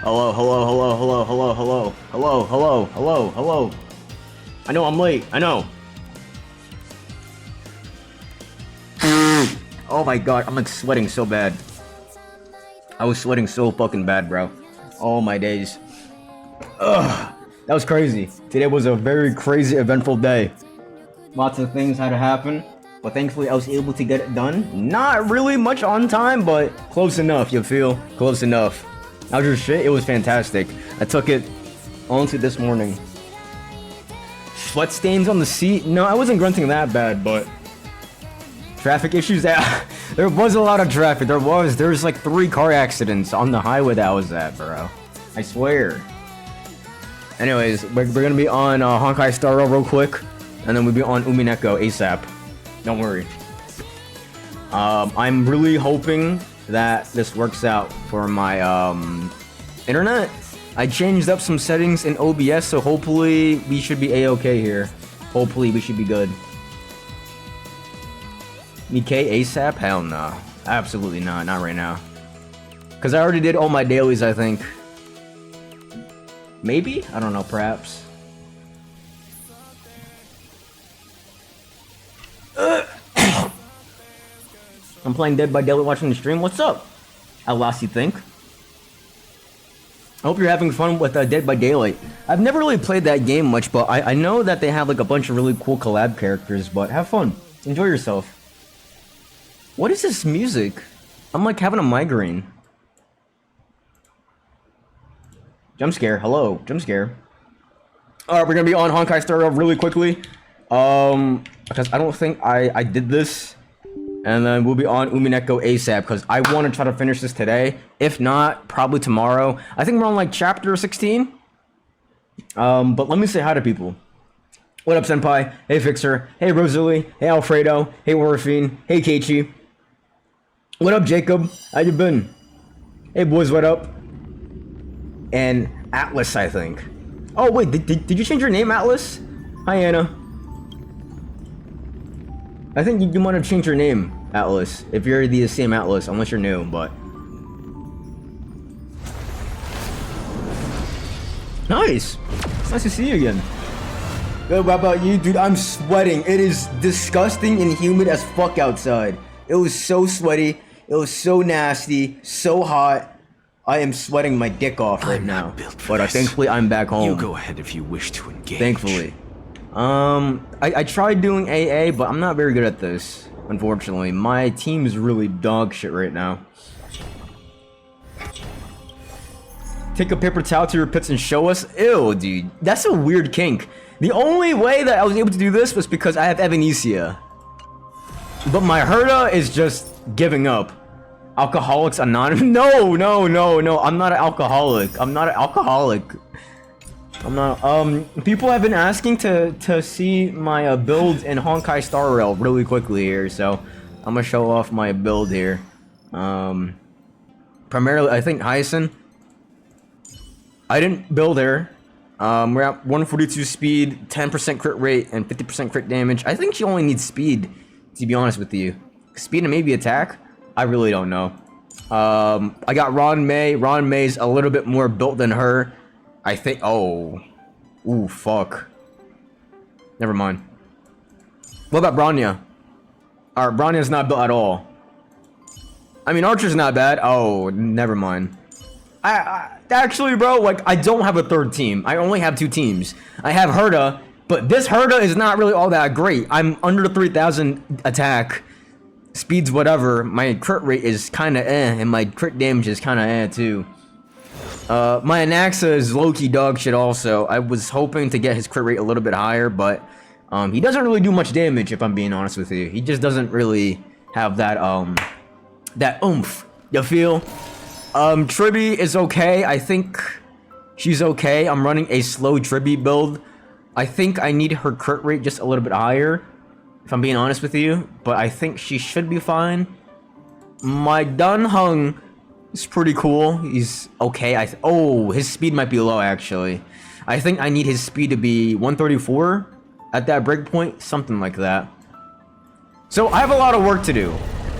Hello, hello, hello, hello, hello, hello, hello, hello, hello, hello. I know I'm late, I know. Oh my god, I'm like sweating so bad. I was sweating so fucking bad, bro. Oh my days. Ugh, that was crazy. Today was a very crazy, eventful day. Lots of things had to happen, but thankfully I was able to get it done. Not really much on time, but close enough, you feel? Close enough. How's your shit? It was fantastic. I took it, honestly, this morning. Sweat stains on the seat? No, I wasn't grunting that bad, but... Traffic issues? There was a lot of traffic. There was like 3 car accidents on the highway that I was at, bro. I swear. Anyways, we're gonna be on Honkai Star Rail real quick, and then we'll be on Umineko ASAP. Don't worry. I'm really hoping that this works out for my internet. I changed up some settings in OBS, so hopefully we should be a-okay here. Hopefully we should be good. Nikkei ASAP? Hell no. Absolutely not. Not right now. Because I already did all my dailies, I think. Maybe? I don't know, perhaps. I'm playing Dead by Daylight watching the stream. What's up? Alas, you think? I hope you're having fun with Dead by Daylight. I've never really played that game much, but I know that they have like a bunch of really cool collab characters, but have fun. Enjoy yourself. What is this music? I'm like having a migraine. Jump scare. Hello. Jump scare. Alright, we're gonna be on Honkai Star Rail really quickly. Because I don't think I did this. And then we'll be on Umineko ASAP, because I want to try to finish this today. If not, probably tomorrow. I think we're on like chapter 16. But let me say hi to people. What up, Senpai? Hey, Fixer. Hey, Rosalie. Hey, Alfredo. Hey, Warfine. Hey, Keiichi. What up, Jacob? How you been? Hey, boys, what up? And Atlas, I think. Oh, wait, did you change your name, Atlas? Hi, Anna. I think you might have changed your name. Atlas. If you're the same Atlas, unless you're new, but... Nice! It's nice to see you again. Yo, what about you, dude? I'm sweating. It is disgusting and humid as fuck outside. It was so sweaty. It was so nasty. So hot. I am sweating my dick off right now. But thankfully, I'm back home. You go ahead if you wish to engage. Thankfully. I tried doing AA, but I'm not very good at this. Unfortunately, my team is really dog shit right now. Take a paper towel to your pits and show us. Ew, dude. That's a weird kink. The only way that I was able to do this was because I have Amnesia. But my Herda is just giving up. Alcoholics Anonymous? No, no, no, no. I'm not an alcoholic. I'm not an alcoholic. I'm not. People have been asking to see my build in Honkai Star Rail really quickly here, so I'm gonna show off my build here. Primarily, I think Hyacin. I didn't build her. We're at 142 speed, 10% crit rate, and 50% crit damage. I think she only needs speed, to be honest with you. Speed and maybe attack? I really don't know. I got Ron May. Ron May's a little bit more built than her. I think... Oh. Ooh, fuck. Never mind. What about Bronya? Alright, Bronya's not built at all. I mean, Archer's not bad. Oh, never mind. Actually, bro, like, I don't have a third team. I only have 2 teams. I have Herda, but this Herda is not really all that great. I'm under the 3,000 attack. Speeds whatever. My crit rate is kind of and my crit damage is kind of too. My Anaxa is low-key dog shit also. I was hoping to get his crit rate a little bit higher, but he doesn't really do much damage, if I'm being honest with you. He just doesn't really have that that oomph. You feel? Tribby is okay. I think she's okay. I'm running a slow Tribby build. I think I need her crit rate just a little bit higher, if I'm being honest with you. But I think she should be fine. My Dunhung is pretty cool. He's okay. Oh, his speed might be low, actually. I think I need his speed to be 134 at that breakpoint. Something like that. So, I have a lot of work to do.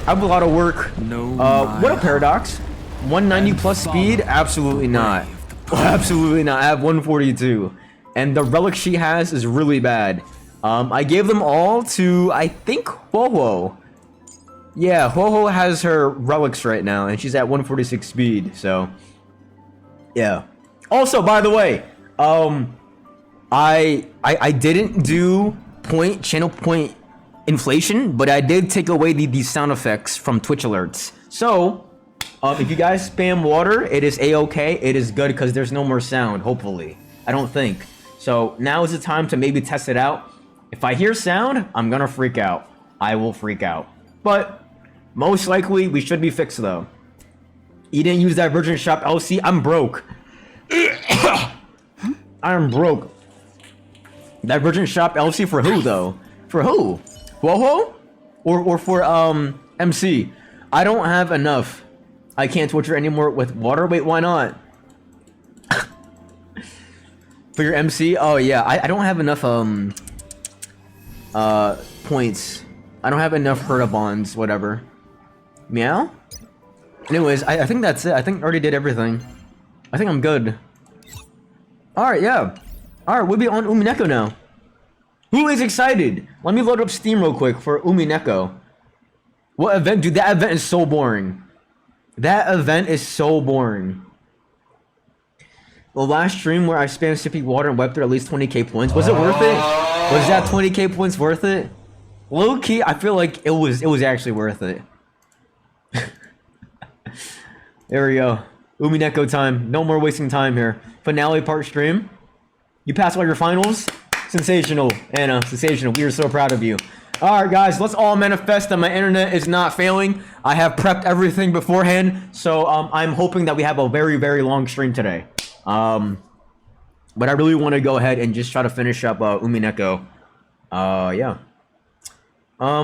I have a lot of work. No. What a paradox. 190 plus speed? Absolutely not. Absolutely not. I have 142. And the relic she has is really bad. I gave them all to, I think, Huohuo. Yeah, Huohuo has her relics right now, and she's at 146 speed, so... Yeah. Also, by the way, I didn't do channel point inflation, but I did take away the sound effects from Twitch alerts. So... if you guys spam water, it is a-okay. It is good because there's no more sound, hopefully. I don't think. So now is the time to maybe test it out. If I hear sound, I'm gonna freak out. I will freak out. But most likely, we should be fixed though. You didn't use that Virgin Shop LC? I'm broke. I'm broke. That Virgin Shop LC for who though? For who? Huohuo? Or for MC? I don't have enough. I can't torture anymore with water? Wait, why not? For your MC? Oh, yeah. I don't have enough, points. I don't have enough Herda bonds, whatever. Meow? Anyways, I think that's it. I think I already did everything. I think I'm good. Alright, yeah. Alright, we'll be on Umineko now. Who is excited? Let me load up Steam real quick for Umineko. What event? Dude, that event is so boring. That event is so boring. The last stream where I spammed sipping water and wiped through at least 20k points. Was it worth it? Was that 20k points worth it? Low key, I feel like it was actually worth it. There we go. Umineko time. No more wasting time here. Finale part stream. You passed all your finals? Sensational, Anna. Sensational. We are so proud of you. Alright guys, let's all manifest that my internet is not failing. I have prepped everything beforehand, so I'm hoping that we have a very, very long stream today. But I really want to go ahead and just try to finish up Umineko. Yeah.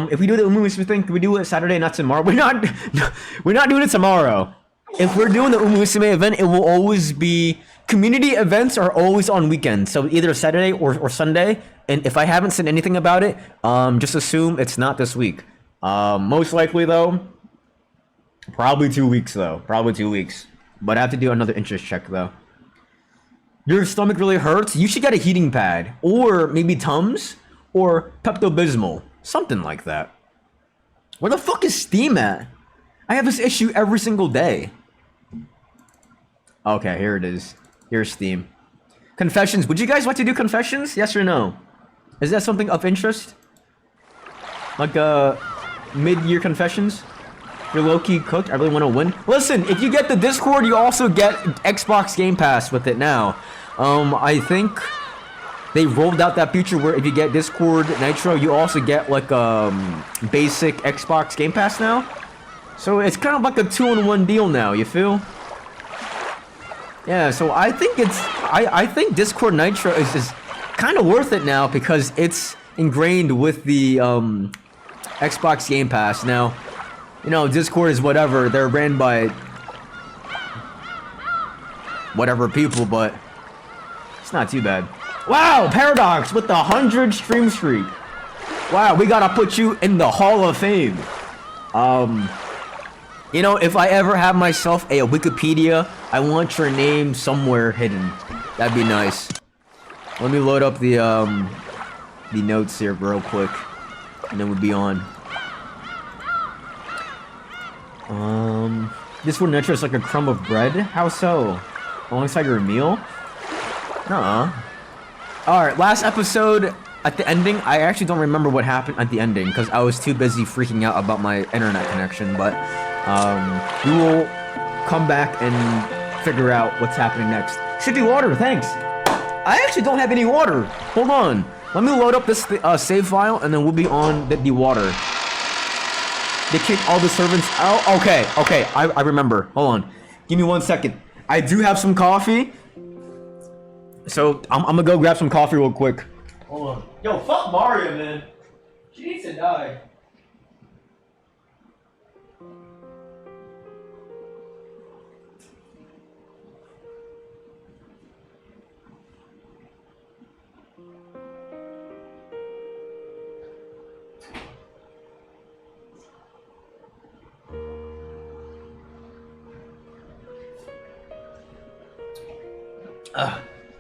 If we do the Umusime thing, can we do it Saturday, not tomorrow? We're not doing it tomorrow. If we're doing the Umusime event, it will always be... Community events are always on weekends, so either Saturday or Sunday. And if I haven't said anything about it, just assume it's not this week. Most likely though, probably 2 weeks though. Probably 2 weeks. But I have to do another interest check though. Your stomach really hurts? You should get a heating pad. Or maybe Tums. Or Pepto-Bismol. Something like that. Where the fuck is Steam at? I have this issue every single day. Okay, here it is. Here's Steam. Confessions. Would you guys like to do confessions? Yes or no? Is that something of interest? Like, mid-year confessions? You're low-key cooked? I really want to win? Listen, if you get the Discord, you also get Xbox Game Pass with it now. I think they rolled out that feature where if you get Discord Nitro, you also get, like, basic Xbox Game Pass now. So it's kind of like a 2-in-1 deal now, you feel? Yeah, so I think I think Discord Nitro is kind of worth it now because it's ingrained with the Xbox Game Pass. Now, you know, Discord is whatever. They're ran by whatever people, but it's not too bad. Wow, Paradox with the 100 stream streak. Wow, we gotta put you in the Hall of Fame. You know, if I ever have myself a Wikipedia, I want your name somewhere hidden. That'd be nice. Let me load up the notes here real quick, and then we'll be on. This one Nitro is like a crumb of bread? How so? Alongside your meal? Alright, last episode, at the ending, I actually don't remember what happened at the ending, because I was too busy freaking out about my internet connection, but, we will come back and figure out what's happening next. Sippy water, thanks! I actually don't have any water! Hold on. Let me load up this save file, and then we'll be on the water. They kicked all the servants out? Okay, I remember. Hold on. Give me 1 second. I do have some coffee. So, I'm gonna go grab some coffee real quick. Hold on. Yo, fuck Mario, man. She needs to die.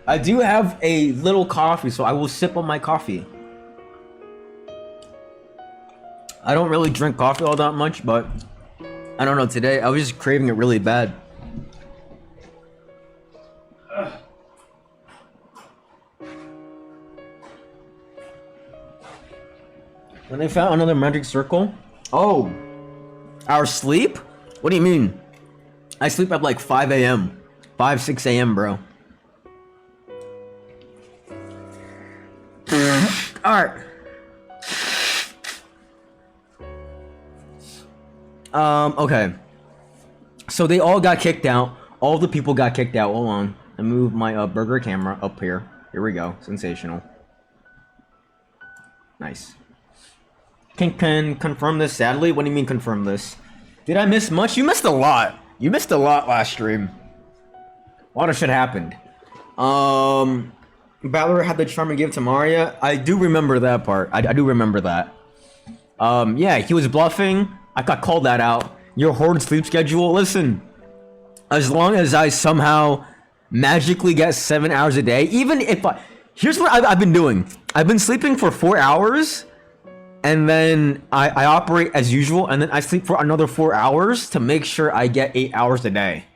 I do have a little coffee, so I will sip on my coffee. I don't really drink coffee all that much, but I don't know, today I was just craving it really bad. When they found another magic circle? Oh, our sleep? What do you mean? I sleep at like 5 a.m. 6 a.m. bro. Alright. Okay. So they all got kicked out. All the people got kicked out. Hold on. I move my burger camera up here. Here we go. Sensational. Nice. Can confirm this sadly? What do you mean confirm this? Did I miss much? You missed a lot. You missed a lot last stream. A lot of shit happened. Balor had the charm to give to Maria. I do remember that part. I do remember that. Yeah, he was bluffing. I got called that out. Your horde sleep schedule. Listen, as long as I somehow magically get 7 hours a day, even if I... Here's what I've been doing. I've been sleeping for 4 hours, and then I operate as usual, and then I sleep for another 4 hours to make sure I get 8 hours a day.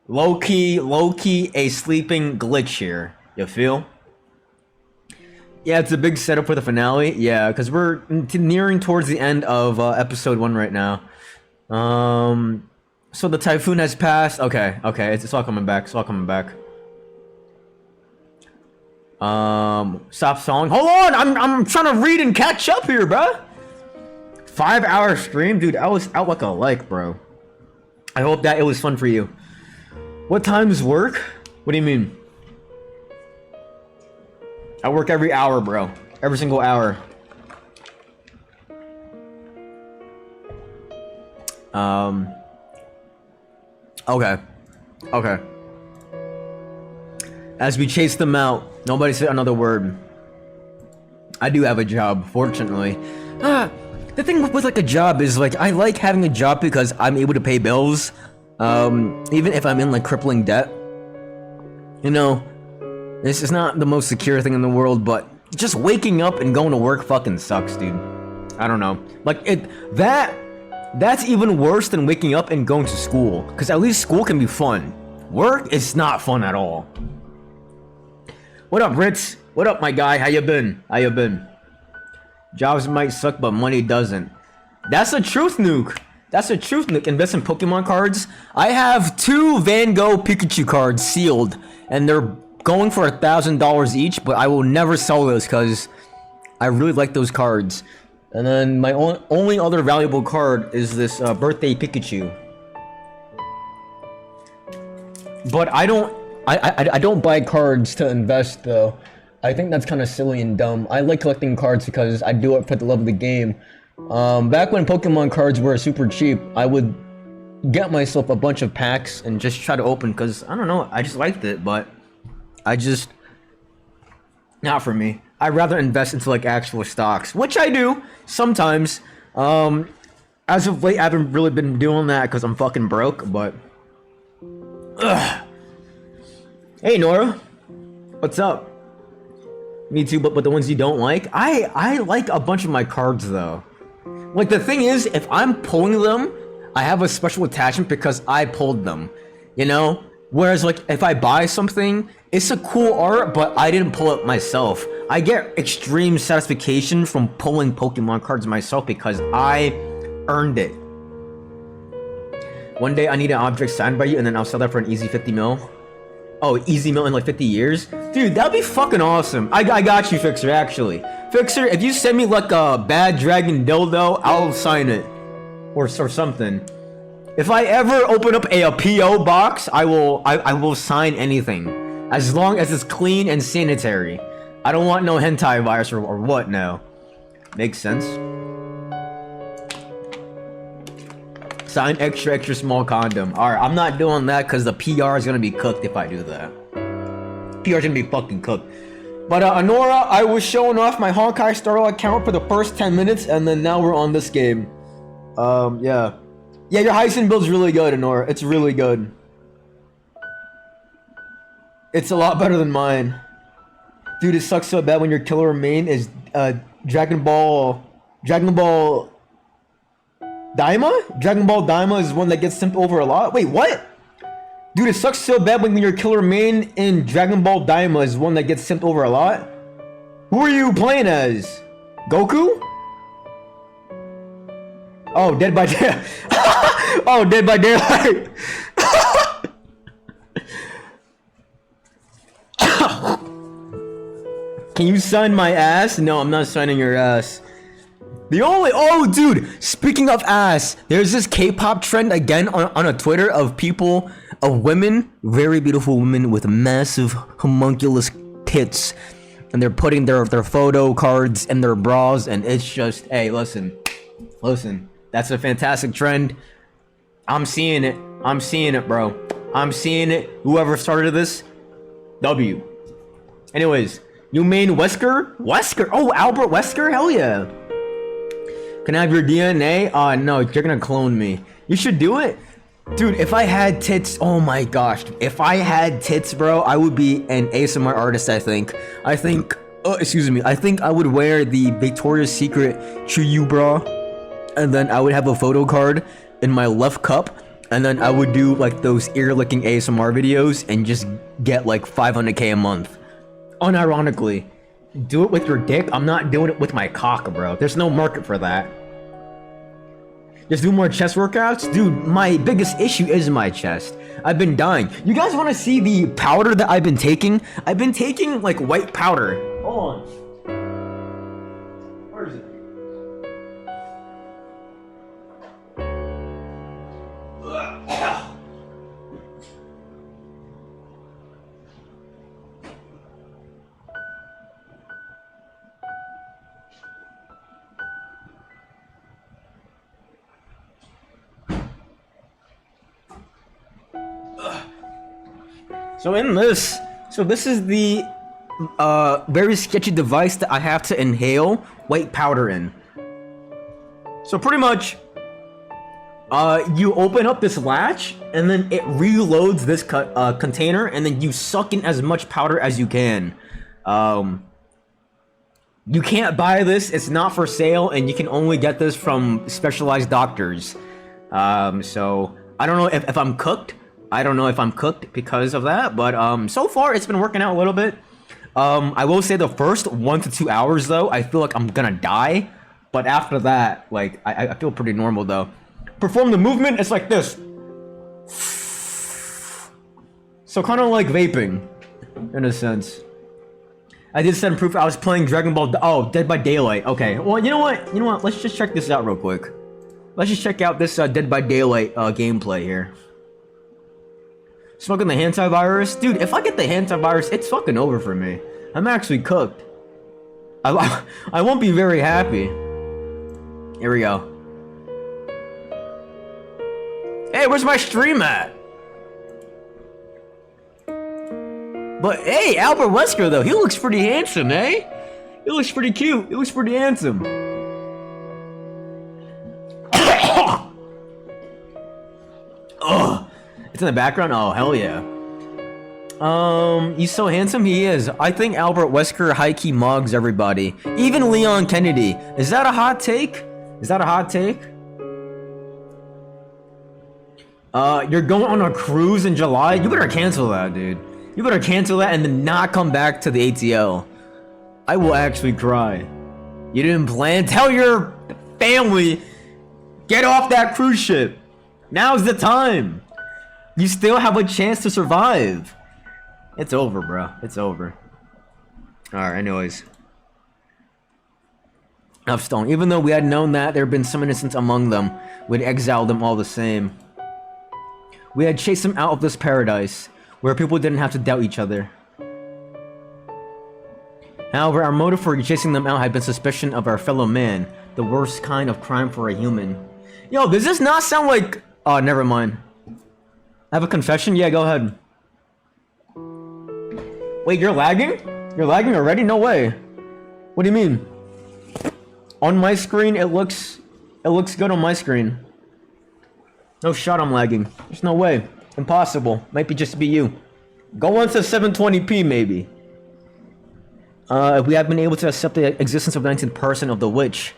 Low-key, a sleeping glitch here. You feel? Yeah, it's a big setup for the finale. Yeah, because we're nearing towards the end of episode 1 right now. So the typhoon has passed. Okay, it's all coming back. It's all coming back. Stop stalling. Hold on, I'm trying to read and catch up here, bro. 5 hour stream, dude. I was out like a light, bro. I hope that it was fun for you. What times work? What do you mean? I work every hour, bro. Every single hour. Okay. As we chase them out, nobody said another word. I do have a job, fortunately. The thing with like a job is like I like having a job because I'm able to pay bills, even if I'm in like crippling debt. You know, this is not the most secure thing in the world, but just waking up and going to work fucking sucks, dude. I don't know, like that's even worse than waking up and going to school, because at least school can be fun. Work is not fun at all. What up, Ritz? What up, my guy? How you been? How you been? Jobs might suck, but money doesn't. That's the truth, Nuke. That's the truth, Nuke. Invest in Pokemon cards. I have 2 Van Gogh Pikachu cards sealed, and they're going for $1,000 each, but I will never sell those because I really like those cards. And then my only other valuable card is this birthday Pikachu. But I don't buy cards to invest though. I think that's kind of silly and dumb. I like collecting cards because I do it for the love of the game. Back when Pokemon cards were super cheap, I would get myself a bunch of packs and just try to open because, I don't know, I just liked it, but not for me. I'd rather invest into like actual stocks, which I do sometimes. As of late, I haven't really been doing that because I'm fucking broke, but... Ugh. Hey, Nora. What's up? Me too, but the ones you don't like? I like a bunch of my cards, though. Like, the thing is, if I'm pulling them, I have a special attachment because I pulled them, you know? Whereas, like, if I buy something, it's a cool art, but I didn't pull it myself. I get extreme satisfaction from pulling Pokemon cards myself because I earned it. One day, I need an object signed by you, and then I'll sell that for an easy 50 mil. Oh, easy mil in like 50 years? Dude, that'd be fucking awesome. I got you, Fixer, actually. Fixer, if you send me like a bad dragon dildo, I'll sign it. Or something. If I ever open up a PO box, I will sign anything. As long as it's clean and sanitary. I don't want no hentai virus or what now. Makes sense. Sign extra small condom. Alright, I'm not doing that because the PR is gonna be cooked if I do that. PR is gonna be fucking cooked. But Anora, I was showing off my Honkai Star account for the first 10 minutes, and then now we're on this game. Yeah. Yeah, your Heisen build's really good, Anora. It's really good. It's a lot better than mine. Dude, it sucks so bad when your killer main is Dragon Ball Daima? Dragon Ball Daima is one that gets simped over a lot? Wait, what? Dude, it sucks so bad when your killer main in Dragon Ball Daima is one that gets simped over a lot? Who are you playing as? Goku? Oh, Dead by Daylight. Oh, Dead by Daylight. Can you sign my ass? No, I'm not signing your ass. Oh, dude, speaking of ass, there's this K-pop trend again on a Twitter of women, very beautiful women with massive homunculus tits, and they're putting their photo cards in their bras, and it's just, hey, listen, that's a fantastic trend. I'm seeing it, bro. I'm seeing it. Whoever started this, W. Anyways, you mean Wesker? Oh, Albert Wesker? Hell yeah. Can I have your DNA? No, you're gonna clone me. You should do it. Dude, if I had tits, oh my gosh. If I had tits, bro, I would be an ASMR artist, I think. I think I would wear the Victoria's Secret Chuyu bra, and then I would have a photo card in my left cup, and then I would do like those ear-licking ASMR videos and just get like 500k a month. Unironically. Do it with your dick? I'm not doing it with my cock, bro. There's no market for that. Just do more chest workouts? Dude, my biggest issue is my chest. I've been dying. You guys want to see the powder that I've been taking? I've been taking, like, white powder. Hold on. Where is it? So this is the very sketchy device that I have to inhale white powder in. So pretty much, you open up this latch, and then it reloads this container, and then you suck in as much powder as you can. You can't buy this, it's not for sale, and you can only get this from specialized doctors. So, I don't know if I'm cooked. I don't know if I'm cooked because of that, but so far it's been working out a little bit. I will say the first 1 to 2 hours, though, I feel like I'm gonna die. But after that, like, I feel pretty normal, though. Perform the movement, it's like this. So kind of like vaping, in a sense. I did send proof I was playing Dragon Ball... Oh, Dead by Daylight. Okay, well, you know what? You know what? Let's just check this out real quick. Let's just check out this Dead by Daylight gameplay here. Smoking the antivirus? Dude, if I get the antivirus, it's fucking over for me. I'm actually cooked. I won't be very happy. Here we go. Hey, where's my stream at? But hey, Albert Wesker though, he looks pretty handsome, eh? He looks pretty cute. He looks pretty handsome. Oh, it's in the background. Oh hell yeah. He's so handsome. He is. I think Albert Wesker high-key mugs everybody, even Leon Kennedy. Is that a hot take? Is that a hot take? You're going on a cruise in July? You better cancel that, dude. You better cancel that and then not come back to the ATL. I will actually cry. You didn't plan? Tell your family, get off that cruise ship. Now's the time. You still have a chance to survive. It's over, bro. It's over. Alright, anyways. Enough stone. Even though we had known that there had been some innocents among them, we'd exiled them all the same. We had chased them out of this paradise, where people didn't have to doubt each other. However, our motive for chasing them out had been suspicion of our fellow man, the worst kind of crime for a human. Yo, does this not sound like... Oh, never mind. I have a confession? Yeah, go ahead. Wait, you're lagging? You're lagging already? No way. What do you mean? On my screen, it looks good on my screen. No shot, I'm lagging. There's no way. Impossible. Might be just be you. Go on to 720p maybe. If we have been able to accept the existence of the 19th person of the witch,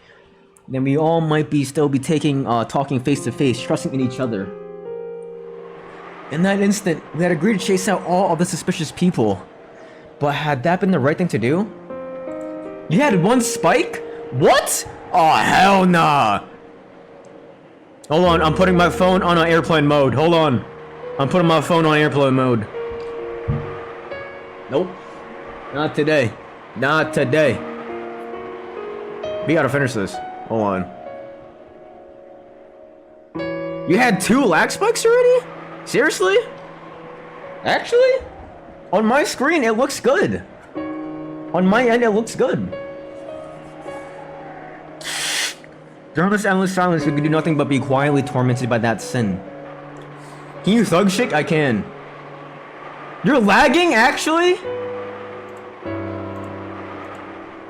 then we all might still be talking face to face, trusting in each other. In that instant, we had agreed to chase out all of the suspicious people. But had that been the right thing to do? You had one spike? What? Oh, hell nah. Hold on, I'm putting my phone on airplane mode. Hold on. I'm putting my phone on airplane mode. Nope. Not today. Not today. We gotta finish this. Hold on. You had 2 lag spikes already? Seriously? Actually? On my screen, it looks good. On my end, it looks good. During this endless silence, we could do nothing but be quietly tormented by that sin. Can you thug shake? I can. You're lagging, actually?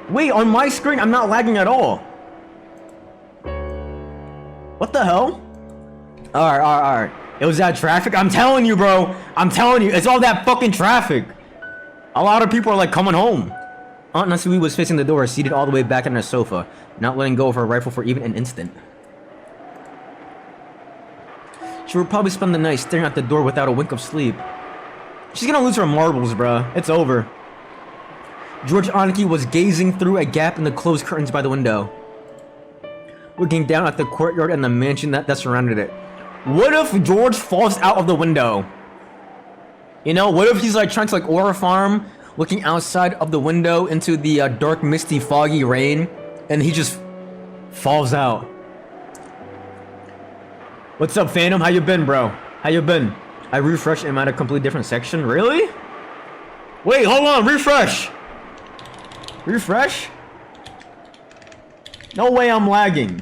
Wait, on my screen, I'm not lagging at all. What the hell? Alright. It was that traffic? I'm telling you, bro. I'm telling you, it's all that fucking traffic. A lot of people are like coming home. Aunt Nasui was facing the door, seated all the way back on her sofa, not letting go of her rifle for even an instant. She would probably spend the night staring at the door without a wink of sleep. She's gonna lose her marbles, bruh. It's over. George Aniki was gazing through a gap in the closed curtains by the window, looking down at the courtyard and the mansion that surrounded it. What if George falls out of the window? You know, what if he's like trying to like aura farm, looking outside of the window into the dark, misty, foggy rain, and he just falls out. What's up, Phantom? How you been, bro? How you been? I refreshed and I'm at a completely different section. Really? Wait, hold on. Refresh. Refresh? No way I'm lagging.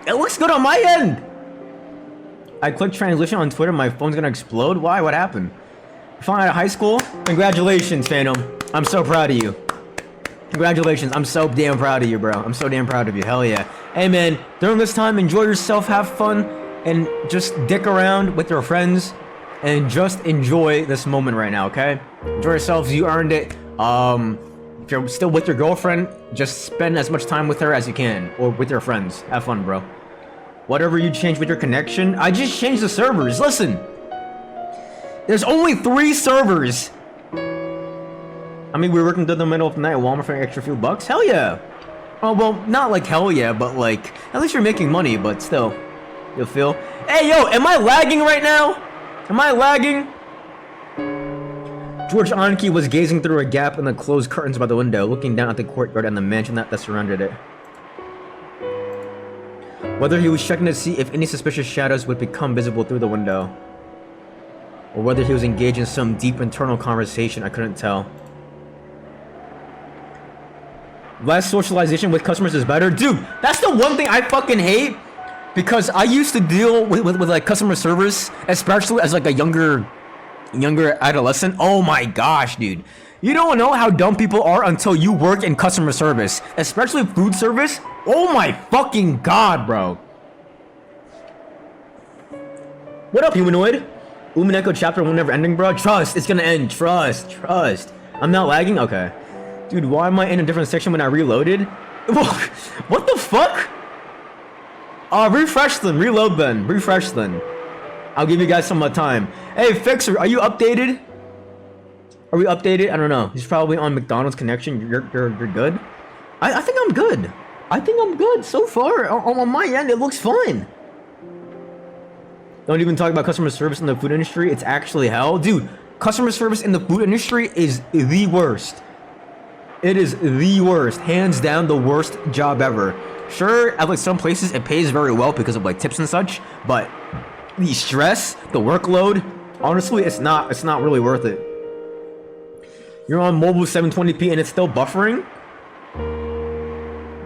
It looks good on my end. I clicked translation on Twitter. My phone's gonna explode. Why? What happened? You found out of high school? Congratulations, Phantom. I'm so proud of you. Congratulations. I'm so damn proud of you, bro. I'm so damn proud of you. Hell yeah. Hey, man, during this time, enjoy yourself, have fun, and just dick around with your friends, and just enjoy this moment right now, okay? Enjoy yourselves. You earned it. If you're still with your girlfriend, just spend as much time with her as you can, or with your friends. Have fun, bro. Whatever you change with your connection, I just changed the servers. Listen, there's only 3 servers. I mean, we're working through the middle of the night at Walmart for an extra few bucks. Hell yeah. Oh, well, not like hell yeah, but like, at least you're making money, but still, you'll feel. Hey, yo, am I lagging right now? Am I lagging? George Anki was gazing through a gap in the closed curtains by the window, looking down at the courtyard and the mansion that surrounded it. Whether he was checking to see if any suspicious shadows would become visible through the window, or whether he was engaged in some deep internal conversation, I couldn't tell. Less socialization with customers is better. Dude, that's the one thing I fucking hate, because I used to deal with like customer service, especially as like a younger adolescent. Oh my gosh, dude. You don't know how dumb people are until you work in customer service, especially food service. Oh my fucking god, bro. What up, humanoid? Umineko chapter 1 never ending, bro. Trust, it's gonna end. Trust. I'm not lagging? Okay. Dude, why am I in a different section when I reloaded? What the fuck? Refresh then. Reload then. Refresh then. I'll give you guys some time. Hey, Fixer, are you updated? Are we updated? I don't know. He's probably on McDonald's connection. You're good? I think I'm good. I think I'm good so far. On my end, it looks fine. Don't even talk about customer service in the food industry. It's actually hell. Dude, customer service in the food industry is the worst. It is the worst. Hands down, the worst job ever. Sure, at like some places, it pays very well because of like tips and such, but the stress, the workload, honestly, it's not really worth it. You're on mobile 720p and it's still buffering?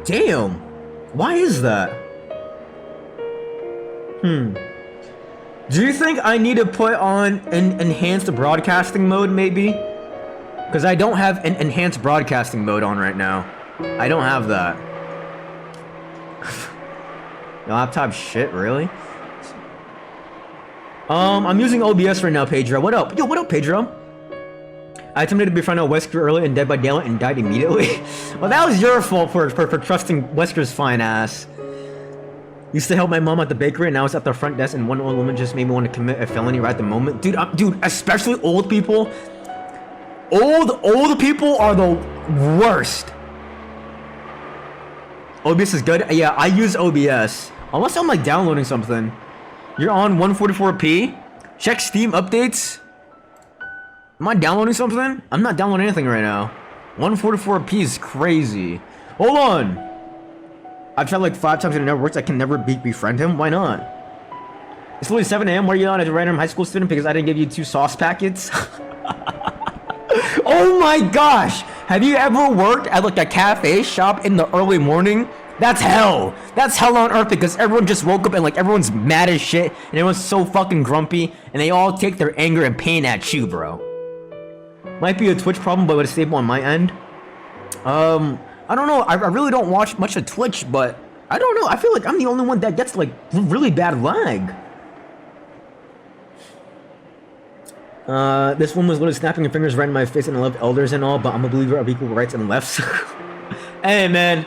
Damn. Why is that? Do you think I need to put on an enhanced broadcasting mode, maybe? Because I don't have an enhanced broadcasting mode on right now. I don't have that. Your laptop shit, really? I'm using OBS right now, Pedro. What up? Yo, what up, Pedro? I attempted to befriend a Wesker early in Dead by Daylight and died immediately. Well, that was your fault for trusting Wesker's fine ass. Used to help my mom at the bakery, and now it's at the front desk, and one old woman just made me want to commit a felony right at the moment. Dude, especially old people. Old people are the worst. OBS is good. Yeah, I use OBS. Unless I'm like downloading something. You're on 144p? Check Steam updates. Am I downloading something? I'm not downloading anything right now. 144p is crazy. Hold on. I've tried like 5 times and it never works. I can never befriend him. Why not? It's literally 7 a.m. Why are you on as a random high school student? Because I didn't give you 2 sauce packets? Oh my gosh! Have you ever worked at like a cafe shop in the early morning? That's hell! That's hell on earth because everyone just woke up and like everyone's mad as shit and everyone's so fucking grumpy and they all take their anger and pain at you, bro. Might be a Twitch problem, but it's stable on my end. I don't know. I really don't watch much of Twitch, but I don't know. I feel like I'm the only one that gets like really bad lag. This woman was literally snapping her fingers right in my face and I love elders and all, but I'm a believer of equal rights and lefts. Hey man,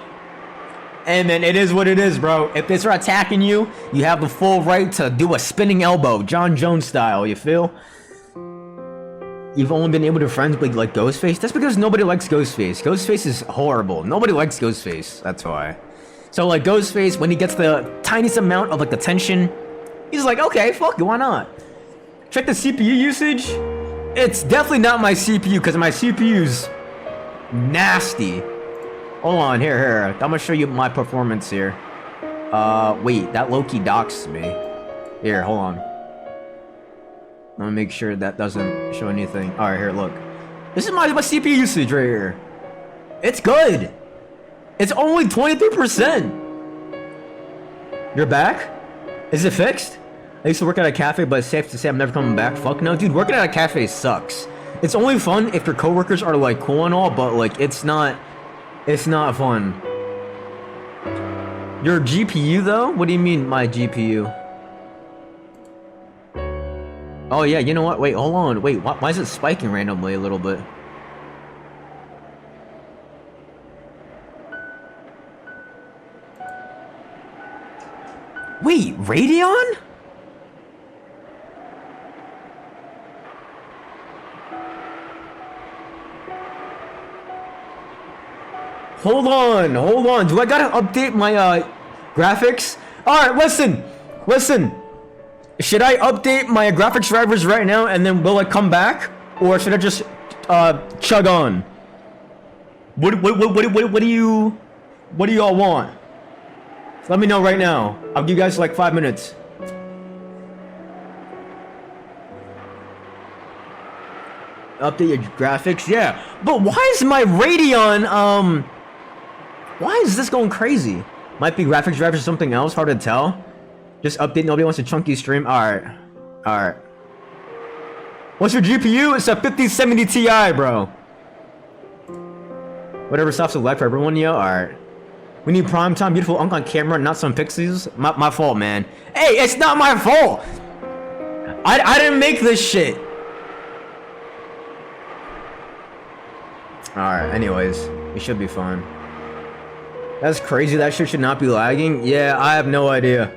it is what it is, bro. If they start attacking you, you have the full right to do a spinning elbow, John Jones style, you feel? You've only been able to friends with like Ghostface? That's because nobody likes Ghostface. Ghostface is horrible. Nobody likes Ghostface, that's why. So like Ghostface, when he gets the tiniest amount of like attention, he's like, okay, fuck it, why not? Check the CPU usage. It's definitely not my CPU because my CPU's nasty. Hold on, here. I'm gonna show you my performance here. Wait, that low-key docks me. Here, hold on. I'm gonna make sure that doesn't show anything. Alright, here, look. This is my CPU usage right here. It's good. It's only 23%. You're back? Is it fixed? I used to work at a cafe, but it's safe to say I'm never coming back. Fuck no. Dude, working at a cafe sucks. It's only fun if your coworkers are like cool and all, but like it's not It's not fun. Your GPU though? What do you mean my GPU? Oh yeah, you know what? Wait, hold on. Wait, why is it spiking randomly a little bit? Wait, Radeon? Hold on. Do I gotta update my graphics? Alright, listen. Should I update my graphics drivers right now and then will it come back? Or should I just chug on? What do you all want? Let me know right now. I'll give you guys like 5 minutes. Update your graphics? Yeah. But why is my Radeon, why is this going crazy? Might be graphics drivers or something else, hard to tell. Just update, nobody wants a chunky stream. Alright. What's your GPU? It's a 5070 Ti, bro. Whatever stops the light for everyone, yo. Alright. We need prime time, beautiful unk on camera, not some pixies. My fault, man. Hey, it's not my fault! I didn't make this shit. Alright, anyways. We should be fine. That's crazy, that shit should not be lagging. Yeah, I have no idea.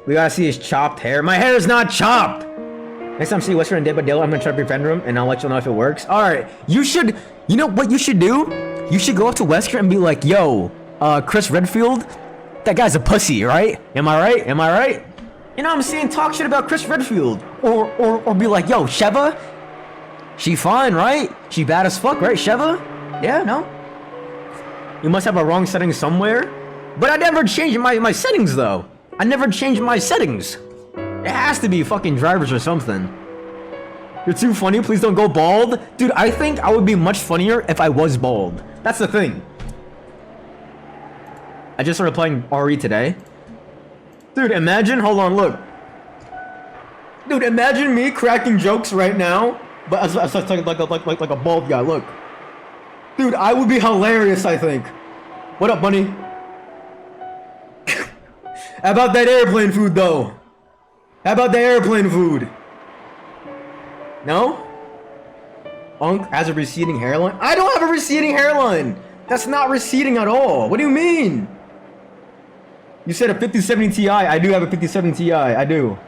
We gotta see his chopped hair. My hair is not chopped! Next time I see Western and Dead by Daylight, I'm gonna try to befriend him, and I'll let you know if it works. Alright, you know what you should do? You should go up to Wesker and be like, yo, Chris Redfield, that guy's a pussy, right? Am I right? You know what I'm saying? Talk shit about Chris Redfield. Or be like, yo, Sheva, she fine, right? She bad as fuck, right, Sheva? Yeah, no? You must have a wrong setting somewhere. But I never changed my settings, though. I never changed my settings. It has to be fucking drivers or something. You're too funny, please don't go bald. Dude, I think I would be much funnier if I was bald. That's the thing. I just started playing RE today. Dude, imagine, hold on, look. Dude, imagine me cracking jokes right now, but as like a bald guy, look. Dude, I would be hilarious, I think. What up, bunny? How about that airplane food, though? How about the airplane food? No? Unk has a receding hairline? I don't have a receding hairline! That's not receding at all. What do you mean? You said a 5070 Ti. I do have a 5070 Ti. I do.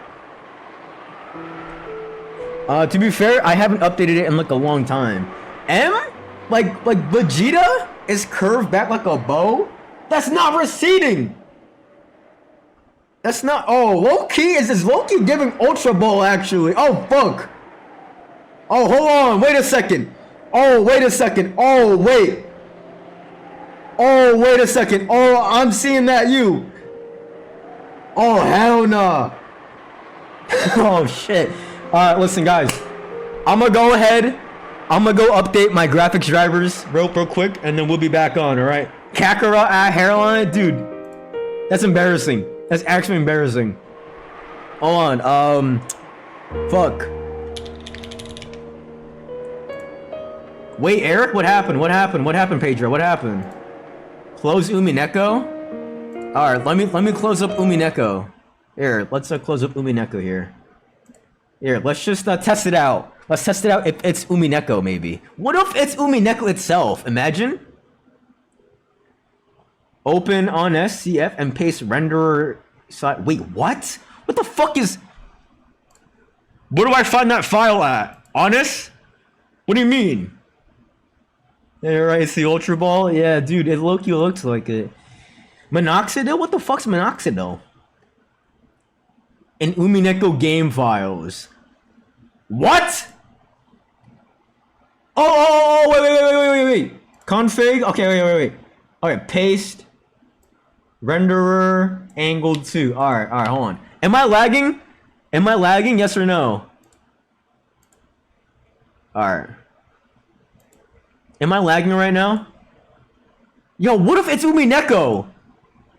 To be fair, I haven't updated it in like a long time. Like Vegeta is curved back like a bow? That's not receding! That's not, oh, low-key, is low-key giving Ultra Ball, actually. Oh, fuck. Oh, hold on, wait a second. Oh, wait a second. Oh, wait. Oh, wait a second. Oh, I'm seeing that you. Oh, hell nah. Oh, shit. Alright, listen, guys. I'm gonna go ahead. I'm gonna go update my graphics drivers real quick, and then we'll be back on, alright? Kakarot hairline? Dude, that's embarrassing. That's actually embarrassing. Hold on, fuck. Wait, Eric? What happened? What happened, Pedro? What happened? Close Umineko? Alright, let me close up Umineko. Here, let's close up Umineko here. Here, let's just test it out. Let's test it out if it's Umineko, maybe. What if it's Umineko itself? Imagine. Open on SCF and paste renderer side. Wait, what? What the fuck is... Where do I find that file at? Honest? What do you mean? Yeah, right, it's the Ultra Ball. Yeah, dude, it low-key looks like it. Minoxidil? What the fuck's Minoxidil? In Umineko game files. What? Oh, wait. Config? Okay, wait. Okay, paste. Renderer, angled 2. Alright, hold on. Am I lagging? Yes or no? Alright. Am I lagging right now? Yo, what if it's Umineko?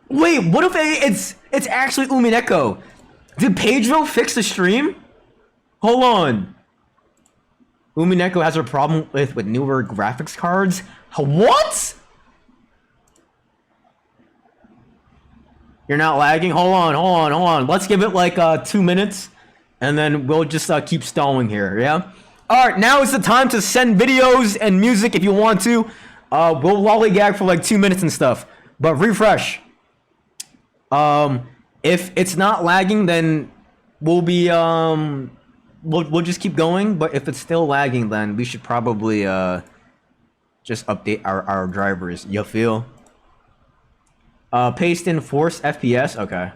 Wait, what if it's actually Umineko? Did Pedro fix the stream? Hold on. Umineko has a problem with newer graphics cards? What? You're not lagging? Hold on. Let's give it like 2 minutes, and then we'll just keep stalling here, yeah? Alright, now is the time to send videos and music if you want to. We'll lollygag for like 2 minutes and stuff. But refresh. If it's not lagging, then we'll be, we'll just keep going. But if it's still lagging, then we should probably, just update our drivers. You feel? Paste in force FPS. Okay.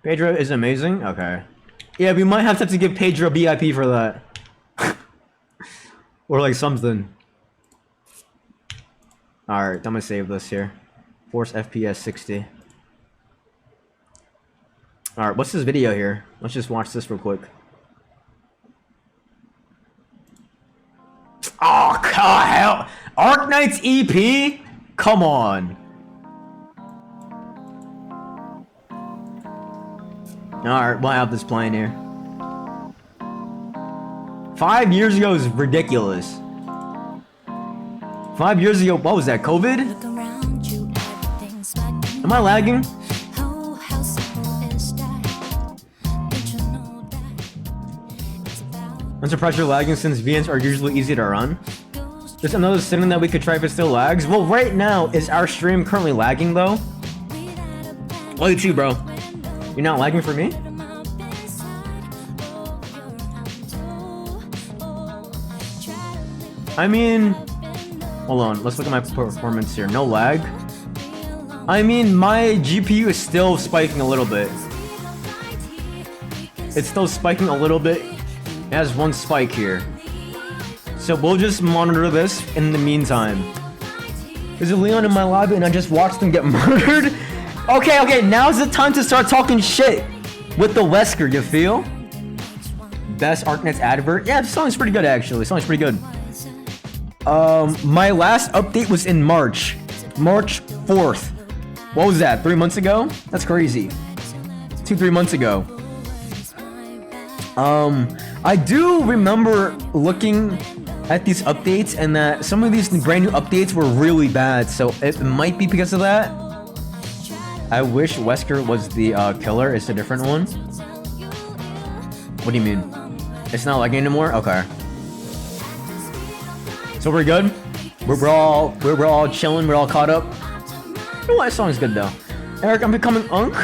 Pedro is amazing. Okay. Yeah, we might have to give Pedro BIP for that. Or like something. Alright, I'm gonna save this here. Force FPS 60. Alright, what's this video here? Let's just watch this real quick. Oh, God, hell. Arc Knight's EP? Come on. Alright, we'll have this playing here. 5 years ago is ridiculous. 5 years ago, what was that, COVID? Am I lagging? I'm surprised you're lagging since VNs are usually easy to run. There's another setting that we could try if it still lags. Well, right now, is our stream currently lagging though? Oh, you too, bro. You're not lagging for me? I mean, hold on, let's look at my performance here. No lag. I mean, my GPU is still spiking a little bit. It's still spiking a little bit. It has one spike here. So we'll just monitor this in the meantime. There's a Leon in my lobby and I just watched him get murdered. Okay, now's the time to start talking shit with the Wesker, you feel? Best ArcNet's advert? Yeah, the song's pretty good actually. The song's pretty good. My last update was in March 4th. What was that, 3 months ago? That's crazy. 2-3 months ago. I do remember looking at these updates and that some of these brand new updates were really bad, so it might be because of that. I wish Wesker was the killer. It's a different one. What do you mean? It's not lagging anymore? Okay. So we're good? We're all chilling, we're all caught up. You know what, that song's good though. Eric, I'm becoming Unk.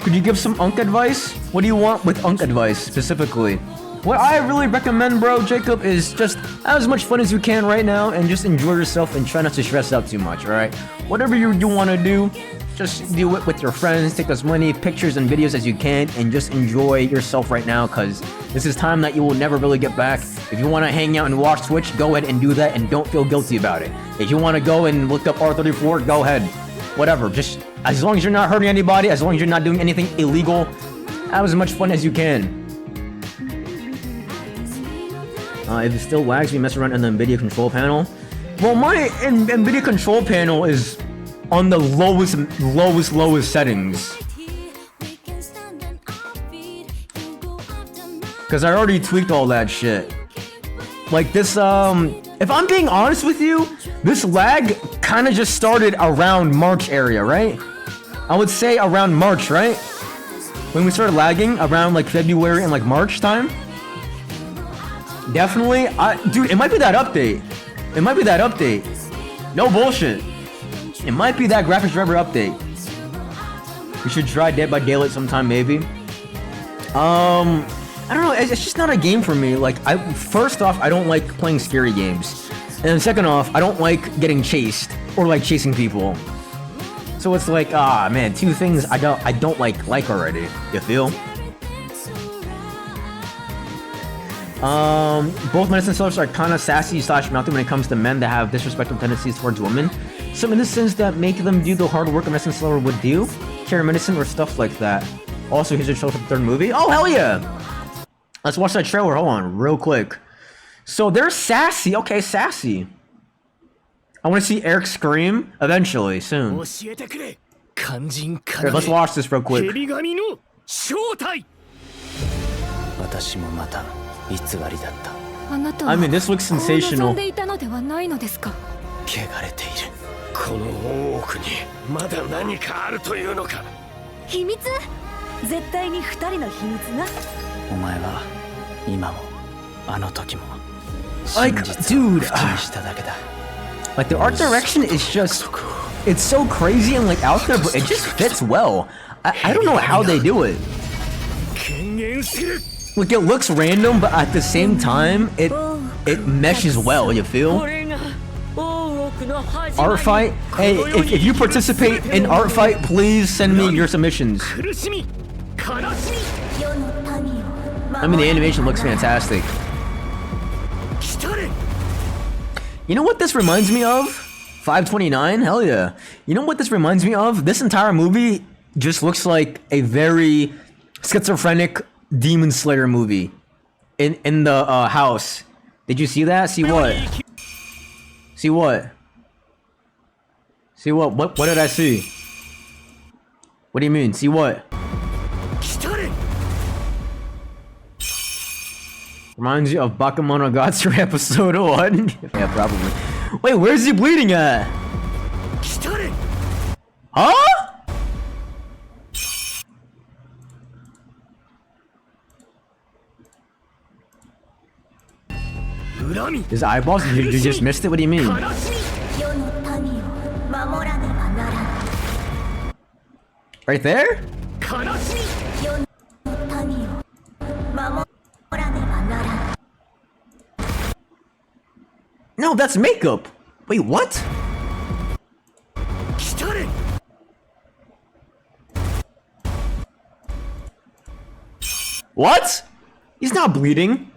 Could you give some Unk advice? What do you want with Unk advice specifically? What I really recommend, bro, Jacob, is just have as much fun as you can right now and just enjoy yourself and try not to stress out too much, alright? Whatever you want to do, just do it with your friends, take as many pictures and videos as you can, and just enjoy yourself right now, because this is time that you will never really get back. If you want to hang out and watch Twitch, go ahead and do that, and don't feel guilty about it. If you want to go and look up R34, go ahead. Whatever, just as long as you're not hurting anybody, as long as you're not doing anything illegal, have as much fun as you can. If it still lags, we mess around in the NVIDIA control panel. Well, my NVIDIA control panel is on the lowest settings. Because I already tweaked all that shit. Like this, if I'm being honest with you, this lag kind of just started around March area, right? I would say around March, right? When we started lagging, around like February and like March time. Definitely, dude, it might be that update. It might be that update. No bullshit. It might be that graphics driver update. We should try Dead by Daylight sometime, maybe. I don't know, it's just not a game for me. Like, first off, I don't like playing scary games. And then second off, I don't like getting chased or like chasing people. So it's like, man, two things I don't like already. You feel? Both medicine sellers are kind of sassy / mouthy when it comes to men that have disrespectful tendencies towards women. Some innocents that make them do the hard work a medicine seller would do, carry medicine or stuff like that. Also, here's a trailer for the third movie. Oh, hell yeah! Let's watch that trailer. Hold on, real quick. So they're sassy. Okay, sassy. I want to see Eric scream eventually, soon. Here, let's watch this real quick. I mean, this looks sensational. この大奥にまだ何かあるというのか。秘密？絶対に二人の秘密が。お前は今もあの時も Like, 真実を dude, 口にしただけだ。 like the art direction is just, it's so crazy and like out there, but it just fits well. I don't know how they do it. 権限する。 Like it looks random, but at the same time, it meshes well. You feel? これが大奥の始 Art まり。 fight. Hey, if you participate in art fight, please send me your submissions. 苦しみ、悲しみ。 世の民を I mean, the animation looks fantastic. 来たれ。 You know what this reminds me of? 529? Hell yeah. You know what this reminds me of? This entire movie just looks like a very schizophrenic Demon Slayer movie. In the house. Did you see that? See what? See what? See what? What did I see? What do you mean? See what? 来たれ。 Reminds you of Bakemonogatari episode 1? Yeah, probably. Wait, where's he bleeding at? 来たれ。 Huh? His eyeballs? You just missed it? What do you mean? 世の民を守らねばならぬ。 Right there? 悲しみ。世の民を守らねばならぬ。 No, that's makeup. Wait, what? 来たれ。 What? He's not bleeding.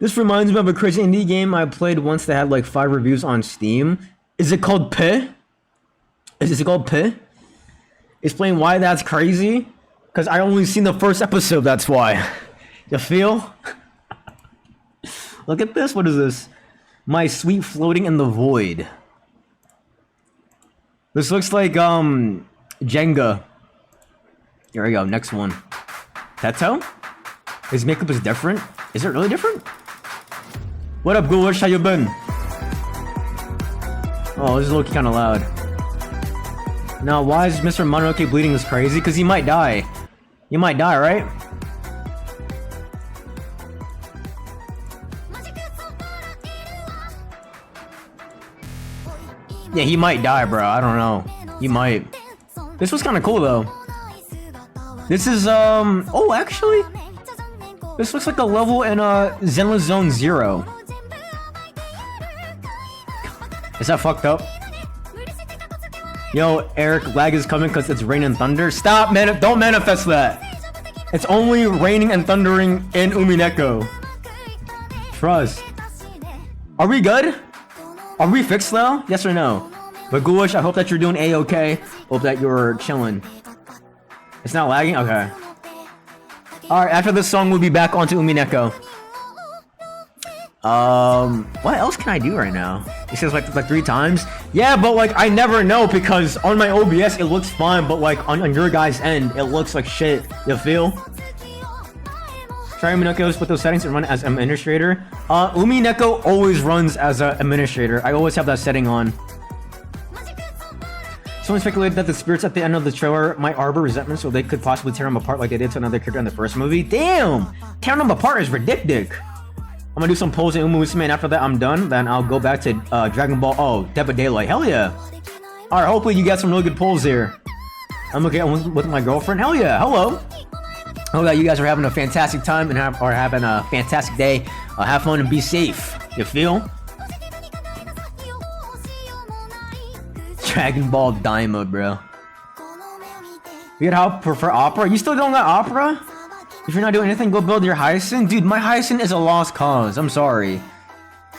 This reminds me of a crazy indie game I played once that had like 5 reviews on Steam. Is it called P? Is it called P? Explain why that's crazy? Because I only seen the first episode, that's why. You feel? Look at this, what is this? My sweet floating in the void. This looks like, Jenga. Here we go, next one. Teto? His makeup is different? Is it really different? What up, Ghoulish? How you been? Oh, this is looking kind of loud. Now, why is Mr. Mononoke bleeding this crazy? Because he might die. You might die, right? Yeah, he might die, bro. I don't know. He might. This was kind of cool, though. This is, oh, actually, this looks like a level in, Zenless Zone Zero. Is that fucked up? Yo, Eric, lag is coming because it's rain and thunder. Stop, man! Don't manifest that! It's only raining and thundering in Umineko. Trust. Are we good? Are we fixed now? Yes or no? But Ghoulish, I hope that you're doing A-okay. Hope that you're chilling. It's not lagging? Okay. Alright, after this song, we'll be back onto Umineko. What else can I do right now? It says like 3 times? Yeah, but like, I never know because on my OBS, it looks fine, but like, on your guys' end, it looks like shit. You feel? Try Umineko with those settings and run as administrator. Umineko always runs as an administrator. I always have that setting on. Someone speculated that the spirits at the end of the trailer might harbor resentment, so they could possibly tear him apart like they did to another character in the first movie. Damn! Tearing him apart is ridiculous. I'm gonna do some polls in Umu-Musume, and after that I'm done. Then I'll go back to Dragon Ball. Oh, Dead by Daylight. Hell yeah! Alright, hopefully you got some really good polls here. I'm okay with my girlfriend. Hell yeah! Hello! Hope that you guys are having a fantastic time and are having a fantastic day. Have fun and be safe. You feel? Dragon Ball Daima, bro. You got for opera? You still don't got opera? If you're not doing anything, go build your Hyacinth. Dude, my Hyacinth is a lost cause. I'm sorry.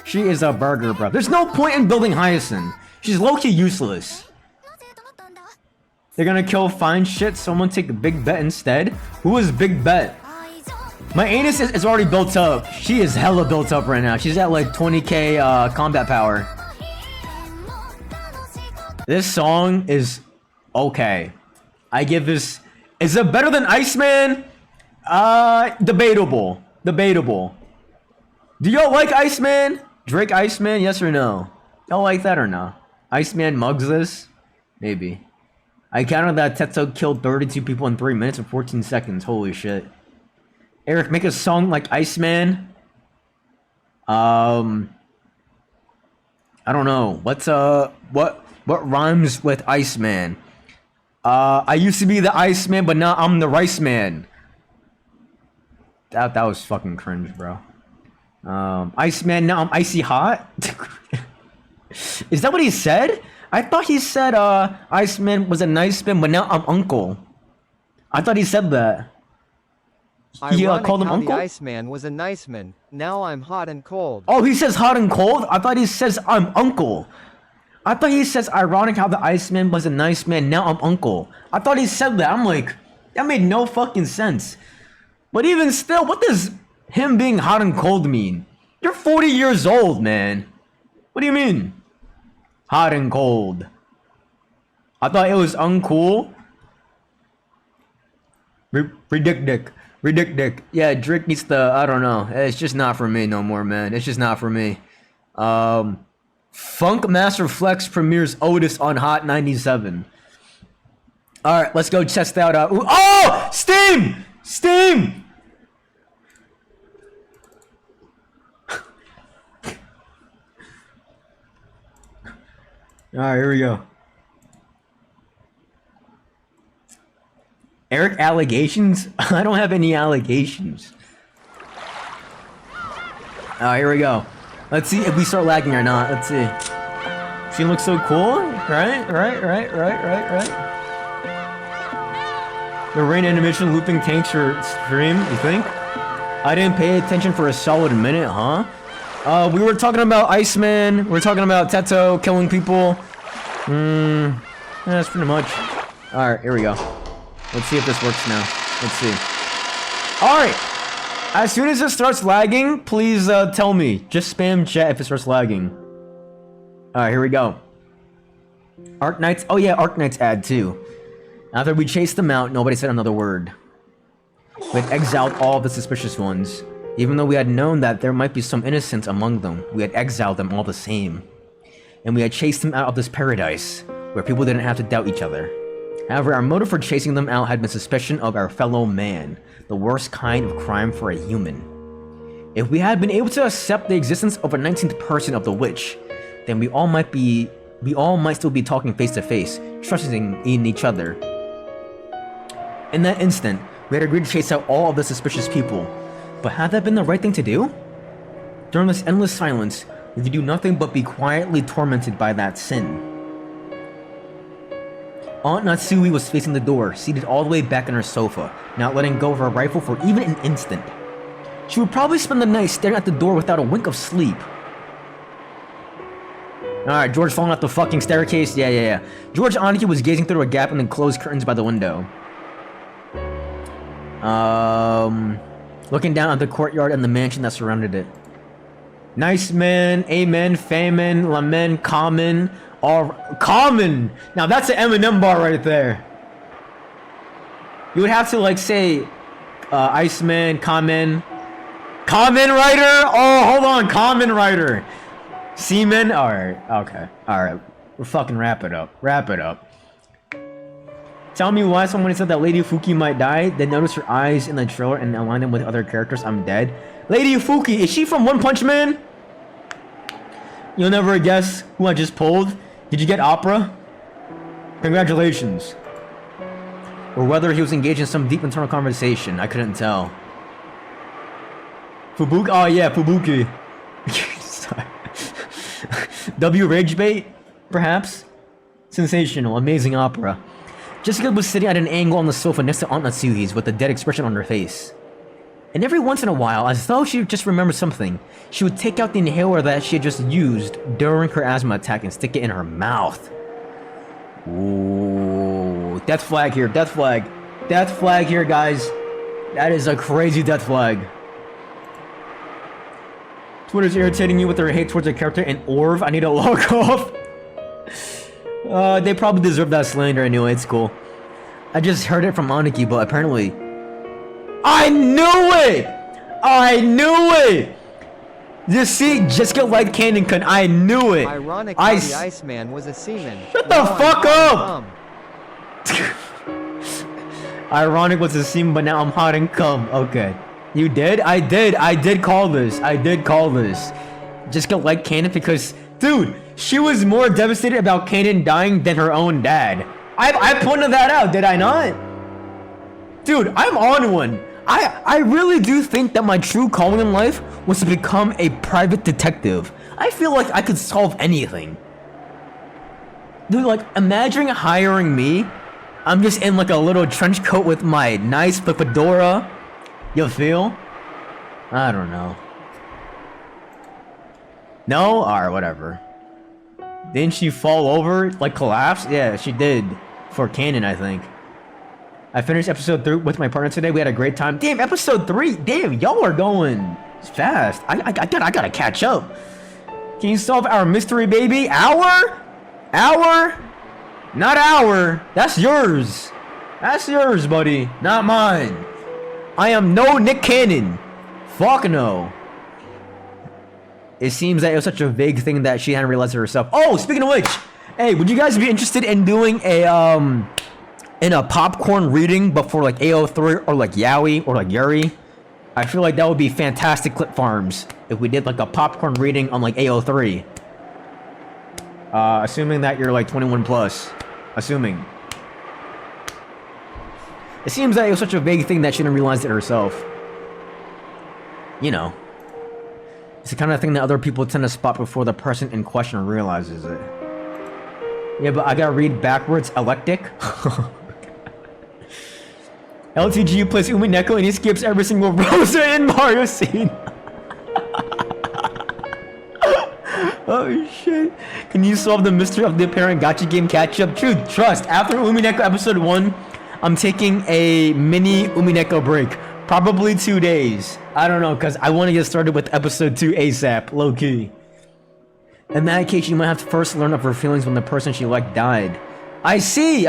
She is a burger, bro. There's no point in building Hyacinth. She's low-key useless. They're gonna kill fine shit. Someone take a Big Bet instead. Who is Big Bet? My anus is already built up. She is hella built up right now. She's at like 20k combat power. This song is okay. I give this... Is it better than Iceman? Debatable. Debatable. Do y'all like Iceman? Drake Iceman, yes or no? Y'all like that or no? Iceman mugs this? Maybe. I counted that Tetsuo killed 32 people in 3 minutes and 14 seconds. Holy shit. Eric, make a song like Iceman. I don't know. What's what rhymes with Iceman? I used to be the Iceman, but now I'm the Rice Man. That was fucking cringe, bro. Iceman, now I'm icy hot. Is that what he said? I thought he said Iceman was a nice man, but now I'm uncle. I thought he said that. He called him how uncle? The Iceman was a nice man. Now I'm hot and cold. Oh, he says hot and cold? I thought he says I'm uncle. I thought he says ironic how the Iceman was a nice man, now I'm uncle. I thought he said that. I'm like, that made no fucking sense. But even still, what does him being hot and cold mean? You're 40 years old, man. What do you mean? Hot and cold. I thought it was uncool. Ridic. Yeah, Drake needs the, I don't know. It's just not for me no more, man. It's just not for me. Funk Master Flex premieres Otis on Hot 97. Alright, let's go test out. Oh! Steam! Steam! Alright, here we go. Eric, allegations? I don't have any allegations. Alright, here we go. Let's see if we start lagging or not. Let's see. She looks so cool. Right. The rain animation looping tanks your stream, you think? I didn't pay attention for a solid minute, huh? We were talking about Iceman. We were talking about Tetsuo killing people. Yeah, that's pretty much. Alright, here we go. Let's see if this works now. Let's see. Alright! As soon as it starts lagging, please tell me. Just spam chat if it starts lagging. Alright, here we go. Arc Knights. Oh yeah, Arc Knights ad too. After we chased them out, nobody said another word. We had exiled all of the suspicious ones. Even though we had known that there might be some innocents among them, we had exiled them all the same. And we had chased them out of this paradise, where people didn't have to doubt each other. However, our motive for chasing them out had been suspicion of our fellow man, the worst kind of crime for a human. If we had been able to accept the existence of a 19th person of the witch, then we all might still be talking face to face, trusting in each other. In that instant, we had agreed to chase out all of the suspicious people, but had that been the right thing to do? During this endless silence, we could do nothing but be quietly tormented by that sin. Aunt Natsui was facing the door, seated all the way back on her sofa, not letting go of her rifle for even an instant. She would probably spend the night staring at the door without a wink of sleep. Alright, George falling off the fucking staircase? Yeah. George Aniki was gazing through a gap in the closed curtains by the window. Looking down at the courtyard and the mansion that surrounded it. Nice man, amen, famine, lament, common, all common. Now that's an Eminem bar right there. You would have to like say, Iceman, common writer. Oh, hold on, common writer. Seaman. All right, okay, all right. We'll fucking wrap it up. Tell me why someone said that Lady Fuki might die, then notice her eyes in the trailer and align them with other characters. I'm dead. Lady Fuki, is she from One Punch Man? You'll never guess who I just pulled. Did you get opera? Congratulations. Or whether he was engaged in some deep internal conversation, I couldn't tell. Fubuki? Oh yeah, Fubuki. W Rage Bait? Perhaps? Sensational, amazing opera. Jessica was sitting at an angle on the sofa next to Aunt Natsuhi's with a dead expression on her face. And every once in a while, as though she just remembered something, she would take out the inhaler that she had just used during her asthma attack and stick it in her mouth. Ooh, death flag here, death flag. Death flag here, guys. That is a crazy death flag. Twitter's irritating you with their hate towards a character in Orv. I need to log off. They probably deserve that slander anyway, it's cool. I just heard it from Aniki, but apparently... I knew it! Just see, Jessica liked Canon Kun. I knew it. Ironic how the Iceman was a seaman. Shut the fuck up! Ironic was a scene, but now I'm hot and cum. Okay. You did? I did call this. I did call this. Jessica liked Canon because, dude, she was more devastated about Canon dying than her own dad. I pointed that out, did I not? Dude, I'm on one. I really do think that my true calling in life was to become a private detective. I feel like I could solve anything. Dude, like, imagine hiring me. I'm just in like a little trench coat with my nice fedora. You feel? I don't know. No? Alright, whatever. Didn't she fall over? Like collapse? Yeah, she did. For Canon, I think. I finished episode 3 with my partner today. We had a great time. Damn, episode 3. Damn, y'all are going fast. I gotta catch up. Can you solve our mystery, baby? Hour? Hour? Not hour. That's yours. That's yours, buddy. Not mine. I am no Nick Cannon. Fuck no. It seems that it was such a vague thing that she hadn't realized it herself. Oh, speaking of which, hey, would you guys be interested in doing a popcorn reading before like AO3 or like Yaoi or like Yuri? I feel like that would be fantastic clip farms if we did like a popcorn reading on like AO3. Assuming that you're like 21 plus. Assuming. It seems that it was such a vague thing that she didn't realize it herself. You know. It's the kind of thing that other people tend to spot before the person in question realizes it. Yeah, but I gotta read backwards. Electic. LTG plays Umineko and he skips every single Rosa and Mario scene. Oh shit. Can you solve the mystery of the apparent gacha game catch-up? Dude, trust. After Umineko episode 1, I'm taking a mini Umineko break. Probably 2 days. I don't know, because I want to get started with episode 2 ASAP. Low-key. In that case, you might have to first learn of her feelings when the person she liked died. I see.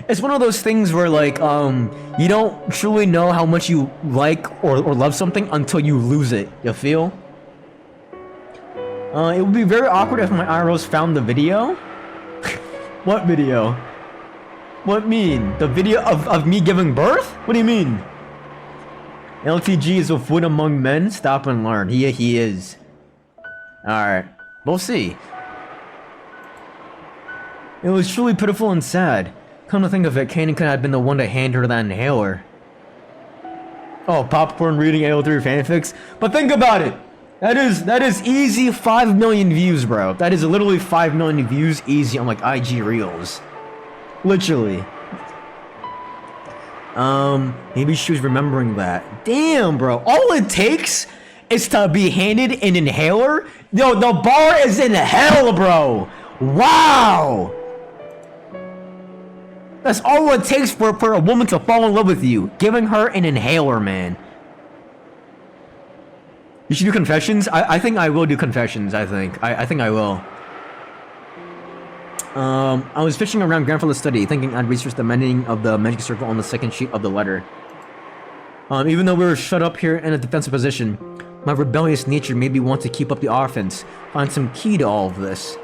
It's one of those things where, like, you don't truly know how much you like or love something until you lose it. You feel? It would be very awkward if my IROs found the video. What video? What mean? The video of me giving birth? What do you mean? LTG is a foot among men. Stop and learn. He is. Alright. We'll see. It was truly pitiful and sad. Come to think of it, Kanan could have been the one to hand her that inhaler. Oh, popcorn reading AO3 fanfics? But think about it! That is easy 5 million views, bro. That is literally 5 million views easy on like IG Reels. Literally. Maybe she was remembering that. Damn, bro. All it takes is to be handed an inhaler? Yo, the bar is in hell, bro. Wow. That's all it takes for a woman to fall in love with you. Giving her an inhaler, man. You should do confessions? I think I will do confessions, I think. I think I will. I was fishing around Grandfather's study, thinking I'd research the meaning of the magic circle on the second sheet of the letter. Even though we were shut up here in a defensive position, my rebellious nature made me want to keep up the offense, find some key to all of this.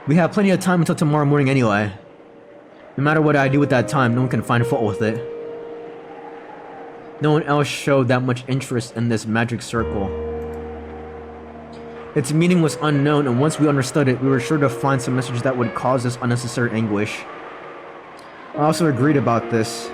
We have plenty of time until tomorrow morning anyway. No matter what I do with that time, no one can find fault with it. No one else showed that much interest in this magic circle. Its meaning was unknown, and once we understood it, we were sure to find some message that would cause us unnecessary anguish. I also agreed about this.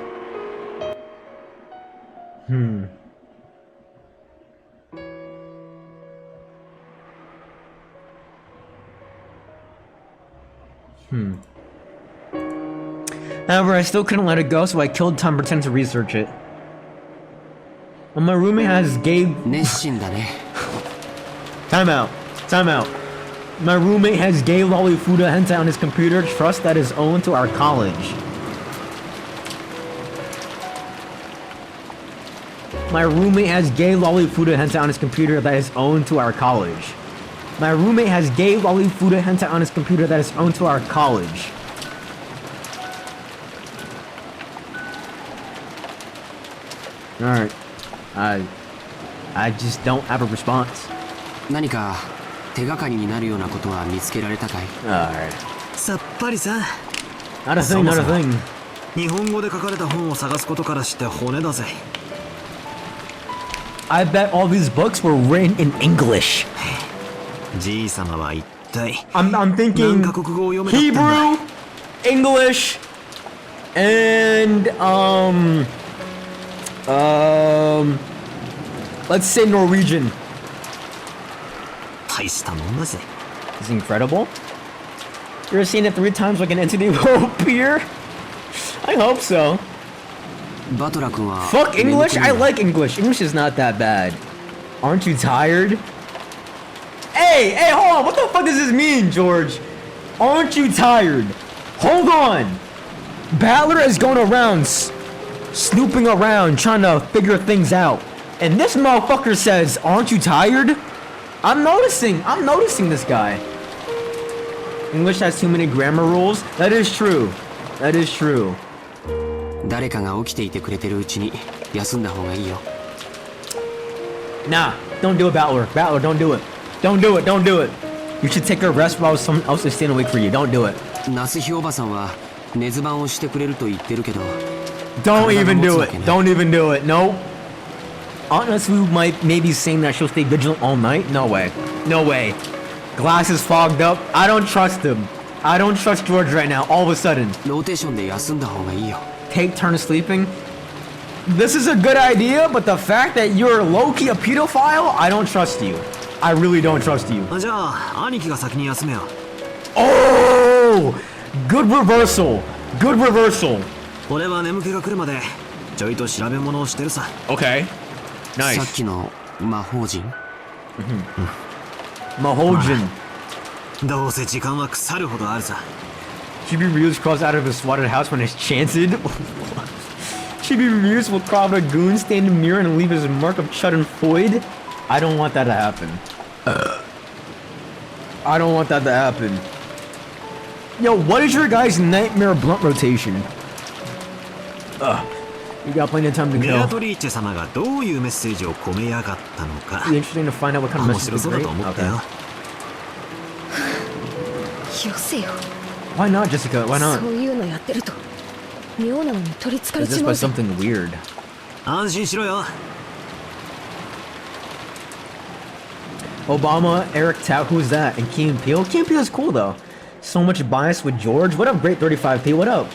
However, I still couldn't let it go, so I killed time pretending to research it. And my roommate has gay... Time out. My roommate has gay lollifuda hentai on his computer. Trust that is owned to our college. My roommate has gay lollifuda hentai on his computer that is owned to our college. My roommate has gay lollifuda hentai on his computer that is owned to our college. Alright. I just don't have a response. 何か手がかりになるようなことは見つけられたかい？ Alright. さっぱりさ。 Not a thing, not a thing. 日本語で書かれた本を探すことからして骨だぜ。 I bet all these books were written in English. じいさまは一体 I'm 何 thinking カ国語を読めたってんだ。 Hebrew, English, and let's say Norwegian. 大したもんだぜ。 It's incredible. You're seeing it 3 times like an entity will appear? I hope so. バトラ君は Fuck English? 眠く I ない？ like English. English is not that bad. Aren't you tired? Hey, hold on. What the fuck does this mean, George? Aren't you tired? Hold on. Battler is going around snooping around trying to figure things out. And this motherfucker says, aren't you tired? I'm noticing this guy. English has too many grammar rules. That is true. That is true. 誰かが起きていてくれてるうちに休んだ方がいいよ。 Nah, don't do it, Battler. Battler, don't do it. Don't do it, don't do it. You should take a rest while someone else is staying awake for you. Don't do it. ナスヒおばさんは寝ズバンをしてくれると言ってるけど。 Don't even do it. Don't even do it. No. Honestly, we might maybe saying that she'll stay vigilant all night. No way. No way. Glass is fogged up. I don't trust him. I don't trust George right now. All of a sudden. ローテーションで休んだ方がいいよ。 Take turn sleeping. This is a good idea, but the fact that you're low-key a pedophile, I don't trust you. I really don't trust you. じゃあ兄貴が先に休めよ。 Oh! Good reversal. Good reversal. 俺は眠気が来るまでちょいと調べ物をしてるさ。 Okay. さっきの魔法陣？ Mahojin. どうせ時間は腐るほどあるさ。 Chibi Ryu's crawls out of his swatted house when it's chanted. Chibi Ryu's will crawl out a goon, stand in the mirror, and leave his mark of chud and foid. I don't want that to happen. I don't want that to happen. Yo, what is your guys' nightmare blunt rotation? You got plenty of time to ベア kill. トリーチェ様がどういうメッセージを込めやがったのか Be interesting to find out what kind of 面 message 白 is そうだ great. と思ったよ。 Okay. よせよ Why not, Jessica? Why そ not? ういうのやってると妙なのに取りつかれ Is ち this ま by うぜ something weird? 安心しろよ。 Obama, Eric Tout, who's that? And Key and Peele? Key and Peele is cool though. So much bias with George. What up, great 35p? What up?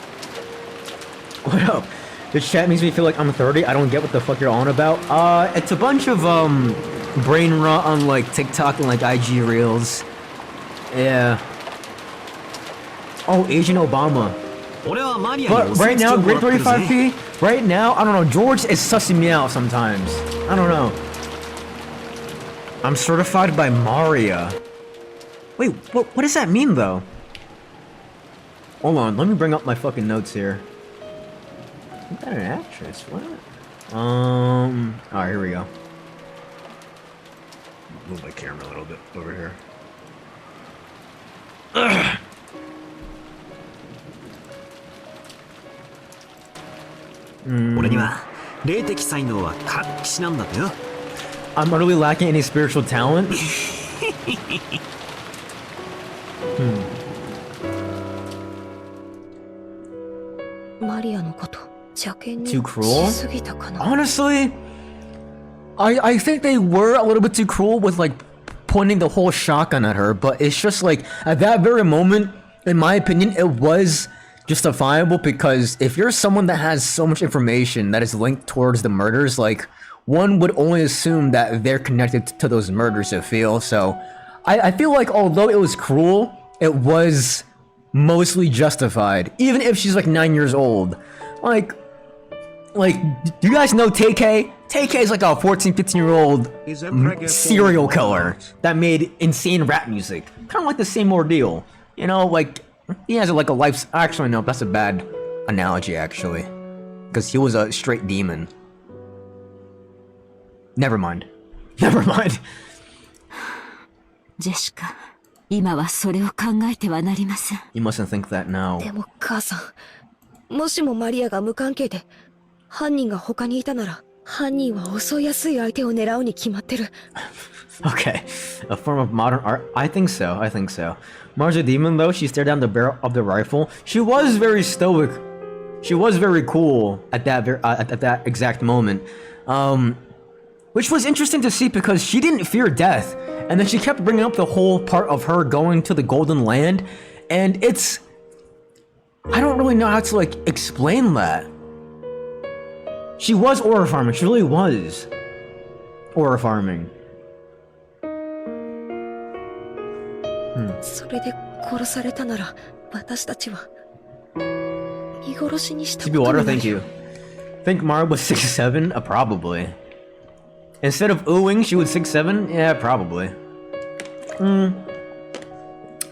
What up? This chat makes me feel like I'm 30. I don't get what the fuck you're on about. It's a bunch of brain rot on like TikTok and like IG reels. Yeah. Oh, Agent Obama. 俺はマリアに But お墨 right 付き now, をもら great ってるぜ。 35p. Right now, I don't know. George is sussing me out sometimes. I don't know. I'm certified by Maria. Wait, what does that mean though? Hold on, let me bring up my fucking notes here. Isn't that an actress? What? Alright, here we go. Move my camera a little bit over here. Hmm. 俺には霊的才能は活気しなんだとよ。 I'm utterly lacking any spiritual talent. マリアのこと邪険に Too cruel? しすぎたかな。 Honestly, I think they were a little bit too cruel with like pointing the whole shotgun at her, but it's just like at that very moment, in my opinion, it was justifiable because if you're someone that has so much information that is linked towards the murders, like one would only assume that they're connected to those murders, I feel. So I feel like although it was cruel, it was mostly justified, even if she's like 9 years old. Like, do you guys know TK? TK is like a 14, 15-year-old serial killer that made insane rap music. Kind of like the same ordeal. You know, like, he has like a life... Actually, no, that's a bad analogy, actually. Because he was a straight demon. Never mind. Never mind. ジェシカ、今はそれを考えてはなりません。 You mustn't think that now. でも母さん、もしもマリアが無関係で犯人が他にいたなら犯人は襲いやすい相手を狙うに決まってる。 Okay, a form of modern art. I think so. I think so. Mar's a demon, though. She stared down the barrel of the rifle. She was very stoic. She was very cool at that exact moment. Which was interesting to see because she didn't fear death, and then she kept bringing up the whole part of her going to the Golden Land, and it's, I don't really know how to like explain that. She was aura farming. She really was aura farming. それで殺されたなら私たちは見殺しにしたこと TB に water, なる thank you. Think Mara was 6'7"? Probably. Instead of oohing, she was 6'7"? Yeah, probably.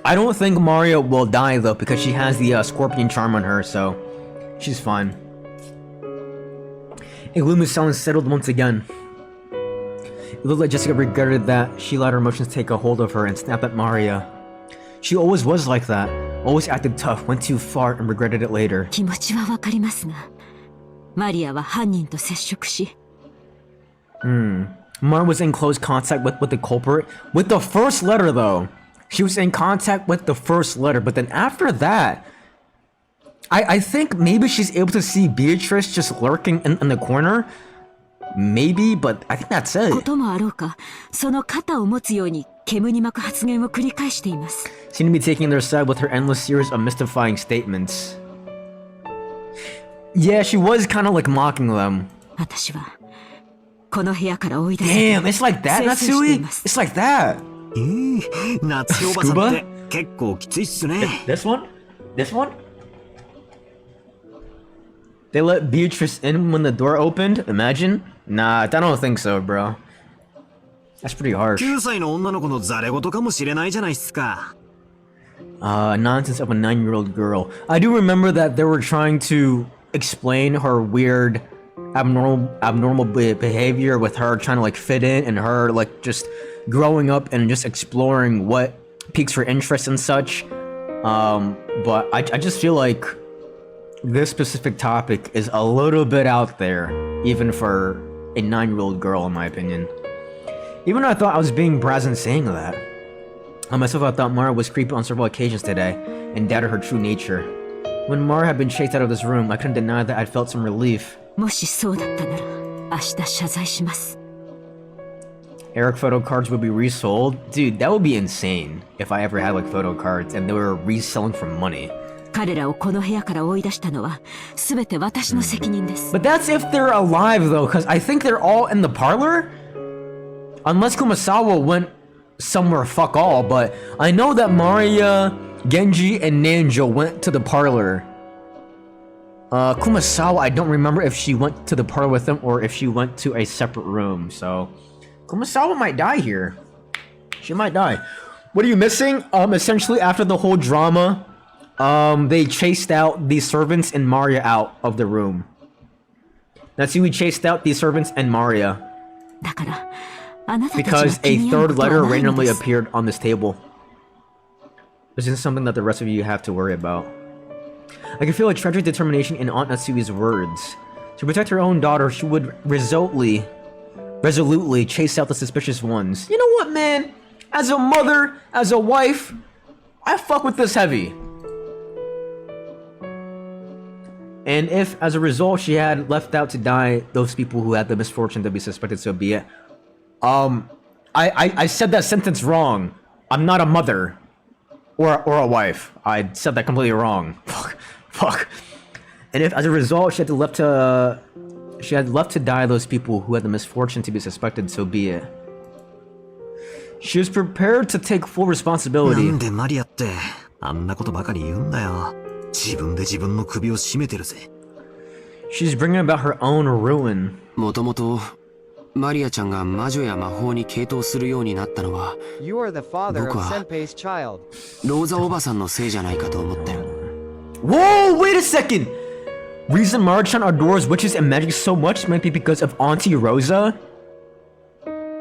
I don't think Mario will die though because she has the scorpion charm on her, so she's fine. Illumin's sound settled once again. It looked like Jessica regretted that. She let her emotions take a hold of her and snapped at Maria. She always was like that. Always acted tough, went too far, and regretted it later. 気持ちはわかりますが、マリアは犯人と接触し、Mar was in close contact with the culprit. With the first letter, though. She was in contact with the first letter, but then after that, I think maybe she's able to see Beatrice just lurking in the corner. Maybe, but I think that's it. こともあろうか、その肩を持つように煙に巻く発言を繰り返しています。Seem to be taking their side with her endless series of mystifying statements. Yeah, she was kind of like mocking them. 私はこの部屋から追い出す。Damn, it's like that, Natsui? It's like that. 夏おばさんって結構きついっすね。This one? This one? They let Beatrice in when the door opened? Imagine? Nah, I don't think so, bro. That's pretty harsh. 9歳の女の子のザレ言かもしれないじゃないっすか。Nonsense of a 9-year-old girl. I do remember that they were trying to explain her weird, abnormal behavior with her trying to like fit in and her like just growing up and just exploring what piques her interest and such. But I just feel like this specific topic is a little bit out there, even for a 9-year-old girl, in my opinion. Even though I thought I was being brazen saying that. I myself, I thought Mara was creepy on several occasions today, and doubted her true nature. When Mara had been chased out of this room, I couldn't deny that I'd felt some relief. もしそうだったなら、明日謝罪します。 Eric photo cards would be resold? Dude, that would be insane if I ever had like photo cards and they were reselling for money. 彼らをこの部屋から追い出したのは全て私の責任です。 But that's if they're alive though, because I think they're all in the parlor? Unless Kumasawa went somewhere fuck all, but I know that Maria, Genji, and Nanjo went to the parlor. Kumasawa, I don't remember if she went to the parlor with them or if she went to a separate room, so Kumasawa might die here. She might die. What are you missing? Essentially after the whole drama, they chased out the servants and Maria out of the room. That's who we chased out the servants and Maria. だからあなたたちは Because 気 a に病む third ことは letter ないの randomly です。 appeared on this table. This isn't something that the rest of you have to worry about. I can feel a tragic determination in Aunt Natsui's words. To protect her own daughter, she would resolutely chase out the suspicious ones. You know what, man? As a mother, as a wife, I fuck with this heavy. And if, as a result, she had left out to die those people who had the misfortune to be suspected, so be it. I said that sentence wrong. I'm not a mother. Or a wife. I said that completely wrong. Fuck. And if, as a result, she had left to die those people who had the misfortune to be suspected, so be it. She was prepared to take full responsibility. なんでマリアってあんなことばかり言うんだよ。自分で自分の首を絞めてるぜ。She's bringing about her own ruin. もともとマリアちゃんが魔女や魔法に傾倒するようになったのは You are the father of 僕は Senpei's child. ローザおばさんのせいじゃないかと思ってる。 Whoa, wait a second! Reason Marchan adores witches and magic so much might be because of Auntie Rosa?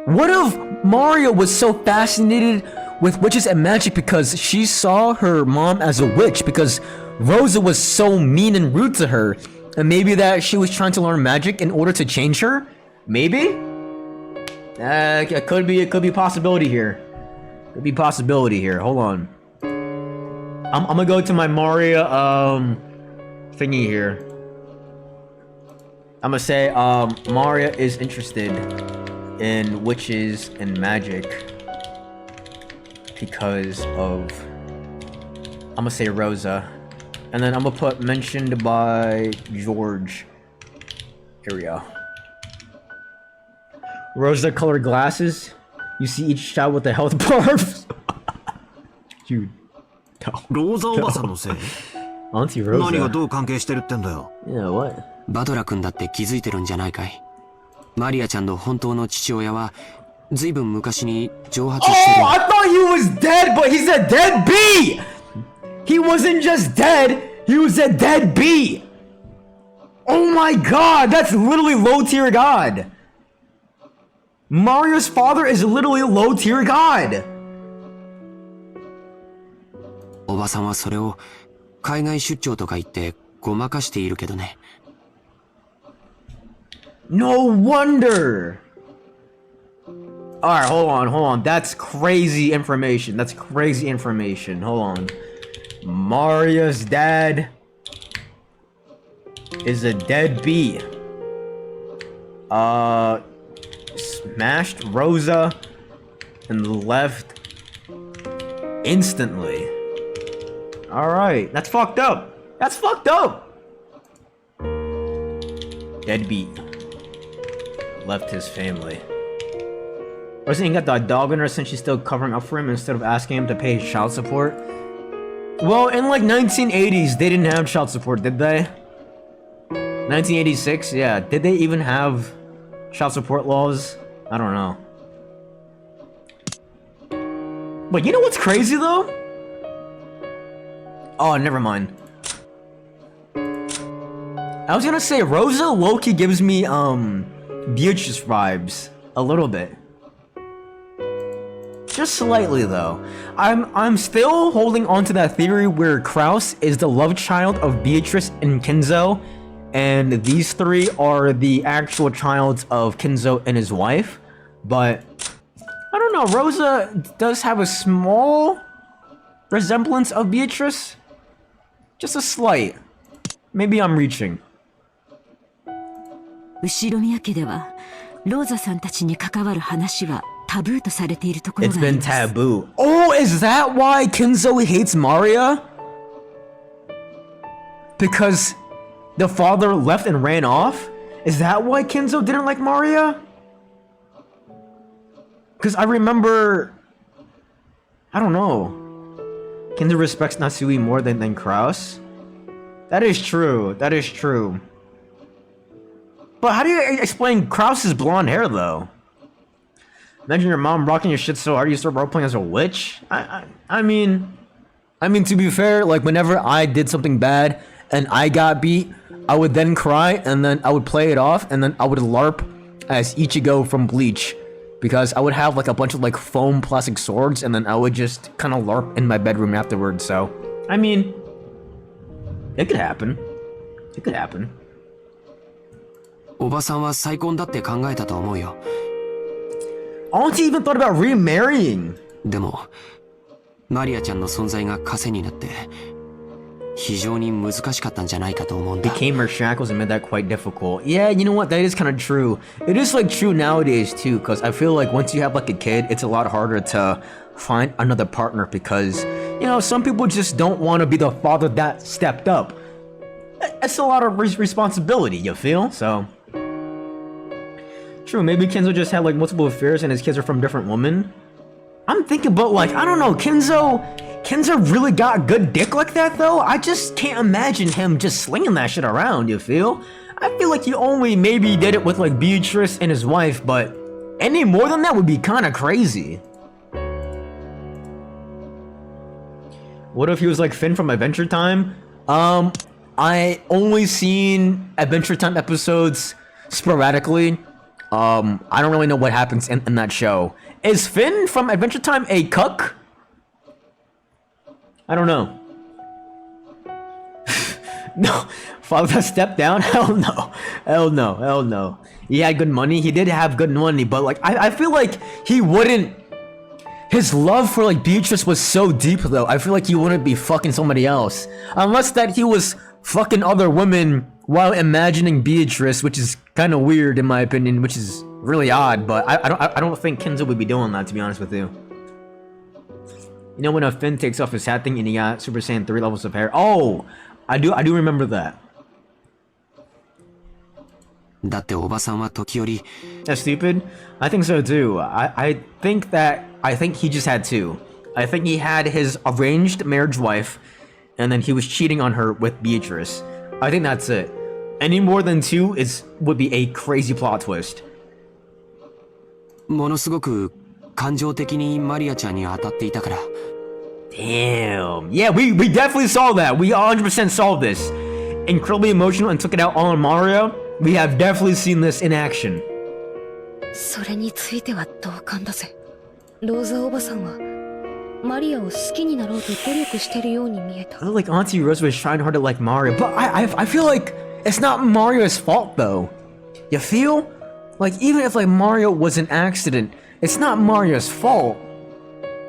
What if Mario was so fascinated with witches and magic because she saw her mom as a witch because Rosa was so mean and rude to her, and maybe that she was trying to learn magic in order to change her? Maybe? It could be a possibility here. Could be possibility here. Hold on. I'm gonna go to my Maria thingy here. I'm gonna say Maria is interested in witches and magic because of, I'm gonna say Rosa, and then I'm gonna put mentioned by George. Here we go. Rosa colored glasses. You see each child with the health barbs. Dude. ローザおばさんのせい Auntie 何が Rosa. どう関係してるってんだよ Yeah, what? バトラ君だって気づいてるんじゃないかい。マリアちゃんの本当の父親はずいぶん昔に蒸発してる。 Oh, I thought he was dead, but he's a deadbeat! He wasn't just dead, he was a deadbeat! Oh my god, that's literally low tier god! Mario's father is literally low tier god! おばさんはそれを海外出張とか言ってごまかしているけどね。No wonder! Alright, hold on. That's crazy information. That's crazy information. Hold on. Maria's dad is a deadbeat. Smashed Rosa and left instantly. Alright, that's fucked up. That's fucked up. Deadbeat. Left his family. Rosa ain't got that dog in her since she's still covering up for him instead of asking him to pay his child support. Well, in like 1980s, they didn't have child support, did they? 1986, yeah. Did they even have child support laws? I don't know. But you know what's crazy though? Oh, never mind. I was gonna say Rosa low-key gives me Beatrice vibes a little bit. Just slightly though. I'm still holding on to that theory where Kraus is the love child of Beatrice and Kenzo, and these three are the actual childs of Kenzo and his wife. But I don't know, Rosa does have a small resemblance of Beatrice. Just a slight. Maybe I'm reaching. 後宮家ではローザさんたちに関わる話はタブーとされているところ It's があり been ます。 taboo. Oh, is that why Kenzo hates Maria? Because the father left and ran off? Is that why Kenzo didn't like Maria? Because I remember, I don't know. Kenzo respects Natsui more than Kraus. That is true. That is true. But how do you explain Kraus's blonde hair though? Imagine your mom rocking your shit so hard you start roleplaying as a witch. I mean, to be fair, like whenever I did something bad and I got beat, I would then cry and then I would play it off and then I would LARP as Ichigo from Bleach, because I would have like a bunch of like foam plastic swords and then I would just kind of LARP in my bedroom afterwards. So, I mean, it could happen. It could happen. おばさんは再婚だって考えたと思うよ。Auntie even thought about remarrying. でもマリアちゃんの存在が枷になって非常に難しかったんじゃないかと思うんだ。 Became her shackles and made that quite difficult. Yeah, you know what? That is kind of true. It is like true nowadays too, because I feel like once you have like a kid, it's a lot harder to find another partner because, you know, some people just don't want to be the father that stepped up. It's a lot of responsibility, you feel? So, true, maybe Kenzo just had like multiple affairs and his kids are from different women. I'm thinking about like, I don't know, Kenzo really got good dick like that though? I just can't imagine him just slinging that shit around, you feel? I feel like he only maybe did it with like Beatrice and his wife, but any more than that would be kind of crazy. What if he was like Finn from Adventure Time? I only seen Adventure Time episodes sporadically. I don't really know what happens in that show. Is Finn from Adventure Time a cuck? I don't know. No, father stepped down? Hell no. Hell no. Hell no. He had good money. He did have good money, but like I feel like he wouldn't. His love for like Beatrice was so deep though. I feel like he wouldn't be fucking somebody else unless that he was fucking other women while imagining Beatrice, which is kind of weird in my opinion, which is really odd. But I don't think Kenzo would be doing that, to be honest with you. You know when a Finn takes off his hat thing and he got Super Saiyan 3 levels of hair? Oh, I do remember that. だっておばさんは時折 That's stupid? I think so too. I think he just had two. I think he had his arranged marriage wife, and then he was cheating on her with Beatrice. I think that's it. Any more than two would be a crazy plot twist. ものすごく感情的にマリアちゃんに当たっていたから Damn. Yeah, we definitely saw that. We 100% saw this. Incredibly emotional and took it out on Mario. We have definitely seen this in action. それについては同感だぜ。ローザおばさんはマリアを好きになろうと努力してるように見えた。 I feel like Auntie Rose was trying hard to like Mario, but I feel like it's not Mario's fault though. You feel? Like even if like Mario was an accident, it's not Mario's fault.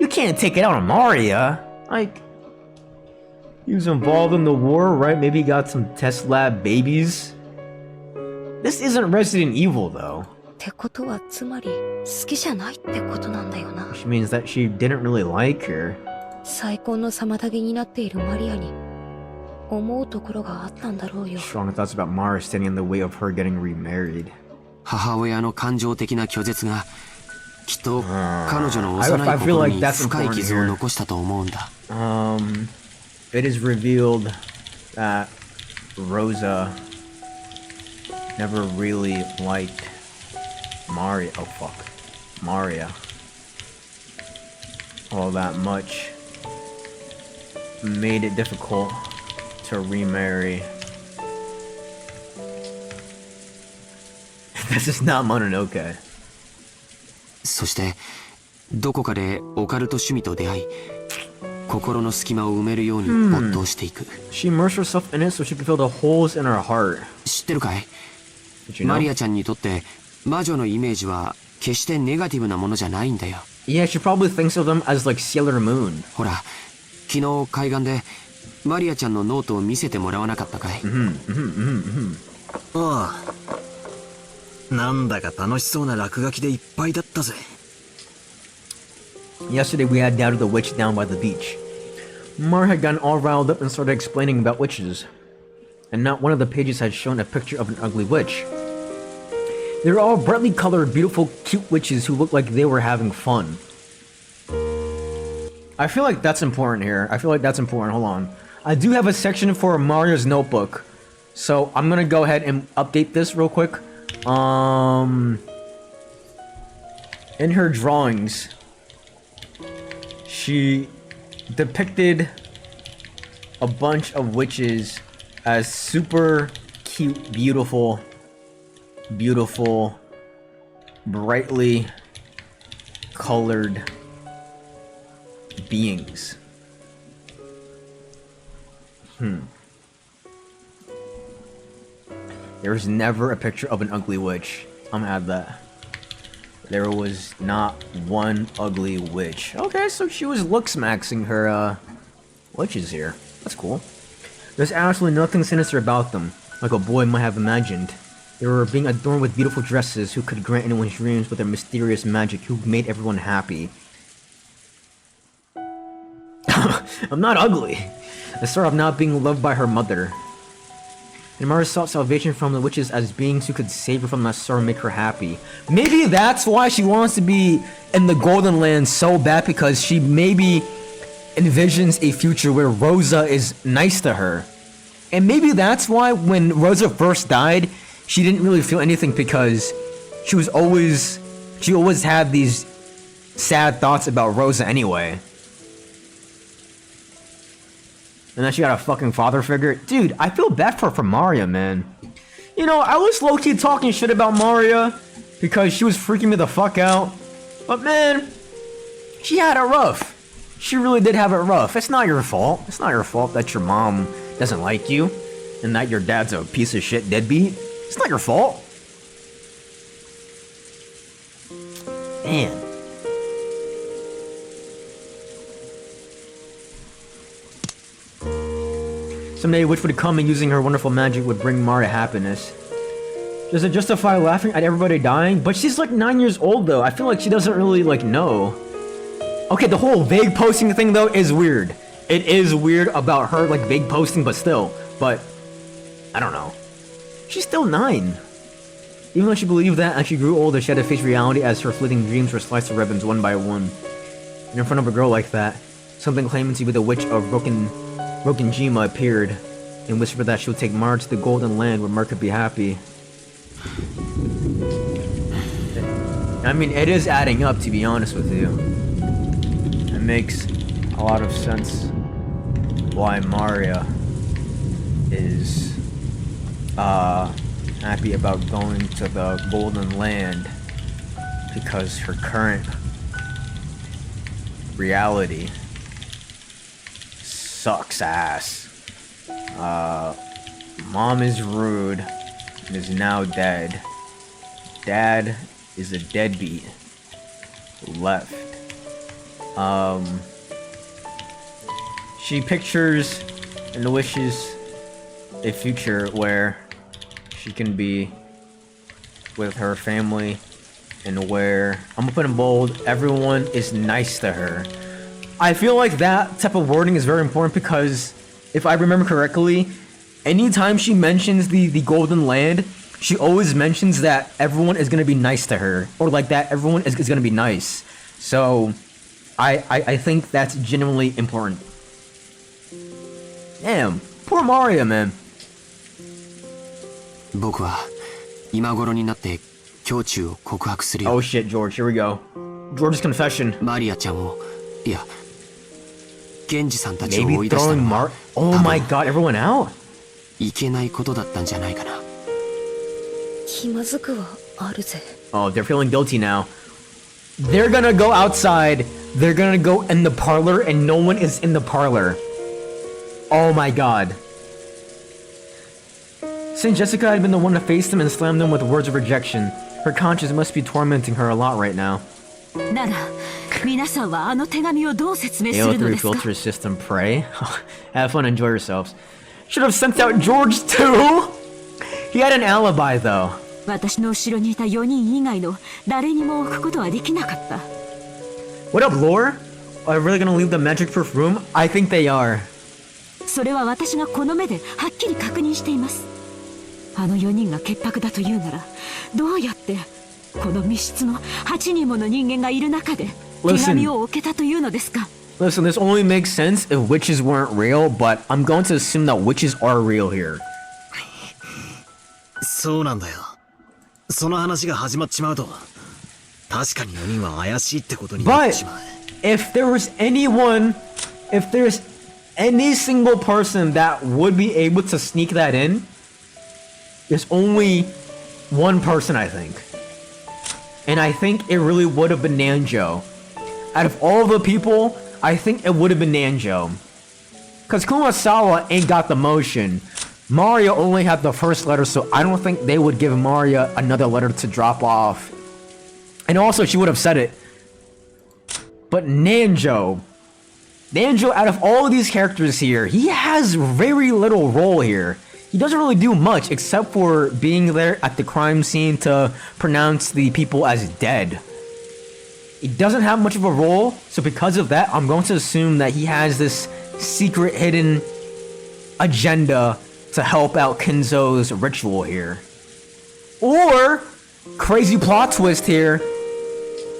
You can't take it out on Mario. Like he was involved in the war, right? Maybe he got some test lab babies. This isn't Resident Evil though. ってことはつまり好きじゃないってことなんだよな。 Which means that she didn't really like her. 再婚の妨げになっているマリアに思うところがあったんだろうよ。 Strong thoughts about Mario standing in the way of her getting remarried. 母親の感情的な拒絶がきっと彼女の幼い心に深い傷を残したと思うんだ It is revealed that Rosa never really liked Mario. Oh fuck, Maria. All that much. Made it difficult to remarry. This is not Mononoke. そしてどこかでオカルト趣味と出会い心の隙間を埋めるように没頭していく She immersed herself in it so she could fill the holes in her heart. 知ってるかい Did you know? マリアちゃんにとって魔女のイメージは決してネガティブなものじゃないんだよ Yeah, she probably thinks of them as like Sailor Moon. ほら昨日海岸でマリアちゃんのノートを見せてもらわなかったかいああ、なんだか楽しそうな落書きでいっぱいだったぜ。 Yesterday we had doubted the witch down by the beach. Mar had gotten all riled up and started explaining about witches. And not one of the pages had shown a picture of an ugly witch. They were all brightly colored, beautiful, cute witches who looked like they were having fun. I feel like that's important here. Hold on. I do have a section for Mario's notebook. So I'm gonna go ahead and update this real quick. In her drawings, she depicted a bunch of witches as super cute, beautiful, brightly colored beings. There was never a picture of an ugly witch. I'm gonna add that. There was not one ugly witch. Okay, so she was looks-maxing her, witches here. That's cool. There's absolutely nothing sinister about them, like a boy might have imagined. They were being adorned with beautiful dresses who could grant anyone's dreams with their mysterious magic who made everyone happy. I'm not ugly. The start of not being loved by her mother. And Mara sought salvation from the witches as beings who could save her from that sorrow and make her happy. Maybe that's why she wants to be in the Golden Land so bad, because she maybe envisions a future where Rosa is nice to her. And maybe that's why when Rosa first died, she didn't really feel anything, because she always had these sad thoughts about Rosa anyway. And then she got a fucking father figure. Dude, I feel bad for Maria, man. You know, I was low-key talking shit about Maria because she was freaking me the fuck out. But man, she had it rough. She really did have it rough. It's not your fault. It's not your fault that your mom doesn't like you. and that your dad's a piece of shit deadbeat, it's not your fault. Man. Someday Witch would come and using her wonderful magic would bring Maria happiness. Does it justify laughing at everybody dying? But she's like 9 years old though. I feel like she doesn't really like know. Okay, the whole vague posting thing though is weird. It is weird about her like vague posting, but still. But I don't know. She's still 9. Even though she believed that as she grew older, she had to face reality as her fleeting dreams were sliced to ribbons one by one. And in front of a girl like that, something claiming to be the witch of Broken Jima appeared and whispered that she would take Mara to the Golden Land where Mara could be happy. I mean, it is adding up, to be honest with you. It makes a lot of sense why Maria is happy about going to the Golden Land, because her current reality sucks ass. Mom is rude and is now dead. Dad is a deadbeat who left. She pictures and wishes a future where she can be with her family and where, I'm gonna put in bold, everyone is nice to her. I feel like that type of wording is very important because if I remember correctly, anytime she mentions the Golden Land, she always mentions that everyone is gonna be nice to her, or like that everyone is gonna be nice. So I think that's genuinely important. Damn, poor Maria, man. 僕は今頃になって胸中を告白するよ。 Oh shit, George, here we go. George's confession. マリアちゃんを、いや、源氏さんたちを追 Maybe い出した throwing のは Oh my god, everyone out? いけないことだったんじゃないかな。気まずくはあるぜ。 Oh, they're feeling guilty now. They're gonna go outside. They're gonna go in the parlor and no one is in the parlor. Oh my god. Since Jessica had been the one to face them and slam them with words of rejection, her conscience must be tormenting her a lot right now. なら皆さんはあの手紙をどう説明するの AO3 ですか？ filter system, pray. Have fun, enjoy yourselves. Should have sent out George too! He had an alibi though. 私の後ろにいた4人以外の誰にも置くことはできなかった。 What up, Lore? Are they really gonna leave the magic-proof room? I think they are. それは私がこの目ではっきり確認しています。あの4人が潔白だというなら、どうやってこの密室の8人もの人間がいる中で手紙を置けたというのですか？ Listen, this only makes sense if witches weren't real, but I'm going to assume that witches are real here. そうなんだよ。その話が始まっちまうと、確かに4人は怪しいってことになってしまう。 If there was anyone, if there's any single person that would be able to sneak that in, there's only one person, I think. And I think it really would have been Nanjo. Out of all the people, I think it would have been Nanjo. Because Kumasawa ain't got the motion. Mario only had the first letter, so I don't think they would give Maria another letter to drop off. And also, she would have said it. But Nanjo, out of all of these characters here, he has very little role here. He doesn't really do much except for being there at the crime scene to pronounce the people as dead. He doesn't have much of a role, so because of that, I'm going to assume that he has this secret hidden agenda to help out Kinzo's ritual here. Or, crazy plot twist here,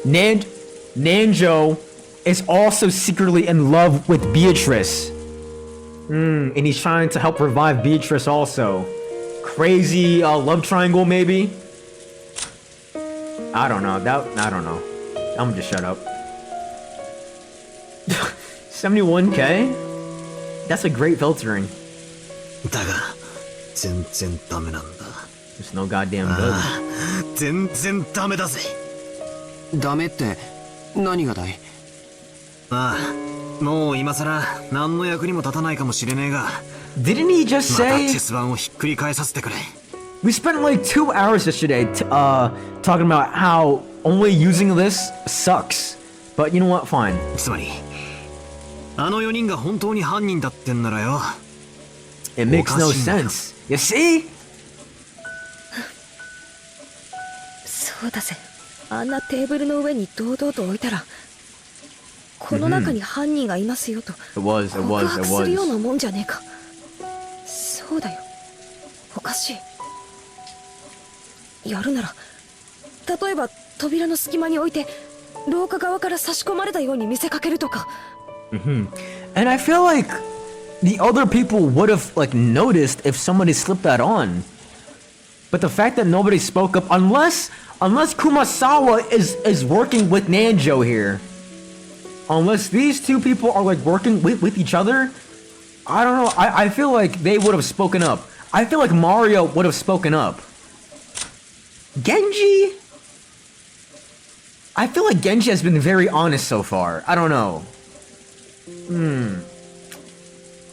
Nanjo is also secretly in love with Beatrice. And he's trying to help revive Beatrice also. Crazy love triangle, maybe? I don't know. I don't know. I'm gonna just shut up. 71k? That's a great filtering. だが、全然ダメなんだ。There's no goddamn good. 全然ダメだぜ。ダメって何がだい？ああ、もう今さら何の役にも立たないかもしれねえが、 Didn't he just また say チェス盤をひっくり返させてくれ。 we spent like 2 hours yesterday talking about how only using this sucks? But you know what? Fine. つまりあの4人が本当に犯人だってんならよ。 It makes no おかしいんだよ。 sense. You see? そうだぜ。あんなテーブルの上に堂々と置いたら、この中に犯人がいますよと It was, it 告 was, 白 it するよう was. なもんじゃねえか。そうだよ。おかしい。やるなら、例えば扉の隙間に置いて廊下側から差し込まれたように見せかけるとか。 And I feel like the other people would have like noticed if somebody slipped that on. But the fact that nobody spoke up, unless Kumasawa is working with Nanjo here, unless these two people are like working with each other, I don't know. I feel like they would have spoken up. I feel like Mario would have spoken up. Genji? I feel like Genji has been very honest so far. I don't know.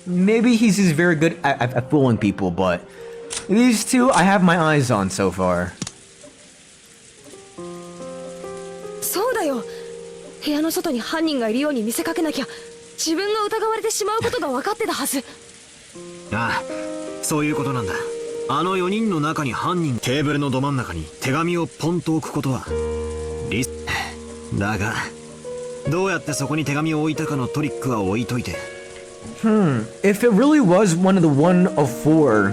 Maybe he's just very good at fooling people, but these two I have my eyes on so far. そうだよ。部屋の外に犯人がいるように見せかけなきゃ、自分が疑われてしまうことが分かってたはず。ああ、そういうことなんだ。あの4人の中に犯人、テーブルのど真ん中に手紙をポンと置くことはだが、どうやってそこに手紙を置いたかのトリックは置いといて。If it really was one of the 1 of 4,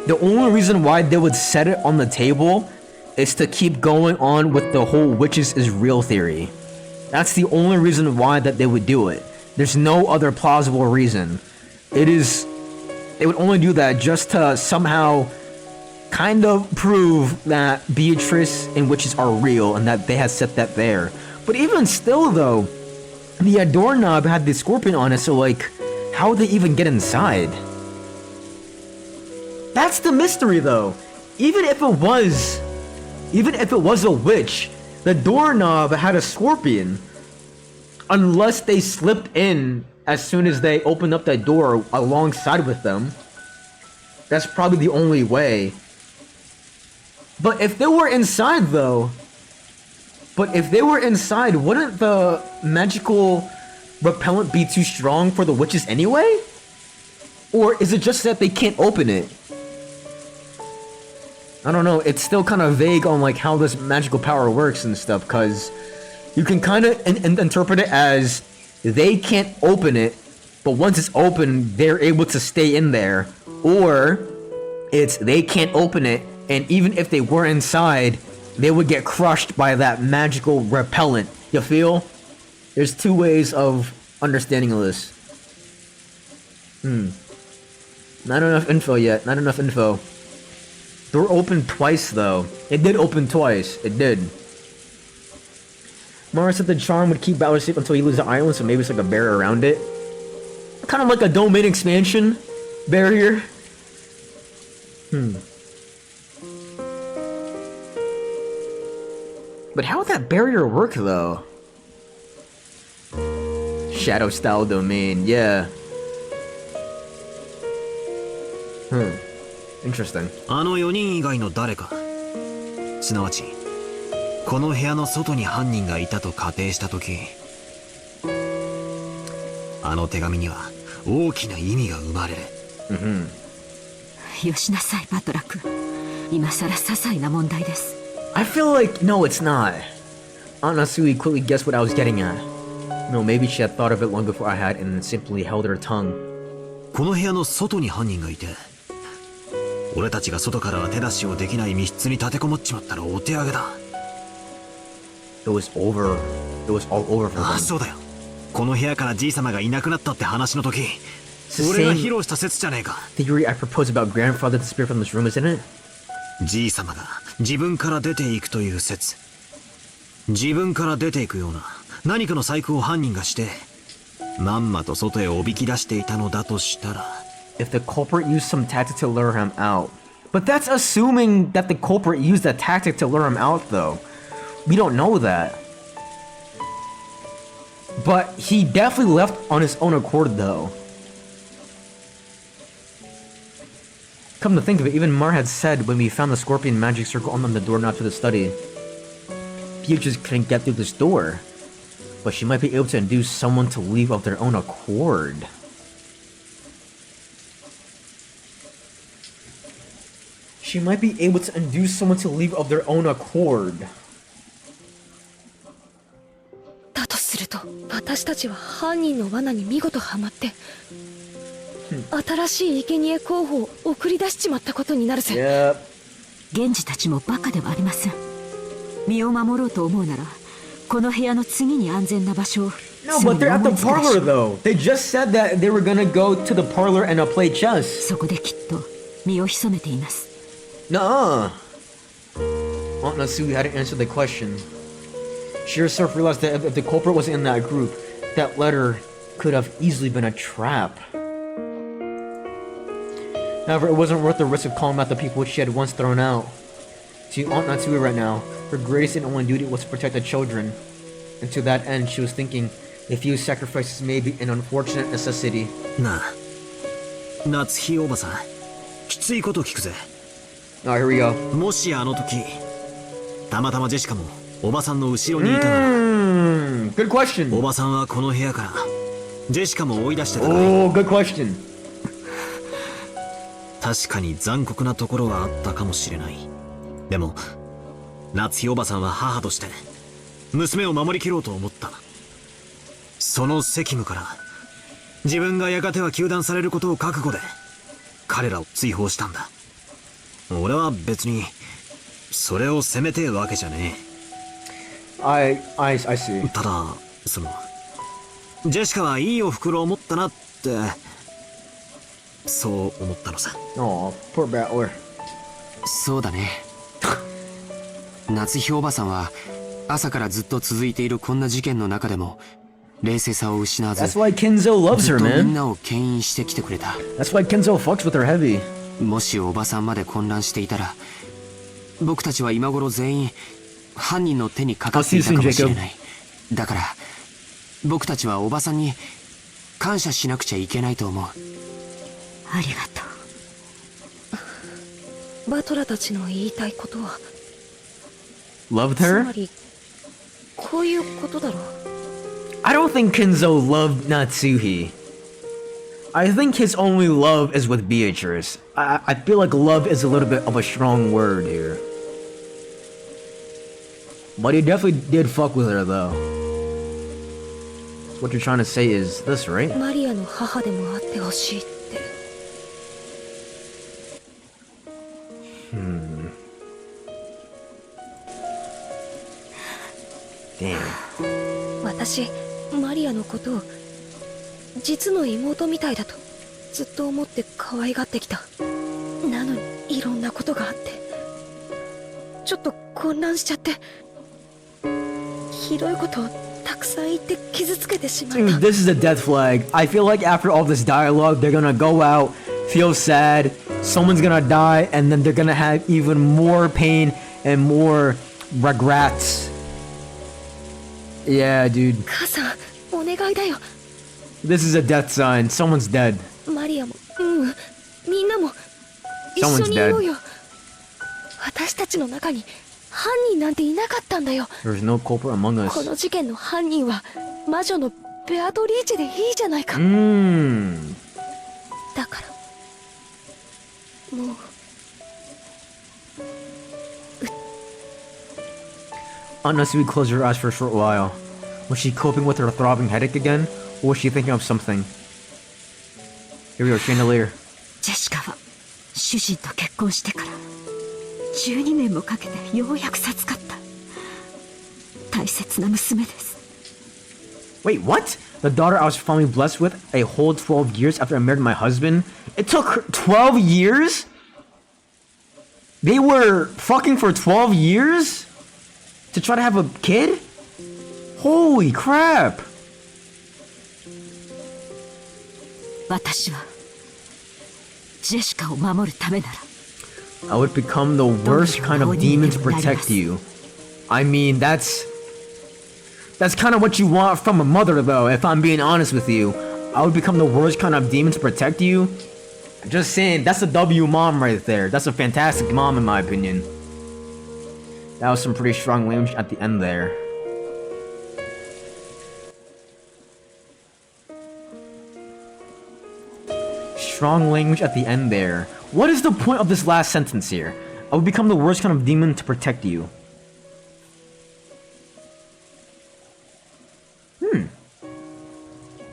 the only reason why they would set it on the table is to keep going on with the whole witches is real theory. That's the only reason why that they would do it. There's no other plausible reason. They would only do that just to somehow kind of prove that Beatrice and witches are real and that they had set that there. But even still though, the doorknob had the scorpion on it, so like, how would they even get inside? That's the mystery though. Even if it was a witch, the doorknob had a scorpion. Unless they slipped in as soon as they opened up that door alongside with them. That's probably the only way. But if they were inside though, wouldn't the magical repellent be too strong for the witches anyway? Or is it just that they can't open it? I don't know, it's still kind of vague on like how this magical power works and stuff, cause you can kind of interpret it as they can't open it, but once it's open, they're able to stay in there. Or it's they can't open it, and even if they were inside, they would get crushed by that magical repellent. You feel? There's 2 ways of understanding of this. Not enough info yet. Not enough info. Door opened twice though. It did open twice. It did. Mara said the charm would keep Bowser safe until he leaves the island, so maybe it's like a barrier around it. Kind of like a domain expansion barrier. But how would that barrier work though? Shadow style domain, yeah. Interesting. あの4人以外の誰か、すなわちこの部屋の外に犯人がいたと仮定したとき、あの手紙には大きな意味が生まれる。よしなさいバトラ君。今さら些細な問題です。 I feel like, no, it's not. Anasui quickly guessed what I was getting at. No, maybe she had thought of it long before I had and simply held her tongue. この部屋の外に犯人がいて、俺たちが外からは手出しをできない密室に立てこもっちまったらお手上げだ。It was over. It was all over for ああ、 them. そうだよ。この部屋からじい様がいなくなったって話の時、 It's the 俺が same 披露した説じゃねえか。 theory I proposed about grandfather disappeared from this room, isn't it? じい様が自分から出ていくという説。自分から出ていくような何かの細工を犯人がしてまんまと外へおびき出していたのだとしたら、 If the culprit used some tactic to lure him out. But that's assuming that the culprit used a tactic to lure him out though. We don't know that. But he definitely left on his own accord, though. Come to think of it, even Mar had said when we found the scorpion magic circle on the doorknob to the study, Beatrice couldn't get through this door, but she might be able to induce someone to leave of their own accord. She might be able to induce someone to leave of their own accord. だとすると私たちは犯人の罠に見事はまって、新しい生贄候補を送り出しちまったことになるぜ。Yep. 源氏たちもバカではありません。身を守ろうと思うならこの部屋の次に安全な場所を No, but they're at the parlor though. They just said that they were gonna go to the parlor and play chess. そこできっと身を潜めています。Nuh-uh. Aunt Natsuki hadn't answered the question. She herself realized that if the culprit wasn't in that group, that letter could have easily been a trap. However, it wasn't worth the risk of calling out the people she had once thrown out. To Aunt Natsuki right now, her greatest and only duty was to protect the children. And to that end, she was thinking a few sacrifices may be an unfortunate necessity. なあ、夏日おばさん、きついこと聞くぜ。Alright, here we go. もしあの時、たまたまジェシカもおばさんの後ろにいたなら、Good question. おばさんはこの部屋からジェシカも追い出してた。Oh, good question. 確かに残酷なところはあったかもしれない。でも、夏日おばさんは母として娘を守りきろうと思った。その責務から自分がやがては糾弾されることを覚悟で彼らを追放したんだ。俺は別にそれを責めてえわけじゃねえ。I see. ただそのジェシカはいいお袋を持ったなってそう思ったのさ。Oh, poor Battler. そうだね。夏日おばさんは朝からずっと続いているこんな事件の中でも冷静さを失わず、 That's why Kenzo loves ず her, っとみん man. なを牽引してきてくれた。 That's why Kenzo fucks with her heavy. もしおばさんまで混乱していたら、僕たちは今頃全員犯人の手にかかっていたかもしれない。だから僕たちはおばさんに感謝しなくちゃいけないと思う。ありがとう。バトラたちの言いたいことは Loved つ her? まりこういうことだろう。 I don't think Kenzo loved Natsuhi. I think his only love is with Beatrice. I feel like love is a little bit of a strong word here. But he definitely did fuck with her though. So what you're trying to say is this, right? マリアの母でもあってほしいって。Damn. 私マリアのことを実の妹みたいだとずっと思って可愛がってきた。なのにいろんなことがあってちょっと混乱しちゃって、ひどいことをたくさん言って傷つけてしまった。 Dude, this is a death flag. I feel like after all this dialogue, they're gonna go out, feel sad, someone's gonna die, and then they're gonna have even more pain and more regrets. Yeah, dude. 母さんお願いだよ。 This is a death sign. Someone's dead. マリアもみんなも一 Someone's 緒にいようよ。私たちの中に犯人なんていなかったんだよ。 There's no culprit among こ us. の事件の犯人は魔女のベアトリーチェでいいじゃないか。だからもう Aunt Natsuki closed her eyes for a short while. Was she coping with her throbbing headache again, or was she thinking of something? Here we go, Shayna later. ジェシカは主人と結婚してから12年もかけてようやく授かった大切な娘です。 Wait, what? The daughter I was finally blessed with a whole 12 years after I married my husband? It took her 12 years? They were fucking for 12 years? To try to have a kid? Holy crap! 私はジェシカを守るためなら I would become the worst kind of demon to protect you. I mean, that's That's kind of what you want from a mother, though, if I'm being honest with you. I would become the worst kind of demon to protect you. Just saying, that's a W mom right there. That's a fantastic mom, in my opinion. That was some pretty strong language at the end there. Strong language at the end there. What is the point of this last sentence here? I would become the worst kind of demon to protect you.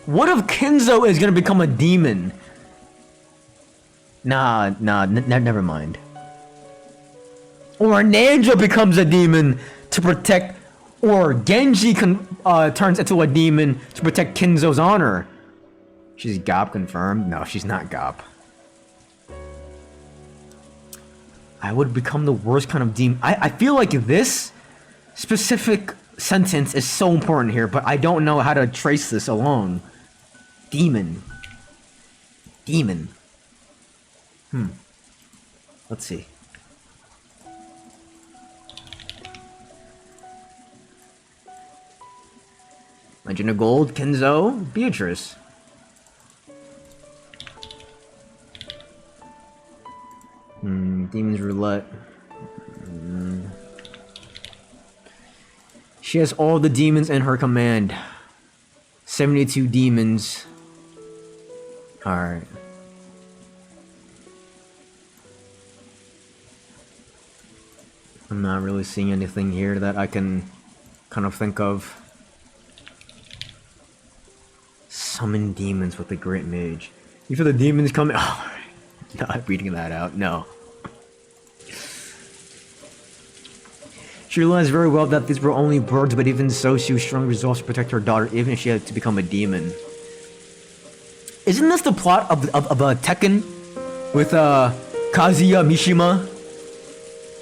What if Kinzo is gonna become a demon? Never mind. Or Nanjo becomes a demon to protect, or Genji turns into a demon to protect Kinzo's honor. She's GOP confirmed? No, she's not GOP. I would become the worst kind of demon. I feel like this specific sentence is so important here, but I don't know how to trace this along. Demon. Demon. Let's see. Legend of Gold, Kenzo, Beatrice. Demon's Roulette. She has all the demons in her command. 72 demons. Alright. I'm not really seeing anything here that I can kind of think of. Summon demons with the Great Mage. You feel the demons coming? Oh, not reading that out. No. She realized very well that these were only birds, but even so, she was strong resolved to protect her daughter, even if she had to become a demon. Isn't this the plot of Tekken with Kazuya Mishima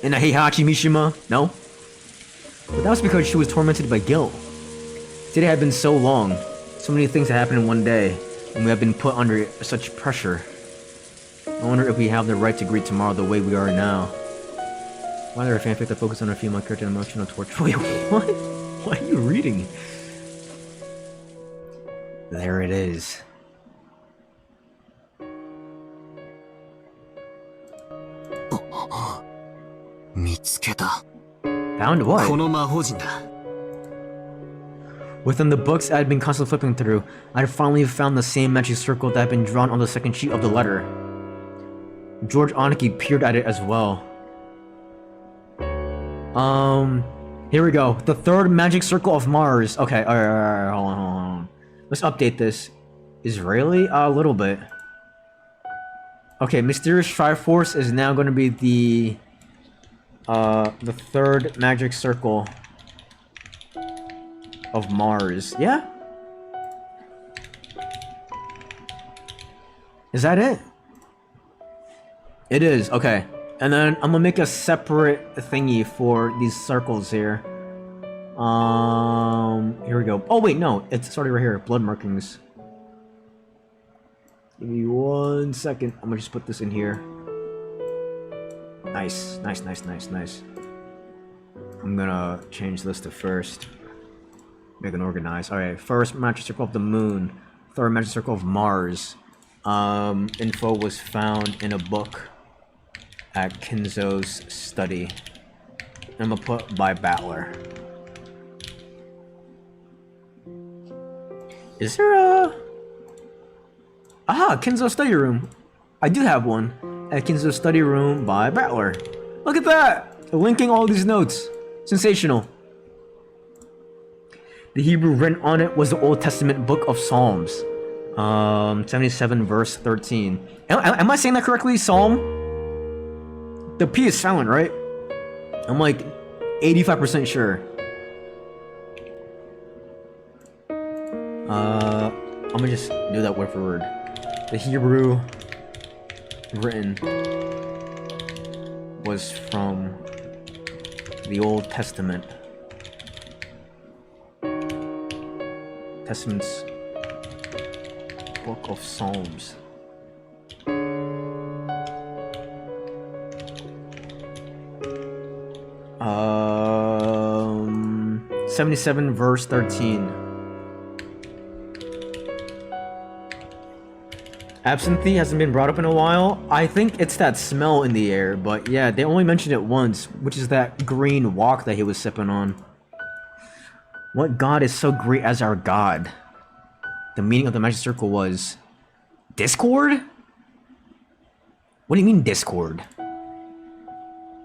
and Heihachi Mishima? No? But that was because she was tormented by guilt. Today had been so long. So many things that happened in one day, and we have been put under such pressure. I wonder if we have the right to greet tomorrow the way we are now. Why there a fanfic that focus on a female character and emotional torture? Wait, what? What are you reading? There it is. Found what? Within the books I had been constantly flipping through, I had finally found the same magic circle that had been drawn on the second sheet of the letter. George Oniki peered at it as well. Here we go. The third magic circle of Mars. Okay, alright, hold on. Let's update this. Israeli? A little bit. Okay, Mysterious Triforce is now going to be the third magic circle of Mars. Yeah? Is that it? It is, okay. And then I'm gonna make a separate thingy for these circles here. Here we go. Oh wait, no, it's already right here. Blood markings. Give me 1 second. I'm gonna just put this in here. Nice. I'm gonna change this to first. Make it organized. Alright, first magic circle of the moon. Third magic circle of Mars. Info was found in a book at Kinzo's study. I'm gonna put by Battler. Is there a... Aha, Kinzo's study room. I do have one. At Kinzo's study room by Battler. Look at that! Linking all these notes. Sensational. The Hebrew written on it was the Old Testament book of Psalms. 77 verse 13. Am I saying that correctly? Psalm? The P is silent, right? I'm like 85% sure. I'm gonna just do that word for word. The Hebrew written was from the Old Testament. Testament's book of Psalms. 77 verse 13. Absinthe hasn't been brought up in a while. I think it's that smell in the air, but yeah, they only mentioned it once, which is that green walk that he was sipping on. What god is so great as our god? The meaning of the magic circle was discord? What do you mean discord?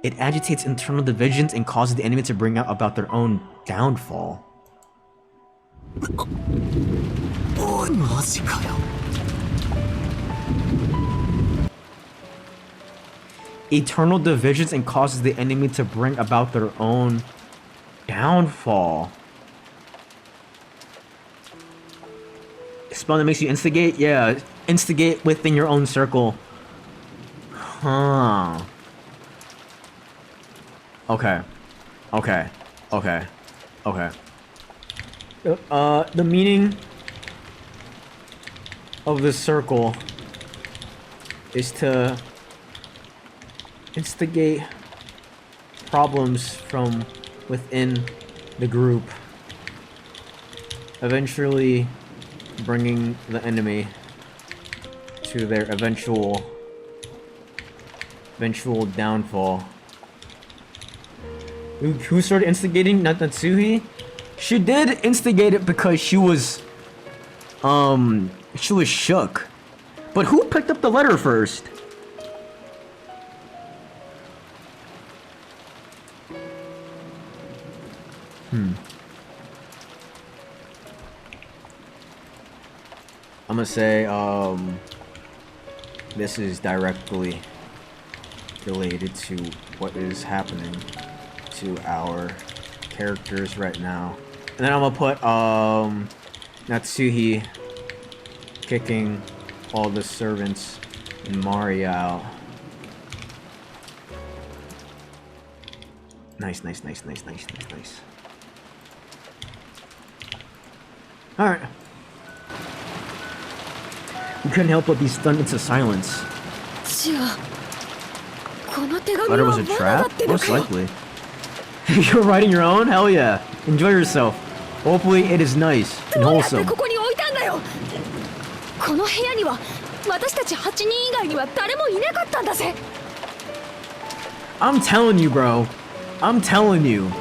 It agitates internal divisions and causes the enemy to bring out about their own downfall. おいマジかよ Eternal divisions and causes the enemy to bring about their own downfall. Spell that makes you instigate? Yeah, instigate within your own circle. Huh. Okay. Okay. Okay. Okay. The meaning of the circle is to instigate problems from within the group, eventually bringing the enemy to their eventual downfall. Who started instigating? Not Natsuhi? She did instigate it because she was shook. But who picked up the letter first? I'm gonna say, this is directly related to what is happening to our characters right now. And then I'm gonna put, Natsuhi kicking all the servants and Mari out. Nice. Alright. We couldn't help but be stunned into silence. Letter was a trap? Most likely. You're writing your own? Hell yeah. Enjoy yourself. Hopefully it is nice and wholesome. I'm telling you, bro. I'm telling you.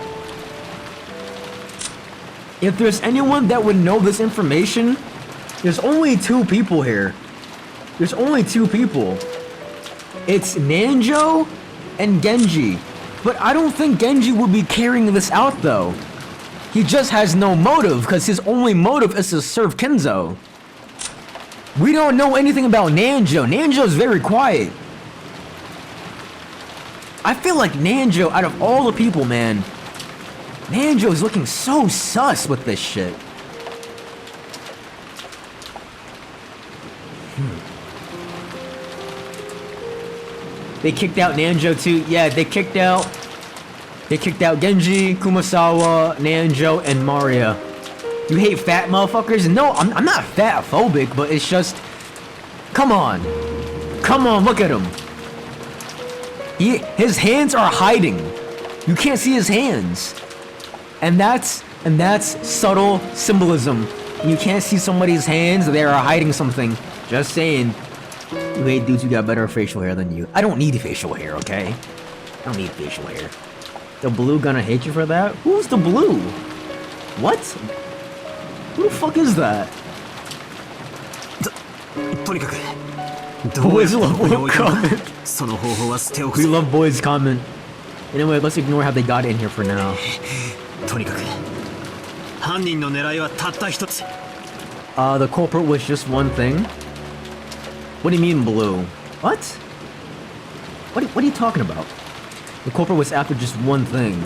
If there's anyone that would know this information, there's only two people here. There's only two people. It's Nanjo and Genji. But I don't think Genji would be carrying this out though. He just has no motive because his only motive is to serve Kenzo. We don't know anything about Nanjo. Nanjo's very quiet. I feel like Nanjo, out of all the people, man, Nanjo is looking so sus with this shit. They kicked out Nanjo too. Yeah, they kicked out Genji, Kumasawa, Nanjo, and Maria. You hate fat motherfuckers? No, I'm not fat phobic, but it's just, come on, look at him. His hands are hiding. You can't see his hands, and that's subtle symbolism. When you can't see somebody's hands, they are hiding something. Just saying. You hate dudes who got better facial hair than you. I don't need facial hair, okay? I don't need facial hair. The blue gonna hate you for that? Who's the blue? What? Who the fuck is that? Boys love Will comment. We love boys comment. Anyway, let's ignore how they got in here for now. The culprit was just one thing. What do you mean blue? What? What are you talking about? The culprit was after just one thing.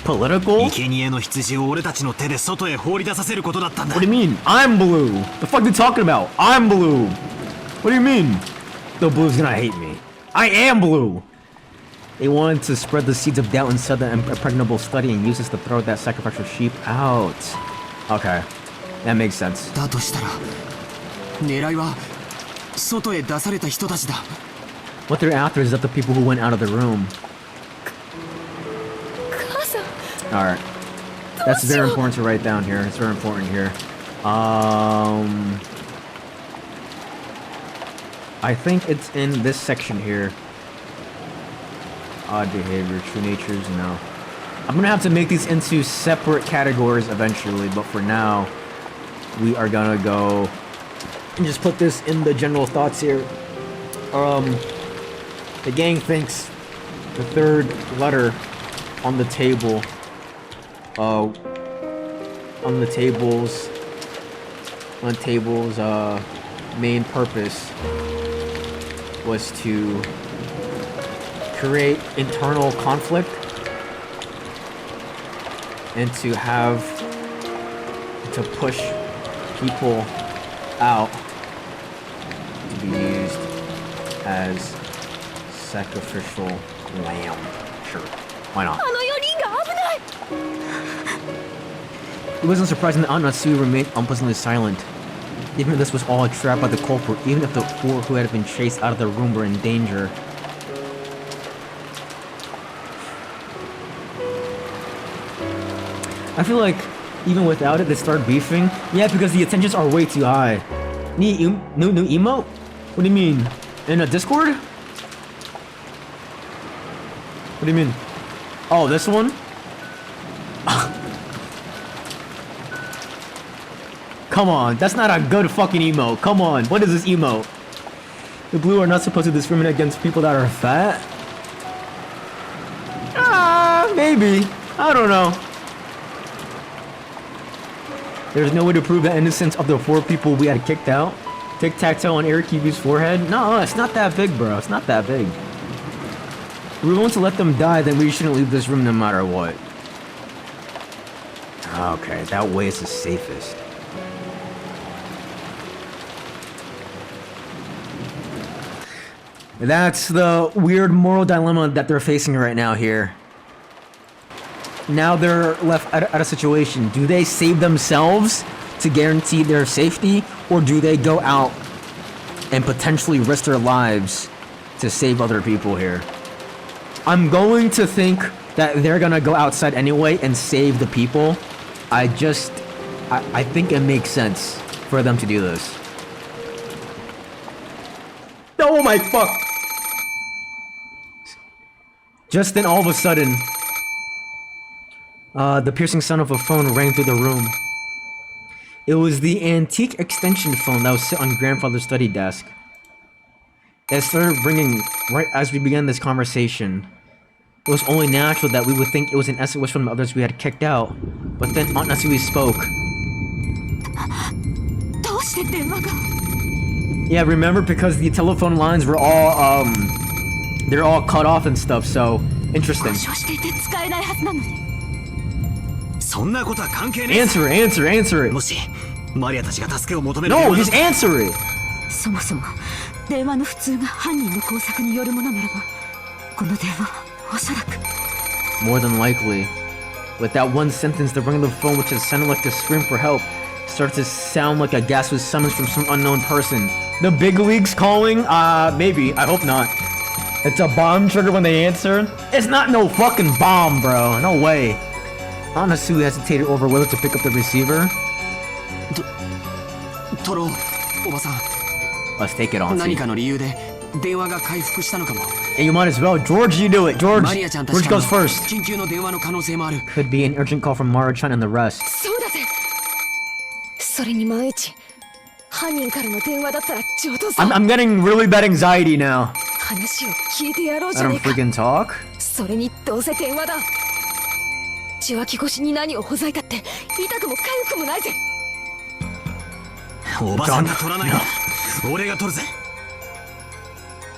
Political? What do you mean? I'm blue. The fuck are you talking about? I'm blue. What do you mean? The blue's gonna hate me. I am blue. They wanted to spread the seeds of doubt inside the impregnable study and use this to throw that sacrificial sheep out. Okay. That makes sense. What they're after is that the people who went out of the room. Alright. That's very important to write down here. It's very important here. I think it's in this section here. Odd behavior, true natures, no. I'm gonna have to make these into separate categories eventually, but for now, we are gonna go and just put this in the general thoughts here. The gang thinks the third letter on the table, on the table's main purpose was to create internal conflict and to push people out to be used as sacrificial lamb. Sure, why not? It wasn't surprising that Aunt Natsu remained unpleasantly silent. Even if this was all a trap by the culprit, even if the four who had been chased out of the room were in danger. I feel like even without it, they start beefing. Yeah, because the attentions are way too high. New emote? What do you mean? In a Discord? What do you mean? Oh, this one? Come on, that's not a good fucking emote. Come on, what is this emote? The blue are not supposed to discriminate against people that are fat? Maybe. I don't know. There's no way to prove the innocence of the four people we had kicked out. Tic-tac-toe on Eric Kiwi's forehead? No, it's not that big, bro. It's not that big. If we want to let them die, then we shouldn't leave this room no matter what. Okay, that way is the safest. That's the weird moral dilemma that they're facing right now here. Now they're left at a situation. Do they save themselves to guarantee their safety? Or do they go out and potentially risk their lives to save other people here? I'm going to think that they're gonna go outside anyway and save the people. I think it makes sense for them to do this. Oh my fuck! Just then, all of a sudden, the piercing sound of a phone rang through the room. It was the antique extension phone that was set on Grandfather's study desk. It started ringing right as we began this conversation. It was only natural that we would think it was an SOS from the others we had kicked out. But then Aunt Natsui spoke. Yeah, remember, because the telephone lines were all, they're all cut off and stuff, so interesting. Answer it! No, just answer it! そもそも電話の普通が犯人の工作によるものならばこの電話はおそらく More than likely. With that one sentence, the ring of the phone, which had sounded like a scream for help, started to sound like a gasp was summoned from some unknown person. The big leagues calling? Maybe. I hope not. It's a bomb trigger when they answer? It's not no fucking bomb, bro. No way. Aunt Natsu hesitated over whether to pick up the receiver. Let's take it on. Hey, you might as well. George, you do it. George goes first. Could be an urgent call from Mara-chan and the rest. それに万一犯人からの電話だったら上等さ I'm getting really bad anxiety now. 話を聞いてやろうじ I ゃね don't えか freaking talk. それにどうせ電話だ受話器越しに何をほざいたって痛くも痒くもないぜ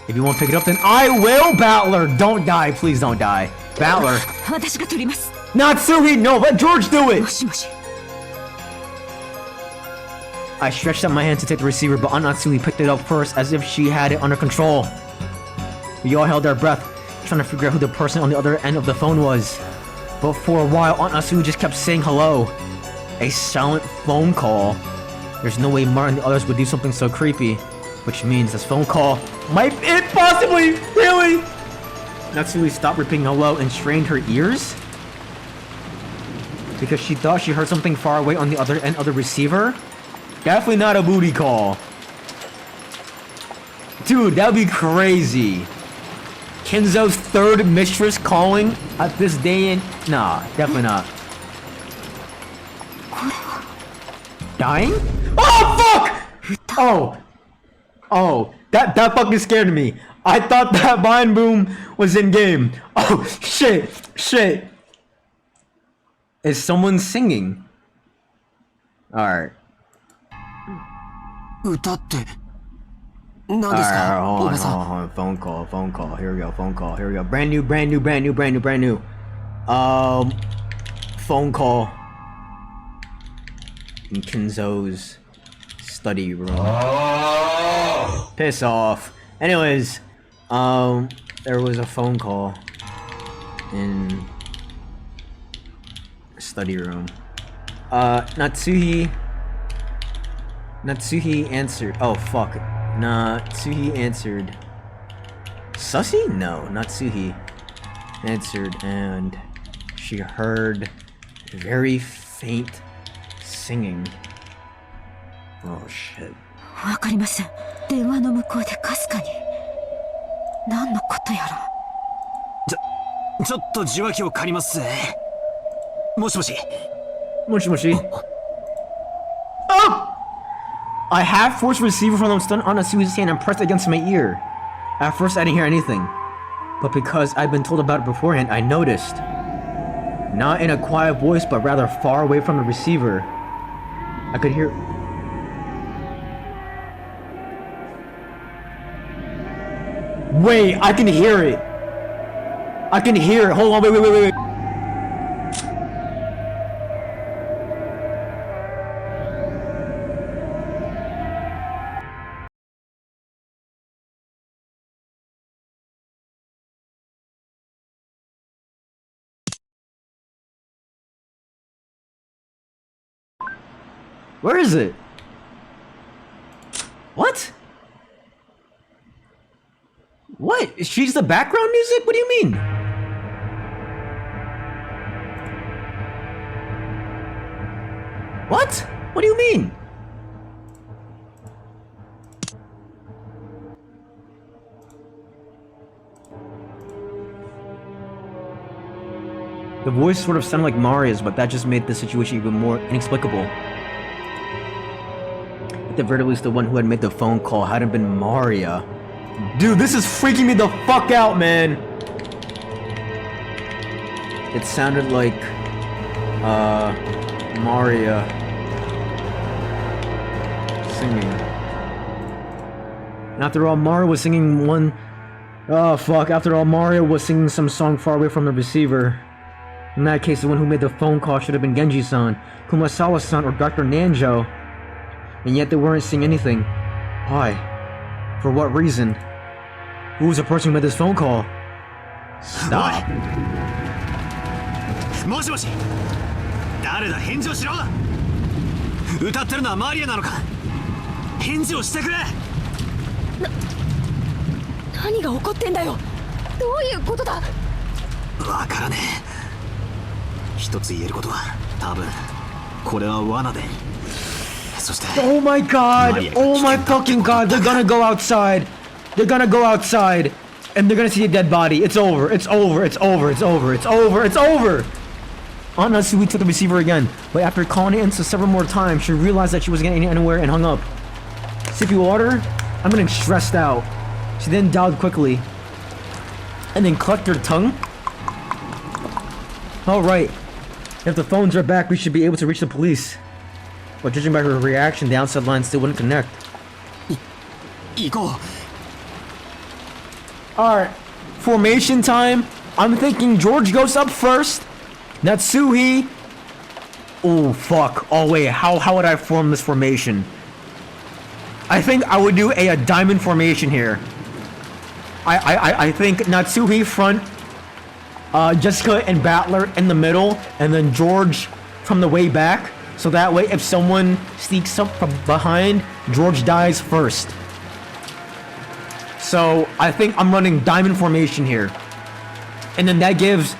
If you won't pick it up, then I will, Battler! Don't die, please don't die. Battler. 私が取ります Natsui, no, let George do も it! しもし I stretched out my hand to take the receiver, but Aunt Natsui picked it up first as if she had it under control. We all held our breath, trying to figure out who the person on the other end of the phone was. But for a while, Aunt Natsui just kept saying hello. A silent phone call. There's no way Martin and the others would do something so creepy. Which means this phone call might it possibly really? Natsui stopped repeating hello and strained her ears. because she thought she heard something far away on the other end of the receiver? Definitely not a booty call. Dude, that'd be crazy. Kenzo's third mistress calling at this day in... Nah, definitely not. Dying? Oh, fuck! Oh, that fucking scared me. I thought that Vine Boom was in game. Oh, shit. Is someone singing? Alright. 歌って何ですか、 Hold お on, ばさん。 hold on. Phone call. Here we go, phone call. Here we go. Brand new. Phone call. In Kenzo's study room. Piss off. Anyways, there was a phone call in study room. Natsuhi answered. Oh fuck. Natsuhi answered. Sussy? No, Natsuhi answered, and she heard very faint singing. Oh shit. わかりません。電話の向こうでかすかに何のことやら。ちょっと受話器を借りますぜ。もしもし。Moshi. Oh! I half forced receiver from the stun on Natsuhi's hand and pressed against my ear. At first I didn't hear anything, but because I'd been told about it beforehand, I noticed. Not in a quiet voice, but rather far away from the receiver. I could hear... Wait, I can hear it! Hold on, wait. Where is it? What? What? She's the background music? What do you mean? What? What do you mean? The voice sort of sounded like Maria's, but that just made the situation even more inexplicable. At the very least, the one who had made the phone call hadn't been Maria. Dude, this is freaking me the fuck out, man! It sounded like... Maria... singing. And after all, Maria was singing one... Oh, fuck. After all, Maria was singing some song far away from the receiver. In that case, the one who made the phone call should have been Genji-san, Kumasawa-san, or Dr. Nanjo. And yet they weren't saying anything. Why? For what reason? Who was the person who made this phone call? Stop. もしもし。誰だ、返事をしろ。歌ってるのはマリアなのか。返事をしてくれ。何が起こってんだよ。どういうことだ。わからねえ。一つ言えることは、多分これは罠で。Oh my god! Oh my fucking god! They're gonna go outside! They're gonna go outside! And they're gonna see a dead body. It's over. It's over. It's over. It's over. It's over. It's over! Natsuhi took the receiver again, but after calling it in several more times, she realized that she wasn't getting anywhere and hung up. Sippy water? I'm getting stressed out. She then dialed quickly. And then clucked her tongue. Alright. If the phones are back, we should be able to reach the police. But judging by her reaction, the outside line still wouldn't connect. Alright, formation time. I'm thinking George goes up first. Natsuhi. Oh fuck. Oh wait, how would I form this formation? I think I would do a diamond formation here. I think Natsuhi front, Jessica and Battler in the middle, and then George from the way back. So that way, if someone sneaks up from behind, George dies first. So I think I'm running diamond formation here. And then that gives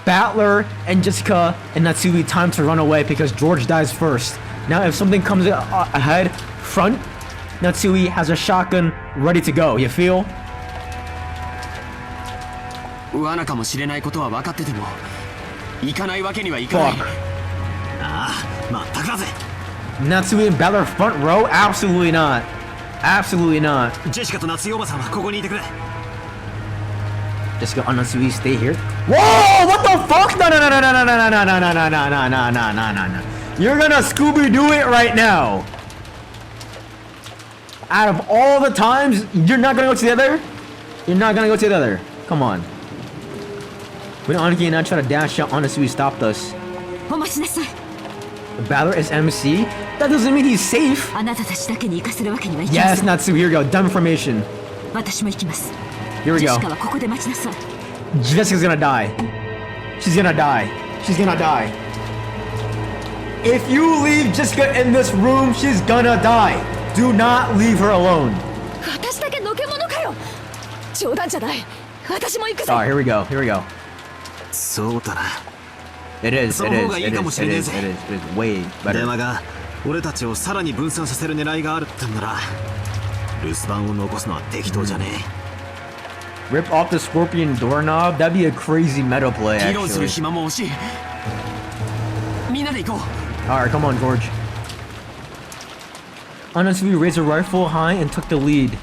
Battler and Jessica and Natsui time to run away because George dies first. Now if something comes ahead, front, Natsui has a shotgun ready to go. You feel? 罠かもしれないことは分かってても行かないわけにはいかない。 Fuck. ああ、まったくだぜ。 Natsui and Battler front row? Absolutely not. Absolutely not. ジェシカと夏井おばさんはここにいてくれ。 Jessica and Natsui stay here. Whoa! What the fuck? No, no, no, no, no, no, no, no, no, no, no, no, no, no, no, no, no. You're gonna Scooby-Doo it right now. Out of all the times, you're not gonna go together? You're not gonna go together. Come on. When Aniki and I try to dash out, Natsui stopped us. お待ちなさい。 The Battler is MC? That doesn't mean he's safe. あなたたちだけに行かせるわけにはいきませ Yes, ん。 Natsui, here we go. Dumb information. 私も行きます。 Here we ジェ go. シカはここで待ちなさい。 Jessica's gonna die. She's gonna die. She's gonna die. If you leave Jessica in this room, she's gonna die. Do not leave her alone. 私だけのけ者かよ。冗談じゃない。私も行くぜ。 Alright, here we go. Here we go. そうだな。 It is. It is. その方がい It いかも is. しれ It ねえ is. ぜ。 It is. It is way 電 better. 話が俺たちをさらに分散させる狙いがあるってんなら留守番を残すのは適当じゃね Rip off the scorpion doorknob? That'd be a crazy meta play, 議論する actually. 暇も惜しい。みんなで行こう。 Alright, come on, George. Natsui raised a rifle high and took the lead.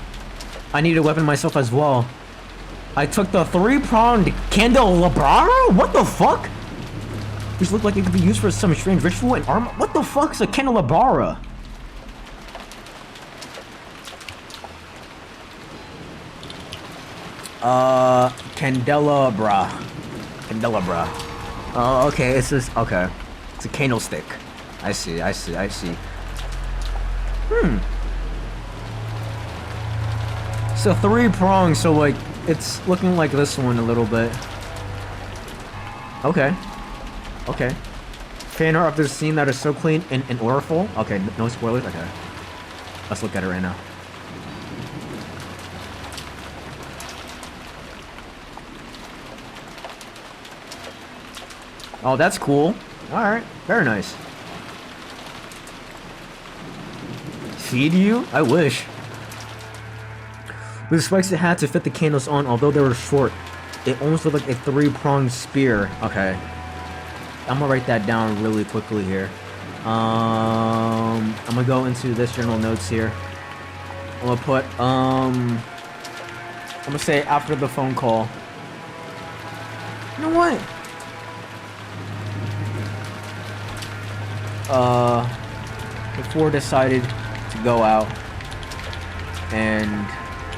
I needed a weapon myself as well. I took the three-pronged candelabra? What the fuck? Which looked like it could be used for some strange ritual and armor. What the fuck's a candelabra? Candelabra. Candelabra. Oh, okay, it's just, okay. It's a candlestick. I see, I see, I see. So three prongs, so like, it's looking like this one a little bit. Okay. Okay. Fan art of this scene that is so clean and oriful. Okay, no spoilers, okay. Let's look at it right now. Oh, that's cool. Alright, very nice. Feed you? I wish. With the spikes it had to fit the candles on, although they were short. It almost looked like a three-pronged spear. Okay. I'm gonna write that down really quickly here. I'm gonna go into this journal notes here. I'm gonna put, I'm gonna say after the phone call. You know what? Before decided to go out, and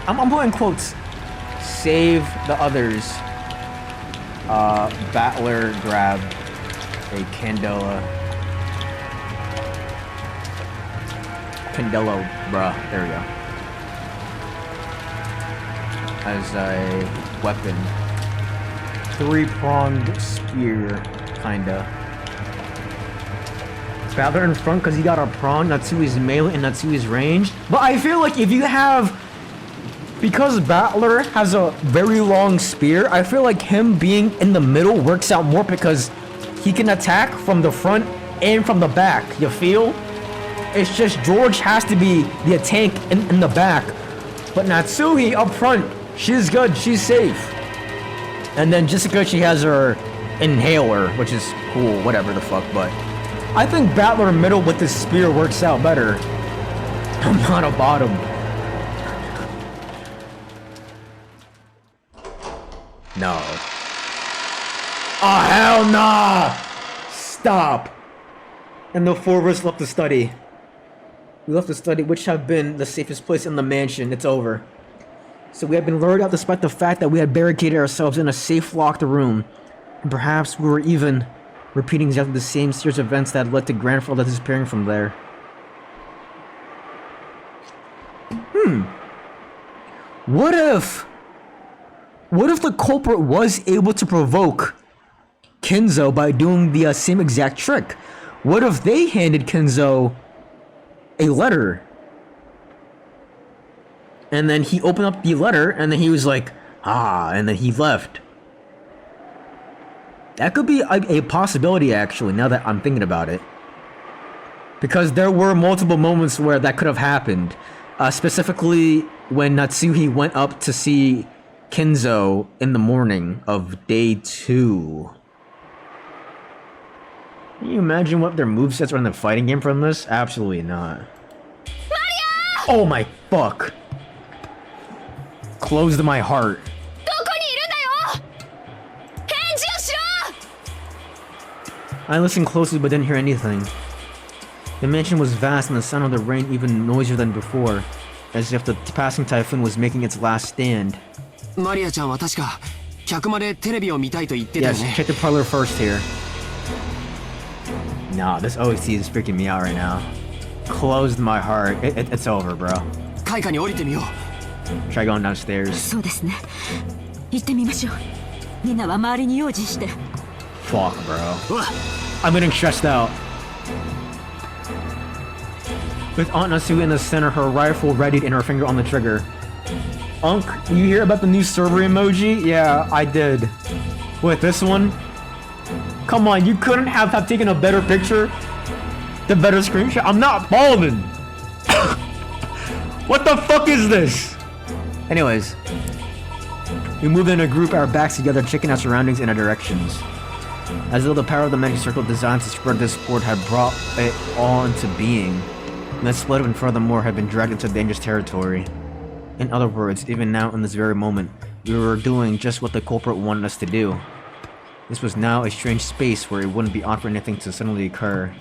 I'm putting quotes. Save the others. Battler grabbed a candela. Candelabra. There we go. As a weapon. Three-pronged spear, kinda. Battler in front because he got a prong, Natsui's melee, and Natsui's range. But I feel like if you have... Because Battler has a very long spear, I feel like him being in the middle works out more because he can attack from the front and from the back, you feel? It's just George has to be the tank in the back. But Natsui up front, she's good, she's safe. And then Jessica, she has her inhaler, which is cool, whatever the fuck, but... I think Battler middle with the spear works out better. I'm not a bottom. No. Oh, hell nah! Stop! And the four of us left the study. We left the study, which had been the safest place in the mansion. It's over. So we had been lured out despite the fact that we had barricaded ourselves in a safe locked room. And perhaps we were even repeating exactly the same series of events that led to Grandfather disappearing from there. What if the culprit was able to provoke Kenzo by doing the same exact trick? What if they handed Kenzo a letter? And then he opened up the letter and then he was like, ah, and then he left. That could be a possibility, actually, now that I'm thinking about it. Because there were multiple moments where that could have happened. Specifically, when Natsuhi went up to see Kenzo in the morning of day 2. Can you imagine what their movesets are in the fighting game from this? Absolutely not. Mario! Oh my fuck. Closed my heart. I listened closely but didn't hear anything. The mansion was vast and the sound of the rain even noisier than before, as if the passing typhoon was making its last stand. Maria ちゃんは確か客までテレビを見たいと言ってたよ Yes, ね。 check the parlor first here. Nah, this OST is freaking me out right now. Closed my heart. It's over, bro. 階下に降りてみよう。 Try going downstairs. そうですね。行ってみましょう。みんなは周りに用心して。Fuck, bro. I'm getting stressed out. With Aunt Natsuhi in the center, her rifle readied and her finger on the trigger. Unc, you hear about the new server emoji? Yeah, I did. Wait, this one? Come on, you couldn't have taken a better picture? The better screenshot? I'm not following! What the fuck is this? Anyways. We moved in a group, our backs together, checking our surroundings and our directions. As though the power of the magic circle designed to spread this sport had brought it all into being. And that split and furthermore had been dragged into dangerous territory. In other words, even now in this very moment, we were doing just what the culprit wanted us to do. This was now a strange space where it wouldn't be odd for anything to suddenly occur.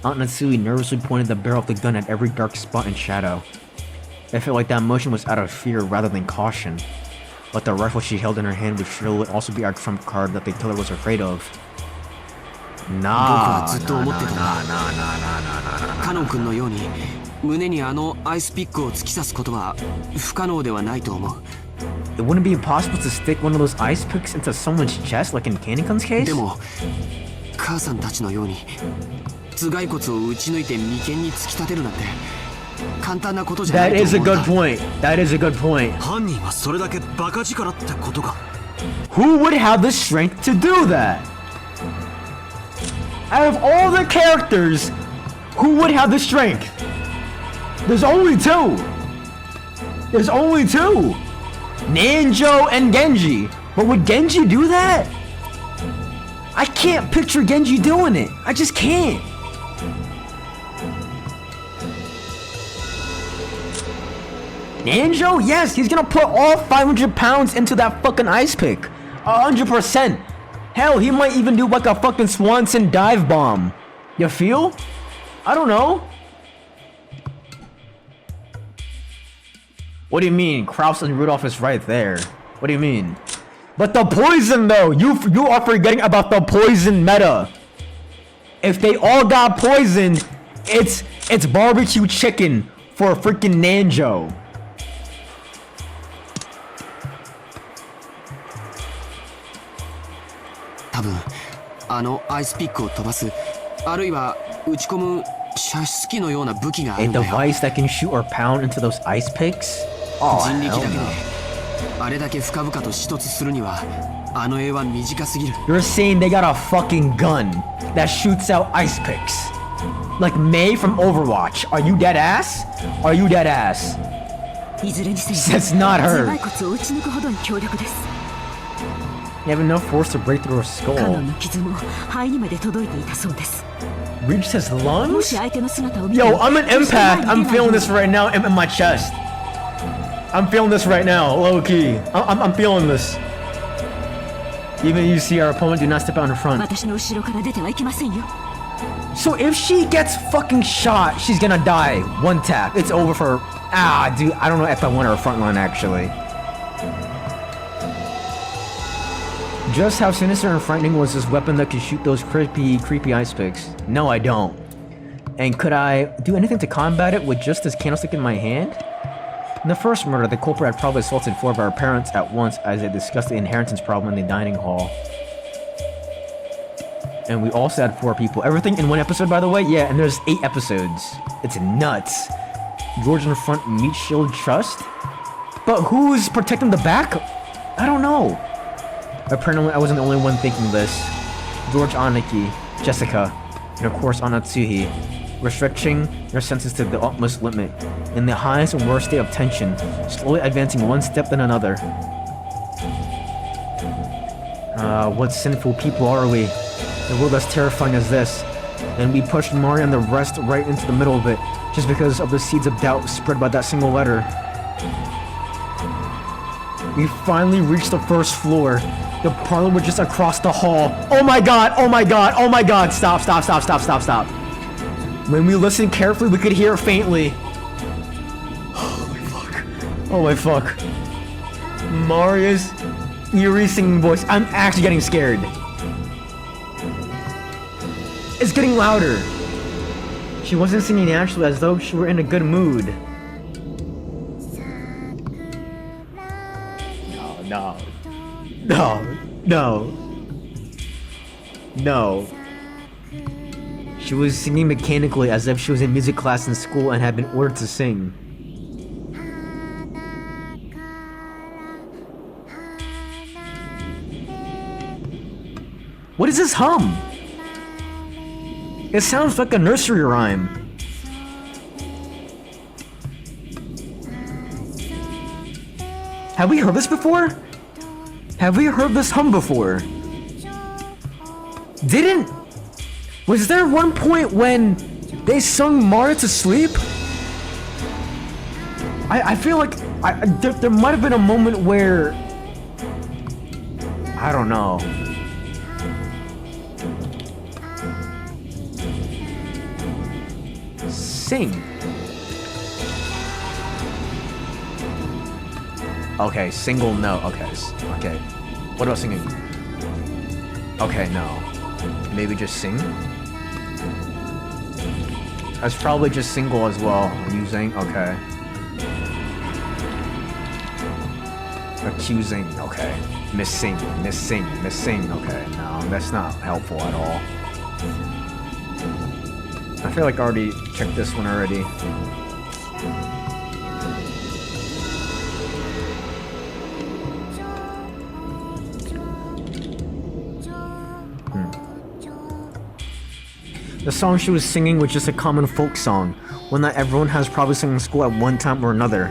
Aunt Natsuhi nervously pointed the barrel of the gun at every dark spot and shadow. It felt like that motion was out of fear rather than caution. But the rifle she held in her hand would surely also be our trump card that the killer was afraid of. Nah, nah. カノン君のように胸にあのアイスピックを突き刺すことは不可能ではないと思う。 It wouldn't be impossible to stick one of those ice picks into someone's chest like in Candy-kun's case? でも母さんたちのように頭蓋骨を打ち抜いて眉間に突き立てるなんて簡単なことじゃないと That is a 思うん good だ。 point. That is a good point. 犯人はそれだけバカ力ってことか。 Who would have the strength to do that? Out of all the characters, who would have the strength? There's only two. There's only two. Nanjo and Genji. But would Genji do that? I can't picture Genji doing it. I just can't. Nanjo? Yes, he's gonna put all 500 pounds into that fucking ice pick. 100%. Hell, he might even do like a fucking Swanson dive bomb. You feel? I don't know. What do you mean? Kraus and Rudolph is right there. What do you mean? But the poison though, you are forgetting about the poison meta. If they all got poisoned, it's barbecue chicken for freaking Nanjo. 多分あのアイスピックを飛ばすあるいは打ち込む射出機のような武器があ A るんだよ。 device that can shoot or pound into those ice picks? Oh, 人力 hell だけで no. あれだけ深々と死突するにはあの絵は短すぎる。 You're saying they got a fucking gun that shoots out ice picks. Like Mei from Overwatch. Are you dead ass? Are you dead ass? いずれにせよ That's not 頭 her. 蓋骨を打ち抜くほどに強力です。 You have enough force to break through her カノ skull. ンの傷も肺にまで届いていたそうです。 Reached his も lungs? し相手の姿を見て Yo, I'm an 決して前 empath. に I'm 出ないよ feeling うに this right now in my chest. I'm feeling this right now, low key. I'm feeling this. Even you see our opponent do not step out in front. 私の後ろから出てはいけませんよ。 So if she gets fucking shot, she's gonna die. One tap. It's over for... Ah, dude, I don't know if I want her front line, actually. Just how sinister and frightening was this weapon that could shoot those creepy ice picks? No, I don't. And could I do anything to combat it with just this candlestick in my hand? In the first murder, the culprit had probably assaulted 4 of our parents at once as they discussed the inheritance problem in the dining hall. And we also had 4 people. Everything in one episode, by the way? Yeah, and there's 8 episodes. It's nuts. George in the front, meat shield trust? But who's protecting the back? I don't know. Apparently I wasn't the only one thinking this. George Aniki, Jessica, and of course Anatsuhi were stretching their senses to the utmost limit, in the highest and worst state of tension, slowly advancing one step then another. What sinful people are we? The world as terrifying as this. And we pushed Mario and the rest right into the middle of it, just because of the seeds of doubt spread by that single letter. We finally reached the first floor. The parlor was just across the hall. Oh my god, oh my god, oh my god, stop. When we listened carefully, we could hear it faintly. Oh my fuck. Maria's eerie singing voice. I'm actually getting scared. It's getting louder. She wasn't singing naturally, as though she were in a good mood. No. She was singing mechanically, as if she was in music class in school and had been ordered to sing. What is this hum? It sounds like a nursery rhyme. Have we heard this before? Have we heard this hum before? Was there one point when they sung Mario to sleep? I feel like there might have been a moment where... I don't know. Sing. Okay, single note. Okay. What about singing? Okay, no. Maybe just sing? That's probably just single as well. Using, okay. Accusing, okay. Missing, okay. No, that's not helpful at all. I feel like I already checked this one already. The song she was singing was just a common folk song, one that everyone has probably sung in school at one time or another.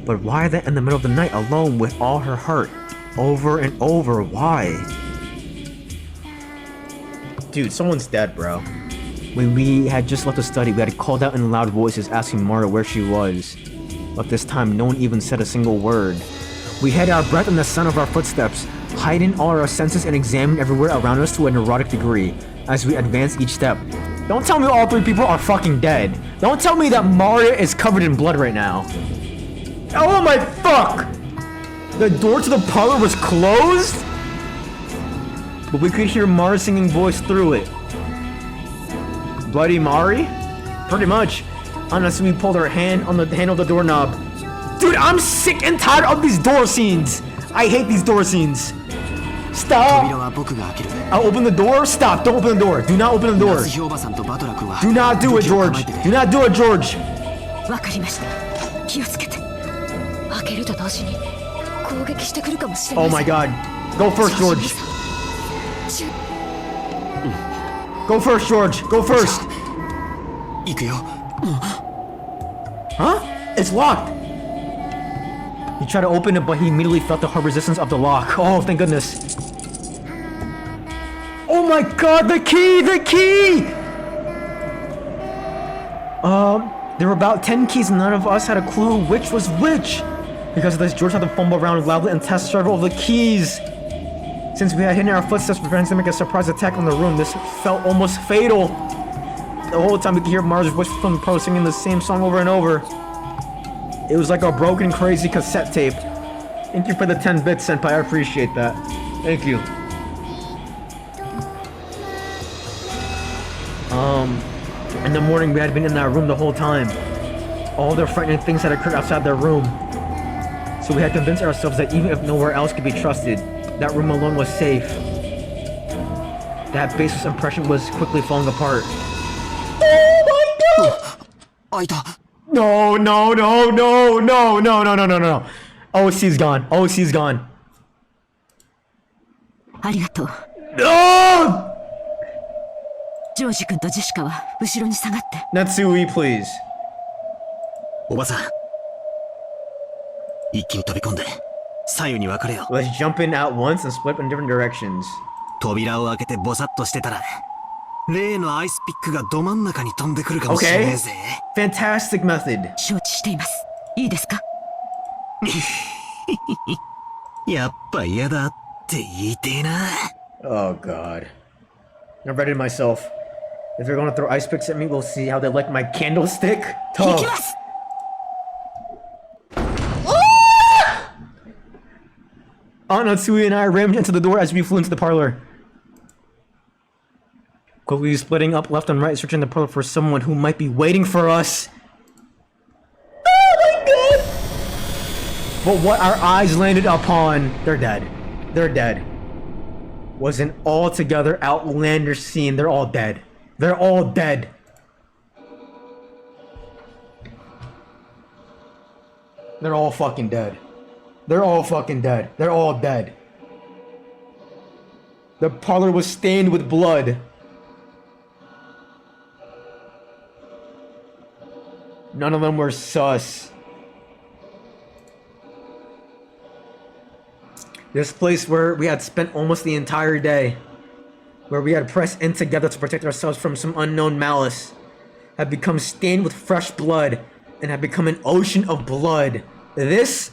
But why then in the middle of the night alone with all her heart? Over and over, why? Dude, someone's dead, bro. When we had just left the study, we had called out in loud voices asking Marta where she was. But this time, no one even said a single word. We held our breath in the sound of our footsteps, heightened all our senses and examined everywhere around us to a neurotic degree, as we advanced each step. Don't tell me all three people are fucking dead. Don't tell me that Maria is covered in blood right now. Oh my fuck! The door to the parlor was closed? But we could hear Maria's singing voice through it. Bloody Mari? Pretty much. Unless we pulled her hand on the handle of the doorknob. Dude, I'm sick and tired of these door scenes. I hate these door scenes. Stop! I'll open the door. Stop, don't open the door. Do not open the door. Do not do it, George. Do not do it, George. わかりました。気をつけて。開けると同時に攻撃してくるかもしれま Oh せん。 my god. Go first, George. Go first, George. Go first. Huh? It's locked. He tried to open it, but he immediately felt the hard resistance of the lock. Oh, thank goodness. Oh my god, the key! The key! There were about 10 keys and none of us had a clue which was which. Because of this, George had to fumble around loudly and test several of the keys. Since we had hidden our footsteps preparing to make a surprise attack on the room, this felt almost fatal. The whole time we could hear Mars' voice from the pro singing the same song over and over. It was like a broken, crazy cassette tape. Thank you for the 10 bits, Senpai. I appreciate that. Thank you. In the morning, we had been in that room the whole time. All the frightening things had occurred outside their room. So we had convinced ourselves that even if nowhere else could be trusted, that room alone was safe. That baseless impression was quickly falling apart. Oh my god! No. OC's gone. OC's gone. ありがとう。 Oh! ジョージ君とジェシカは後ろに下がって。 Natsui, please. おばさん。一気に飛び込んで、左右に分かれよう。 Let's jump in at once and split in different directions. 扉を開けてボサッとしてたら、例のアイスピックがど真ん中に飛んでくるかもしれねえぜ。Fantastic method. 承知しています。いいですか？やっぱ嫌だって言いてえな。 Oh god. I've readied myself. If they're gonna throw ice picks at me, we'll see how they like my candlestick. 行き Tough. ます。 Aunt Natsui and I rammed into the door as we flew into the parlor. Quickly splitting up left and right, searching the parlor for someone who might be waiting for us. Oh my god! But what our eyes landed upon, they're dead. They're dead. Was an altogether outlandish scene. They're all dead. They're all dead. They're all fucking dead. They're all fucking dead. They're all dead. The parlor was stained with blood. None of them were sus. This place where we had spent almost the entire day, where we had pressed in together to protect ourselves from some unknown malice, had become stained with fresh blood and had become an ocean of blood. This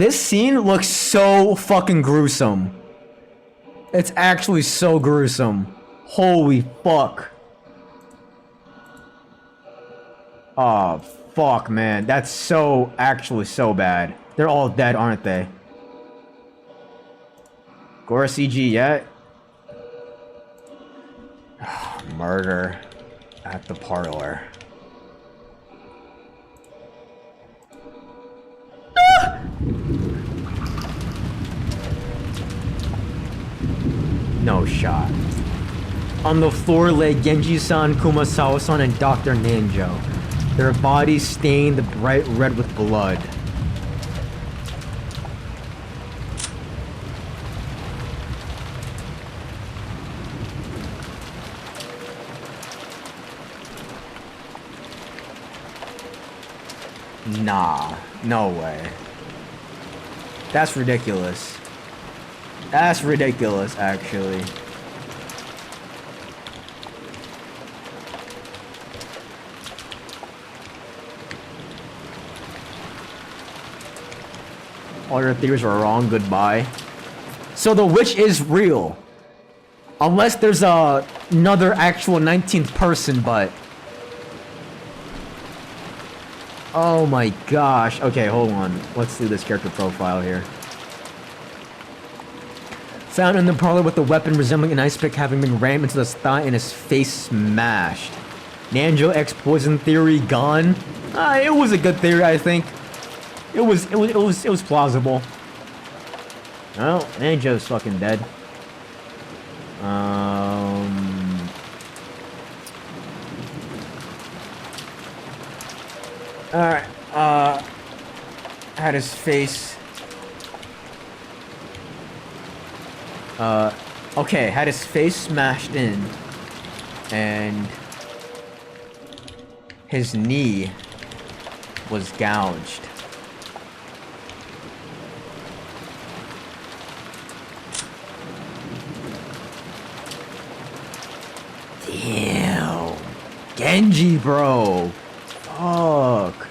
scene looks so fucking gruesome. It's actually so gruesome. Holy fuck. Oh, fuck, man. That's so, actually so bad. They're all dead, aren't they? Gore CG yet? Murder at the parlor. No shot. On the floor lay Genji-san, Kumasawa-san, and Dr. Nanjo. Their bodies stained bright red with blood. Nah, no way. That's ridiculous. That's ridiculous, actually. All your theories are wrong, goodbye. So the witch is real. Unless there's another actual 19th person, but... Oh my gosh. Okay, hold on. Let's do this character profile here. Found in the parlor with a weapon resembling an ice pick having been rammed into his thigh and his face smashed. Nanjo X poison theory gone. It was a good theory, I think. It was plausible. Well, Nanjo's fucking dead. Alright, had his face. Okay, had his face smashed in, and his knee was gouged. Damn. Genji, bro. Fuck.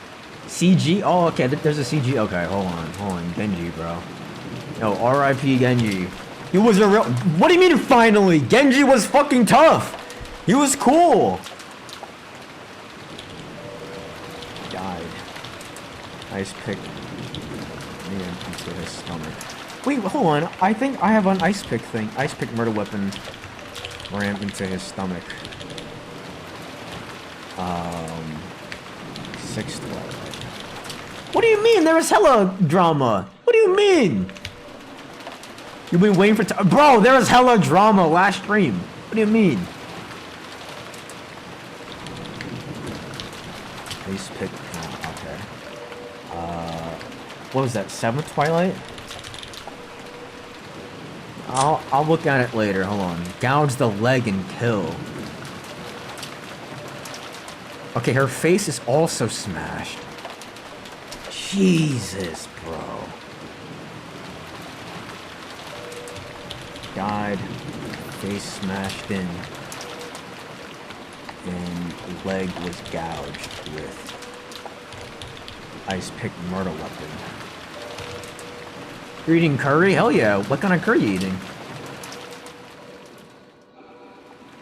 CG? Oh, okay, there's a CG. Okay, hold on. Genji, bro. Yo, RIP Genji. He was a real... What do you mean, finally? Genji was fucking tough. He was cool. Died. Ice pick. Man, into his stomach. Wait, hold on. I think I have an ice pick thing. Ice pick murder weapon. Rammed into his stomach. 6th Twilight. What do you mean? There was hella drama. What do you mean? You've been waiting for bro, there was hella drama last stream. What do you mean? Ice pick. Oh, okay. What was that? 7th Twilight? I'll look at it later. Hold on. Gouge the leg and kill. Okay, her face is also smashed. Jesus, bro. Died. Face smashed in. And leg was gouged with ice pick murder weapon. You're eating curry? Hell yeah. What kind of curry are you eating?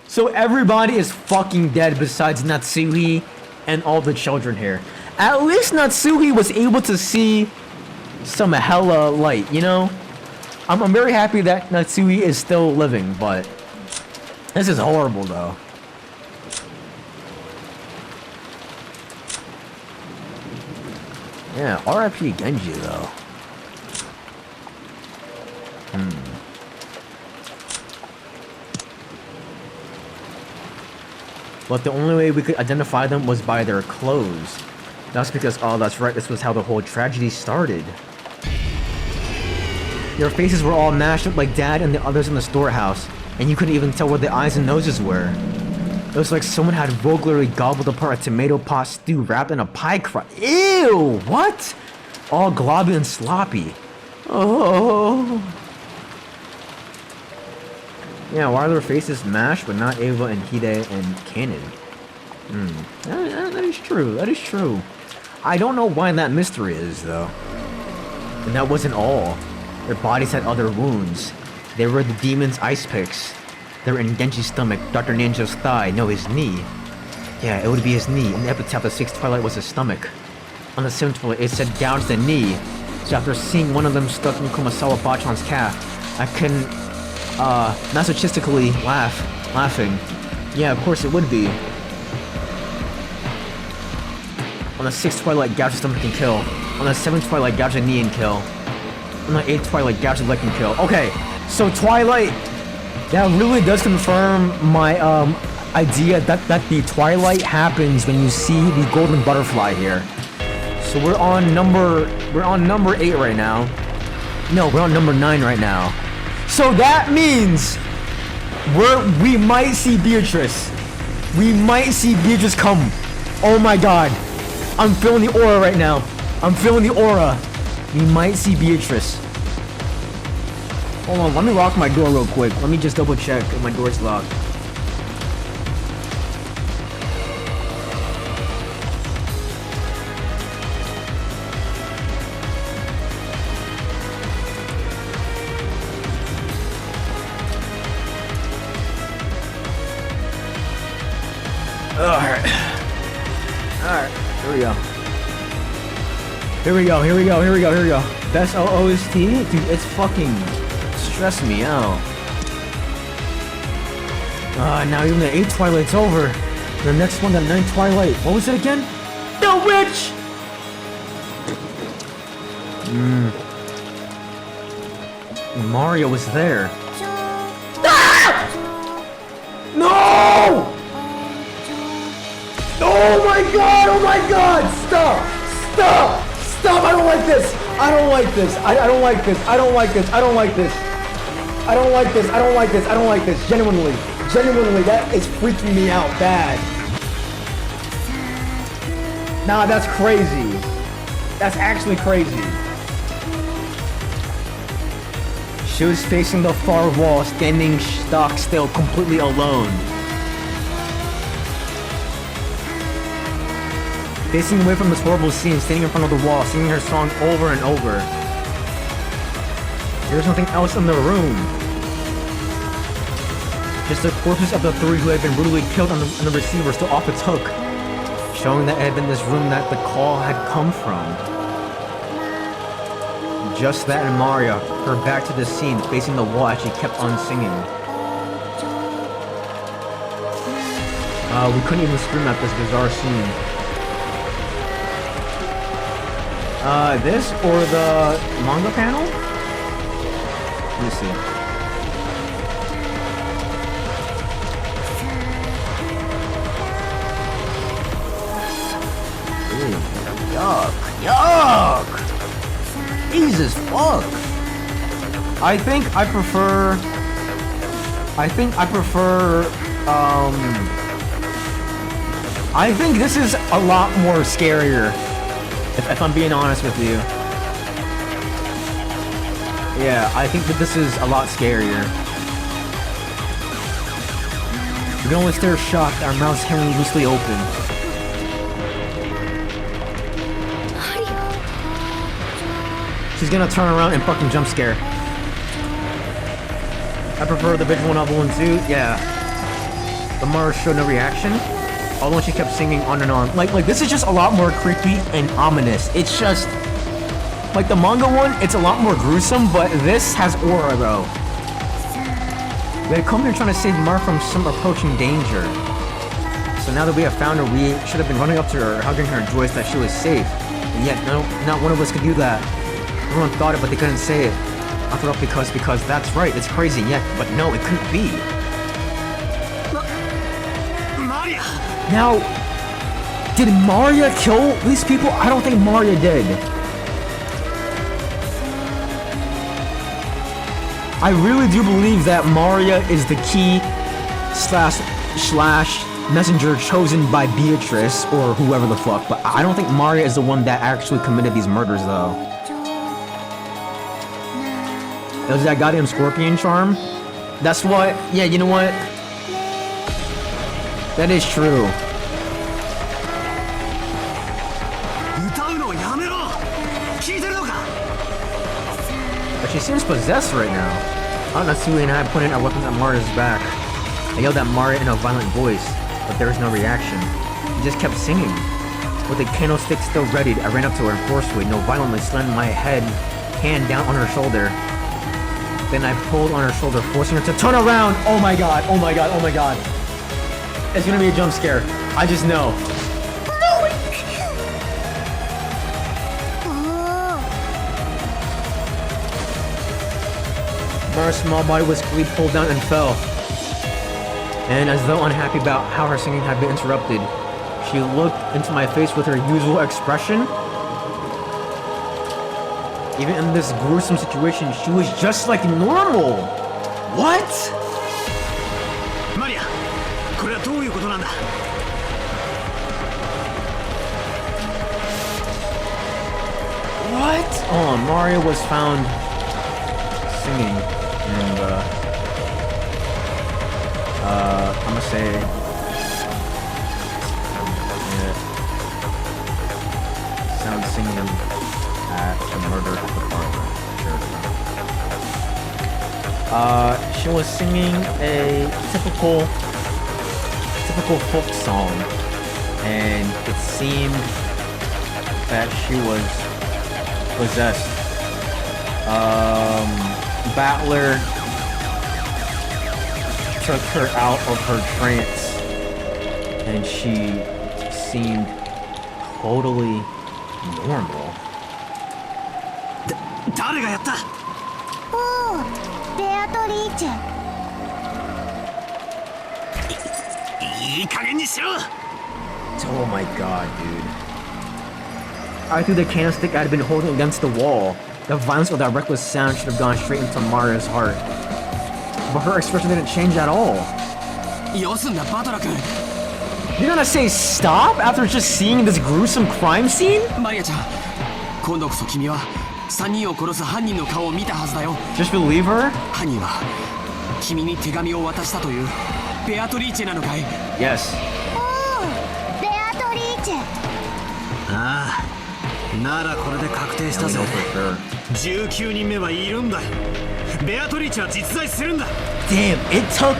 So everybody is fucking dead besides Natsuhi and all the children here. At least Natsuhi was able to see some hella light, you know? I'm very happy that Natsuhi is still living, but this is horrible though. Yeah, RIP Genji though. But the only way we could identify them was by their clothes. That's because, oh, that's right, this was how the whole tragedy started. Their faces were all mashed up like Dad and the others in the storehouse, and you couldn't even tell where the eyes and noses were. It was like someone had vulgarly gobbled apart a tomato pot stew wrapped in a pie crust. Ew! What? All globby and sloppy. Oh. Yeah, why are their faces mashed, but not Ava and Hide and Kanon? That is true. That is true. I don't know why that mystery is, though. And that wasn't all. Their bodies had other wounds. They were the demon's ice picks. They were in Genji's stomach, Dr. Ninja's thigh, no, his knee. Yeah, it would be his knee. In the epitaph, the 6th twilight was his stomach. On the 7th twilight, it said gouge the knee. So after seeing one of them stuck in Kumasawa Bachan's calf, I couldn't, masochistically laughing. Yeah, of course it would be. On the 6th twilight, gouge the stomach and kill. On the 7th twilight, gouge the knee and kill. On the 8th twilight, gouge the leg and kill. Okay, so twilight, that really does confirm my idea that the twilight happens when you see the golden butterfly here. So we're on number 8 right now. No, we're on number 9 right now. So that means we might see Beatrice. We might see Beatrice come. Oh my god. I'm feeling the aura right now. I'm feeling the aura. We might see Beatrice. Hold on, let me lock my door real quick. Let me just double check if my door's locked. Alright, here we go. Here we go. Best OST? Dude, it's fucking stressing me out. Now even the 8th Twilight's over. The next one, the 9th Twilight. What was it again? The Witch! Mario was there. Ah! No! Oh my god! Oh my god! Stop! Stop! Stop! I don't like this! I don't like this! I don't like this! I don't like this! I don't like this! I don't like this! I don't like this! I don't like this! Genuinely! Genuinely, that is freaking me out bad. Nah, that's crazy. That's actually crazy. She was facing the far wall, standing stock still, completely alone. Facing away from this horrible scene, standing in front of the wall, singing her song over and over. There's nothing else in the room. Just the corpses of the 3 who had been brutally killed on the receiver still off its hook, showing that it had been this room that the call had come from. Just that and Maria, her back to the scene, facing the wall as she kept on singing. We couldn't even scream at this bizarre scene. This or the manga panel? Let me see. Ew, yuck! Jesus fuck! I think I prefer I think this is a lot more scarier, if I'm being honest with you. Yeah, I think that this is a lot scarier. We can only stare shocked, our mouths hanging loosely open. She's gonna turn around and fucking jump scare. I prefer the visual novel one too, yeah. But Mara showed no reaction, although she kept singing on and on. Like this is just a lot more creepy and ominous. It's just, like the manga one, it's a lot more gruesome, but this has aura though. They come here trying to save Mara from some approaching danger. So now that we have found her, we should have been running up to her, hugging her, and joyous that she was safe. And yet, no, not one of us could do that. Everyone thought it, but they couldn't say it. I thought because that's right, it's crazy, yet, but no, it couldn't be. Maria! Now, did Maria kill these people? I don't think Maria did. I really do believe that Maria is the key slash messenger chosen by Beatrice or whoever the fuck, but I don't think Maria is the one that actually committed these murders though. It was that goddamn scorpion charm. That's what, yeah, you know what? That is true. But she seems possessed right now. Natsui and I pointed our weapons at Maria's back. I yelled at Maria in a violent voice, but there was no reaction. She just kept singing. With the candlestick still readied, I ran up to her and forcefully, no violently, slammed my hand down on her shoulder. Then I pulled on her shoulder, forcing her to turn around. Oh my god, oh my god, oh my god. It's gonna be a jump scare. I just know. Mara's small body was quickly pulled down and fell. And as though unhappy about how her singing had been interrupted, she looked into my face with her usual expression. Even in this gruesome situation, she was just like normal. What? Maria, これはどういうことなんだ? What? Oh, Maria was found singing, and I'm gonna say, sound singing at the murder of the parlor. Sure. She was singing a typical folk song, and it seemed that she was possessed. Battler took her out of her trance, and she seemed totally normal. 誰がやった? おお、ベアトリーチェ。いい加減にしろ! Oh my god, dude. I threw the candlestick I had been holding against the wall. The violence of that reckless sound should have gone straight into Maria's heart. But her expression didn't change at all. You're gonna say stop after just seeing this gruesome crime scene? Just believe her? Yes. ああ、ならこれで確定したぜ。19人目はいるんだよ。ベアトリーチェは実在するんだ。Damn, it took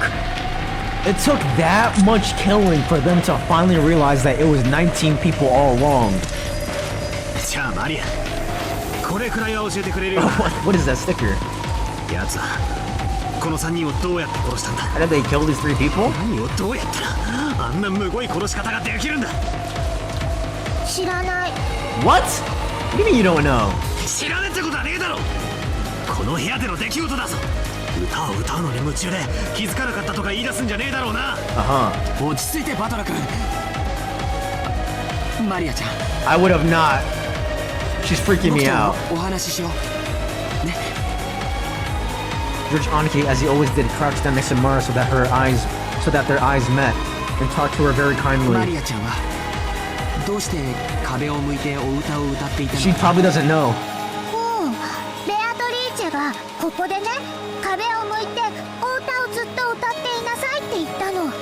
that much killing for them to finally realize that it was 19 people all along. じゃあマリア、これくらいは教えてくれるよ。What is that sticker? 奴はこの3人をどうやって殺したんだ? How did they kill these 3 people? 何をどうやったらあんなむごい殺し方ができるんだ? 知らない。 What? What do you mean you don't know? 知らねえってことはねえだろ。この部屋での出来事だぞ。歌を歌うのに夢中で気づかなかったとか言い出すんじゃねえだろうな。落ち着いてバトラ君。マリアちゃん。I would have not. She's freaking me out. お話ししよう。ね。George Anki, as he always did, crouched down next to Mara so that their eyes met, and talked to her very マ kindly. リアちゃんはどうして壁を向いてお歌を歌っていたの She probably doesn't know. うんベアトリーチェがここでね壁を向いてお歌をずっと歌っていなさいって言ったの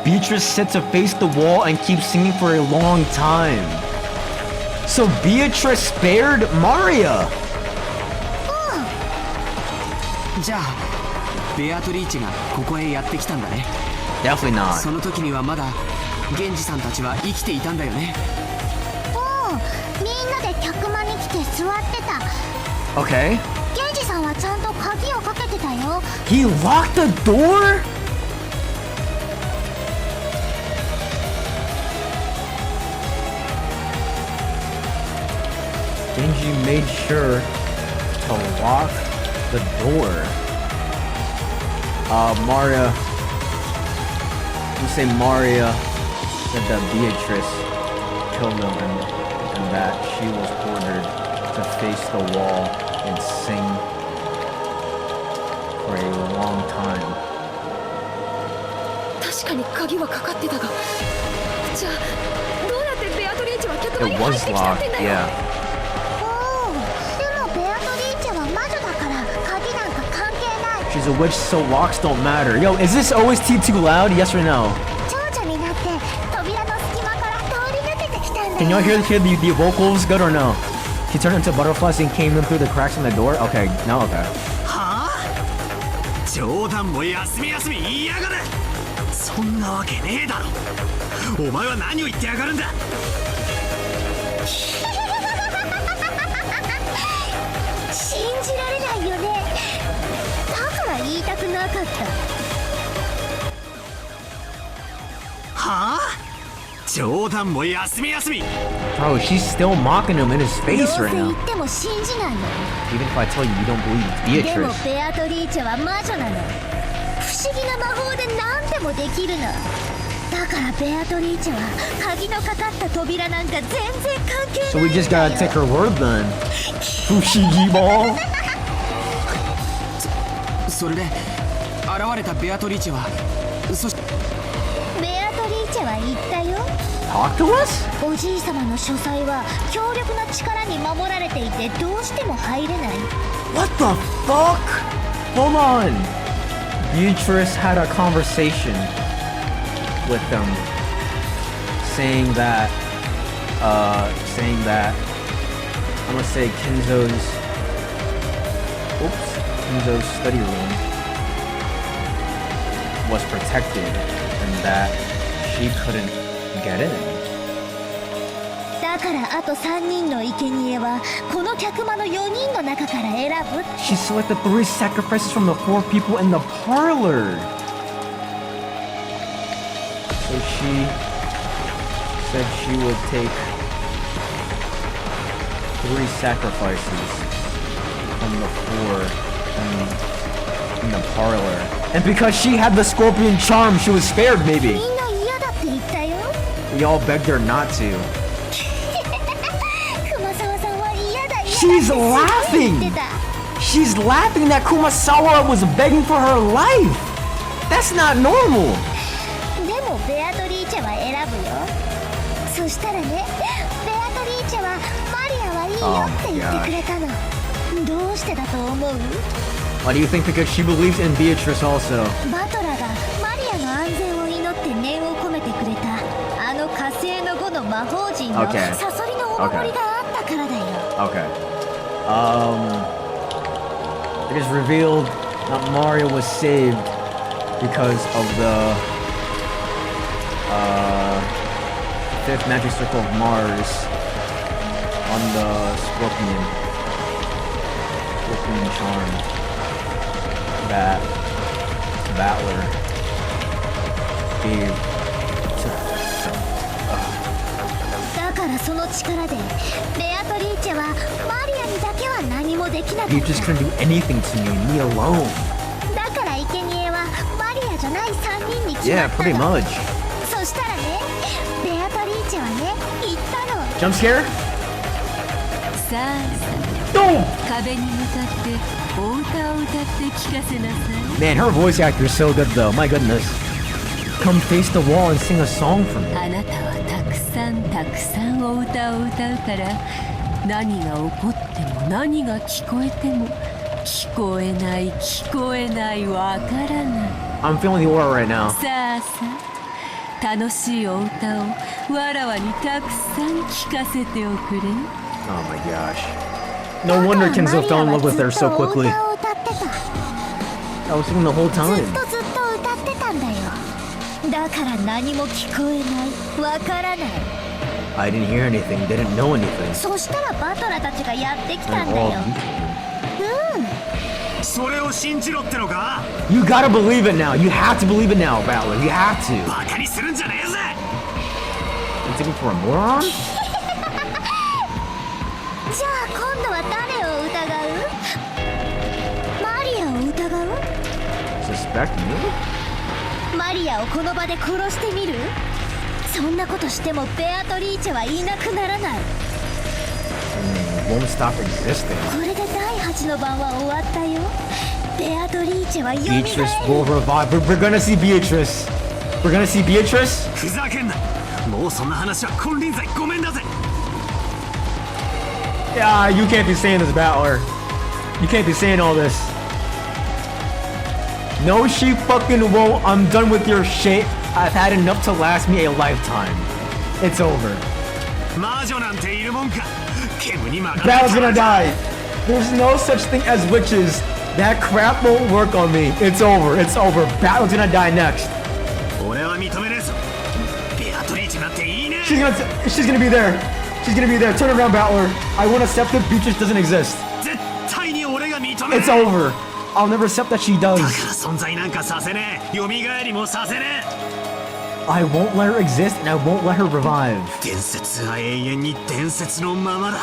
Beatrice said to face the wall and keep singing for a long time. So Beatrice spared Maria. じゃあベアトリーチェがここへやってきたんだね Definitely not. その時にはまだ源氏さんたちは生きていたんだよねうんみんなで客間に来て座ってた Okay. 源氏さんはちゃんと鍵をかけてたよ He locked the door? Genji made sure to lock the door. Maria. You say Maria said that Beatrice killed him and that she was ordered to face the wall and sing for a long time. 確かに鍵はかかってたがじゃあどうやってベアトリーチェは客間 It に入っ was てきたっ locked, てんだよ yeah. おうでもベアトリーチェは魔女だから鍵なんか関係ない She's a witch, so locks don't matter. Yo, is this OST too loud? Yes or no? 蝶々になって扉の隙間から通り抜けてきたんだ Can よ y'all hear the vocals good or no? She turned into butterflies and came in through the cracks in the door? Okay, no, okay. はあ冗談も休み休み言いやがるそんなわけねえだろお前は何を言ってやがるんだ信じられないよねだから言いたくなかったはあ冗談も休み休み Bro, she's still mocking him in his どう face せ right 言 now. っても信じないの Even if I tell you you don't believe でも Beatrice. ベアトリーチェは魔女なの不思議な魔法で何でもできるのだからベアトリーチェは鍵のかかった扉なんか全然関係ない So we just gotta take her word then. Fushigi ball. それで現れたベアトリーチェはそしてベアトリーチェは言ったよ Talk to us? おじい様の書斎は強力な力に守られていてどうしても入れない What the fuck? Hold on. Beatrice had a conversation with them saying that I'm gonna say Kinzo's study room was protected and that she couldn't get in. だからあと3人の生贄はこの客間の4人の中から選ぶって She selected 3 sacrifices from the 4 people in the parlor. So she said she would take 3 sacrifices from the 4 in the parlor. And because she had the scorpion charm, she was spared maybe. みんな嫌だって言ったよ We all begged her not to. 熊沢さんは嫌だ嫌だって She's すごい言 laughing! ってた She's laughing that Kumasawa was begging for her life! That's not normal! でもベアトリーチェは選ぶよそしたらねベアトリーチェはマリアはいいよって言ってくれたのどうしてだと思う Why do you think? Because she believes in Beatrice also. バトラがマリアの安全を祈って念を込めてくれたあの火星の5の魔法陣の Okay. サソリのお守りがあったからだよ Okay. It is revealed that Mario was saved because of the 5th magic circle of Mars on the scorpion charm that Battler gave to だからその力でベアトリーチェはマリアにだけは何もできなかっ You just た couldn't do anything to me alone. だから生贄はマリアじゃない3人に決ま Yeah, った pretty の much. そしたらねベアトリーチェはね言ったの Jump scare? さあさ Oh! 壁に向かってお歌を歌って聞かせなさい。 Man, her voice actor is so good though. My goodness. Come face the wall and sing a song for me. あなたはたくさんたくさんお歌を歌うから、何が起こっても何が聞こえても聞こえない聞こえないわからない。 I'm feeling the aura right now. さあさあ、楽しいお歌をわらわにたくさん聞かせておくれ。 Oh my gosh. No wonder Kenzo fell in love with her so quickly. 歌を歌ってた。 I was singing the whole ず time. っとずっと歌ってたんだよ。だから何も聞こえないわからない。 I didn't hear anything, didn't know anything. そしたらバトラたちがやってきた And んだ all よ。それを信じろってのか？ You gotta believe it now. You have to believe it now, Battler. You have to. バカにするんじゃねえぜ。 You take me for a moron? じゃあ今度は誰を疑う？マリアを疑う？ Suspect me? マリアをこの場で殺してみる？そんなことしてもベアトリーチェはいなくならない。 Won't stop existing. これで第8の番は終わったよ。ベアトリーチェは蘇る。 Beatrice will revive. We're gonna see Beatrice. We're gonna see Beatrice? ふざけんな。もうそんな話は金輪際ごめんだぜ。 Yeah, you can't be saying this, Battler. You can't be saying all this. No, she fucking won't. I'm done with your shit. I've had enough to last me a lifetime. It's over. 魔女なんているもんか。煙に巻かれ Battle's gonna die. There's no such thing as witches. That crap won't work on me. It's over. It's over. Battle's gonna die next. 俺は認めねえぞ。ベアトリーチェなんていいね。 She's gonna be there. She's gonna be there. Turn around, Battler. I won't accept that Beatrice doesn't exist. 絶対に俺が認める。 It's over. I'll never accept that she だ does. から存在なんかさせねえ。蘇りもさせね I won't let her exist and I won't let her revive. え。伝説は永遠に伝説のままだ。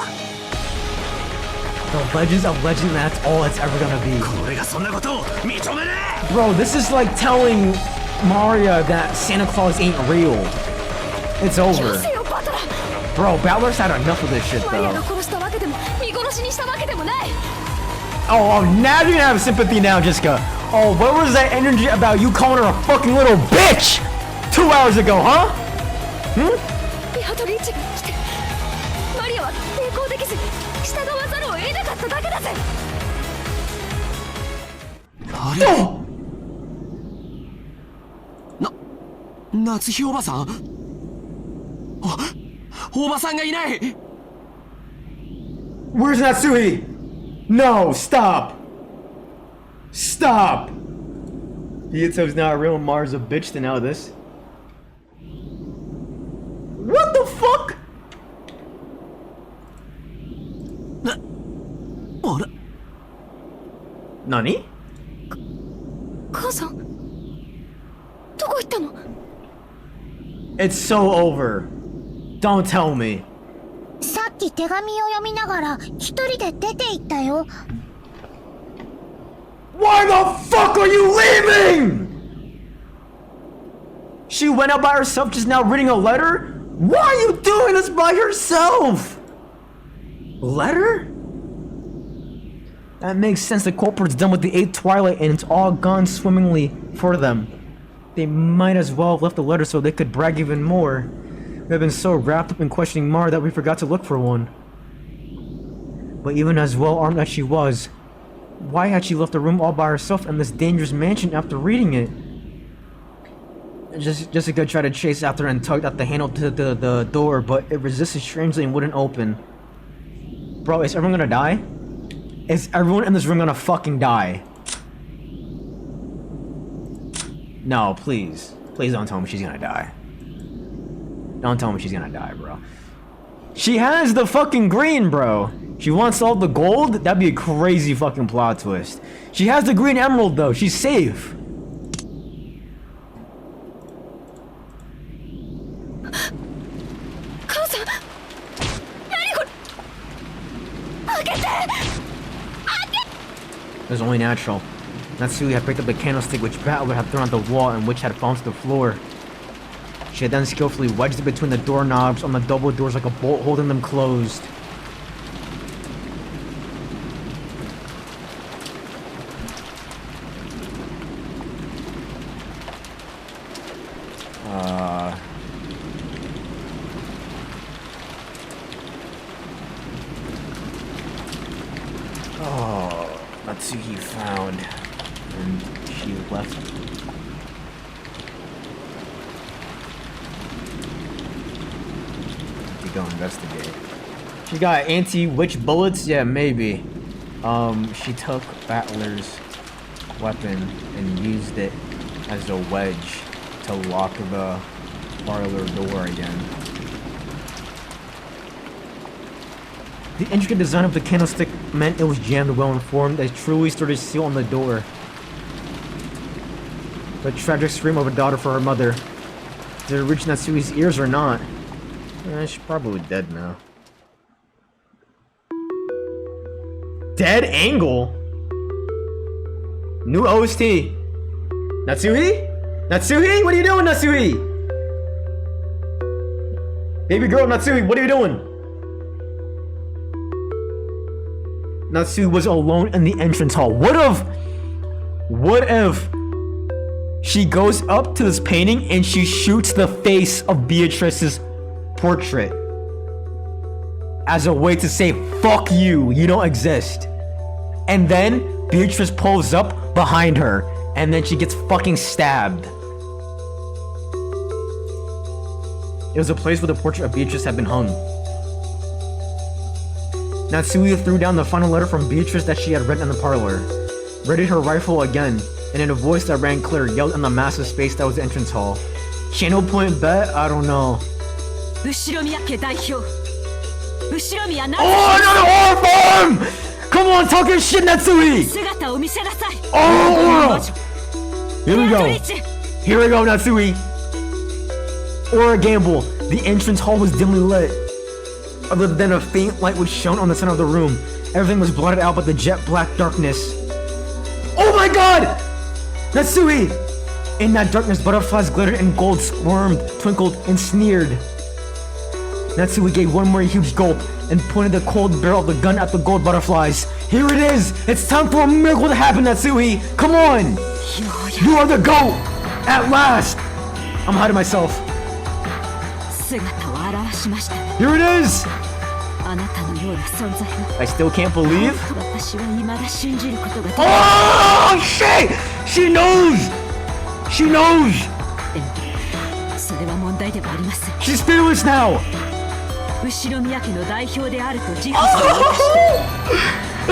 The legends of legend, that's all it's ever gonna be. 俺がそんなことを認めねえ。 Bro, this is like telling Maria that Santa Claus ain't real. It's over. せよバトラー。 Bro, Battler's had enough of this shit マリアが though. 殺したわけでも見殺しにしたわけでもない。 Oh, now you're gonna have sympathy now, Jessica. Oh, what was that energy about you calling her a fucking little bitch 2 hours ago, huh? ベアトリーチェが来てマリアは抵抗できず従わざるを得なかっただけだぜ。あれ夏日おばさん。おばさんがいない。 Where's Natsuhi? No, stop. Stop. Ryuto's not real, Mars a bitch to now this. What the fuck? あれ Nani? 母さんどこ行ったの？ It's so over. Don't tell me. さっき手紙を読みながら一人で出て行ったよ。 Why the fuck are you leaving? She went out by herself just now reading a letter? Why are you doing this by yourself? Letter? That makes sense. The culprit's done with the 8th Twilight and it's all gone swimmingly for them. They might as well have left a letter so they could brag even more. We've been so wrapped up in questioning Mara that we forgot to look for one. But even as well armed as she was, why had she left the room all by herself in this dangerous mansion after reading it? Jessica tried to chase after and tugged at the handle to the door, but it resisted strangely and wouldn't open. Bro, is everyone gonna die? Is everyone in this room gonna fucking die? No, please. Please don't tell me she's gonna die. Don't tell me she's gonna die, bro. She has the fucking green, bro. She wants all the gold? That'd be a crazy fucking plot twist. She has the green emerald, though. She's safe. It was only natural. Natsui had picked up the candlestick which Battler had thrown at the wall and which had fallen to the floor. She had then skillfully wedged it between the doorknobs on the double doors like a bolt holding them closed. Natsuki found, and she left. We go investigate. She got anti-witch bullets? Yeah, maybe. She took Battler's weapon and used it as a wedge to lock the parlor door again. The intricate design of the candlestick meant it was jammed well informed. They truly stood a seal on the door. The tragic scream of a daughter for her mother. Did it reach Natsui's ears or not? She's probably dead now. Dead angle? New OST. Natsui? Natsui? What are you doing, Natsui? Baby girl Natsui, what are you doing? Natsui was alone in the entrance hall. What if she goes up to this painting and she shoots the face of Beatrice's portrait as a way to say, fuck you, you don't exist. And then Beatrice pulls up behind her and then she gets fucking stabbed. It was a place where the portrait of Beatrice had been hung. Natsuya threw down the final letter from Beatrice that she had read in the parlor, readied her rifle again, and in a voice that rang clear, yelled in the massive space that was the entrance hall. Channel point bet? I don't know. Oh, another horror farm! Come on, talk your shit, Natsui! Oh! Here we go. Here we go, Natsui. Or a gamble. The entrance hall was dimly lit. Other than a faint light which shone on the center of the room, everything was blotted out by the jet black darkness. Oh my god! Natsui! In that darkness, butterflies glittered and gold squirmed, twinkled, and sneered. Natsui gave one more huge gulp and pointed the cold barrel of the gun at the gold butterflies. Here it is! It's time for a miracle to happen, Natsui! Come on! You are the GOAT! At last! I'm hiding myself. Here it is! I still can't believe. Oh shit! She knows! She knows! She's fearless now! Let's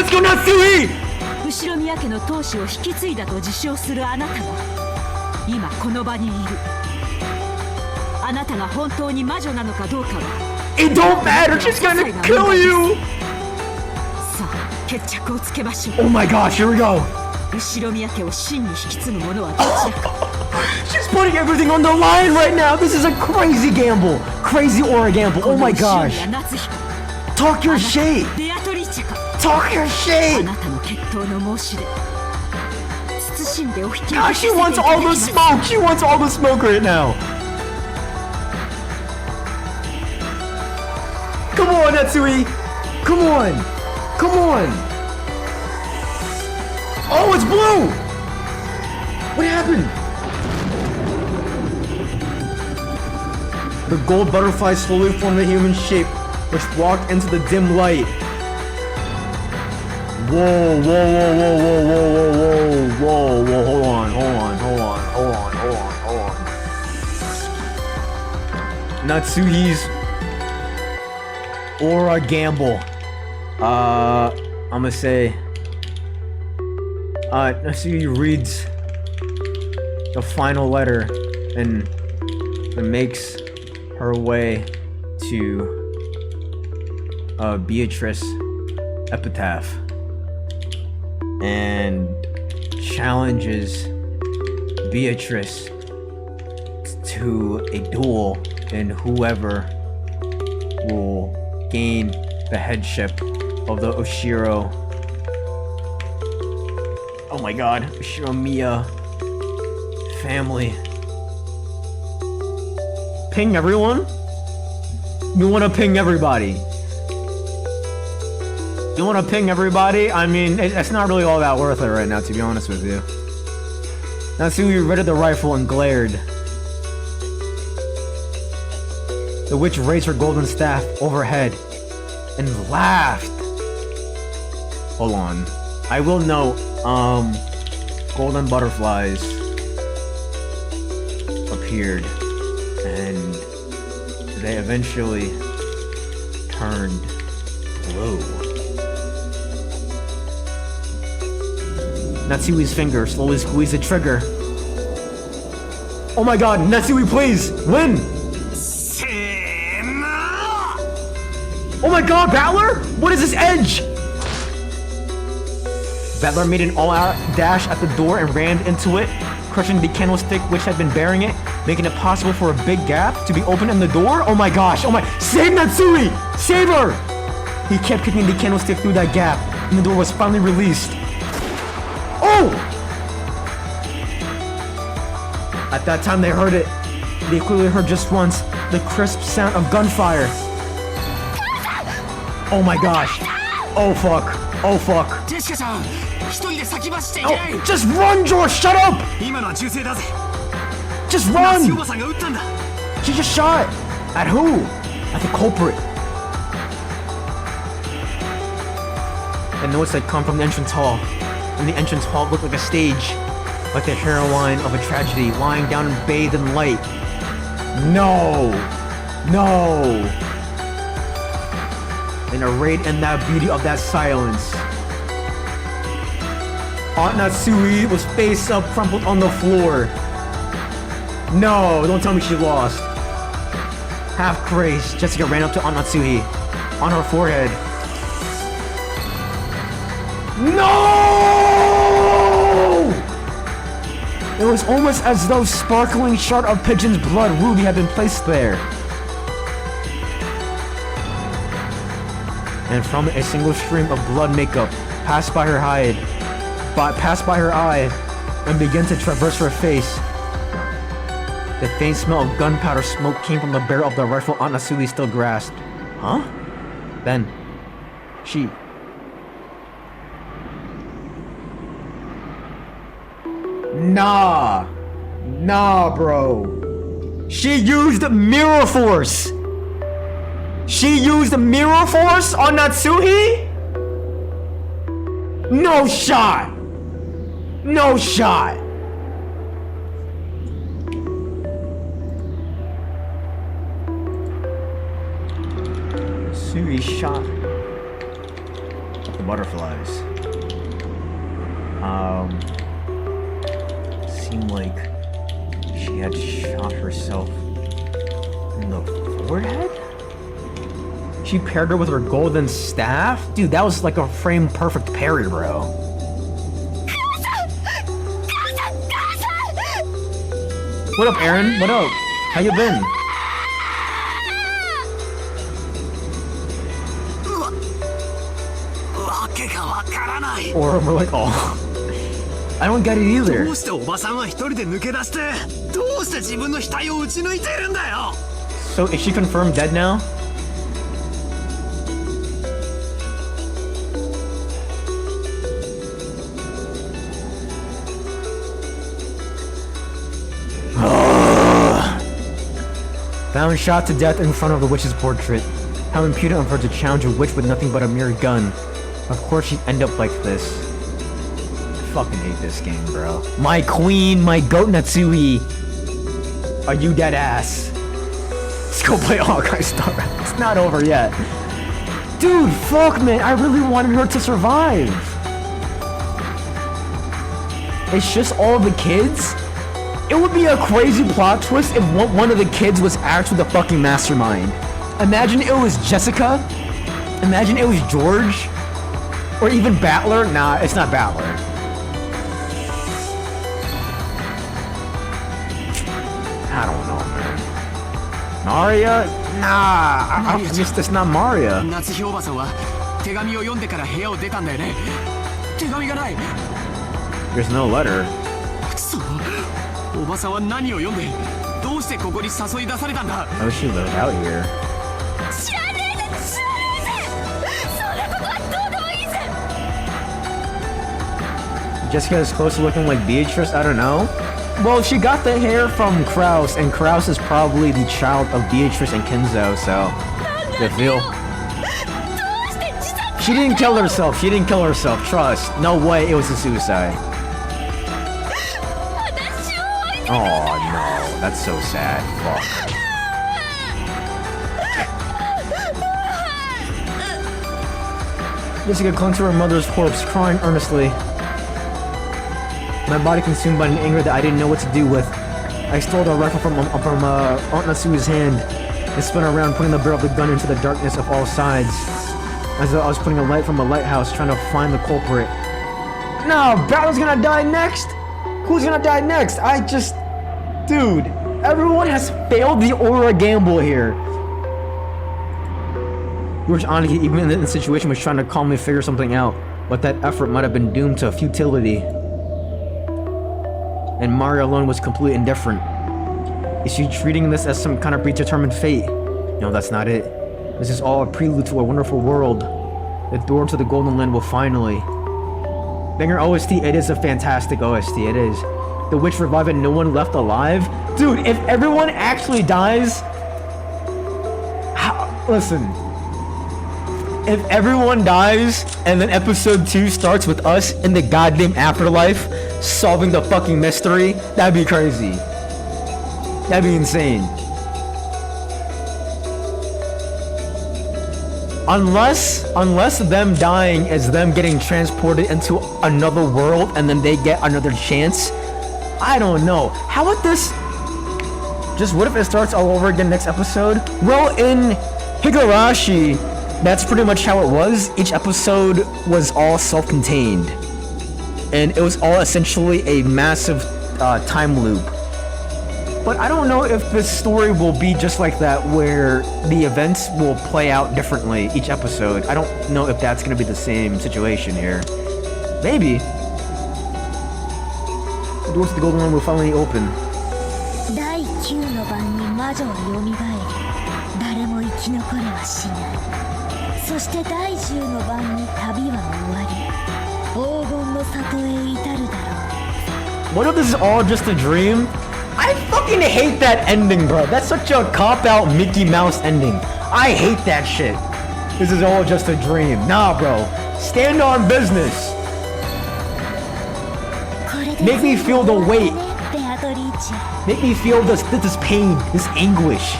go, Natsui! 後ろ宮家の当主を引き継いだと自称するあなたは今この場にいるあなたが本当に魔女なのかどうかは It don't matter, she's gonna kill you! さあ決着をつけましょう Oh my gosh, here we go! 後ろ宮家を真に引き継ぐ者はどちらか She's putting everything on the line right now! This is a crazy gamble! Crazy aura gamble, oh my gosh! Talk your shit! Talk your shit! God, she wants all the smoke! She wants all the smoke right now! Come on, Natsui! Come on! Come on! Oh, it's blue! What happened? The gold butterfly slowly formed a human shape, which walked into the dim light. Whoa, whoa, whoa, whoa, whoa, whoa, whoa, whoa, whoa, hold on, hold on, hold on, hold on, hold on, hold on. Natsuhi's aura gamble. I'ma say, Natsuhi reads the final letter and makes her way to Beatrice epitaph and challenges Beatrice to a duel, and whoever will gain the headship of the Oshiro. Oh my god, Oshiromiya family. Ping everyone? You wanna ping everybody? You wanna ping everybody? I mean, it's not really all that worth it right now, to be honest with you. Natsui readied the rifle and glared. The witch raised her golden staff overhead and laughed. Hold on. I will note, golden butterflies appeared, and they eventually turned blue. Natsui's finger slowly squeezed the trigger. Oh my god, Natsui, please! Win! Oh my god, Battler? What is this edge? Battler made an all-out dash at the door and rammed into it, crushing the candlestick which had been bearing it, making it possible for a big gap to be opened in the door. Oh my gosh, oh my... Save Natsui! Save her! He kept kicking the candlestick through that gap, and the door was finally released. Oh! At that time they heard it. They clearly heard just once the crisp sound of gunfire. Oh my gosh. Oh fuck. Oh fuck. Oh, just run, George! Shut up! Just run! She just shot! At who? At the culprit. And notes that come from the entrance hall. And the entrance hall looked like a stage. Like the heroine of a tragedy, lying down and bathed in light. No! No! And arrayed in that beauty of that silence, Aunt Natsui was face up, crumpled on the floor. No, don't tell me she lost. Half crazed, Jessica ran up to Aunt Natsui. On her forehead. No! It was almost as though sparkling shard of pigeon's blood ruby had been placed there. And from it, a single stream of blood makeup passed by her eye, and began to traverse her face. The faint smell of gunpowder smoke came from the barrel of the rifle Aunt Natsui still grasped. Huh? Then, she... Nah, bro. She used mirror force. She used mirror force on Natsuhi? No shot. No shot. Natsui shot the butterflies. Seemed like she had shot herself in the forehead? She paired her with her golden staff? Dude, that was like a frame perfect parry, bro. What up, Aaron? What up? How you been? Or we're like, oh. I don't get it either. So is she confirmed dead now? Found shot to death in front of the witch's portrait. How impudent of her to challenge a witch with nothing but a mere gun. Of course she'd end up like this. I fucking hate this game, bro. My queen, my goat Natsui. Are you dead ass? Let's go play Hawkeye Star. It's not over yet. Dude, fuck man, I really wanted her to survive. It's just all the kids? It would be a crazy plot twist if one of the kids was actually the fucking mastermind. Imagine it was Jessica. Imagine it was George. Or even Battler. Nah, it's not Battler. I don't know, man. Maria? Nah, I just, it's not Maria. There's no letter. Oh, she lived out here. Jessica is close to looking like Beatrice, I don't know. Well, she got the hair from Kraus, and Kraus is probably the child of Beatrice and Kenzo, so... They feel... She didn't kill herself. She didn't kill herself. Trust. No way it was a suicide. Oh no, that's so sad. Fuck. Jessica clung to her mother's corpse, crying earnestly. My body consumed by an anger that I didn't know what to do with. I stole the rifle from Aunt Natsu's hand and spun around, putting the barrel of the gun into the darkness of all sides. As though I was putting a light from a lighthouse, trying to find the culprit. No, Battler's gonna die next! Who's gonna die next? Dude, everyone has failed the aura gamble here. George Aniki, even in the situation, was trying to calmly figure something out, but that effort might have been doomed to futility. And Mario alone was completely indifferent. Is she treating this as some kind of predetermined fate? No, that's not it. This is all a prelude to a wonderful world. The door to the Golden Land will finally... Banger OST, it is a fantastic OST, it is. The witch revived and no one left alive? Dude, if everyone actually dies... Listen. If everyone dies and then episode 2 starts with us in the goddamn afterlife solving the fucking mystery, that'd be crazy. That'd be insane. Unless them dying is them getting transported into another world and then they get another chance. I don't know. How about this? Just what if it starts all over again next episode? Well, in Higurashi, that's pretty much how it was. Each episode was all self-contained. And it was all essentially a massive time loop. But I don't know if this story will be just like that, where the events will play out differently each episode. I don't know if that's going to be the same situation here. Maybe. The doors to the Golden Land will finally open. 第9の晩に魔女は蘇り、誰も生き残れはしない。そして第10の晩に旅は終わり、黄金の里へ至るだろう。 What if this is all just a dream? I fucking hate that ending, bro. That's such a cop-out Mickey Mouse ending. I hate that shit. This is all just a dream. Nah, bro. Stand on business. Make me feel the weight. Make me feel this pain, this anguish.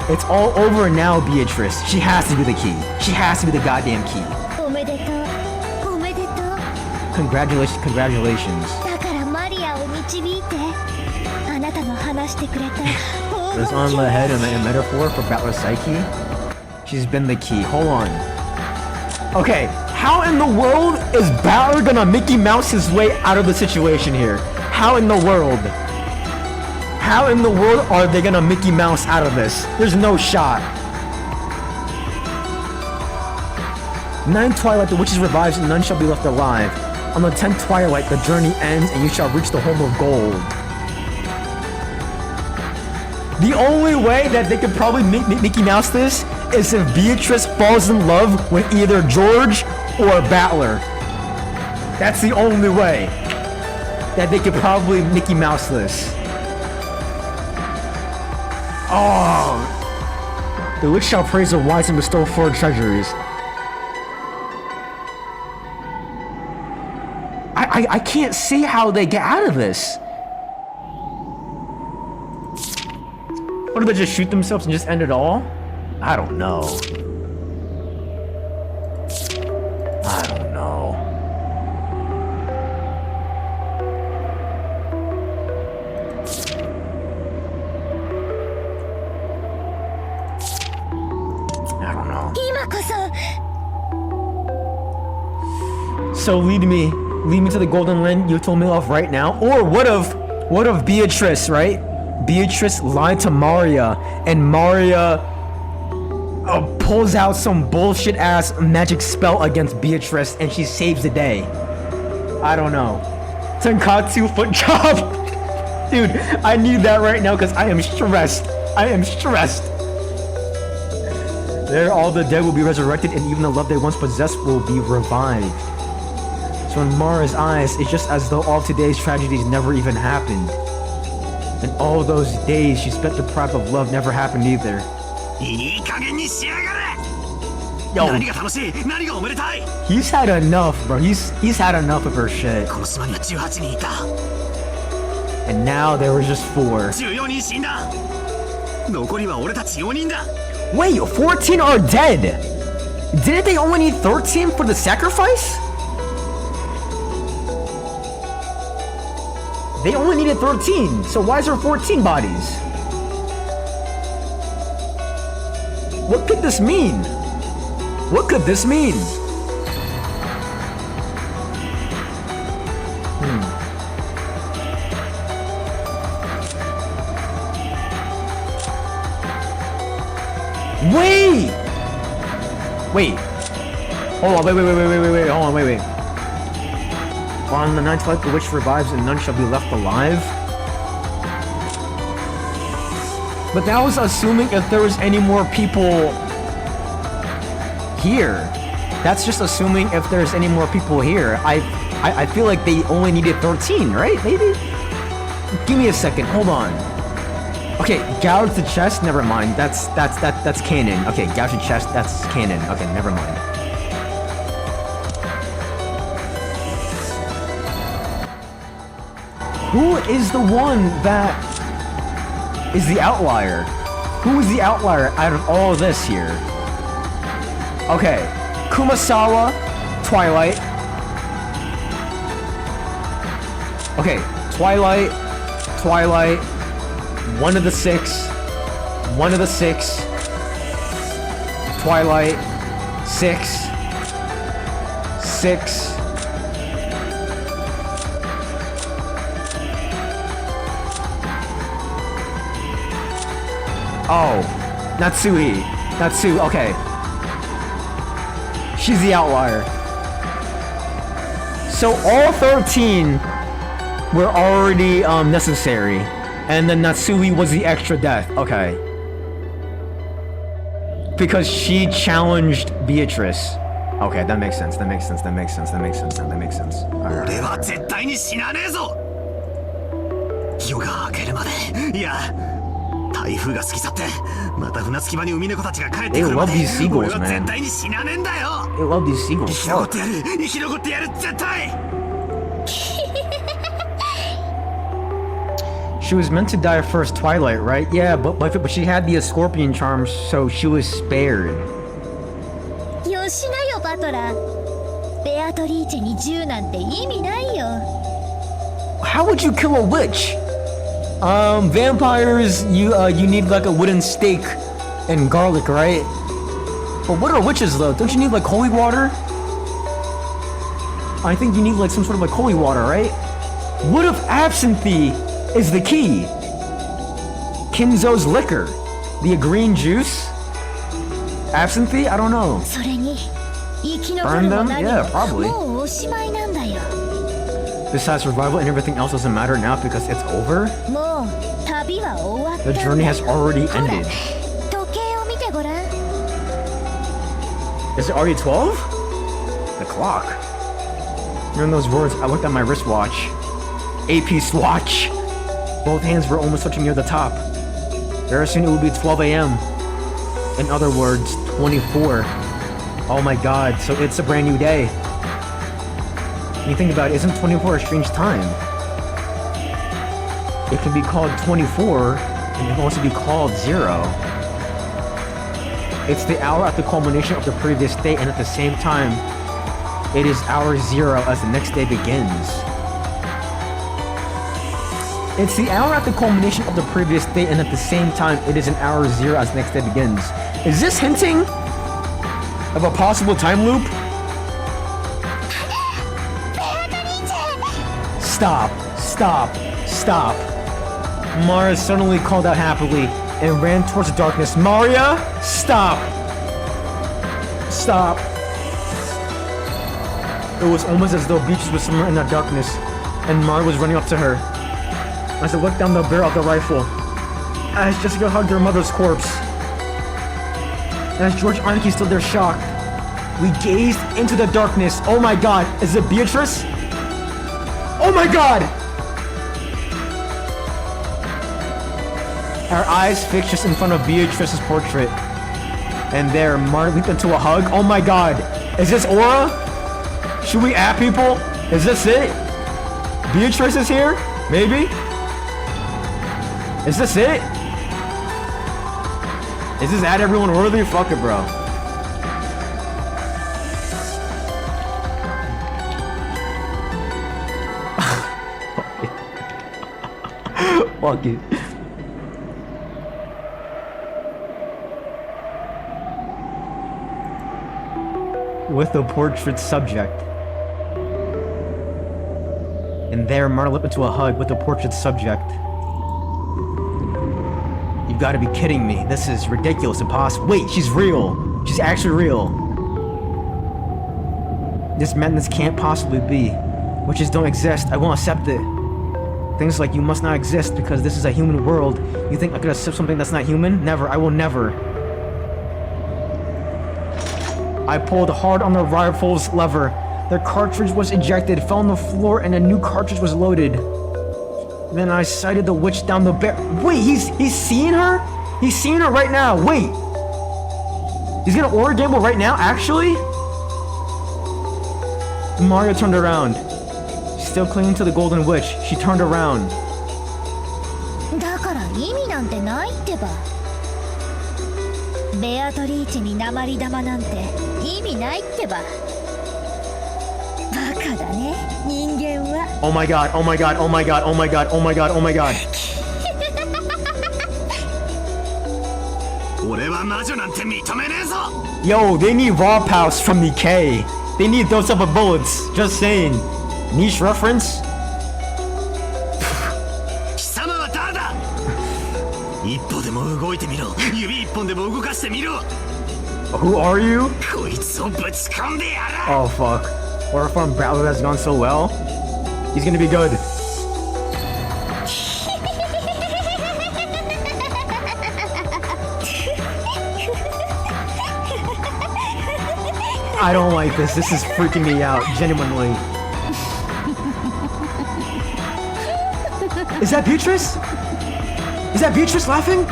It's all over now, Beatrice. She has to be the key. She has to be the goddamn key. Congratulations, congratulations. This on the head and a metaphor for Battler's psyche. She's been the key. Hold on. Okay, how in the world is Battler gonna Mickey Mouse his way out of the situation here? How in the world? How in the world are they gonna Mickey Mouse out of this? There's no shot. 9th Twilight, the witches revives and none shall be left alive. On the 10th Twilight, the journey ends and you shall reach the home of gold. The only way that they could probably Mickey Mouse this is if Beatrice falls in love with either George or Battler. That's the only way that they could probably Mickey Mouse this. Oh! The witch shall praise the wise and bestow 4 treasures. I can't see how they get out of this. What, do they just shoot themselves and just end it all? I don't know. I don't know. I don't know. So lead me to the Golden Land. You told me off right now. Or what of Beatrice, right? Beatrice lied to Maria, and Maria pulls out some bullshit ass magic spell against Beatrice, and she saves the day. I don't know. Tonkatsu foot job. Dude, I need that right now because I am stressed. I am stressed. There, all the dead will be resurrected, and even the love they once possessed will be revived. So in Mara's eyes, it's just as though all today's tragedies never even happened. And all those days she spent deprived of love never happened either. Yo, 何が楽しい、何がおめでたい。 he's had enough, bro. He's had enough of her shit. この島には18人いた。 And now there was just 4. 14人死んだ。残りは俺たち4人だ。 Wait, 14 are dead. Didn't they only need 13 for the sacrifice? They only needed 13, so why is there 14 bodies? What could this mean? What could this mean? Wait! Wait. Hold on, wait, hold on, wait. On the ninth life, the witch revives and none shall be left alive. But that was assuming if there was any more people here. That's just assuming if there's any more people here. I feel like they only needed 13, right? Maybe? Give me a second, hold on. Okay, gouge the chest, never mind. That's canon. Okay, gouge the chest, that's canon. Okay, never mind. Who is the one that is the outlier? Who is the outlier out of all of this here? Okay, Kumasawa, Twilight. Okay, Twilight, one of the six, Twilight, six. Oh, Natsui, okay. She's the outlier. So all 13 were already necessary. And then Natsui was the extra death. Okay. Because she challenged Beatrice. Okay, that makes sense. Alright. 俺は絶対に死なねえぞ。夜が明けるまで、いや、台風が過ぎ去って、また船着き場に海猫たちが帰ってくるまで、 They love these seagulls, 俺は絶対に死なねえんだよ。 They love these seagulls. 生き残ってやる、生き残ってやる、絶対。 She was meant to die first, Twilight, right? Yeah, but she had the scorpion charm, so she was spared. よしなよバトラー。ベアトリーチェに銃なんて意味ないよ。 How would you kill a witch? Vampires, you need like a wooden stake and garlic, right? But what are witches though? Don't you need like holy water? I think you need like some sort of like holy water, right? What if absinthe is the key? Kinzo's liquor, the green juice, absinthe. I don't know. それに生き残 Burn るも them? 何 Yeah, も probably. もうおしまいなんだよ。 Besides survival and everything else doesn't matter now because it's over. もう旅は終わった The んだ journey has already ほら ended. 時計を見てごらん。 Is it already 12? The clock. Hearing those words, I looked at my wristwatch. AP watch. Both hands were almost touching near the top. Very soon it would be 12 a.m. In other words, 24. Oh my god, so it's a brand new day. When you think about it, isn't 24 a strange time? It can be called 24, and it can also be called 0. It's the hour at the culmination of the previous day, and at the same time, it is hour 0 as the next day begins. It's the hour at the culmination of the previous day, and at the same time, it is an hour 0 as the next day begins. Is this hinting of a possible time loop? Stop. Maria suddenly called out happily and ran towards the darkness. Maria, stop. It was almost as though Beatrice was somewhere in that darkness, and Maria was running up to her. As I looked down the barrel of the rifle, as Jessica hugged her mother's corpse, as George Anki stood there shocked, we gazed into the darkness. Oh my god, is it Beatrice? Oh my god! Our eyes fixed just in front of Beatrice's portrait. And there, Martin leaped into a hug. Oh my god. Is this Aura? Should we add people? Is this it? Beatrice is here? Maybe? Is this it? Is this add everyone worthy? Fuck it, bro. Fuck it. With the portrait subject. And there, Marta leaped into a hug with the portrait subject. You've got to be kidding me. This is ridiculous, impossible. Wait, she's real. She's actually real. This madness can't possibly be. Witches don't exist. I won't accept it. Things like you must not exist because this is a human world. You think I could accept something that's not human? Never. I will never. I pulled hard on the rifle's lever. The cartridge was ejected, fell on the floor, and a new cartridge was loaded. Then I sighted the witch down the Wait, he's seeing her? He's seeing her right now. Wait. He's gonna order gamble right now, actually? Mario turned around. Still clinging to the golden witch, she turned around. だから意味なんてないってば。ベアトリーチに鉛玉なんて意味ないってば。バカだね、人間は。Oh my god, oh my god, oh my god, oh my god, oh my god, oh my god. 俺は魔女なんて認めねえぞ。 Yo, they need raw pows from the K. They need those type of bullets. Just saying. Niche reference? 貴様は誰だ。一歩でも動いてみろ。指一本でも動かしてみろ。 Who are you? こいつをぶち込んでやる。 Oh fuck. Or from Brawler has gone so well. He's gonna be good. I don't like this. This is freaking me out, genuinely. Is that Beatrice? Is that Beatrice laughing?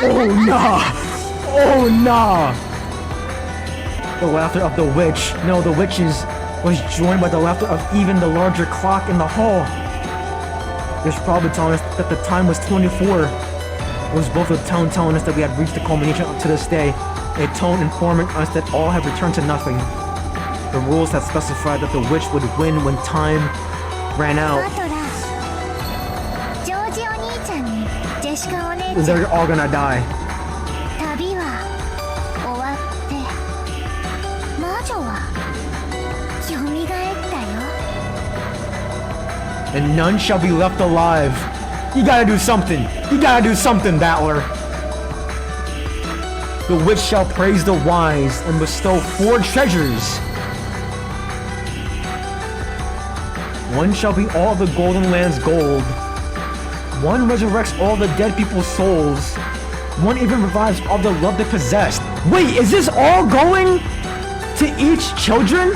Oh nah! Oh nah! The laughter of the witch. No, the witches was joined by the laughter of even the larger clock in the hall. This probably telling us that the time was 24. It was both a tone telling us that we had reached the culmination up to this day, a tone informing us that all had returned to nothing. The rules had specified that the witch would win when time ran out. バトラー、ジョージお兄ちゃんにジェシカお姉ちゃん。 They're all gonna die. 旅は終わって魔女は蘇ったよ。 And none shall be left alive. You gotta do something. You gotta do something, Battler. The witch shall praise the wise and bestow 4 treasures. One shall be all the golden land's gold. One resurrects all the dead people's souls. One even revives all the love they possessed. Wait, is this all going to each children?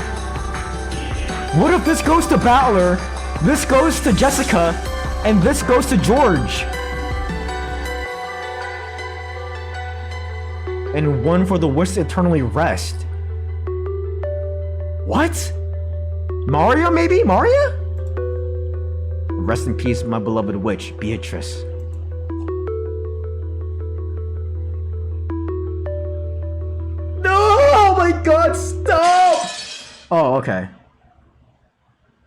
What if this goes to Battler, this goes to Jessica, and this goes to George? And one for the wish to eternally rest. What? Mario, maybe? Mario? Rest in peace, my beloved witch, Beatrice. No! Oh my god, stop! Oh, okay.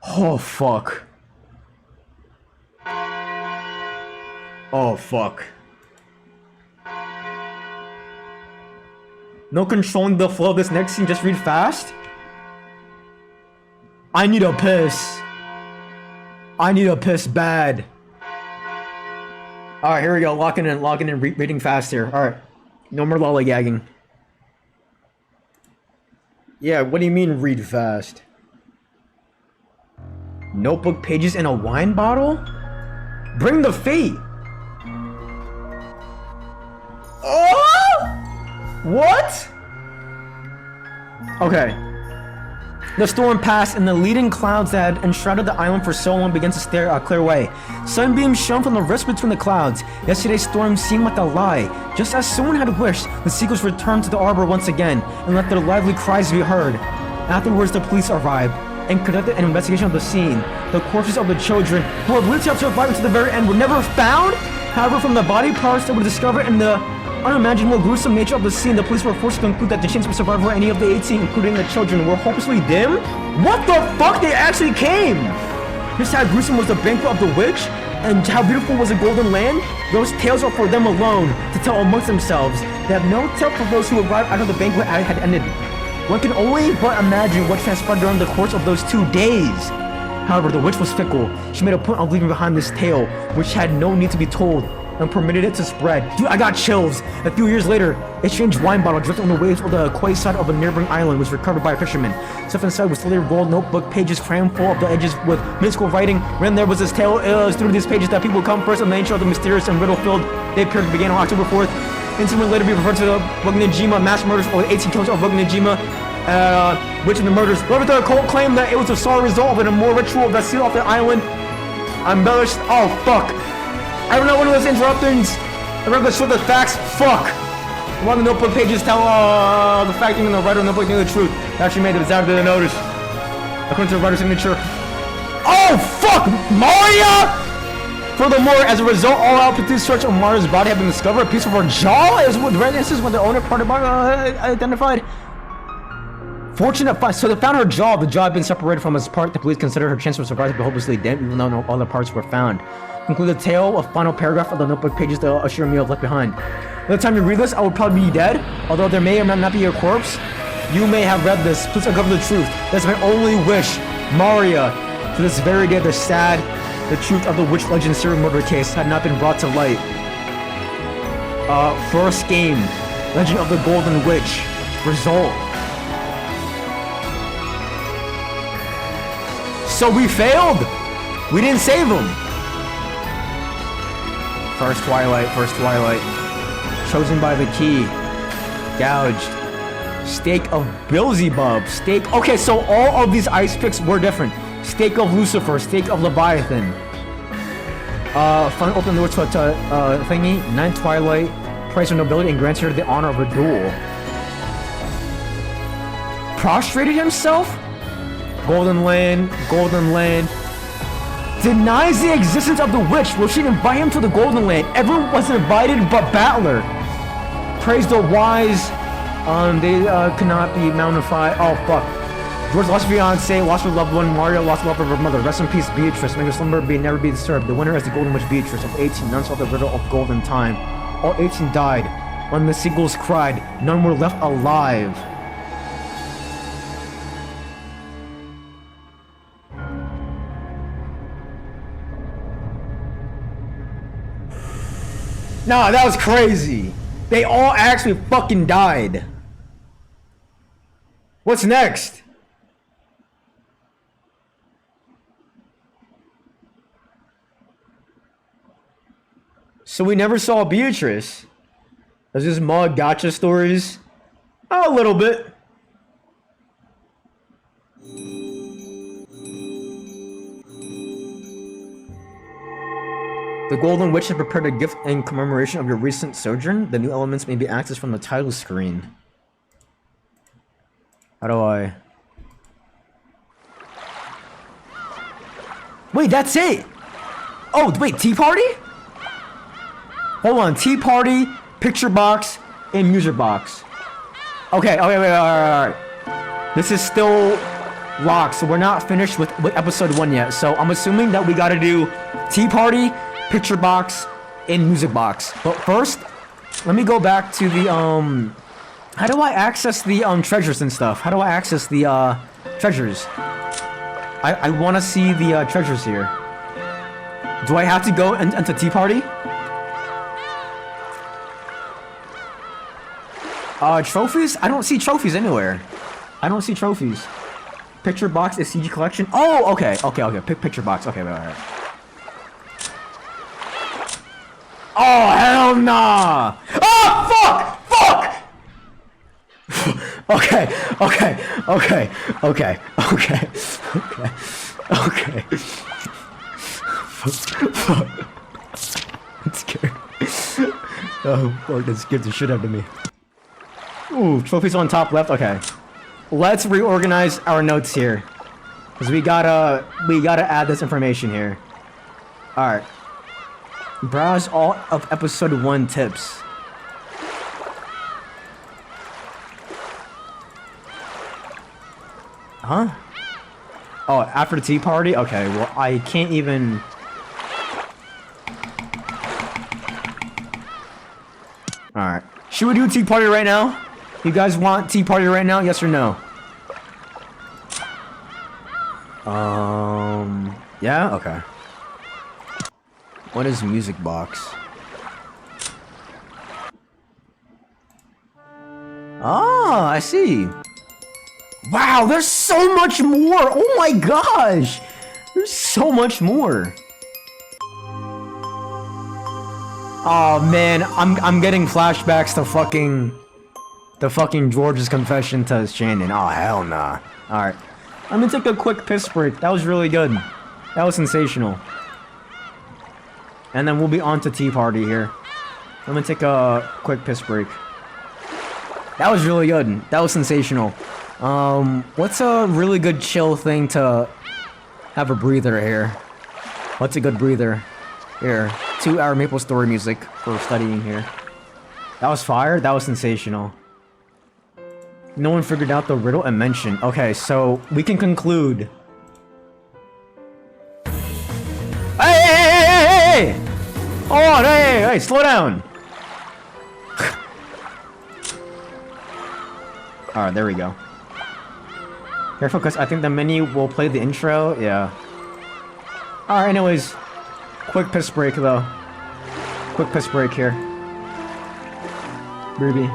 Oh, fuck. Oh, fuck. No controlling the flow of this next scene, just read fast? I need a piss. I need a piss bad. Alright, here we go. Locking in, reading fast here. Alright. No more lollygagging. Yeah, what do you mean read fast? Notebook pages in a wine bottle? Bring the fate! Oh! What? Okay. The storm passed, and the leading clouds that had enshrouded the island for so long began to clear away. Sunbeams shone from the rifts between the clouds. Yesterday's storm seemed like a lie. Just as someone had wished, the seagulls returned to the arbor once again and let their lively cries be heard. Afterwards, the police arrived and conducted an investigation of the scene. The corpses of the children, who were believed to have survived to the very end, were never found. However, from the body parts that were discovered and the unimaginable gruesome nature of the scene, the police were forced to conclude that the chance of survival for any of the 18, including the children, were hopelessly dim. What the fuck? They actually came! Just how gruesome was the banquet of the witch, and how beautiful was the golden land? Those tales are for them alone, to tell amongst themselves. They have no tale for those who arrived after the banquet had ended. One can only but imagine what transpired during the course of those 2 days. However, the witch was fickle. She made a point of leaving behind this tale, which had no need to be told, and permitted it to spread. Dude, I got chills. A few years later, a strange wine bottle drifted on the waves of the quay side of a neighboring island was recovered by a fisherman. Stuff inside was slowly rolled notebook pages crammed full of the edges with mystical writing. When there was this tale, it was through these pages that people come first, and the nature of the mysterious and riddle-filled day period began on October 4th. Incident later be referred to the Bugnaejima mass murders or the 18 killings of Bugnaejima, which in the murders. Whoever the occult claimed that it was a sorry result of an immoral ritual that sealed off the island. Embellished. Oh, fuck. I don't know one of those interruptions. I remember the facts. Fuck. One of the notebook pages tell the fact and the writer notebook knew the truth. They actually made the bizarre to the notice. According to the writer's signature. Oh, fuck! Maria! Furthermore, as a result, all out police search of Maria's body had been discovered. A piece of her jaw is with residences when the owner part of the body identified. Fortunate find. So they found her jaw. The jaw had been separated from its part. The police considered her chance of survival to be hopelessly dim, even though no other parts were found. Conclude the tale, a final paragraph of the notebook pages that assure me of left behind. By the time you read this, I will probably be dead. Although there may or may not be your corpse, you may have read this. Please uncover the truth. That's my only wish, Maria. To this very day, the truth of the witch legend serial murder case had not been brought to light. First game, Legend of the Golden Witch. Result. So we failed. We didn't save him. First Twilight. Chosen by the key. Gouged. Stake of Beelzebub. Stake. Okay, so all of these ice picks were different. Stake of Lucifer. Stake of Leviathan. Finally opened the door to thingy. 9 Twilight. Praise her nobility and grants her the honor of a duel. Prostrated himself? Golden Land. Denies the existence of the witch. Will she invite him to the Golden Land? Everyone was invited but Battler. Praise the wise. They cannot be mountified. Oh, fuck. George lost her fiancé, lost her loved one. Mario lost the love of her mother. Rest in peace, Beatrice. May her slumber never be disturbed. The winner is the Golden Witch Beatrice of 18. None saw the riddle of golden time. All 18 died. When the seagulls cried, none were left alive. Nah, that was crazy. They all actually fucking died. What's next? So we never saw Beatrice. Is this more gotcha stories? A little bit. The Golden Witch had prepared a gift in commemoration of your recent sojourn. The new elements may be accessed from the title screen. How do I... Wait, that's it! Oh, wait, Tea Party? Hold on, Tea Party, Picture Box, and Music Box. Okay, wait, alright. This is still locked, so we're not finished with episode 1 yet. So I'm assuming that we gotta do Tea Party, Picture Box, and Music Box. But first, let me go back to the, how do I access the, treasures and stuff? How do I access the, treasures? I want to see the, treasures here. Do I have to go into Tea Party? Trophies? I don't see trophies anywhere. I don't see trophies. Picture Box is CG collection. Oh, okay. Picture Box. Okay, alright. Oh, hell nah! Oh, fuck! Okay, okay, okay, okay, okay, okay, okay. Fuck. I'm scared. Oh, fuck, that scared the shit out of me. Ooh, trophies on top left, okay. Let's reorganize our notes here. Cause we gotta add this information here. Alright. Browse all of episode 1 tips. Huh? Oh, after the tea party? Okay, well, I can't even... Alright. Should we do tea party right now? You guys want tea party right now? Yes or no? Yeah? Okay. What is music box? Ah, I see. Wow, there's so much more! Oh my gosh! There's so much more. Oh man, I'm getting flashbacks to fucking George's confession to Shannon. Oh hell nah. Alright. I'm gonna take a quick piss break. That was really good. That was sensational. And then we'll be on to tea party here. I'm gonna take a quick piss break. That was really good. That was sensational. What's a really good chill thing to have a breather here? What's a good breather? Here, 2-hour Maple Story music for studying here. That was fire. That was sensational. No one figured out the riddle and mentioned. Okay, so we can conclude. Hey! Oh, hey, slow down. Alright, there we go. Careful, because I think the menu will play the intro. Yeah. Alright, anyways. Quick piss break, though. Quick piss break here. Ruby.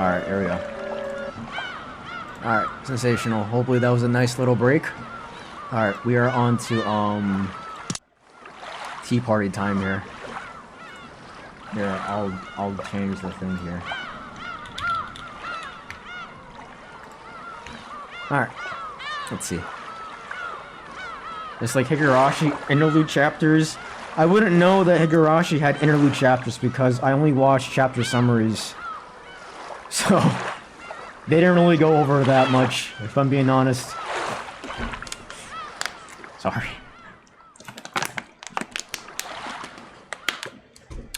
Alright, here we go. Alright, sensational. Hopefully that was a nice little break. Alright, we are on to, tea party time here. Here, I'll change the thing here. Alright, let's see. It's like Higurashi interlude chapters. I wouldn't know that Higurashi had interlude chapters because I only watched chapter summaries. So, they didn't really go over that much, if I'm being honest. Sorry.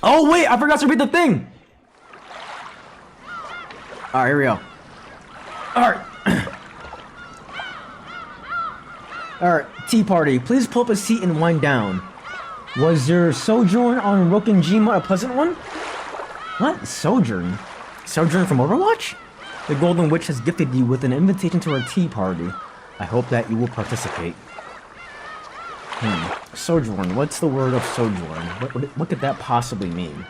Oh wait, I forgot to read the thing! Alright, here we go. Alright. Alright, tea party. Please pull up a seat and wind down. Was your sojourn on Rokenjima a pleasant one? What? Sojourn? Sojourn from Overwatch? The Golden Witch has gifted you with an invitation to our tea party. I hope that you will participate. Sojourn. What's the word of sojourn? What could that possibly mean?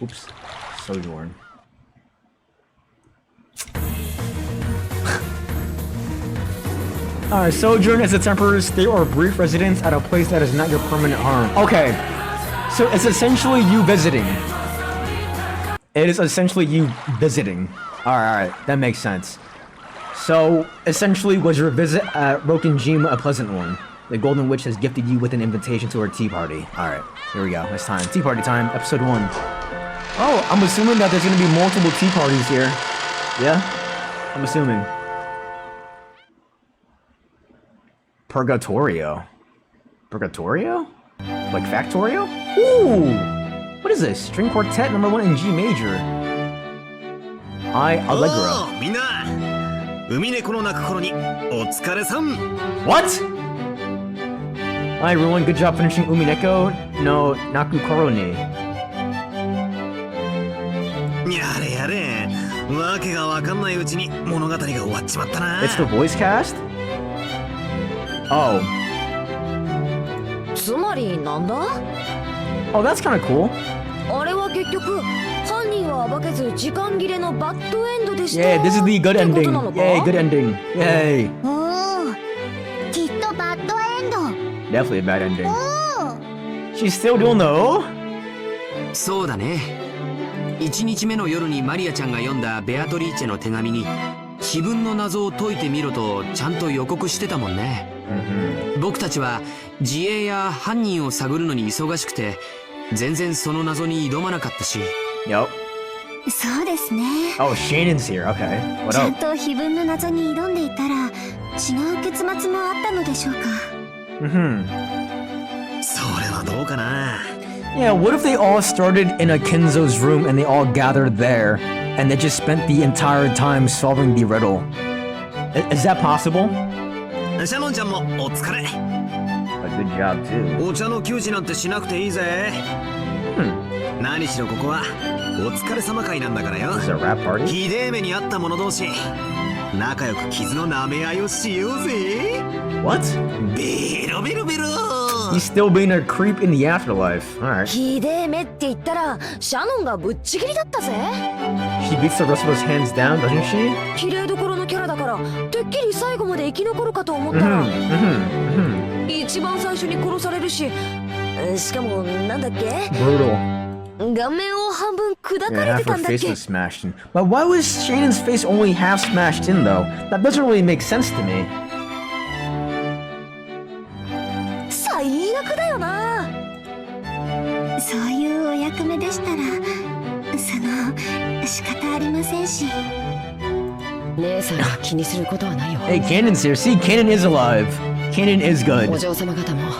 Oops. Sojourn. Sojourn is a temporary stay or brief residence at a place that is not your permanent home. Okay, so it's essentially you visiting. It is essentially you visiting. Alright, that makes sense. So, essentially, was your visit at Rokenjima a pleasant one? The Golden Witch has gifted you with an invitation to her tea party. Alright, here we go. It's time. Tea party time, episode 1. Oh, I'm assuming that there's gonna be multiple tea parties here. Yeah? I'm assuming. Purgatorio. Purgatorio? Like Factorio? Ooh! What is this? String Quartet #1 in G major. Hi, Allegra. Oh, みんな、Uminekoの泣く頃にお疲れさん。What? Hi everyone, good job finishing Umineko no Nakukoro ni. やれやれ、わけがわかんないうちに物語が終わっちまったな。 It's the voice cast? Oh. つまりなんだ？ Oh, that's kind of cool. あれは結局犯人は暴けず時間切れのバッドエンドでした。 Yeah, this is the good ってこと ending. なのか？ Yay, good ending. Yay. おお、きっとバッドエンド。 Definitely a bad ending. おお。 She's still doing the O? そうだね。1日目の夜にマリアちゃんが読んだベアトリーチェの手紙に自分の謎を解いてみろとちゃんと予告してたもんね。僕たちは自衛や犯人を探るのに忙しくて全然その謎に挑まなかったし。Yup. そうですね。 Oh, Shannon's here. Okay. ち What ゃ up? んと碑文の謎に挑んでいたら違う結末もあったのでしょうか。それはどうかな。 Yeah, what if they all started in a Kenzo's room and they all gathered there and they just spent the entire time solving the riddle? Is that possible? シャノンちゃんもお疲れ。A good job too. お茶の給仕なんてしなくていいぜ。何しろここはお疲れ様会なんだからよ。 This is a rap party? ひでえ目にあった者同士仲良く傷の舐め合いをしようぜ。 What? ベロベロベロ。 He's still being a creep in the afterlife. Alright. ひでえ目って言ったらシャノンがぶっちぎりだったぜ。 She beats the rest of us hands down, doesn't she? 綺麗どころのキャラだからてっきり最後まで生き残るかと思ったら、一番最初に殺されるし、しかもなんだっけ？ Brutal. 顔面を半分砕 Yeah, かれ half てた her んだっ face け？ was smashed in. But why was Shannon's face only half smashed in though? That doesn't really make sense to me. 最悪だよな。そういうお役目でしたら仕方ありませんし。姉さんは気にすることはないよ。 Hey, Kanon's here. See, Kanon is alive. Kanon is お good. 嬢様方も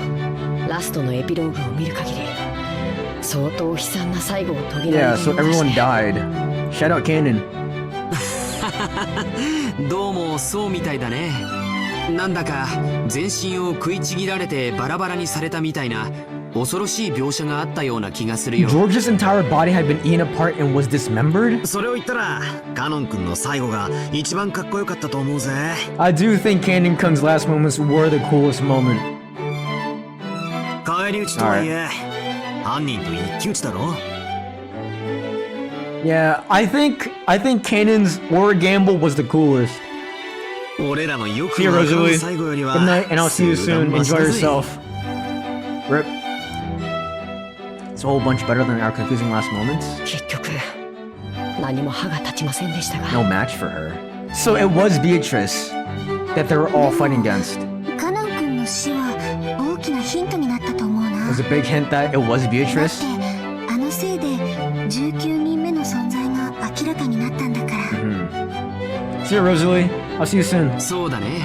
ラストのエピローグを見る限り相当悲惨な最後を遂げら Yeah, れた so ようだし everyone died. Shout out Kanon. どうもそうみたいだね。なんだか全身を食いちぎられてバラバラにされたみたいな恐ろしい描写があったような気がするよ。 George's entire body had been eaten apart and was dismembered? それを言ったらカノン君の最後が一番かっこよかったと思うぜ。 I do think Kanon Kun's last moments were the coolest moment. 返り討ちとはいえ犯人と一騎打ちだろ。Yeah, I think Kanan's War Gamble was the coolest. 俺らのよく See you, わかる Rosalie. 最後よりは Good night, and I'll see you soon. 数段マシ Enjoy だぜ yourself. Rip. It's a whole bunch better than our confusing last moments. 結局何も歯が立ちませんでしたが No match for her. So it was Beatrice that they were all fighting against. カノン君の死は大きなヒントになったと思うな。 It was a big hint that it was だって Beatrice. あのせいで19人目の存在が明らかになったんだから。 See you, Rosalie. I'll see you soon. そうだね。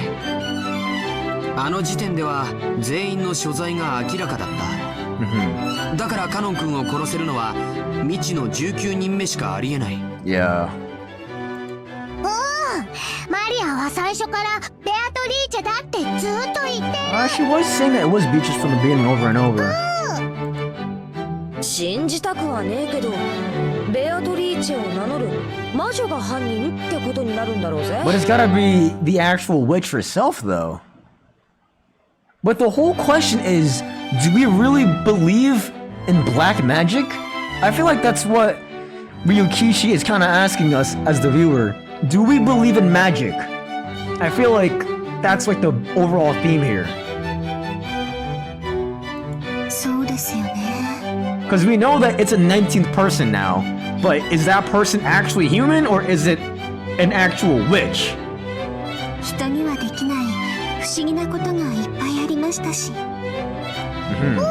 あの時点では全員の所在が明らかだった。だからカノン君を殺せるのは未知の19人目しかありえない。Yeah. マリアは最初からベアトリーチェだってずっと言ってる。 She was saying that it was Beatrice from the beginning over and over. 信じたくはねえけど、ベアトリーチェを名乗る魔女が犯人ってことになるんだろうぜ。 But it's gotta be the actual witch herself, though. But the whole question is, do we really believe in black magic? I feel like that's what Ryukishi is kind of asking us as the viewer. Do we believe in magic? I feel like that's like the overall theme here. そうですよね。 Because we know that it's a 19th person now, but is that person actually human or is it an actual witch? 人にはできない不思議なことがいっぱいありましたし。エヴァ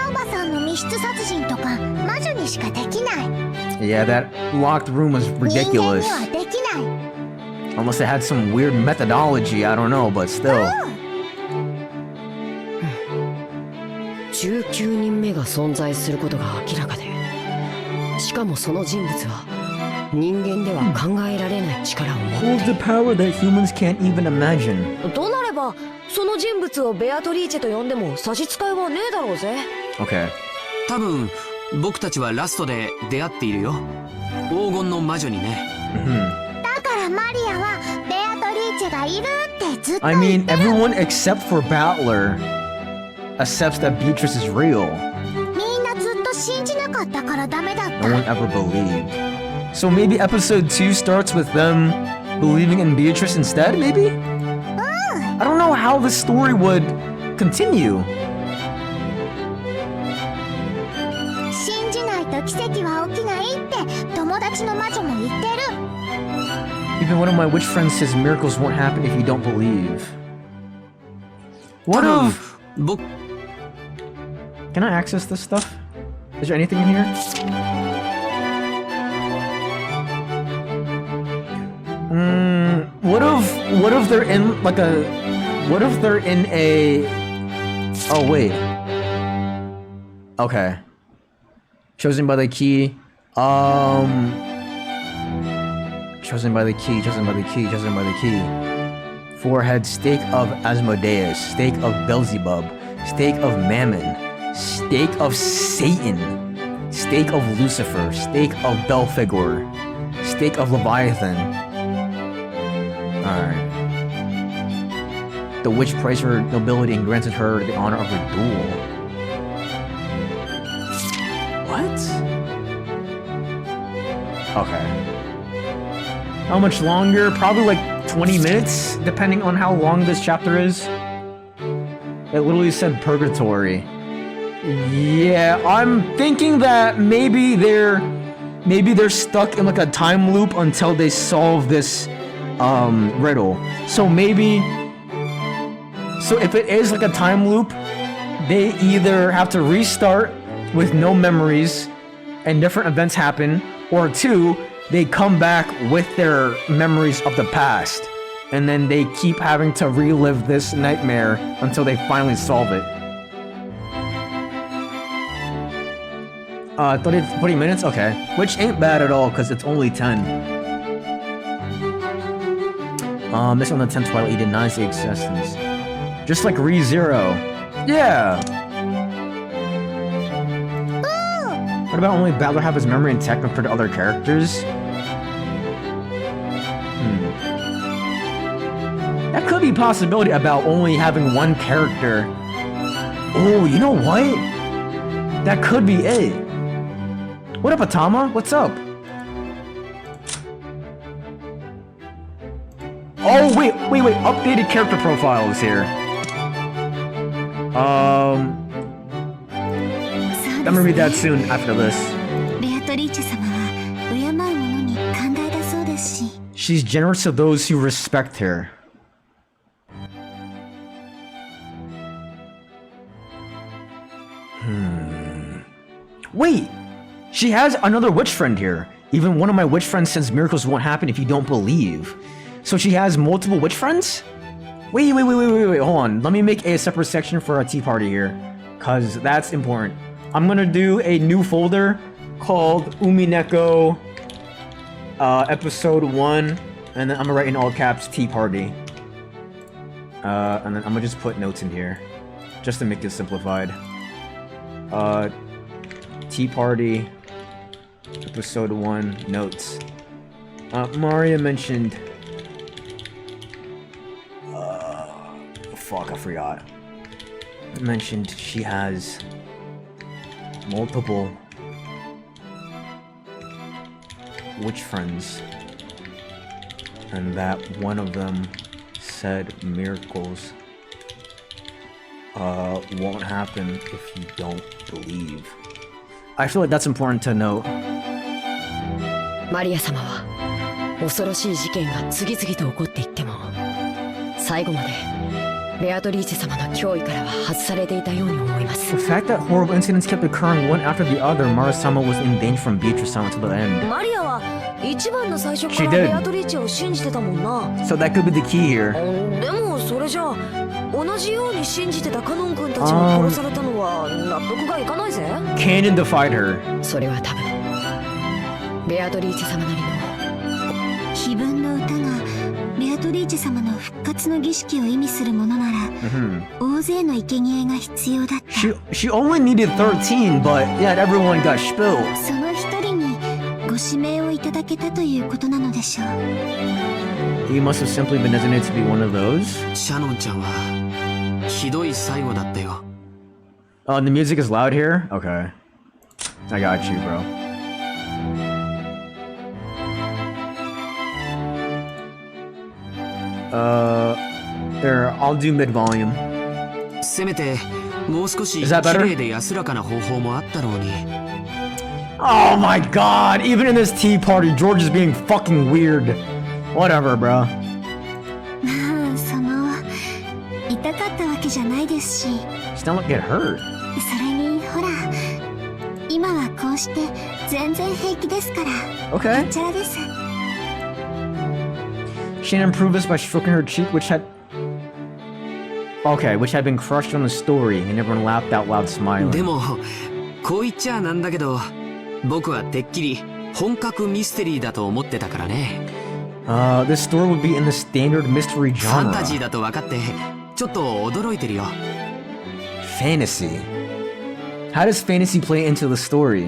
おばさんの密室殺人とか魔女にしかできない。 Yeah, that locked room was 人間に ridiculous. はできない。 Unless it had some weird methodology, I don't know, but still. 19人目が存在することが明らかで、しかもその人物は人間では考えられない力を持ってい Holds the る。 power that humans can't even imagine. となれば、その人物をベアトリーチェと呼んでも差し支えはねえだろうぜ。 Okay. 多分僕たちはラストで出会っているよ。黄金の魔女にね。だからマリアはベアトリーチェがいるってずっと I 言っ mean, てる。 everyone except for Battler accepts that Beatrice is real. みんなずっと信じなかったからダメだっ No one た。 ever believed. So maybe episode 2 starts with them believing in Beatrice instead, maybe? I don't know how the story would continue. 信じないと奇跡は起きないって友達の魔女も言ってる。 Even one of my witch friends says miracles won't happen if you don't believe. 多 What 分 if... 僕 Can I access this stuff? Is there anything in here? What if they're in like a... What if they're in a... Oh, wait. Okay. Chosen by the key. Chosen by the key, chosen by the key, chosen by the key. Forehead, stake of Asmodeus, stake of Beelzebub, stake of Mammon, stake of Satan, stake of Lucifer, stake of Belphegor, stake of Leviathan. Alright. The witch praised her nobility and granted her the honor of her duel. What? Okay. How much longer? Probably like 20 minutes, depending on how long this chapter is. It literally said purgatory. Yeah, I'm thinking that maybe they're stuck in like a time loop until they solve this riddle. So if it is like a time loop, they either have to restart with no memories and different events happen, or two, they come back with their memories of the past, and then they keep having to relive this nightmare until they finally solve it. 40 minutes? Okay. Which ain't bad at all, because it's only 10. This on the 10th Twilight, he denies the existence. Just like ReZero. Yeah! What about only Battler have his memory intact compared to other characters? That could be a possibility about only having one character. Oh, you know what? That could be it. What up, Atama? What's up? Oh, wait. Updated character profiles here. I'm gonna read that soon after this. ベアトリーチェ様は敬う者に寛大だそうですし、 She's generous to those who respect her. Wait! She has another witch friend here. Even one of my witch friends says miracles won't happen if you don't believe. So she has multiple witch friends? Wait, hold on. Let me make a separate section for our tea party here. Cause that's important. I'm gonna do a new folder called Umineko episode 1, and then I'm gonna write in all caps tea party. And then I'm gonna just put notes in here, just to make it simplified. Tea party, episode 1, notes. Maria mentioned... fuck, I forgot. Mentioned she has multiple witch friends, and that one of them said miracles won't happen if you don't believe. I feel like that's important to note. マリア様は恐ろしい事件が次々と起こっていっても最後までベアトリーチェ様の脅威からは外されていたように思います。 The fact that horrible incidents kept occurring one after the other, Maria-sama was in danger from Beatrice-sama to the end. マリアは一番の最初からベアトリーチェを信じてたもんな。 So that could be the key here. でもそれじゃあ同じように信じてたカノン君たちが殺されたのは納得がいかないぜ。Kanon defied her. それは多分ベアトリーチェ様なりの碑文の歌がベアトリーチェ様の復活の儀式を意味するものなら、大勢の生贄が必要だった。She only needed 13, but yet everyone got spilled. その一人にご指名をいただけたということなのでしょう。 He must have simply been designated to be one of those. シャノンちゃんはひどい最後だったよ。Oh, the music is loud here? Okay. I got you, bro. There, I'll do mid-volume. せめてもう少し Is that 綺 better? 麗で安らかな方法もあったろうに。 Oh my god! Even in this tea party, George is being fucking weird. Whatever, bro. まあその痛かったわけじゃないですし、 Just don't get hurt. それにほら今はこうして全然平気ですから。 Okay. こちらです。 Shannon improved this by stroking her cheek, which had been crushed on the story, and everyone laughed out loud, smiling. でもこう言っちゃなんだけど、僕はてっきり本格ミステリーだと思ってたからね。This story would be in the standard mystery ファン genre. タジーだと分かってちょっと驚いてるよ。 Fantasy. How does fantasy play into the story?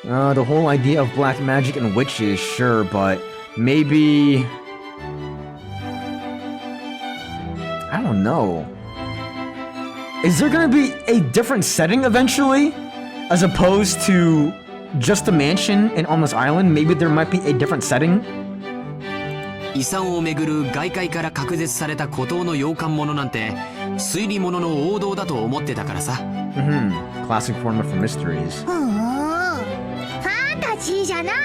The whole idea of black magic and witches, sure, but maybe... I don't know. Is there gonna be a different setting eventually? As opposed to just a mansion and on this island? Maybe there might be a different setting? 遺産をめぐる外界から隔絶された孤島の洋館物なんて推理物の王道だと思ってたからさ。Classic format for mysteries. ファンタジーじゃない。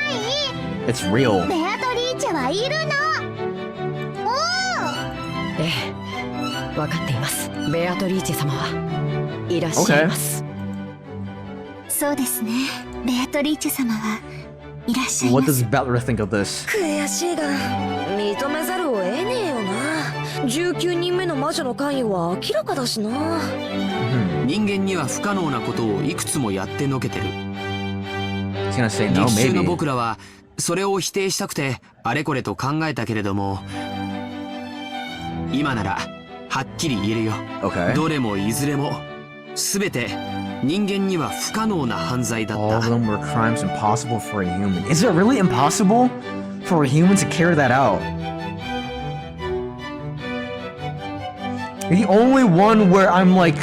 It's real. ベアトリーチェはいるの。ええ、分かっています。ベアトリーチェ様はいらっしゃいます。そうですね。ベアトリーチェ様はいらっしゃいま What す。 does Butler think of this? 悔しいが認めざるを得ねえよな。19人目の魔女の関与は明らかだしな。人間には不可能なことをいくつもやってのけてる。 He's gonna say no, 劇中の maybe. 僕らはそれを否定したくてあれこれと考えたけれども、今ならはっきり言えるよ。 Okay. どれもいずれも全て人間には不可能な犯罪だっ All of た。 them were crimes impossible for a human. Is it really impossible for a human to carry that out? The only one where I'm like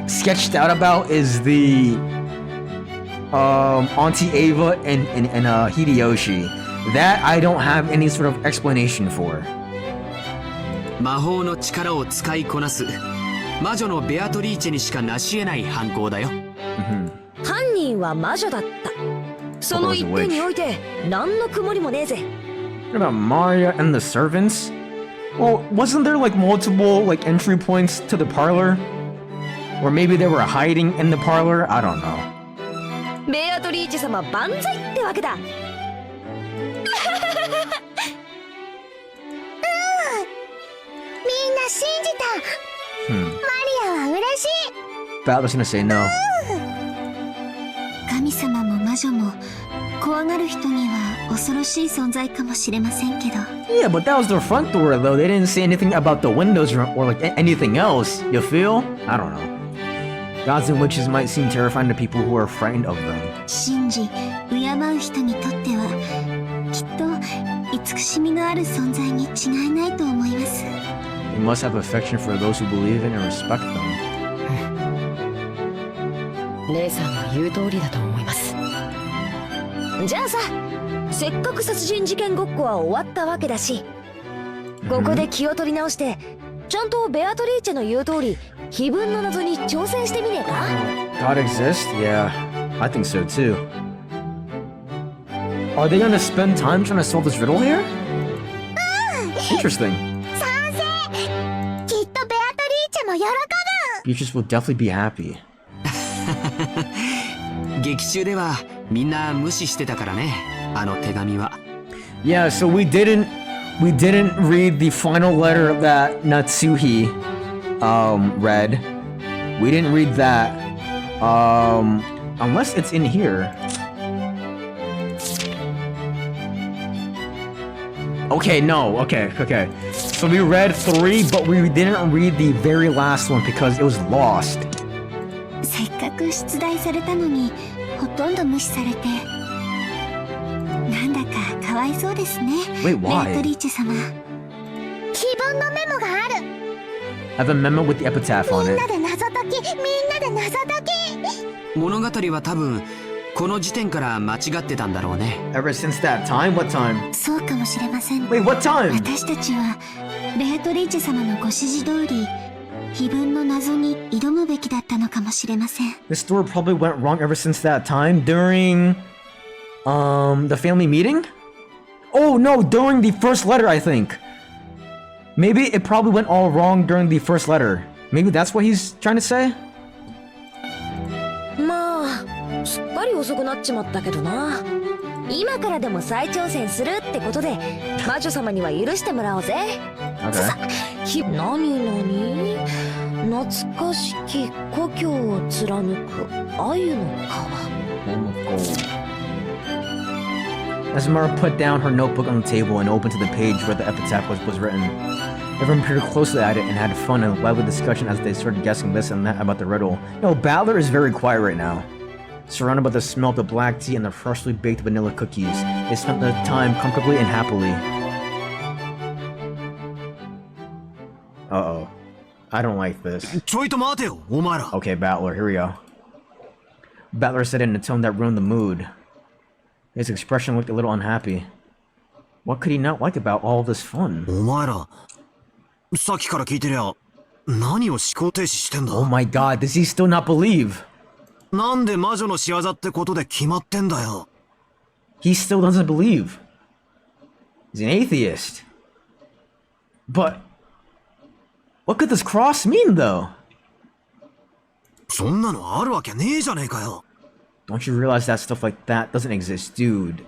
sketched out about is the Auntie Ava and Hideyoshi. That I don't have any sort of explanation for. 魔法の力を使いこなす魔女のベアトリーチェにしか成し得ない犯行だよ。犯人は魔女だった。その一点において何の曇りもねえぜ。What about Maria and the servants? Well, wasn't there like multiple like entry points to the parlor? Or maybe they were hiding in the parlor? I don't know. ベアトリーチェ様万歳ってわけだ。みんな信じた。マリアは嬉しい。 Battler's gonna say no. 神様も魔女も怖がる人には恐ろしい存在かもしれませんけど。Yeah, but that was their front door though. They didn't say anything about the windows or like anything else. You feel? I don't know. Gods and witches might seem terrifying to people who are frightened of them. 信じ、敬う人にとってはきっと慈しみのある存在に違いないと思います。They must have affection for those who believe in and respect them. 姉さんの言う通りだと思います。じゃあさ、せっかく殺人事件ごっこは終わったわけだし、ここで気を取り直してちゃんとベアトリーチェの言う通り碑文の謎に挑戦してみねえか。 God exists? Yeah, I think so too. Are they gonna spend time trying to solve this riddle here? Interesting. 賛成。きっとベアトリーチェも喜ぶ。 Beatrice will definitely be happy. 劇中ではみんな無視してたからね、あの手紙は。Yeah, so we didn't read the final letter that Natsuhi read. We didn't read that unless it's in here. Okay, no, okay. So we read 3, but we didn't read the very last one because it was lost. せっかく出題されたのにほとんど無視されて、なんだかかわいそうですね。 Wait, ベ why? アトリーチェ様。碑文のメモがある。 I have a memo with the epitaph み on ん it. なで謎解き、みんなで謎解き。物語は多分この時点から間違ってたんだろうね。 Ever since that time? What time? そうかもしれません。 Wait, what time? 私たちはベアトリーチェ様のご指示通り碑文の謎に挑むべきだったのかもしれません。 This story probably went wrong ever since that time during the family meeting? Oh no, during the first letter, I think. Maybe it probably went all wrong during the first letter. Maybe that's what he's trying to say? まあすっかり遅くなっちまったけどな。今からでも再挑戦するってことで魔女様には許してもらおうぜ。 Okay. 何懐かしき故郷を貫く鮎の川。 Home of gold. Asmara put down her notebook on the table and opened to the page where the epitaph was written. Everyone peered closely at it and had fun and lively discussion as they started guessing this and that about the riddle. No, Battler is very quiet right now. Surrounded by the smell of the black tea and the freshly baked vanilla cookies, they spent their time comfortably and happily. Uh-oh. I don't like this. ちょいと待てよ、お前ら。 Okay, Battler, here we go. Battler said it in a tone that ruined the mood. His expression looked a little unhappy. What could he not like about all this fun? お前ら、さっきから聞いてりゃ、何を思考停止してんだ。 Oh my god, does he still not believe? なんで魔女の仕業ってことで決まってんだよ。He still doesn't believe. He's an atheist. But what could this cross mean, though? そんなのあるわけねえじゃねえかよ。 Don't you realize that stuff like that doesn't exist, dude?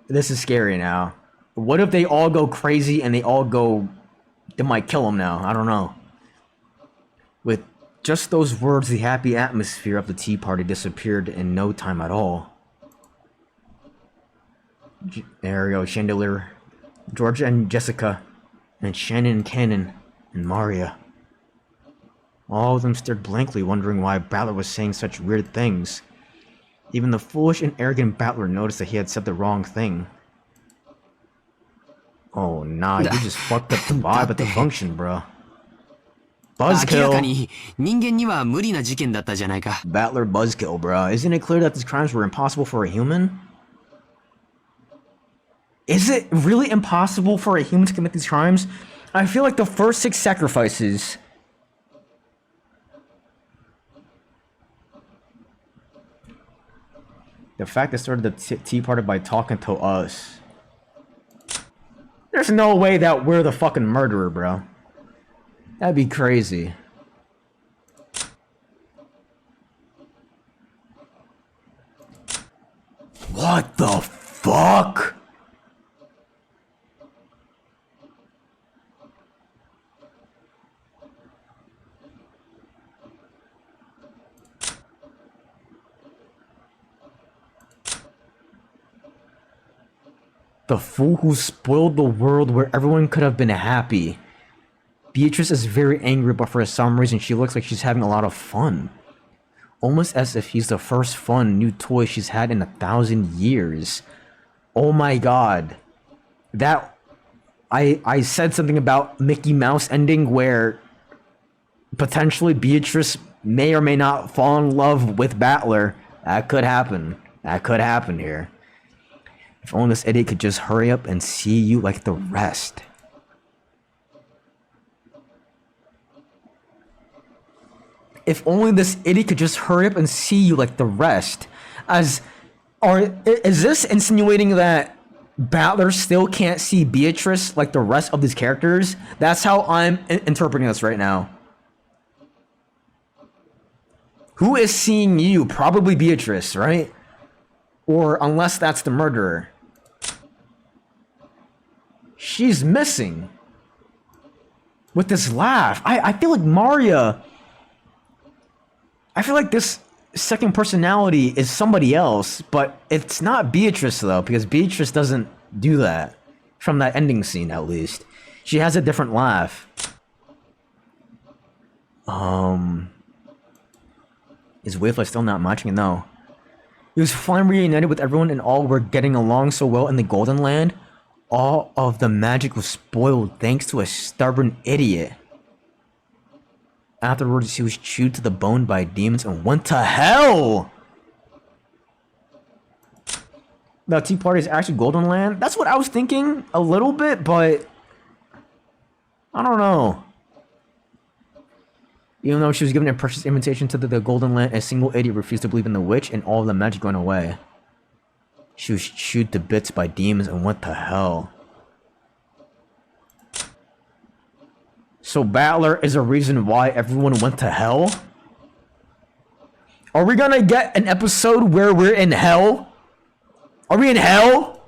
This is scary now. What if they all go crazy and they all go... They might kill him now, I don't know. With just those words, the happy atmosphere of the tea party disappeared in no time at all. There we go, Chandelier, Georgia and Jessica, and Shannon and Cannon, and Maria. All of them stared blankly, wondering why Battler was saying such weird things. Even the foolish and arrogant Battler noticed that he had said the wrong thing. Oh nah, you just fucked up the vibe at the function, bro. 明らか Buzzkill. に人間には無理な事件だったじゃないか。 Battler buzzkill, bro. Isn't it clear that these crimes were impossible for a human? Is it really impossible for a human to commit these crimes? I feel like the first 6 sacrifices. The fact that started the tea party by talking to us. There's no way that we're the fucking murderer, bro. That'd be crazy. What the fuck? The fool who spoiled the world where everyone could have been happy. Beatrice is very angry, but for some reason she looks like she's having a lot of fun. Almost as if he's the first fun new toy she's had in 1,000 years. Oh my god. That... I said something about Mickey Mouse ending where potentially Beatrice may or may not fall in love with Battler. That could happen. That could happen here. If only this idiot could just hurry up and see you like the rest. If only this idiot could just hurry up and see you like the rest. Is this insinuating that Battler still can't see Beatrice like the rest of these characters? That's how I'm interpreting this right now. Who is seeing you? Probably Beatrice, right? Or unless that's the murderer. She's missing. With this laugh. I feel like Maria... I feel like this second personality is somebody else, but it's not Beatrice though, because Beatrice doesn't do that. From that ending scene, at least. She has a different laugh. Is Wayfly still not matching? No. He was finally reunited with everyone and all were getting along so well in the Golden Land. All of the magic was spoiled thanks to a stubborn idiot. Afterwards, he was chewed to the bone by demons and went to hell! The tea party is actually Golden Land? That's what I was thinking a little bit, but... I don't know. Even though she was given a precious invitation to the Golden Land, a single idiot refused to believe in the witch and all of the magic went away. She was chewed to bits by demons and went to hell. So Battler is a reason why everyone went to hell? Are we gonna get an episode where we're in hell? Are we in hell?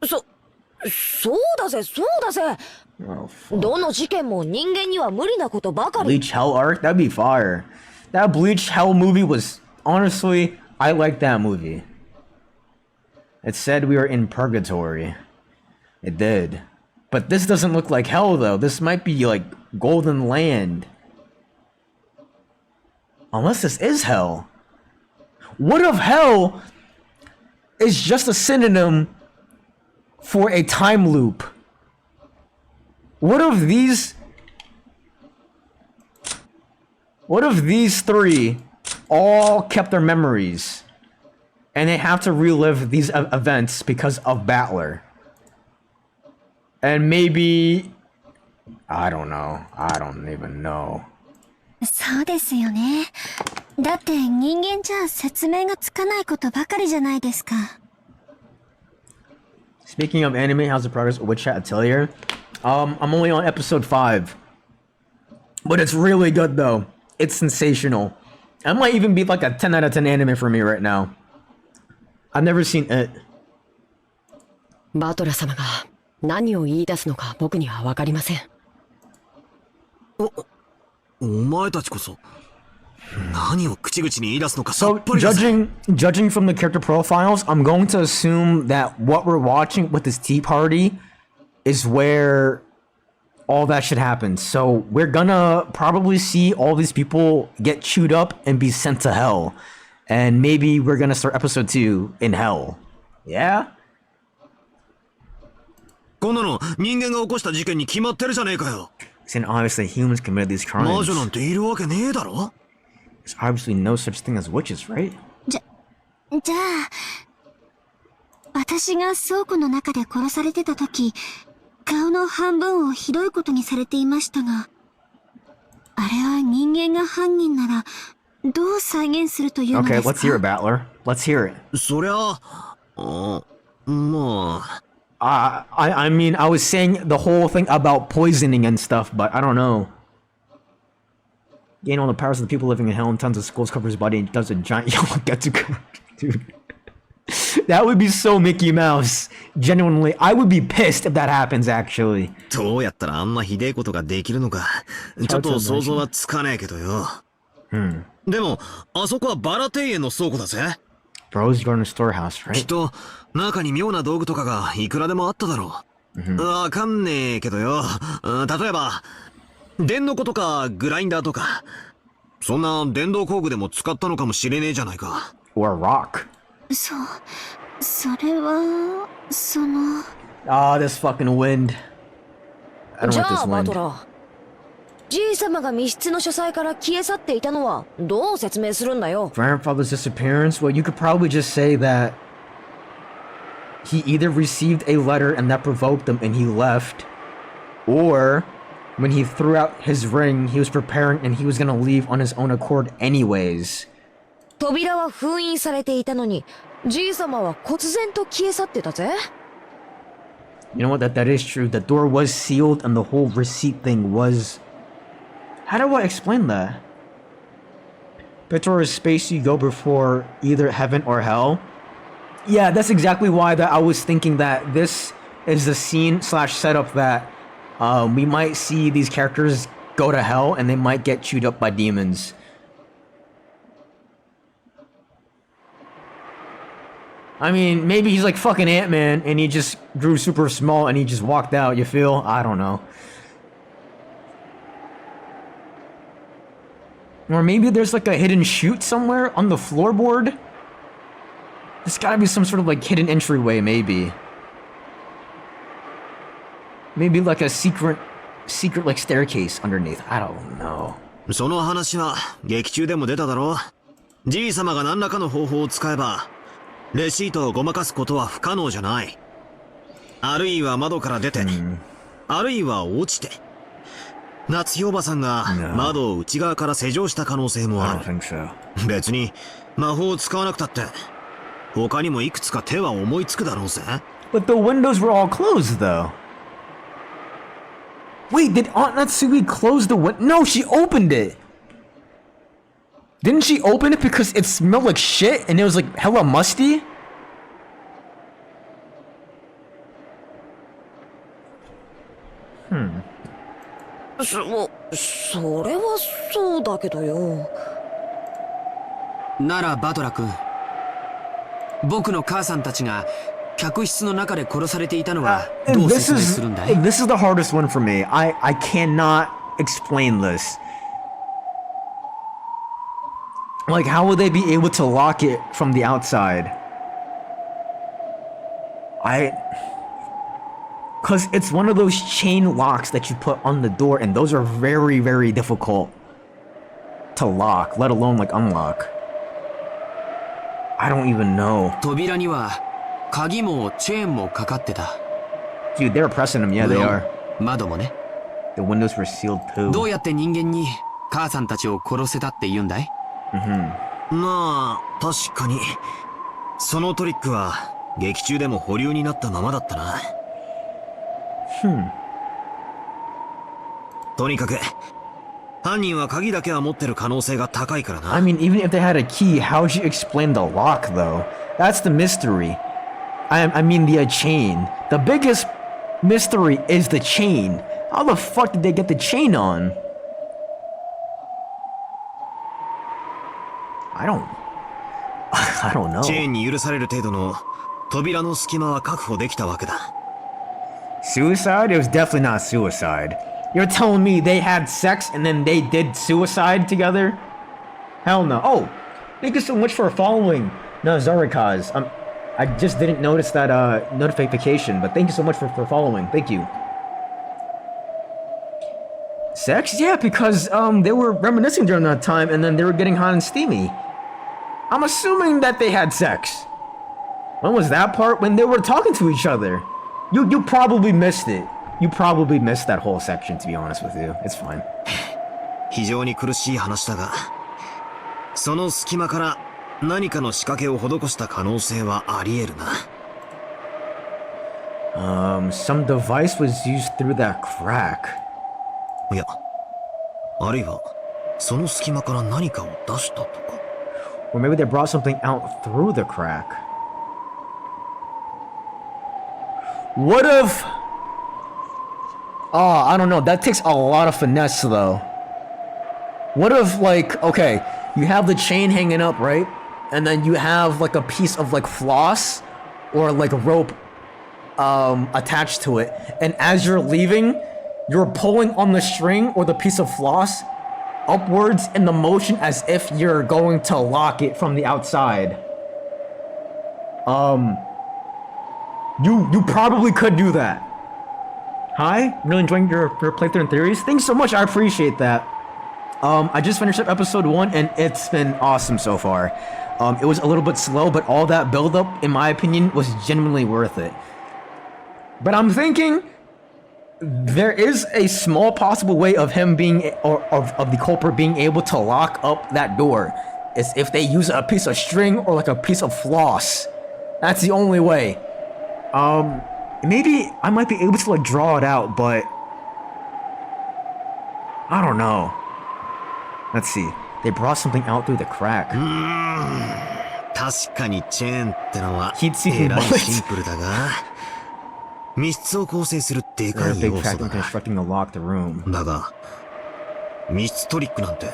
そうだぜ、そうだぜ。どの事件も人間には無理なことばかり。 Bleach Hell arc? That'd be fire. That Bleach Hell movie was... Honestly, I liked that movie. It said we were in purgatory. It did. But this doesn't look like hell though. This might be like Golden Land. Unless this is hell. What if hell is just a synonym for a time loop? What if these three all kept their memories and they have to relive these events because of Battler? And maybe... I don't know. I don't even know. そうですよね。だって人間じゃ説明がつかないことばかりじゃないですか。 Speaking of anime, how's the progress of Witch Hat Atelier? I'm only on episode 5. But it's really good though. It's sensational. It might even be like a 10 out of 10 anime for me right now. I've never seen it. バトラ様が何を言い出すのか僕には分かりません。お前たちこそ何を口々に言い出すのかさ So っぱりだぜ。 judging from the character profiles, I'm going to assume that what we're watching with this tea party is where all that should happen. So we're gonna probably see all these people get chewed up and be sent to hell. And maybe we're gonna start episode 2 in hell. Yeah? こんなの人間が起こした事件に決まってるじゃねえかよ。Saying obviously humans committed these 魔 crimes. 女なんているわけねえだろ。 There's obviously no such thing as witches, right? じゃあ、私が倉庫の中で殺されてた時、顔の半分をひどいことにされていましたが、あれは人間が犯人なら、どう再現するというので Okay, すか let's hear it, Battler. Let's hear it. そりゃ、まあ。I mean, I was saying the whole thing about poisoning and stuff, but I don't know. Gain all the powers of the people living in hell and tons of skulls cover his body and does a giant yellow Getsuko. Dude. That would be so Mickey Mouse. Genuinely, I would be pissed if that happens, actually. どうやったらあんなひでえことができるのか、ちょっと想像はつかねえけどよ。でも、あそこはバラ庭園の倉庫だぜ。Bro's Garden Storehouse, きっ right? と、中に妙な道具とかがいくらでもあっただろう。わかんねえけどよ。例えば、電の子とかグラインダーとか、そんな電動工具でも使ったのかもしれねえじゃないか。Or a rock. それは、その... Ah, this fucking wind. I don't じ want ゃ this あバ wind. トラー、じい様が密室の書斎から消え去っていたのはどう説明するんだよ。 Grandfather's disappearance? Well, you could probably just say that he either received a letter and that provoked him and he left, or when he threw out his ring, he was preparing and he was gonna leave on his own accord anyways. 扉は封印されていたのに、じい様は忽然と消え去ってたぜ。 You know what? That is true. The door was sealed and the whole receipt thing was... How do I explain that? Petor is space you go before either heaven or hell. Yeah, that's exactly why that I was thinking that this is the scene / setup that we might see these characters go to hell and they might get chewed up by demons. I mean, maybe he's like fucking Ant-Man and he just grew super small and he just walked out, you feel? I don't know. Or maybe there's like a hidden chute somewhere on the floorboard? There's gotta be some sort of like hidden entryway, maybe. Maybe like a secret like staircase underneath. I don't know. その話は劇中でも出ただろう。じい様が何らかの方法を使えば、レシートをごまかすことは不可能じゃない。あるいは窓から出て、あるいは落ちて。夏日おばさんが窓を内側から施錠した可能性もある。別に魔法を使わなくたって、他にもいくつか手は思いつくだろうぜ。But the windows were all closed though. Wait, did Aunt Natsui close the window? No, she opened it. Didn't she open it because it smelled like shit and it was like hella musty? Hmm. それはそうだけどよ。ならバトラ君、僕の母さんたちが客室の中で殺されていたのはどう説明するんだい？ This is the hardest one for me. I cannot explain this. Like, how would they be able to lock it from the outside? Cause it's one of those chain locks that you put on the door, and those are very, very difficult to lock, let alone like unlock. I don't even know. 扉には鍵もチェーンもかかってた。 Dude, they're pressing them. Yeah, they are. 窓もね。 The windows were sealed too. どうやって人間に母さんたちを殺せたって言うんだい？まあ、確かに。そのトリックは劇中でも保留になったままだったな。とにかく、犯人は鍵だけは持ってる可能性が高いからな。I mean, even if they had a key, how would you explain the lock, though? That's the mystery. I mean, the chain. The biggest mystery is the chain. How the fuck did they get the chain on? I don't know. チェーンに許される程度の扉の隙間は確保できたわけだ。Suicide? It was definitely not suicide. You're telling me they had sex and then they did suicide together? Hell no. Oh, thank you so much for following Nazarikaz. I just didn't notice that notification, but thank you so much for following. Thank you. Sex? Yeah, because they were reminiscing during that time, and then they were getting hot and steamy. I'm assuming that they had sex. When was that part? When they were talking to each other. You probably missed it. You probably missed that whole section, to be honest with you. It's fine. 非常に苦しい話だが、その隙間から何かの仕掛けを施した可能性はあり得るな。Some device was used through that crack. いや、あるいはその隙間から何かを出したとか。Or maybe they brought something out through the crack. What if... Oh, I don't know. That takes a lot of finesse, though. What if, like, okay, you have the chain hanging up, right? And then you have, like, a piece of, like, floss or, like, a rope attached to it. And as you're leaving, you're pulling on the string or the piece of floss upwards in the motion as if you're going to lock it from the outside. You probably could do that. Hi, really enjoying your playthrough and theories. Thanks so much, I appreciate that. I just finished up episode 1 and it's been awesome so far. It was a little bit slow, but all that build-up, in my opinion, was genuinely worth it. But I'm thinking there is a small possible way of him being, or of the culprit being able to lock up that door. Is if they use a piece of string or like a piece of floss. That's the only way. Maybe I might be able to like draw it out, but I don't know. Let's see. They brought something out through the crack. 確かにチェーンってのは Heat-seeking えらい bullets. シンプルだが、密室を構成するでか They're a い big 要素 factor だ in な。 constructing a locked room. だが、密室トリックなんて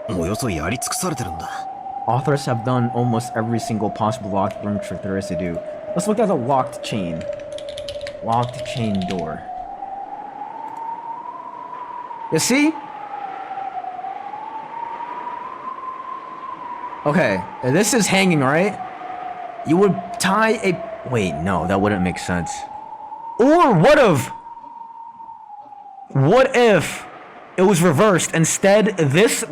およそやり尽くされてるんだ。Authors have done almost every single possible locked room trick there is to do. Let's look at the locked chain. Locked chain door. You see? Okay, this is hanging, right? You would tie a... Wait, no, that wouldn't make sense. Or what if... What if it was reversed? Instead, this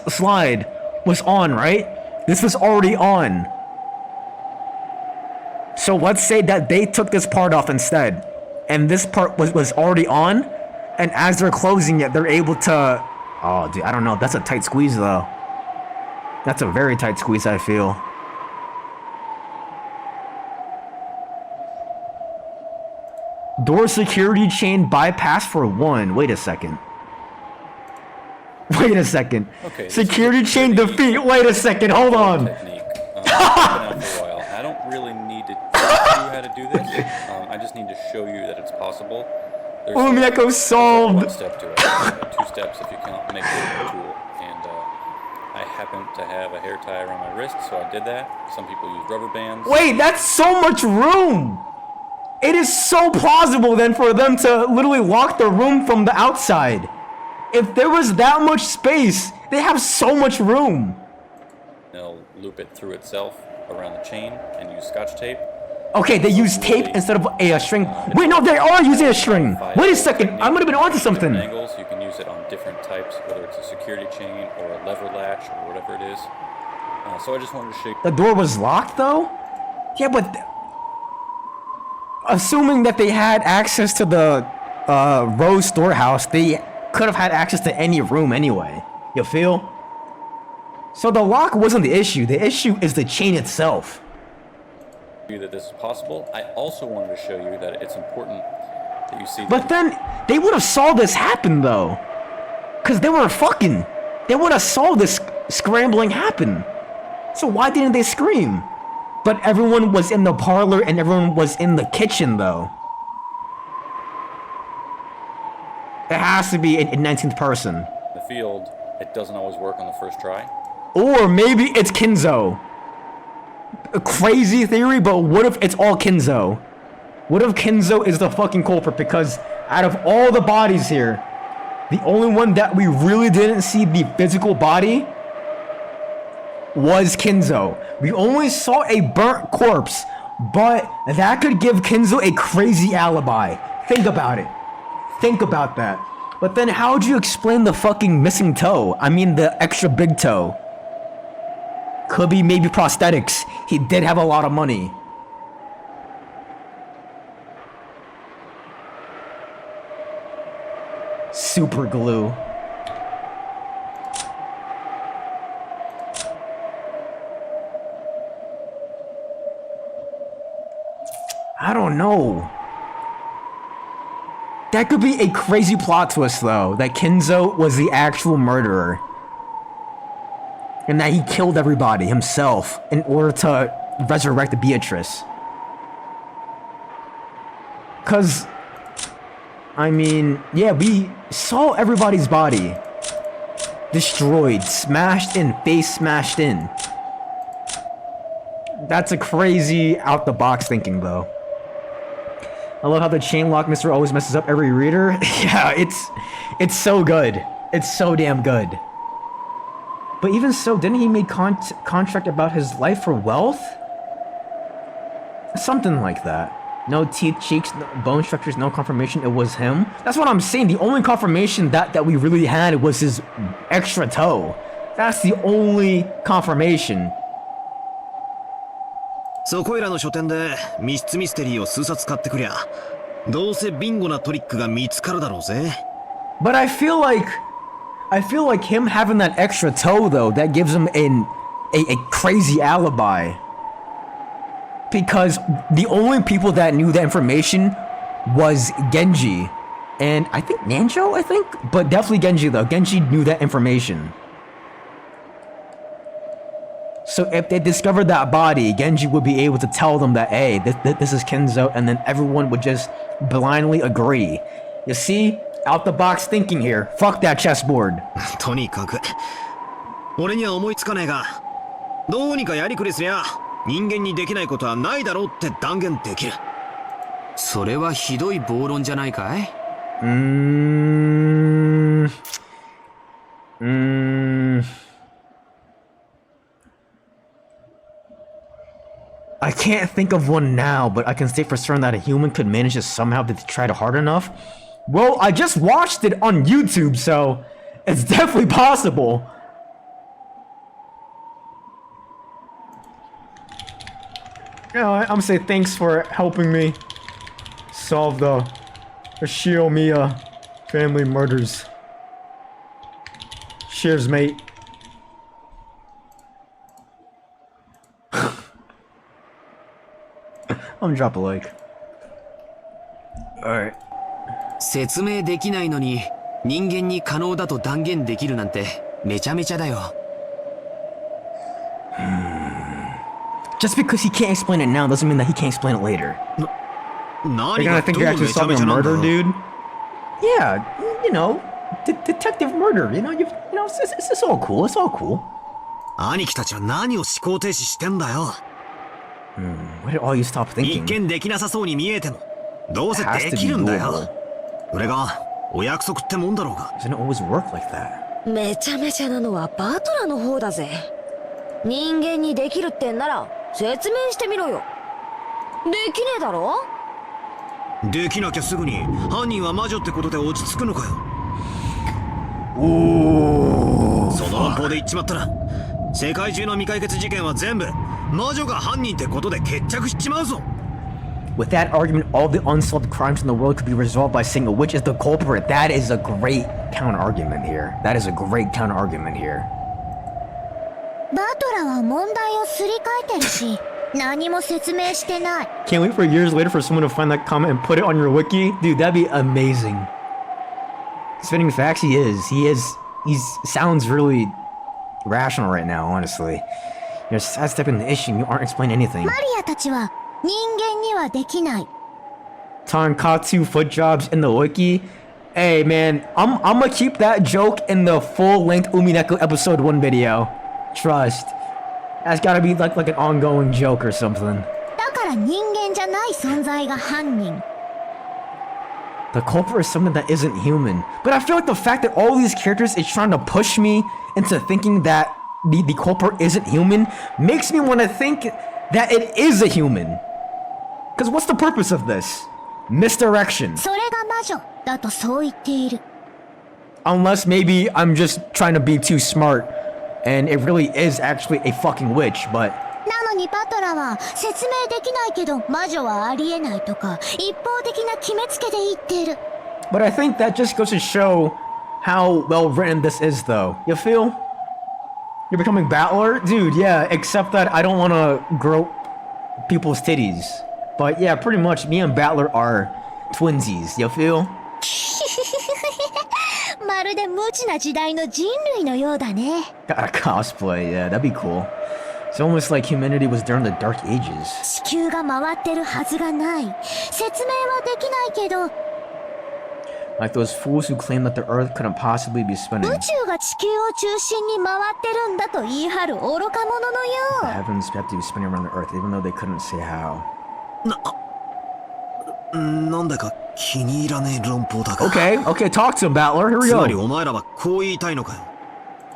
slide was on, right? This was already on. So let's say that they took this part off instead. And this part was already on. And as they're closing it, they're able to... Oh, dude, I don't know. That's a tight squeeze, though. That's a very tight squeeze, I feel. Door security chain bypass for 1. Wait a second. Wait a second. Okay, security chain defeat. Wait a second. Hold on. Technique. I've been out for a while. I don't really need to teach you how to do this. I just need to show you that it's possible. There's Umineko solved. one step to it. 2 steps if you count make the tool. And I happen to have a hair tie around my wrist, so I did that. Some people use rubber bands. Wait, that's so much room. It is so plausible then for them to literally lock the room from the outside. If there was that much space, they have so much room. They'll loop it through itself around the chain and use scotch tape. Okay, they use tape instead of a string. Wait, no, they are using a string. Wait a second, I might have been onto something. Angles, you can use it on different types, whether it's a security chain or a lever latch or whatever it is. So I just wanted to show you. The door was locked though? Yeah, but assuming that they had access to the Rose storehouse, they could have had access to any room anyway. You feel? So the lock wasn't the issue. The issue is the chain itself. That this is possible. I also wanted to show you that it's important that you see. But then they would have saw this happen though, cause they were fucking. They would have saw this scrambling happen. So why didn't they scream? But everyone was in the parlor and everyone was in the kitchen though. It has to be a 19th person. In the field, it doesn't always work on the first try. Or maybe it's Kinzo. A crazy theory, but what if it's all Kinzo? What if Kinzo is the fucking culprit? Because out of all the bodies here, the only one that we really didn't see the physical body was Kinzo. We only saw a burnt corpse, but that could give Kinzo a crazy alibi. Think about it. Think about that. But then how would you explain the fucking missing toe? I mean the extra big toe. Could be maybe prosthetics. He did have a lot of money. Super glue. I don't know. That could be a crazy plot twist though, that Kenzo was the actual murderer. And that he killed everybody himself in order to resurrect Beatrice. Cause, I mean, yeah, we saw everybody's body destroyed, smashed in, face smashed in. That's a crazy out the box thinking though. I love how the chain lock Mr. always messes up every reader. Yeah, it's so good. It's so damn good. But even so, didn't he make contract about his life for wealth? Something like that. No teeth, cheeks, no bone structures, no confirmation it was him. That's what I'm saying. The only confirmation that we really had was his extra toe. That's the only confirmation. そこいらの書店で密室ミステリーを数冊買ってくりゃどうせビンゴなトリックが見つかるだろうぜ But I feel like him having that extra toe though, that gives him a crazy alibi. Because the only people that knew that information was Genji. And I think Nanjo, but definitely Genji though. Genji knew that information. So if they discovered that body, Genji would be able to tell them that, hey, this is Kenzo, and then everyone would just blindly agree. You see? Out the box thinking here. Fuck that chessboard. とにかく俺には思いつかねえがどうにかやりくりすりゃ人間にできないことはないだろうって断言できるそれはひどい暴論じゃないかいI can't think of one now, but I can say for certain that a human could manage it somehow if they tried hard enough. Well, I just watched it on YouTube, so it's definitely possible. Yeah, I'm saying thanks for helping me solve the Shinomiya family murders. Cheers, mate. I'm gonna drop a like. Alright. 説明できないのに人間に可能だと断言できるなんてめちゃめちゃだよ。Just because he can't explain it now doesn't mean that he can't explain it later. They're gonna think you're actually solving a murder, dude. Yeah, you know, detective murder. You know, it's all cool. It's all cool. 兄貴たちは何を思考停止してんだよ。Why did all you stop thinking? 一見できなさそうに見えてもどうせできるんだよ。これがお約束ってもんだろうが。Doesn't always work like that. めちゃめちゃなのはバトラの方だぜ。人間にできるってんなら説明してみろよ。できねえだろ？できなきゃすぐに犯人は魔女ってことで落ち着くのかよ。その論法で言っちまったら世界中の未解決事件は全部魔女が犯人ってことで決着しちまうぞ。With that argument, all the unsolved crimes in the world could be resolved by saying which is the culprit. That is a great counter-argument here. That is a great counter-argument here. バトラは問題をすり替えてるし、何も説明してない。Can't wait for years later for someone to find that comment and put it on your wiki. Dude, that'd be amazing. Spinning facts, he sounds really rational right now, honestly. You're sidestepping the issue and you aren't explaining anything. マリアたちは人間にはできない。Tonkatsu foot jobs in the wiki. Hey man, I'm gonna keep that joke in the full-length Umineko episode 1 video. Trust. That's gotta be like an ongoing joke or something. だから人間じゃない存在が犯人。The culprit is something that isn't human. But I feel like the fact that all these characters is trying to push me into thinking that the culprit isn't human makes me want to think that it is a human. Because what's the purpose of this? Misdirection. それが魔女だとそう言っている。Unless maybe I'm just trying to be too smart, and it really is actually a fucking witch, but... なのにバトラは説明できないけど魔女はありえないとか一方的な決めつけで言ってる。 But I think that just goes to show how well written this is, though. You feel? You're becoming battler? Dude, yeah, except that I don't want to grope people's titties. But yeah, pretty much me and Battler are twinsies. You feel? まるで無知な時代の人類のようだね。 Gotta cosplay, yeah, that'd be cool. It's almost like humanity was during the Dark Ages. 地球が回ってるはずがない。説明はできないけど。 Like those fools who claim that the Earth couldn't possibly be spinning. 宇宙が地球を中心に回ってるんだと言い張る愚か者のよ The う。 heavens have to be spinning around the Earth, even though they couldn't say how. なんだか気に入らねえ論法だが。Okay, okay, talk to him, Battler. Here we つまり go. お前らはこう言いたいのかよ。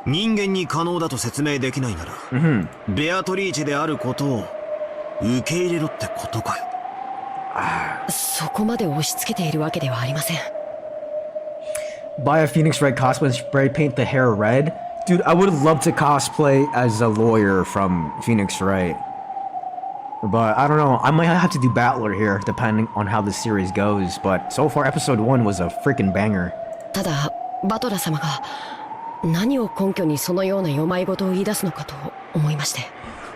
人間に可能だと説明できないなら、ベアトリーチェであることを受け入れろってことかよ。そこまで押し付けているわけではありません。 Buy a Phoenix Red cosplay and spray paint the hair red? Dude, I would love to cosplay as a lawyer from Phoenix Wright. But I don't know, I might have to do Battler here, depending on how the series goes. But so far, episode 1 was a freaking banger. ただバトラ様が何を根拠にそのような世まい事を言い出すのかと思いまして。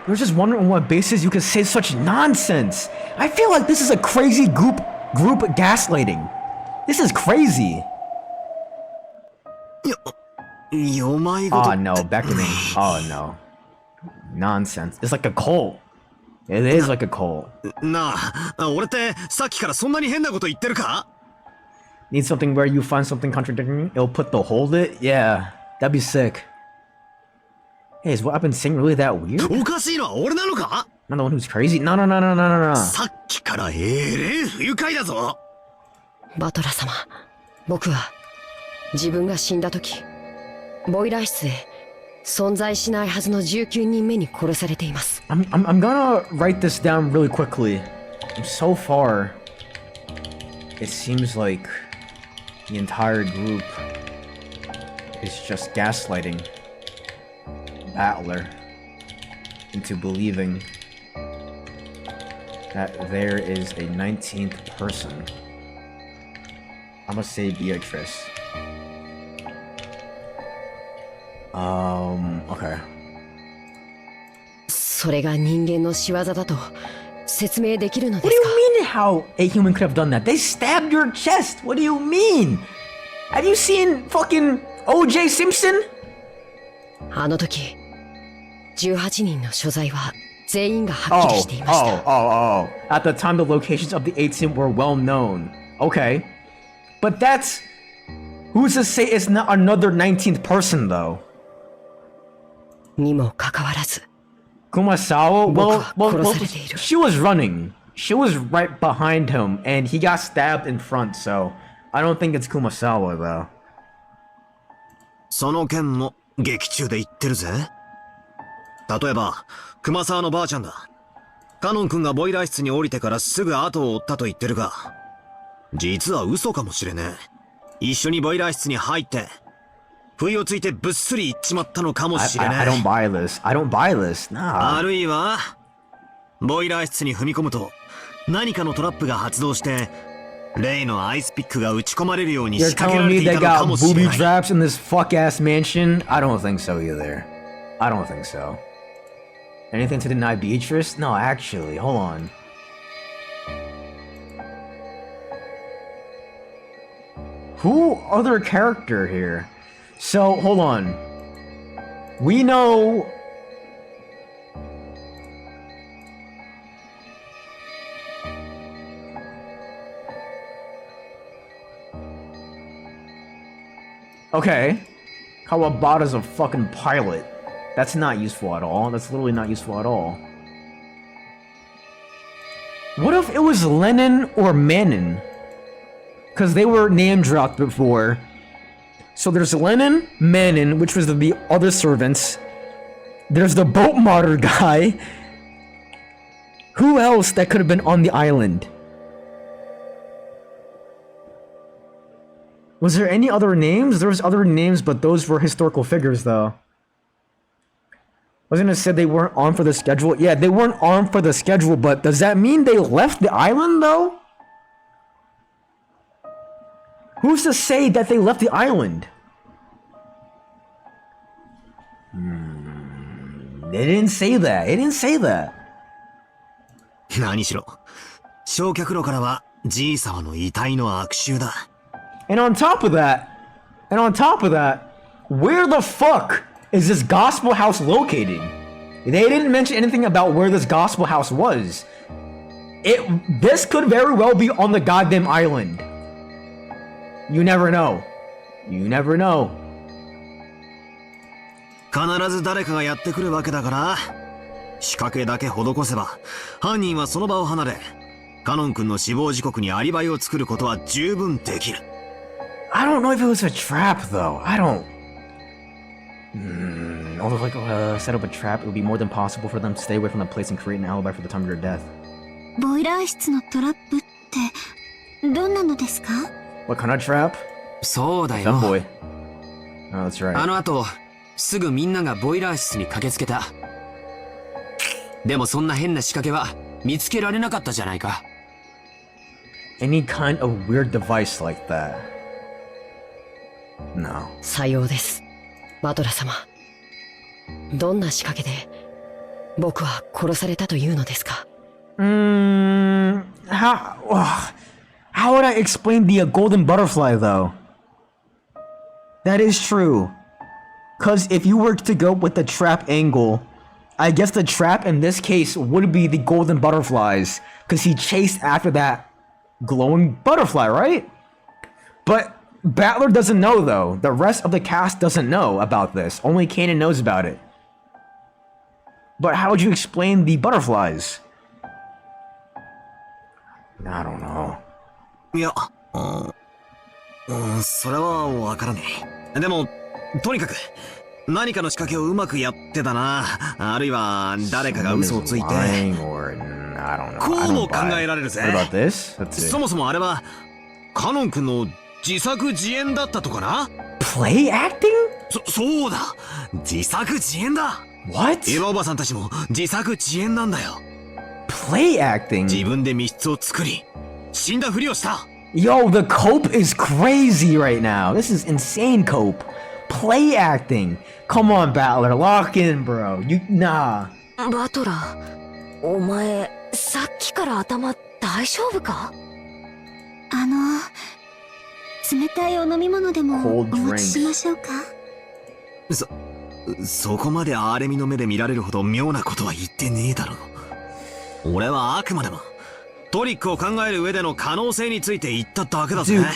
I was just wondering on what basis you could say such nonsense. I feel like this is a crazy group gaslighting. This is crazy. Oh no, beckoning. Oh no. Nonsense. It's like a cult. It is like a cult. なあ、俺ってさっきからそんなに変なこと言ってるか？ Need something where you find something contradicting? It'll put the hold it? Yeah, that'd be sick. Hey, is what I've been saying really that weird? おかしいのは俺なのか？ I'm the one who's crazy? No, no, no, no, no, no, no. さっきから不愉快だぞ。バトラ様、僕は自分が死んだ時、ボイラー室で存在しないはずの19人目に殺されています。I'm gonna write this down really quickly. So far, it seems like the entire group is just gaslighting Battler into believing that there is a 19th person. I'm gonna say Beatrice. Okay. それが人間の仕業だと説明できるのです What か？ do you mean how a human could have done that? They stabbed your chest. What do you mean? Have you seen fucking O.J. Simpson? あの時、18人の所在は全員がはっきりしていました。Oh. At the time, the locations of the 18 were well known. Okay. But that's... Who's to say it's not another 19th person, though? にもかかわらず。 Kumasawa? Well,殺されている。 she was running. She was right behind him, and he got stabbed in front, so... I don't think it's Kumasawa, though. その件も劇中で言ってるぜ。例えば、熊沢のばあちゃんだ。カノン君がボイラー室に降りてからすぐ後を追ったと言ってるが、実は嘘かもしれねえ。一緒にボイラー室に入って、不意をついてぶっすり行っちまったのかもしれねえ。I don't buy this. I don't buy this. Nah. あるいは、ボイラー室に踏み込むと、何かのトラップが発動して、例のアイスピックが打ち込まれるように仕 You're 掛けら telling れ me てい they たのか got もしれ booby ない。 traps in this fuck-ass mansion? I don't think so either. I don't think so. Anything to deny Beatrice? No, actually, hold on. Who other character here? So, hold on. We know... Okay. Kawabata's a fucking pilot. That's not useful at all. That's literally not useful at all. What if it was Lenin or Manin? Because they were name dropped before. So there's Lenin, Manin, which was the other servants. There's the boat modder guy. Who else that could have been on the island? Was there any other names? There was other names, but those were historical figures, though. Wasn't it said they weren't on for the schedule? Yeah, they weren't on for the schedule, but does that mean they left the island, though? Who's to say that they left the island? They didn't say that. They didn't say that. 何しろ、焼却炉からはじいさまの遺体の悪臭だ。And on top of that, where the fuck is this gospel house located? They didn't mention anything about where this gospel house was. This could very well be on the goddamn island. You never know. You never know. 必ず誰かがやってくるわけだから、仕掛けだけ施せば、犯人はその場を離れ、カノン君の死亡時刻にアリバイを作ることは十分できる。I don't know if it was a trap though. I don't. Although like set up a trap, it would be more than possible for them to stay away from the place and create an alibi for the time of their death. ボイラー室のトラップってどんなのですか？ What kind of trap? そうだよ。 Femboy. Oh, that's right. あの後、すぐみんながボイラー室に駆けつけた。でもそんな変な仕掛けは見つけられなかったじゃないか。Any kind of weird device like that? No. さようです。バトラ様。どんな仕掛けで僕は殺されたというのですか？ How would I explain the golden butterfly though? That is true. Cause if you were to go with the trap angle, I guess the trap in this case would be the golden butterflies. Cause he chased after that glowing butterfly, right? But Battler doesn't know though. The rest of the cast doesn't know about this. Only Kanan knows about it. But how would you explain the butterflies? I don't know. いや、それはわからねえ。でも、とにかく、何かの仕掛けをうまくやってたな。あるいは、誰かが嘘をついて。こうも考えられるぜ。そもそもあれは、カノン君の自作自演だったとかな？ Play acting? そうだ！自作自演だ！ What? エヴァおばさんたちも自作自演なんだよ。Play acting? 自分で密室を作り、死んだふりをした。Yo, the cope is crazy right now. This is insane cope. Play acting. Come on, Battler. Lock in, bro. Nah. バトラー、お前、さっきから頭大丈夫か？冷たいお飲み物でもお持ちしましょうか？そこまで荒れみの目で見られるほど妙なことは言ってねえだろ。俺はあくまでもトリックを考える上での可能性について言っただけだぜ。 Dude,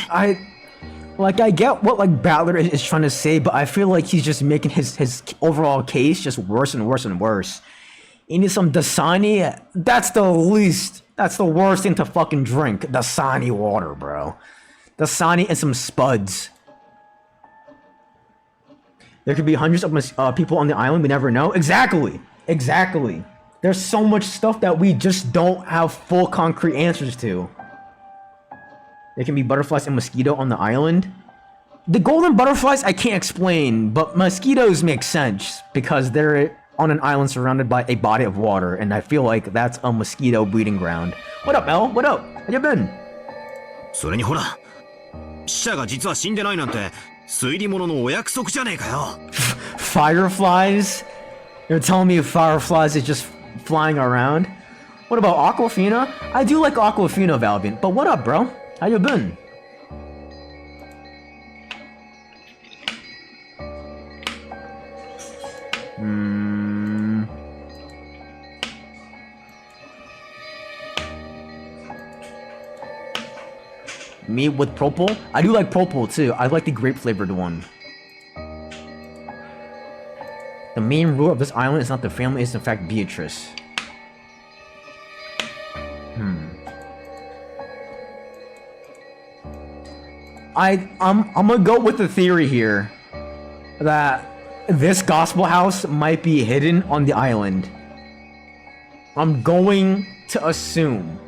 I get what Battler is trying to say, but I feel like he's just making his overall case just worse and worse and worse. You need some Dasani? That's the worst thing to fucking drink. Dasani water, bro. Dasani and some spuds. There could be hundreds of people on the island, we never know. Exactly. There's so much stuff that we just don't have full concrete answers to. There can be butterflies and mosquito on the island. The golden butterflies I can't explain, but mosquitoes make sense because they're on an island surrounded by a body of water, and I feel like that's a mosquito breeding ground. What up, L? What up? How you been? それにほら、死者が実は死んでないなんて推理物のお約束じゃねえかよ。Fireflies? You're telling me fireflies is just flying around? What about Aquafina? I do like Aquafina, Valvian, but what up, bro? How you been? Me with propol? I do like propol too. I like the grape flavored one. The main ruler of this island is not the family, it's in fact Beatrice. I'm gonna go with the theory here that this gospel house might be hidden on the island. I'm going to assume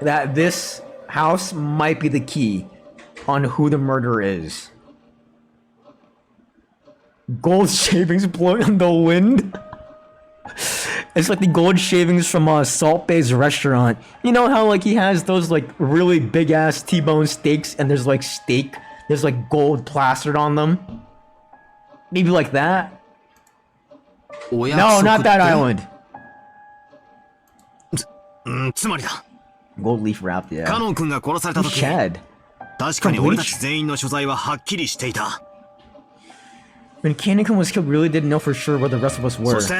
that this house might be the key on who the murderer is. Gold shavings blowing in the wind. It's like the gold shavings from Salt Bay's restaurant. You know how like he has those like really big ass T-bone steaks and there's like there's like gold plastered on them? Maybe like that? No, not that island. つまりだ。 Gold leaf wrapped, yeah. カノン君が殺された時、 Chad. 確かに俺たち全員の所在ははっきりしていた。 When Cannon was killed, we really didn't know for sure where the rest of us were. そして、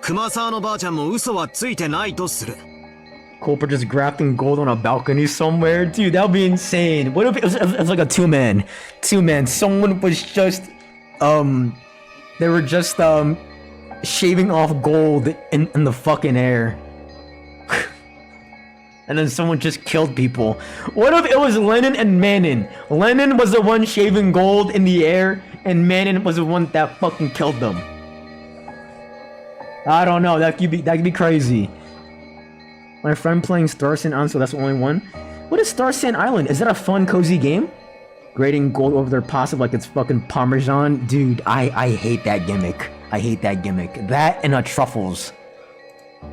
熊沢のばあちゃんも嘘はついてないとする。 Culper just grafting gold on a balcony somewhere? Dude, that would be insane. What if it was like a two-man? Two-man. Someone was just, they were just, shaving off gold in the fucking air. And then someone just killed people. What if it was Lennon and Manon? Lennon was the one shaving gold in the air, and Manon was the one that fucking killed them. I don't know. That could be crazy. My friend playing Star Sand Island, so that's the only one. What is Star Sand Island? Is that a fun, cozy game? Grating gold over their pasta like it's fucking Parmesan? Dude, I hate that gimmick. I hate that gimmick. That and truffles.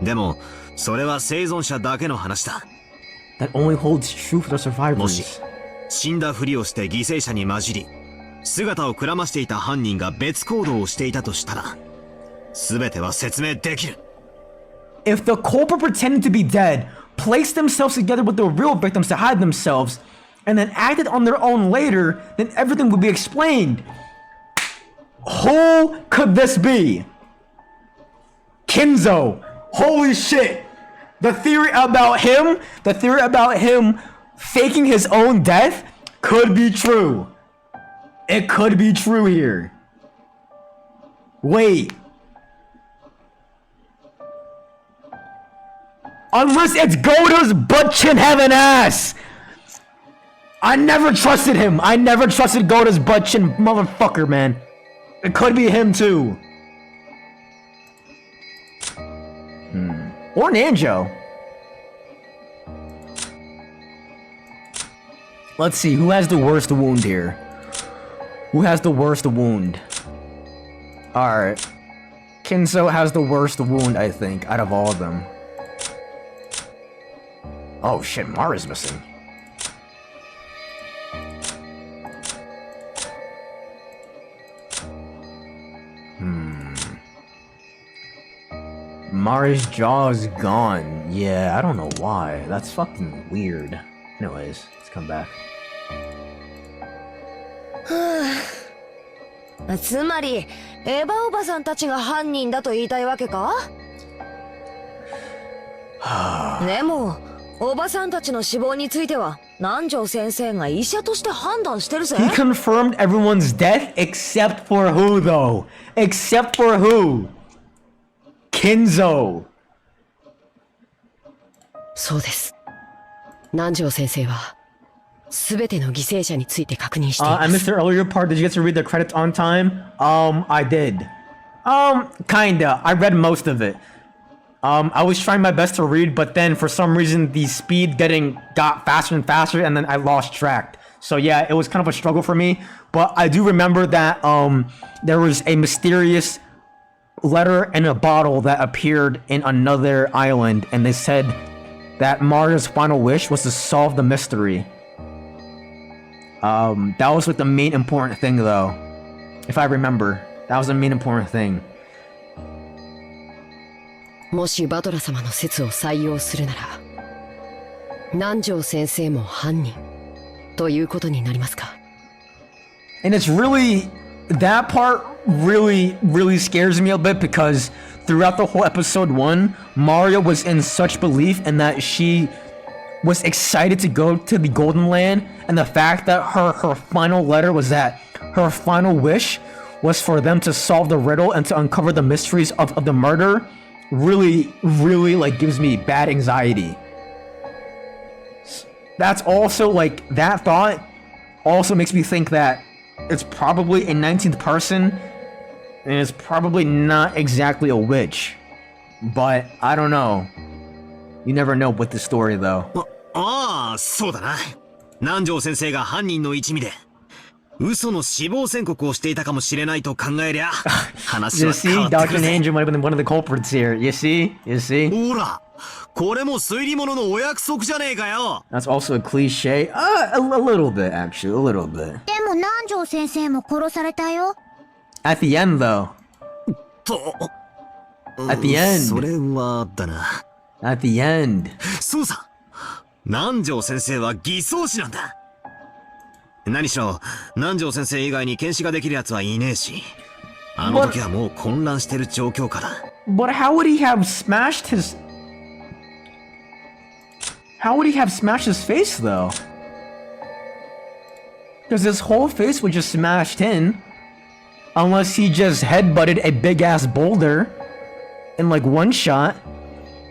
でも、それは生存者だけの話だ。 That only holds true for the survivors. もし、死んだふりをして犠牲者に混じり、姿をくらましていた犯人が別行動をしていたとしたら、全ては説明できる。 If the culprit pretended to be dead, placed themselves together with the real victims to hide themselves, and then acted on their own later, then everything would be explained. Who could this be? Kinzo. Holy shit. The theory about him faking his own death could be true. It could be true here. Wait. Unless it's Goda's butt chin heaven ass. I never trusted him. I never trusted Goda's butt chin motherfucker, man. It could be him too. Or Nanjo. Let's see, who has the worst wound here? Who has the worst wound? Alright. Kinzo has the worst wound, I think, out of all of them. Oh shit, Mara's missing. Mara's jaw is gone. Yeah, I don't know why. That's fucking weird. Anyways, let's come back. つまりエヴァおばさんたちが犯人だと言いたいわけか？でもおばさんたちの死亡については南條先生が医者として判断してるぜ。 He confirmed everyone's death except for who though? Except for who? Kinzo. そうです。南條先生は全ての犠牲者について確認しています。I missed the earlier part. Did you get to read the credits on time? I did. Kinda. I read most of it. I was trying my best to read, but then for some reason the speed got faster and faster, and then I lost track. So yeah, it was kind of a struggle for me. But I do remember that there was a mysterious letter in a bottle that appeared in another island, and they said that Maria's final wish was to solve the mystery. That was like the main important thing though. If I remember, that was the main important thing. もしバトラ様の説を採用するなら、南條先生も犯人ということになりますか？ And it's really, that part really scares me a bit because throughout the whole episode 1, Maria was in such belief in that she was excited to go to the Golden Land, and the fact that her final letter was that her final wish was for them to solve the riddle and to uncover the mysteries of the murder really like gives me bad anxiety. That's also like, that thought also makes me think that it's probably a 19th person and it's probably not exactly a witch, but I don't know. You never know with the story though. ああ、そうだな。南條先生が犯人の一味で嘘の死亡宣告をしていたかもしれないと考えりゃ話 You は変わ see, ってく Dr. るぜ。 Nanjo might have been one of the culprits here. You see? You see? ほらこれも推理物のお約束じゃねえかよ。 That's also a cliche. A little bit, actually. A little bit. でも南條先生も殺されたよ。 At the end, though. と At the end. それはだな。 At the end. そうさ南條先生は偽装師なんだ。何しろ南條先生以外に検視ができる奴はいねえし、あの時はもう混乱してる状況下だ。 But how would he have smashed his... How would he have smashed his face, though? Because his whole face was just smashed in. Unless he just headbutted a big-ass boulder in, like, one shot.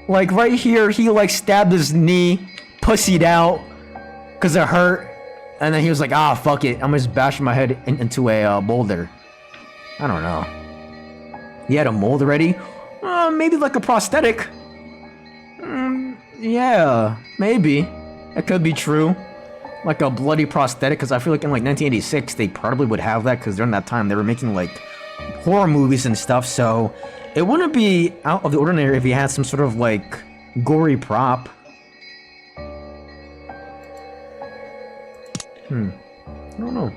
Like, right here, he, like, stabbed his knee, pussied out, because it hurt. And then he was like, ah, fuck it. I'm just bashing my head into a boulder. I don't know. He had a mold already? Maybe like a prosthetic. Yeah, maybe. It could be true. Like a bloody prosthetic, because I feel like in like 1986, they probably would have that, because during that time, they were making like horror movies and stuff, so it wouldn't be out of the ordinary if he had some sort of like gory prop. I don't know.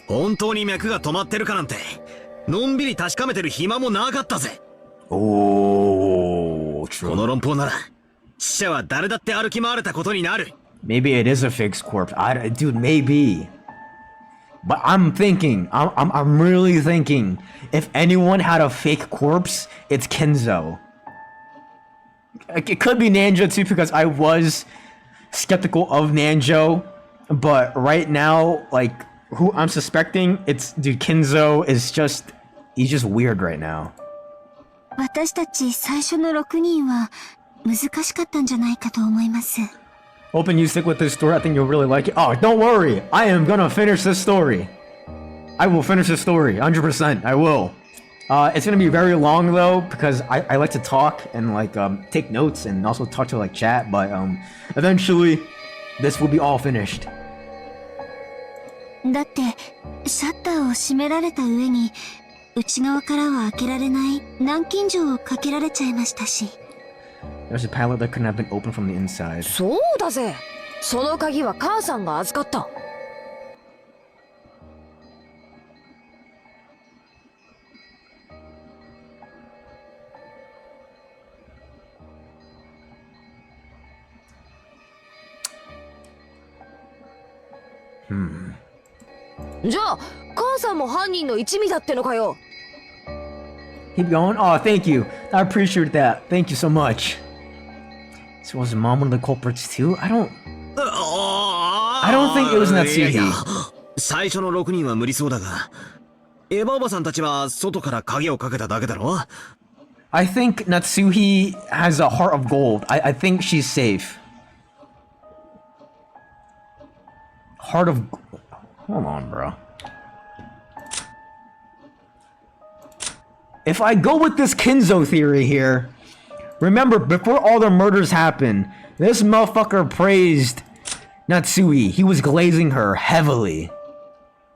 本当に脈が止まってるかなんてのんびり確かめてる暇もなかったぜ。 Oh, true. この論法なら死者は誰だって歩き回れたことになる。 Maybe it is a fake corpse. Dude, maybe. But I'm thinking, I'm really thinking, if anyone had a fake corpse, it's Kenzo. It could be Nanjo too, because I was skeptical of Nanjo, but right now, like, who I'm suspecting, it's, dude, Kenzo is just, he's just weird right now. 私たち最初の6人は難しかったんじゃないかと思います。 Hoping you stick with this story. I think you'll really like it. Oh, don't worry. I am gonna finish this story. I will finish this story. 100%. I will. It's gonna be very long though, because I like to talk and like take notes and also talk to like chat, but eventually this will be all finished. だってシャッターを閉められた上に内側からは開けられない南京錠をかけられちゃいましたし。 There's a pallet that couldn't have been opened from the inside. そうだぜ。その鍵は母さんが預かった。じゃあ母さんも犯人の一味だってのかよ。 Keep going. Oh, thank you. I appreciate that. Thank you so much. So was mom one of the culprits too? I don't think it was Natsuhi. 最初の6人は無理そうだが、エヴァおばさんたちは外から鍵をかけただけだろ。 I think Natsuhi has a heart of gold. I think she's safe. Heart of... Hold on, bro. If I go with this Kenzo theory here, remember, before all the murders happened, this motherfucker praised Natsui. He was glazing her heavily.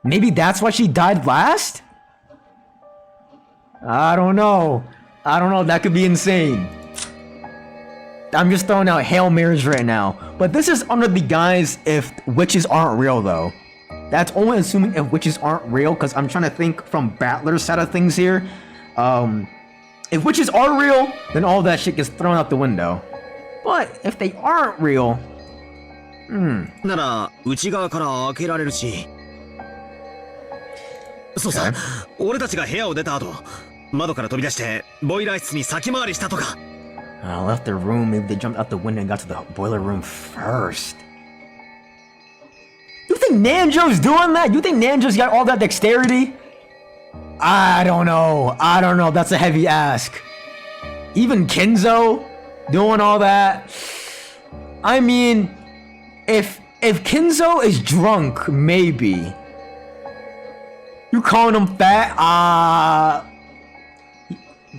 Maybe that's why she died last? I don't know. That could be insane. I'm just throwing out Hail Marys right now. But this is under the guise if witches aren't real, though. That's only assuming if witches aren't real, because I'm trying to think from Battler's side of things here. If witches are real, then all that shit gets thrown out the window. But if they aren't real, なら内側から開けられるし。そうさ、俺たちが部屋を出た後、窓から飛び出してボイラー室に先回りしたとか。left the room. Maybe they jumped out the window and got to the boiler room first. You think Nanjo's doing that? You think Nanjo's got all that dexterity? I don't know. That's a heavy ask. Even Kenzo doing all that. I mean, if Kenzo is drunk, maybe. You calling him fat?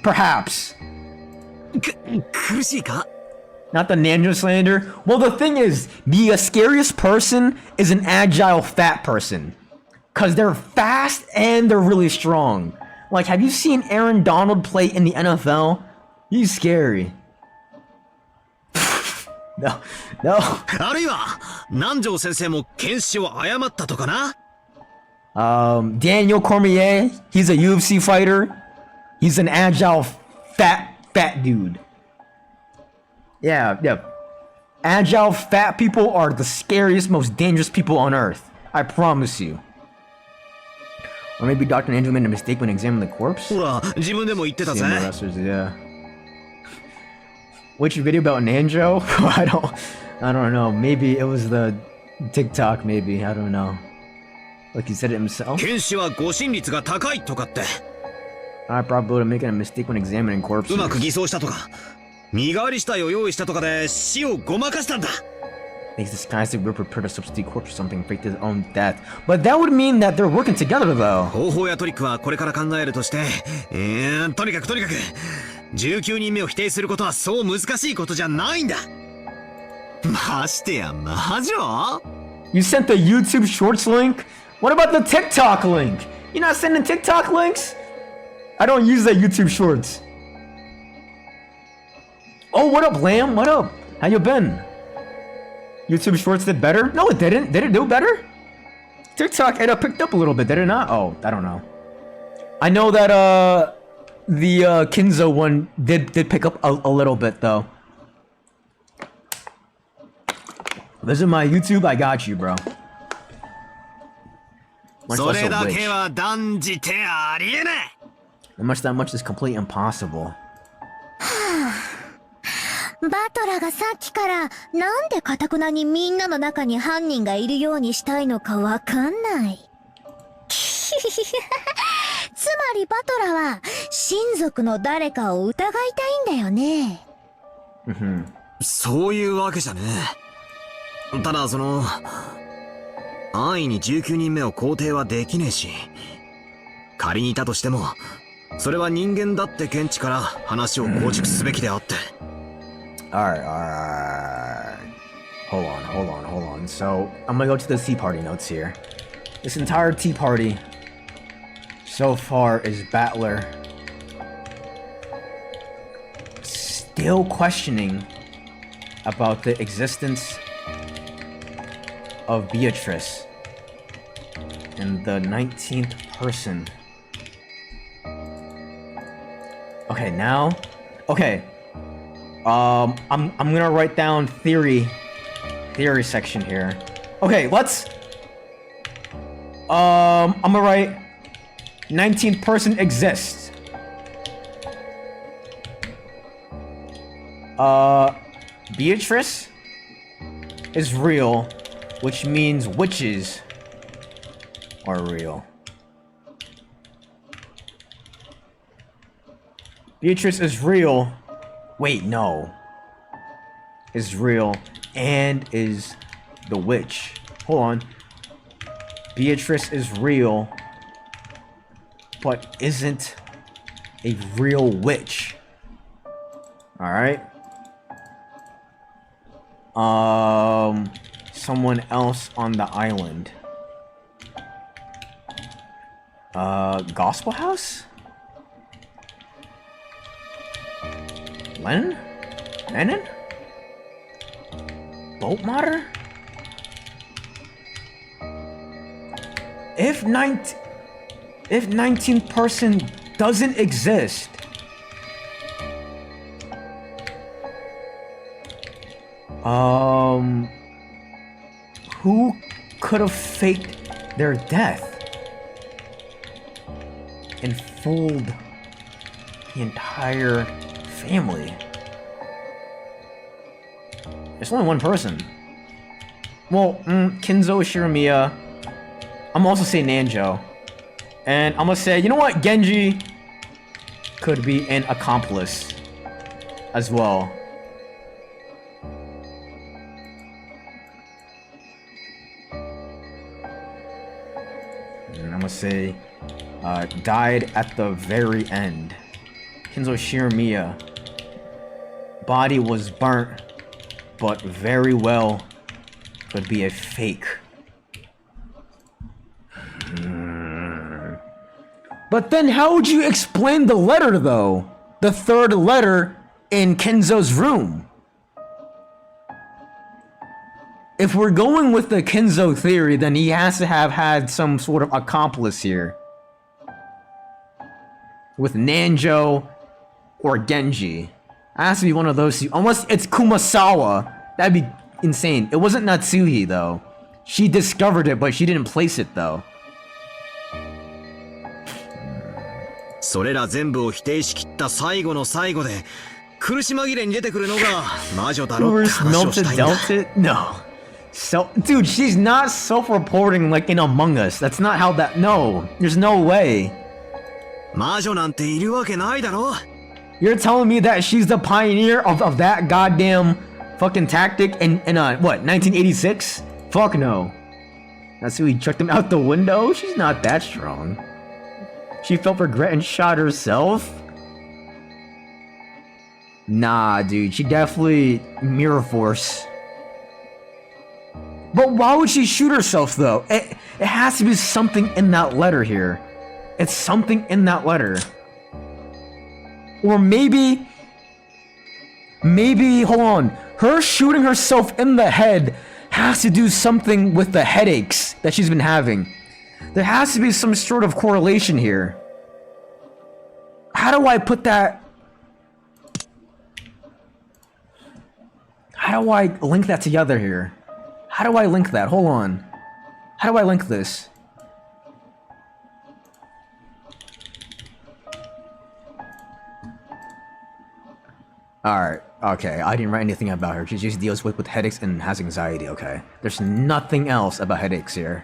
Perhaps. 苦しいか Not the Nanjo slander. Well, the thing is, the scariest person is an agile fat person. Because they're fast and they're really strong. Like, have you seen Aaron Donald play in the NFL? He's scary. No. あるいは、南條先生も剣士を誤ったとかな Daniel Cormier, he's a UFC fighter. He's an agile fat dude. Yeah. Agile fat people are the scariest, most dangerous people on earth. I promise you. Or maybe Dr. Angel made a mistake when examining the corpse? ほら、自分でも言ってたぜ。 CMO wrestlers, yeah. Which video about Nanjo? I don't know. Maybe it was the TikTok, maybe. I don't know. Like he said it himself? 剣士は誤審率が高いとかって。High probability of making a mistake when examining corpses. うまく偽装したとか、身代わり死体を用意したとかで死をごまかしたんだ。Makes disguised we're prepared to substitute corpse or something, fake his own death. But that would mean that they're working together, though. 方法やトリックはこれから考えるとして、とにかく19人目を否定することはそう難しいことじゃないんだ。ましてや魔女 You sent the YouTube Shorts link? What about the TikTok link? You're not sending TikTok links? I don't use that YouTube Shorts. Oh, what up, Lamb? What up? How you been? YouTube Shorts did better? No, it didn't. Did it do better? TikTok, it picked up a little bit, did it not? Oh, I don't know. I know that the Kinzo one did pick up a little bit though. Visit my YouTube, I got you, bro. それだけは断じてありえない。 That much is completely impossible. バトラがさっきからなんで堅くなにみんなの中に犯人がいるようにしたいのかわかんない。つまりバトラは親族の誰かを疑いたいんだよね。そういうわけじゃねえ。ただ安易に19人目を肯定はできねえし、仮にいたとしても、それは人間だって見地から話を構築すべきであって。Alright. Hold on. So, I'm gonna go to the Tea Party notes here. This entire Tea Party so far is Battler still questioning about the existence of Beatrice and the 19th person. Okay, now. Okay. I'm gonna write down theory section here. Okay, let's. I'm gonna write 19th person exists. Beatrice is real, which means witches are real. Beatrice is real. Wait, no. Is real and is the witch. Hold on. Beatrice is real, but isn't a real witch. Alright. Someone else on the island. Gospel House? Lennon? Boat Mater? If 19th person doesn't exist, who could have faked their death and fooled the entire family? There's only one person. Well, Kinzo, Shiramiya. I'm also saying Nanjo. And I'm gonna say, you know what? Genji could be an accomplice as well. And I'm gonna say, died at the very end. Kinzo Shiramiya. Body was burnt but very well could be a fake. But then how would you explain the letter, though? The third letter in Kenzo's room? If we're going with the Kenzo theory, then he has to have had some sort of accomplice here. With Nanjo or Genji. It has to be one of those two. Unless it's Kumasawa. That'd be insane. It wasn't Natsuhi, though. She discovered it, but she didn't place it, though. それら全部を否定しきった最後の最後で苦し紛れに出てくるのが魔女だろって話をしたいんだ。No. So, dude, she's not self-reporting like in Among Us. That's not how that. No, there's no way. 魔女なんているわけないだろ。 You're telling me that she's the pioneer of that goddamn fucking tactic in what, 1986? Fuck no. That's who he chucked him out the window? She's not that strong. She felt regret and shot herself? Nah, dude, she definitely mirror force. But why would she shoot herself, though? It has to be something in that letter here. It's something in that letter. Or maybe, hold on. Her shooting herself in the head has to do something with the headaches that she's been having. There has to be some sort of correlation here. How do I put that? How do I link that together here? How do I link that? Hold on. How do I link this? Alright, okay. I didn't write anything about her. She just deals with headaches and has anxiety, okay. There's nothing else about headaches here.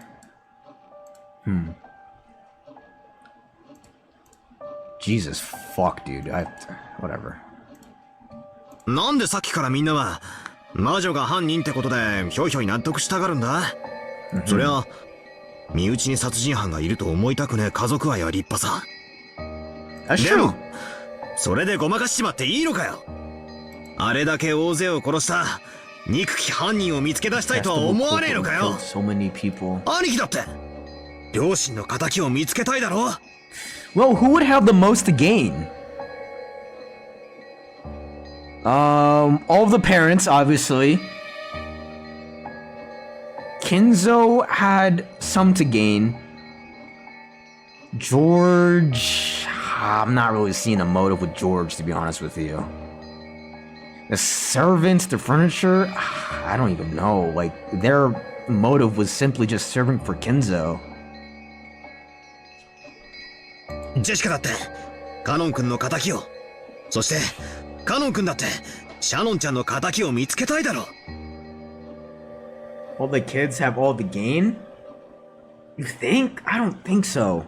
Jesus fuck, dude. Whatever. なんでさっきからみんなは魔女が犯人ってことでひょいひょい納得したがるんだ。そりゃ身内に殺人犯がいると思いたくねえ家族愛は立派さ。でもそれでごまかしちまっていいのかよ。あれだけ大勢を殺した憎き犯人を見つけ出したいとは思わねえのかよ。兄貴だって両親の仇を見つけたいだろ。 Well, who would have the most to gain? All of the parents, obviously. Kenzo had some to gain. George... I'm not really seeing a motive with George, to be honest with you. The servants, the furniture... I don't even know. Like, their motive was simply just serving for Kenzo. ジェシカだってカノン君の仇をそしてカノン君だってシャノンちゃんの仇を見つけたいだろ。 All the kids have all the gain? You think? I don't think so.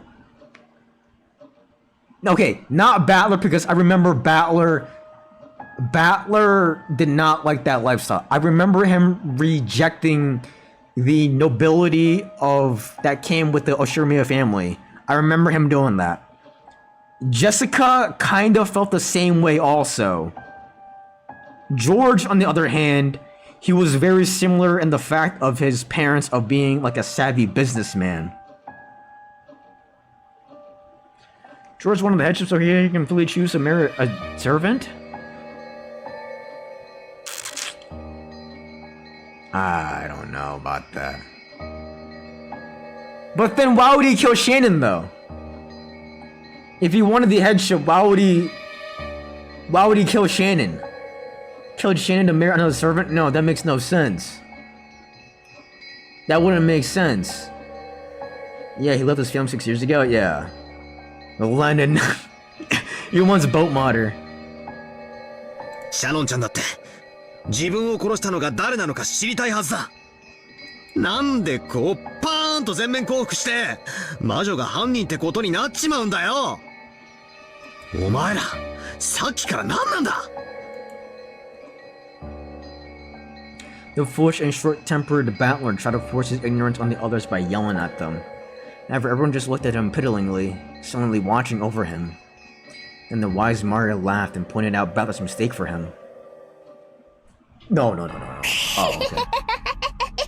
Okay, not Battler, because I remember Battler did not like that lifestyle. I remember him rejecting the nobility of that came with the Oshirimiya family. I remember him doing that. Jessica kind of felt the same way also. George, on the other hand, he was very similar in the fact of his parents of being like a savvy businessman. George wanted the headship so he can fully choose to marry a servant? I don't know about that. But then why would he kill Shannon though? If he wanted the headship, why would he kill Shannon? Killed Shannon to marry another servant? No, that makes no sense. That wouldn't make sense. Yeah, he left his film 6 years ago? Yeah. Lennon. You once boat modder. シャノンちゃんだって自分を殺したのが誰なのか知りたいはずだ。なんでこうパーンと全面降伏して魔女が犯人ってことになっちまうんだよ。お前らさっきから何なんだ。 The foolish and short-tempered battler tried to force his ignorance on the others by yelling at them. However, everyone just looked at him pityingly, silently watching over him. Then the wise Mario laughed and pointed out Battler's mistake for him. No. Oh, okay.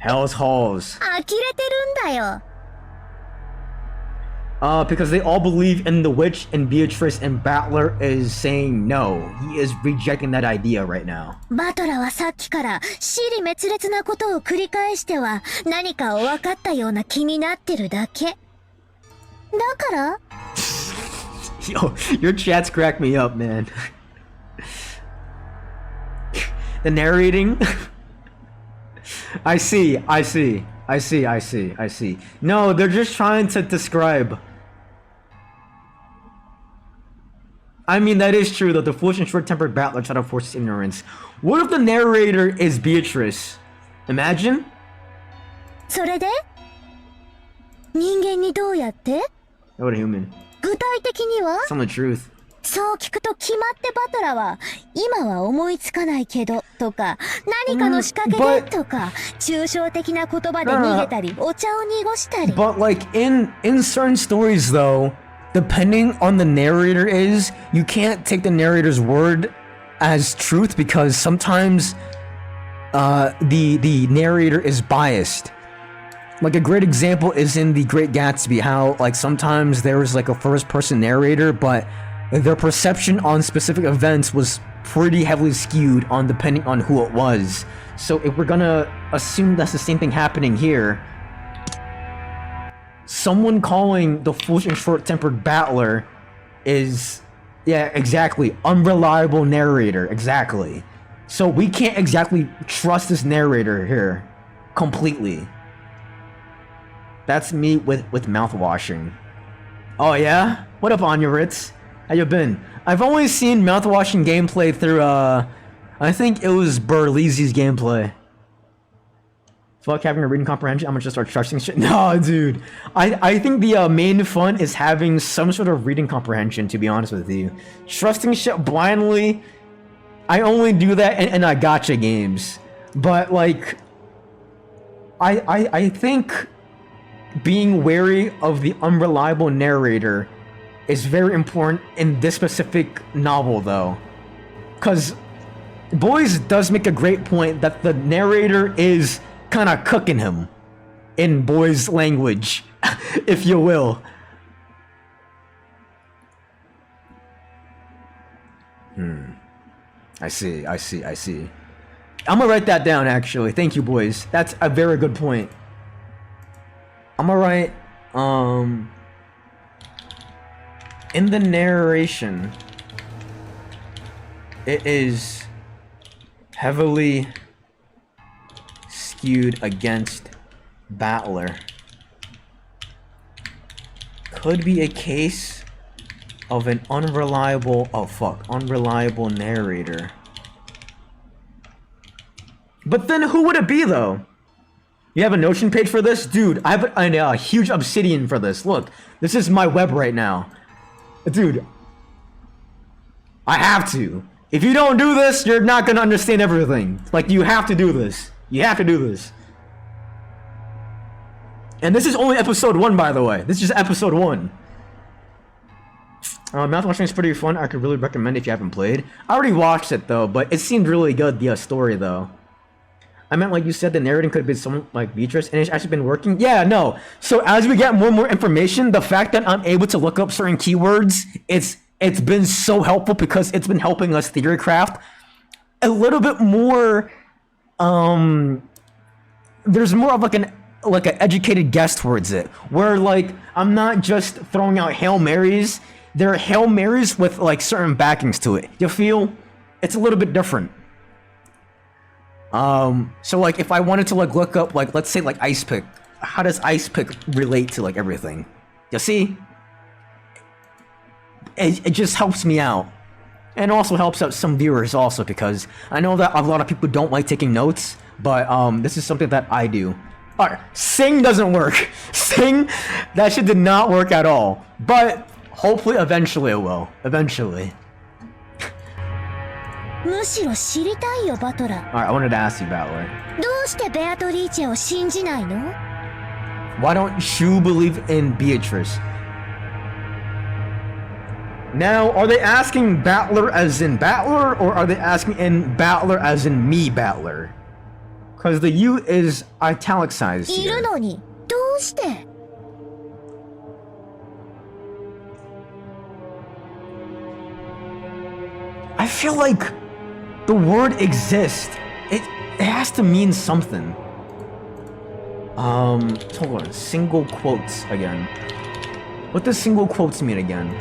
Hell's Halls. 呆れてるんだよ。 Because they all believe in the witch, and Beatrice and Battler is saying no. He is rejecting that idea right now. バトラはさっきから支離滅裂なことを繰り返しては何かを分かったような気になってるだけ。だから Yo, your chats crack me up, man. The narrating. I see. No, they're just trying to describe. I mean, that is true, though. The foolish and short-tempered battler try to force his ignorance. What if the narrator is Beatrice? Imagine? それで人間にどうやって What a human. 具体的には Tell the truth. そう聞くと決まってバトラは今は思いつかないけどとか何かの仕掛けでとか抽象的な言葉で逃げたりお茶を濁したり But like in certain stories though, depending on the narrator is, you can't take the narrator's word as truth because sometimes the narrator is biased. Like a great example is in The Great Gatsby, how like sometimes there was like a first person narrator, but their perception on specific events was pretty heavily skewed on depending on who it was. So if we're gonna assume that's the same thing happening here, someone calling the foolish and short-tempered battler is, yeah, exactly, unreliable narrator, exactly. So we can't exactly trust this narrator here completely. That's me with mouth washing. Oh yeah? What up, Anya Ritz? How you been? I've only seen mouth washing gameplay through I think it was Burleezy's gameplay. Fuck having a reading comprehension, I'm gonna just start trusting shit. No, dude. I think the main fun is having some sort of reading comprehension, to be honest with you. Trusting shit blindly, I only do that in gacha games. But like I think being wary of the unreliable narrator is very important in this specific novel though. Cause Boys does make a great point that the narrator is kind of cooking him in boys language, if you will. I see. I'm gonna write that down actually. Thank you, boys. That's a very good point. I'm gonna write, in the narration, it is heavily skewed against Battler. Could be a case of an unreliable narrator. But then who would it be though? You have a Notion page for this? Dude, I have a huge Obsidian for this. Look, this is my web right now. Dude, I have to. If you don't do this, you're not gonna understand everything. Like, you have to do this. You have to do this. And this is only episode 1, by the way. This is just episode 1. Mouth washing is pretty fun. I could really recommend it if you haven't played. I already watched it, though, but it seemed really good, the story, though. I meant, like you said, the narrating could have been someone like Beatrice, and it's actually been working. Yeah, no. So as we get more and more information, the fact that I'm able to look up certain keywords, it's been so helpful because it's been helping us theorycraft a little bit more. There's more of like an educated guess towards it, where like I'm not just throwing out Hail Marys. There are Hail Marys with like certain backings to it. You feel? It's a little bit different. So like if I wanted to like look up like, let's say like Ice Pick, how does Ice Pick relate to like everything? You see? It just helps me out. And also helps out some viewers also, because I know that a lot of people don't like taking notes, but this is something that I do. Alright, Sing doesn't work. Sing, that shit did not work at all. But hopefully eventually it will. Eventually. むしろ知りたいよ、バトラ。 Alright, I wanted to ask you, Battler. どうしてベアトリーチェを信じないの？ Why don't you believe in Beatrice? Now, are they asking Battler as in Battler, or are they asking in Battler as in me Battler? Because the U is italicized いる here. のにどうして？ I feel like the word exist. It has to mean something. Hold on. Single quotes again. What does single quotes mean again?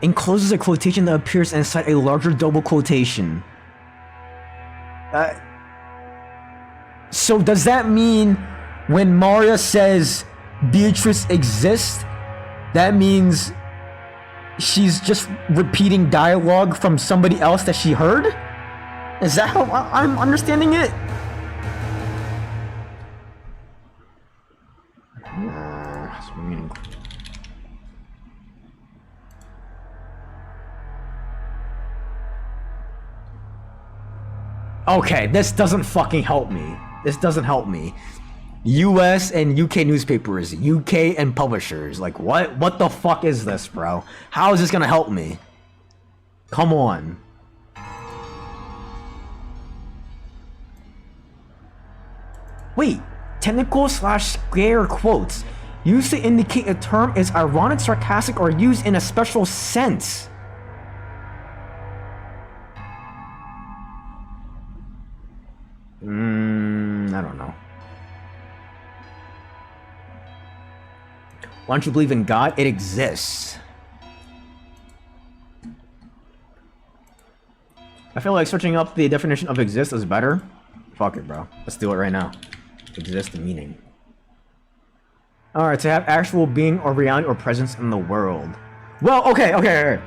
Encloses a quotation that appears inside a larger double quotation. So does that mean when Maria says Beatrice exists, that means she's just repeating dialogue from somebody else that she heard? Is that how I'm understanding it? Okay, this doesn't fucking help me. This doesn't help me. US and UK newspapers, UK and publishers. Like, what? What the fuck is this, bro? How is this gonna help me? Come on. Wait, technical / scare quotes used to indicate a term is ironic, sarcastic, or used in a special sense. I don't know. Why don't you believe in God? It exists. I feel like searching up the definition of exist is better. Fuck it, bro. Let's do it right now. Exist meaning. Alright, to have actual being or reality or presence in the world. Well, okay.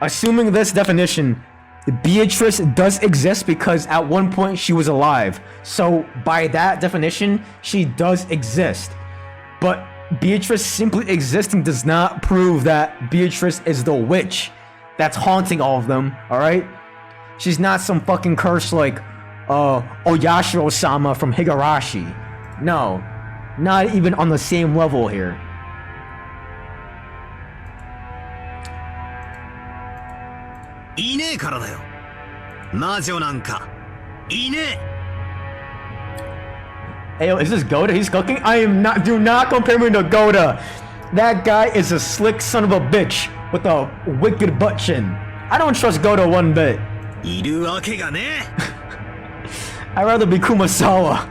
Assuming this definition, Beatrice does exist because at one point she was alive. So by that definition, she does exist. But Beatrice simply existing does not prove that Beatrice is the witch that's haunting all of them, alright? She's not some fucking curse like Oyashiro-sama from Higurashi. No, not even on the same level here. Hey, yo, is this Goda he's cooking? Do not compare me to Goda. That guy is a slick son of a bitch with a wicked butt chin. I don't trust Goda one bit. I'd rather be Kumasawa.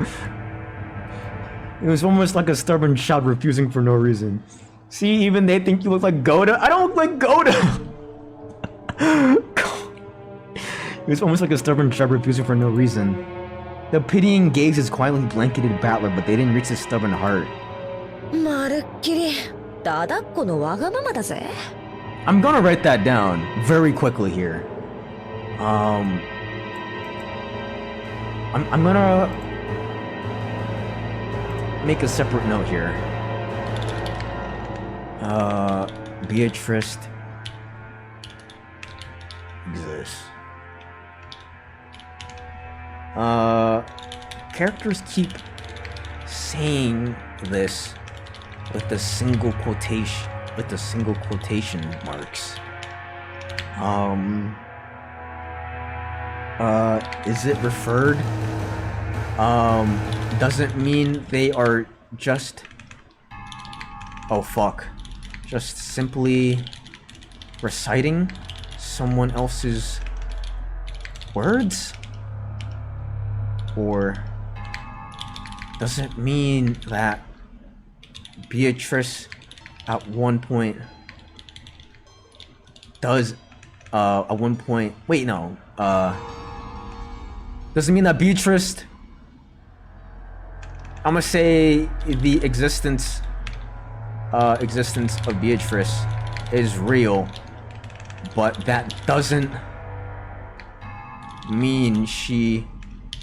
It was almost like a stubborn child refusing for no reason. See, even they think you look like Goda. I don't look like Goda. It was almost like a stubborn child refusing for no reason. The pitying gaze is quietly blanketed Battler, but they didn't reach his stubborn heart. I'm gonna write that down very quickly here. I'm gonna make a separate note here. Beatrice exists. Characters keep saying this with the single quotation marks. Is it referred? Doesn't mean they are just... Oh fuck. Just simply reciting someone else's words? Or does it mean that Beatrice at one point does wait, no, does it mean that Beatrice, I'm gonna say the existence of Beatrice is real, but that doesn't mean she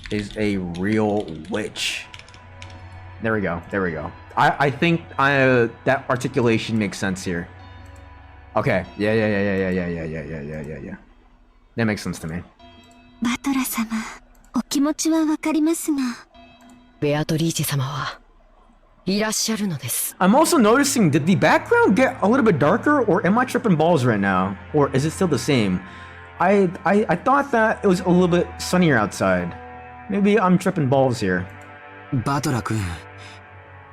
is a real witch. There we go. I think that articulation makes sense here. Okay. Yeah. That makes sense to me. バトラ様、お気持ちはわかりますが。ベアトリーチェ様はいらっしゃるのです。I'm also noticing, did the background get a little bit darker, or am I tripping balls right now? Or is it still the same? I thought that it was a little bit sunnier outside. Maybe I'm tripping balls here. バトラ君、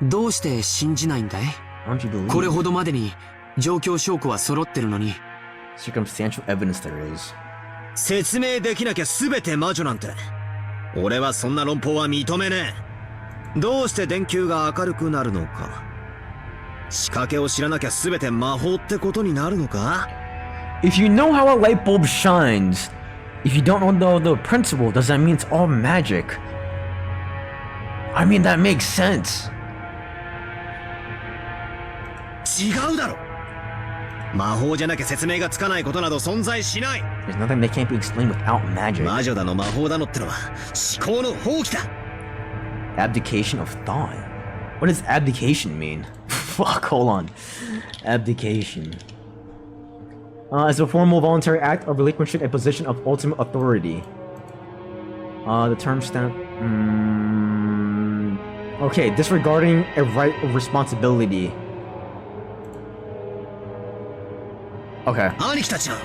どうして信じないんだい？ Don't you believe? これほどまでに状況証拠は揃ってるのに。Circumstantial evidence there is. 説明できなきゃ全て魔女なんて。俺はそんな論法は認めねえ。どうして電球が明るくなるのか。仕掛けを知らなきゃ全て魔法ってことになるのか？ If you know how a light bulb shines, if you don't know the principle, does that mean it's all magic? I mean, that makes sense. 違うだろ。魔法じゃなきゃ説明がつかないことなど存在しない。There's nothing that can't be explained without magic. 魔女だの魔法だのってのは思考の放棄だ。Abdication of thought. What does abdication mean? Fuck, hold on. Abdication. As a formal voluntary act of relinquishing a position of ultimate authority. The term stamp. Okay, disregarding a right of responsibility. Okay. 兄貴たちは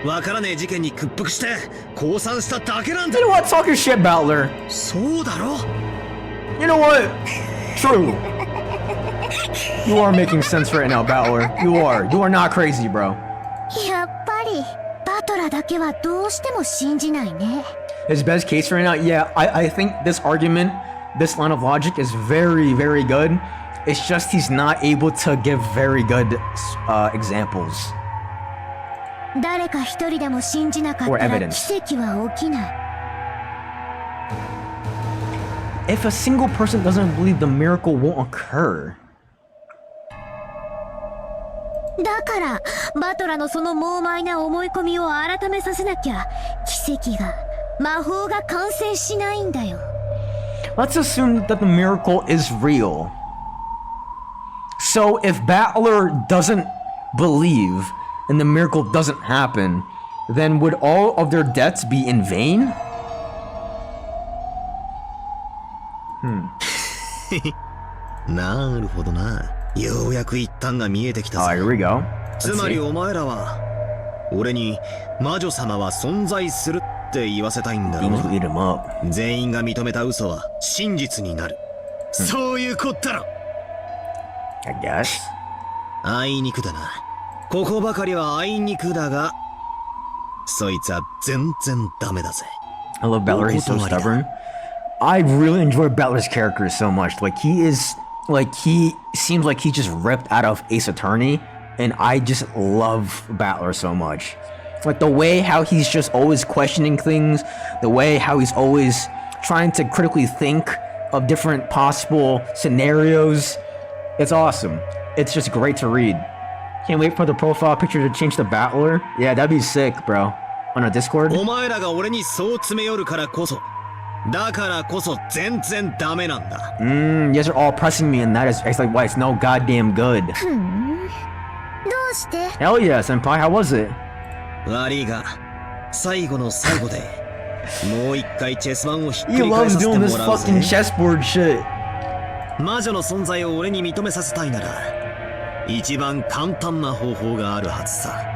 わからねえ事件に屈服して降参しただけなんだ。 You know what? Talk your shit, Battler. そうだろ。 You know what? True. You are making sense right now, Battler. You are. You are not crazy, bro. やっぱりバトラだけはどうしても信じないね。 His best case right now, yeah, I think this argument, this line of logic is very, very good. It's just he's not able to give very good examples. 誰か一人でも信じなかったら奇跡は起きない。 If a single person doesn't believe, the miracle won't occur. だからバトラのその猛邁な思い込みを改めさせなきゃ奇跡が魔法が完成しないんだよ。 Let's assume that the miracle is real. So if Battler doesn't believe and the miracle doesn't happen, then would all of their debts be in vain? Hmm. なるほどな。ようやく一端が見えてきたぞ。Here we go. つまりお前らは俺に魔女様は存在するって言わせたいんだろ。Demons will eat him up. 全員が認めた嘘は真実になる。そういうこったろ。I guess. あいにくだな。ここばかりはあいにくだが、そいつは全然ダメだぜ。I love Battler, he's so stubborn. I really enjoy Battler's character so much. Like he seems like he just ripped out of Ace Attorney, and I just love Battler so much. Like the way how he's just always questioning things, the way how he's always trying to critically think of different possible scenarios. It's awesome. It's just great to read. Can't wait for the profile picture to change to Battler. Yeah, that'd be sick, bro. On a Discord. お前らが俺にそう詰め寄るからこそ、だからこそ全然ダメなんだ。You guys are all pressing me, and that is it's like why it's no goddamn good. どうして？ Hell yeah, senpai. How was it? 悪いが、最後の最後でもう一回チェス盤をひっく He り返 loves させて doing も this らうぜ。 fucking chessboard shit. 魔女の存在を俺に認めさせたいなら、一番簡単な方法があるはずさ。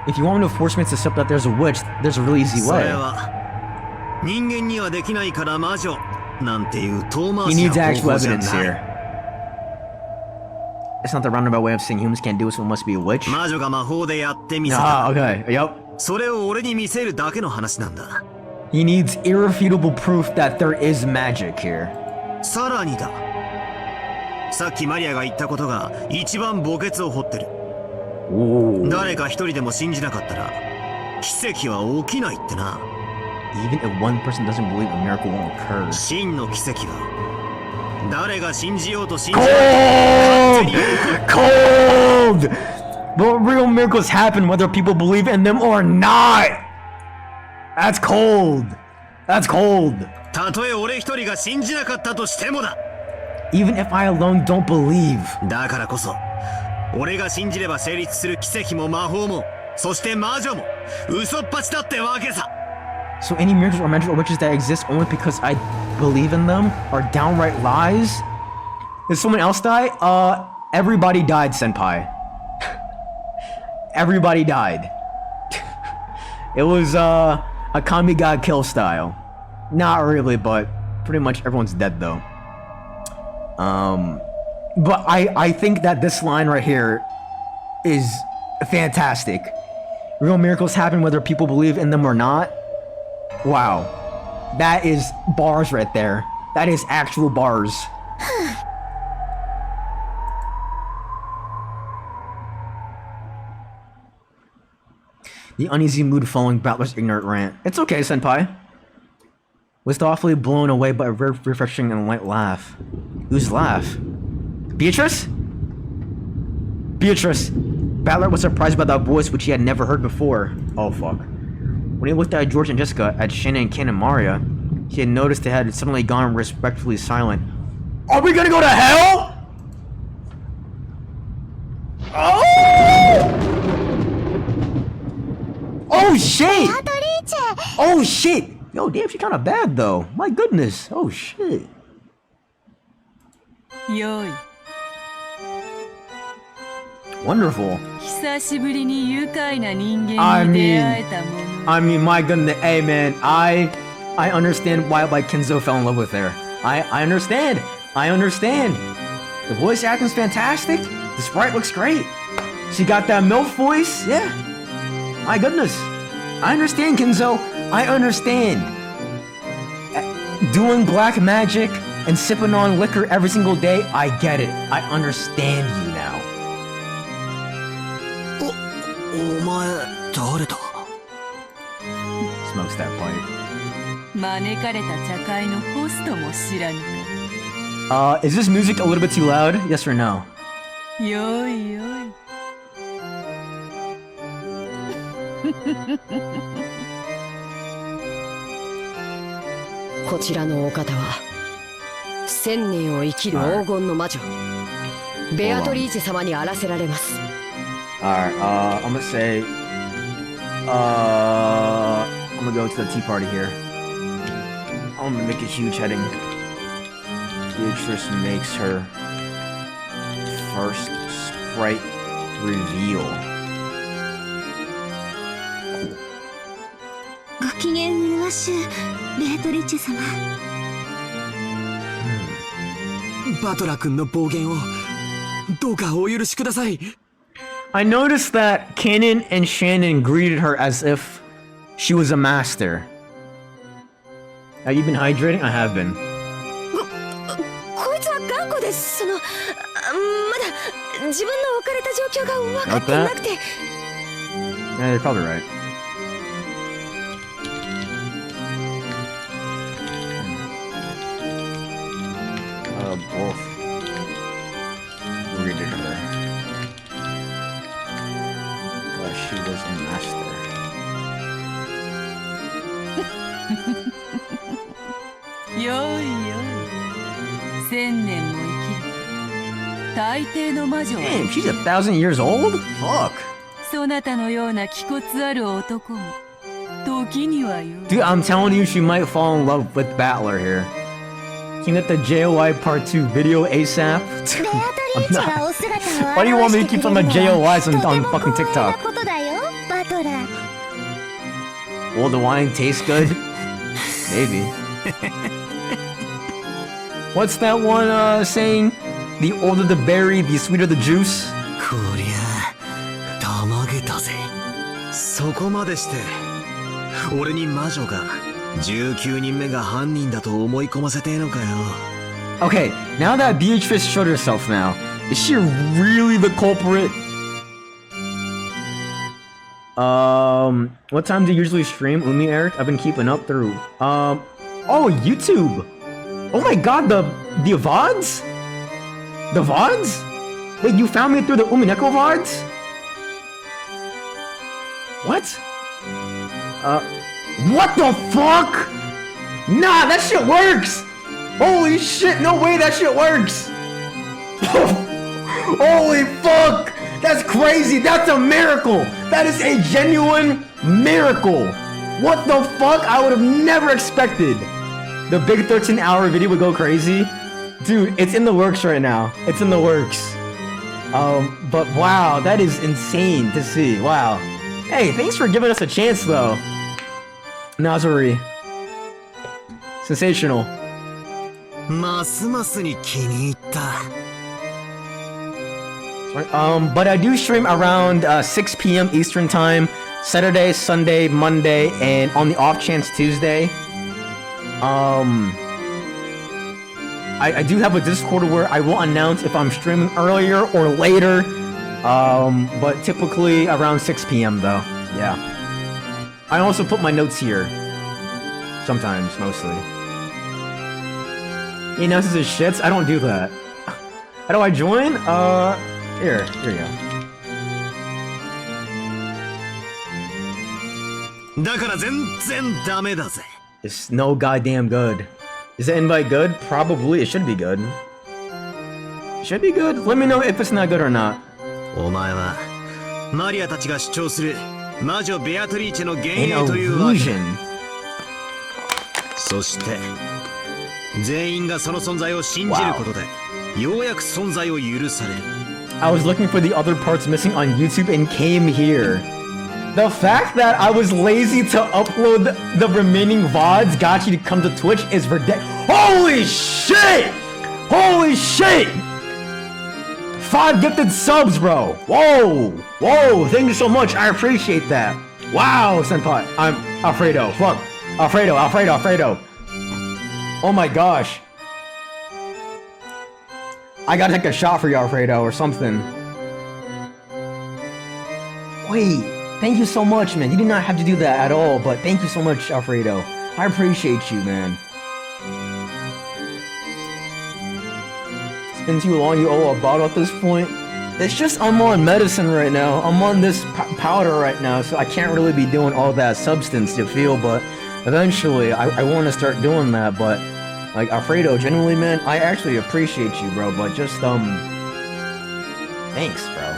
If you want me to force me to accept that there's a witch, there's a really easy それ way. は人間にはできないから魔女なんていう遠回 He し needs な actual 方法じゃ evidence ない。 here. It's not the roundabout way of saying humans can't do it, so it must be a witch. 魔女が魔法でやってみせ Ah, た。 okay. Yep. それを俺に見せるだけの話なんだ。 He needs irrefutable proof that there is magic here. さらにだ。さっきマリアが言ったことが一番墓穴を掘ってる。誰か一人でも信じなかったら奇跡は起きないってな。 Even if one person doesn't believe, a miracle won't occur. 真の奇跡は誰が信じようと信じない。 Cold! But real miracles happen whether people believe in them or not. That's cold. That's cold. たとえ俺一人が信じなかったとしてもだ。 Even if I alone don't believe. だからこそ俺が信じれば成立する奇跡も魔法もそして魔女も嘘っぱちだってわけさ。So any miracles or magical witches that exist only because I believe in them are downright lies? Did someone else die? Everybody died, senpai. Everybody died. It was a Kami God kill style. Not really, but pretty much everyone's dead though. But I think that this line right here is fantastic. Real miracles happen whether people believe in them or not. Wow. That is bars right there. That is actual bars. The uneasy mood following Battler's ignorant rant. It's okay, senpai. Was thoughtfully blown away by a refreshing and light laugh. Whose laugh? Beatrice? Beatrice! Battler was surprised by that voice which he had never heard before. Oh fuck. When he looked at George and Jessica, at Shannon and Ken and Maria, he had noticed they had suddenly gone respectfully silent. Are we gonna go to hell? Oh! Oh shit! Oh shit! Yo, damn, she's kinda bad though. My goodness. Oh shit. Yoi. Wonderful. I mean, my goodness, hey man, I understand why like Kenzo fell in love with her. I understand. The voice acting's fantastic. The sprite looks great. She got that MILF voice, yeah. My goodness. I understand, Kenzo. I understand. Doing black magic and sipping on liquor every single day, I get it. I understand you now. お前誰だ Smokes that pipe. 招かれた茶会のホストも知らぬか。Is this music a little bit too loud? Yes or no? よいよい。こちらのお方は1000年を生きる黄金の魔女ベアトリーチェ様にあらせられます。 Alright, I'm gonna say, I'm gonna go to the tea party here. I'm gonna make a huge heading. Beatrice makes her first sprite reveal. ご機嫌よろしゅう、ベアトリッチェ様。バトラ君の暴言をどうかお許しください。 I noticed that Kanan and Shannon greeted her as if she was a master. Have you been hydrating? I have been. こいつは頑固です。まだ自分の置かれた状況が分かってなくて。Yeah, you're probably right. Both greeted her. She was a master. よいよい。1000年も生きる。大抵の魔女は。Damn, she's 1,000 years old? Fuck. そなたのような気骨ある男も時にはよ。Dude, I'm telling you, she might fall in love with Battler here. Can you get the JOI Part 2 video ASAP? I'm not. Why do you want me to keep talking about JOIs on fucking TikTok? Will the wine taste good? Maybe. What's that one saying? The older the berry, the sweeter the juice? こりゃたまげたぜ。そこまでして俺に魔女が19人目が犯人だと思い込ませてえのかよ。 Okay, now that Beatrice showed herself now, is she really the culprit? What time do you usually stream, Umi Eric? I've been keeping up through. Oh, YouTube. Oh my god, the VODs? The VODs? Wait, you found me through the Umineko VODs? What? What the fuck? Nah, that shit works! Holy shit, no way that shit works! Holy fuck! That's crazy! That's a miracle! That is a genuine miracle! What the fuck? I would have never expected the big 13-hour video would go crazy. Dude, it's in the works right now. It's in the works. But wow, that is insane to see. Wow. Hey, thanks for giving us a chance though. Nazari. Sensational. ますますに気に入った。But I do stream around 6 p.m. Eastern time, Saturday, Sunday, Monday, and on the off chance Tuesday. I do have a Discord where I will announce if I'm streaming earlier or later. But typically around 6 p.m. though. Yeah. I also put my notes here. Sometimes, mostly. He announces his shits? I don't do that. How do I join? Here you go. だから全然ダメだぜ。 It's no goddamn good. Is the invite good? Probably. It should be good. Should be good. Let me know if it's not good or not. お前はマリアたちが主張する魔女ベアトリーチェの幻 An 影というわけ。 illusion. そして全員がその存在を信じることで、ようやく存在を許される。 I was looking for the other parts missing on YouTube and came here. The fact that I was lazy to upload the remaining VODs got you to come to Twitch is ridiculous. Holy shit! Holy shit! 5 gifted subs, bro. Whoa! Whoa! Thank you so much. I appreciate that. Wow, Senpai. I'm Alfredo. Fuck. Alfredo. Oh my gosh. I gotta take a shot for you, Alfredo, or something. Wait. Thank you so much, man. You did not have to do that at all, but thank you so much, Alfredo. I appreciate you, man. It's been too long. You owe a bottle at this point. It's just I'm on medicine right now. I'm on this powder right now, so I can't really be doing all that substance, you feel, but eventually I want to start doing that, but like Alfredo, genuinely, man, I actually appreciate you, bro, but just, thanks, bro.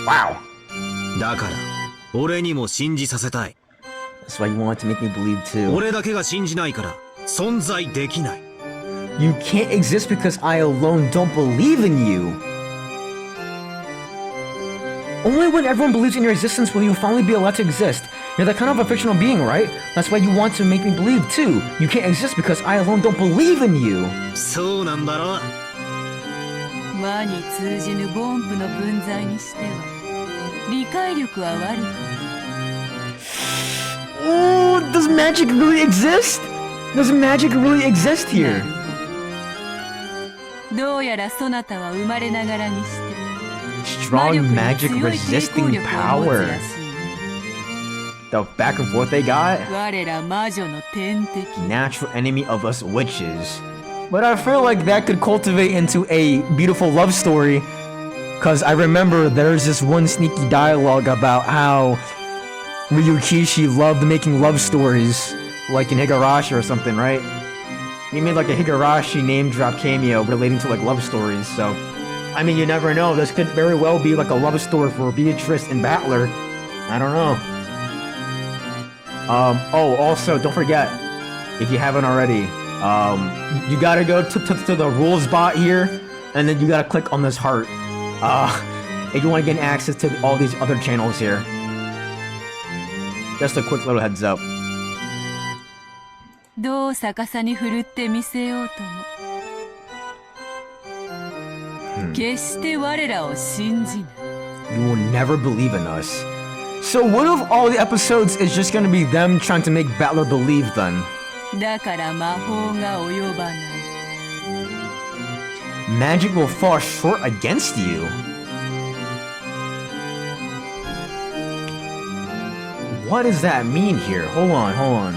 Wow. だから俺にも信じさせたい。 That's why you want to make me believe too. 俺だけが信じないから存在できない。 You can't exist because I alone don't believe in you. Only when everyone believes in your existence will you finally be allowed to exist. You're that kind of a fictional being, right? That's why you want to make me believe too. You can't exist because I alone don't believe in you. そうなんだろ。和に通じぬ凡夫の分際にしては理解力は悪く。 Oh, does magic really exist? Does magic really exist here? どうやらそなたは生まれながらにして Strong magic resisting power. The back and forth they got? 我ら魔女の天敵。 Natural enemy of us witches. But I feel like that could cultivate into a beautiful love story. Cause I remember there's this one sneaky dialogue about how Ryukishi loved making love stories. Like in Higurashi or something, right? He made like a Higurashi name drop cameo relating to like love stories, so... I mean, you never know. This could very well be like a love story for Beatrice and Battler. I don't know. Oh, also, don't forget, if you haven't already, you gotta go to the rules bot here, and then you gotta click on this heart. If you want to get access to all these other channels here. Just a quick little heads up. どう逆さに振るってみせようとも、決して我らを信じない。 You will never believe in us. So what if all the episodes is just gonna be them trying to make Battler believe then? だから魔法が及ばない。 Magic will fall short against you. What does that mean here? Hold on.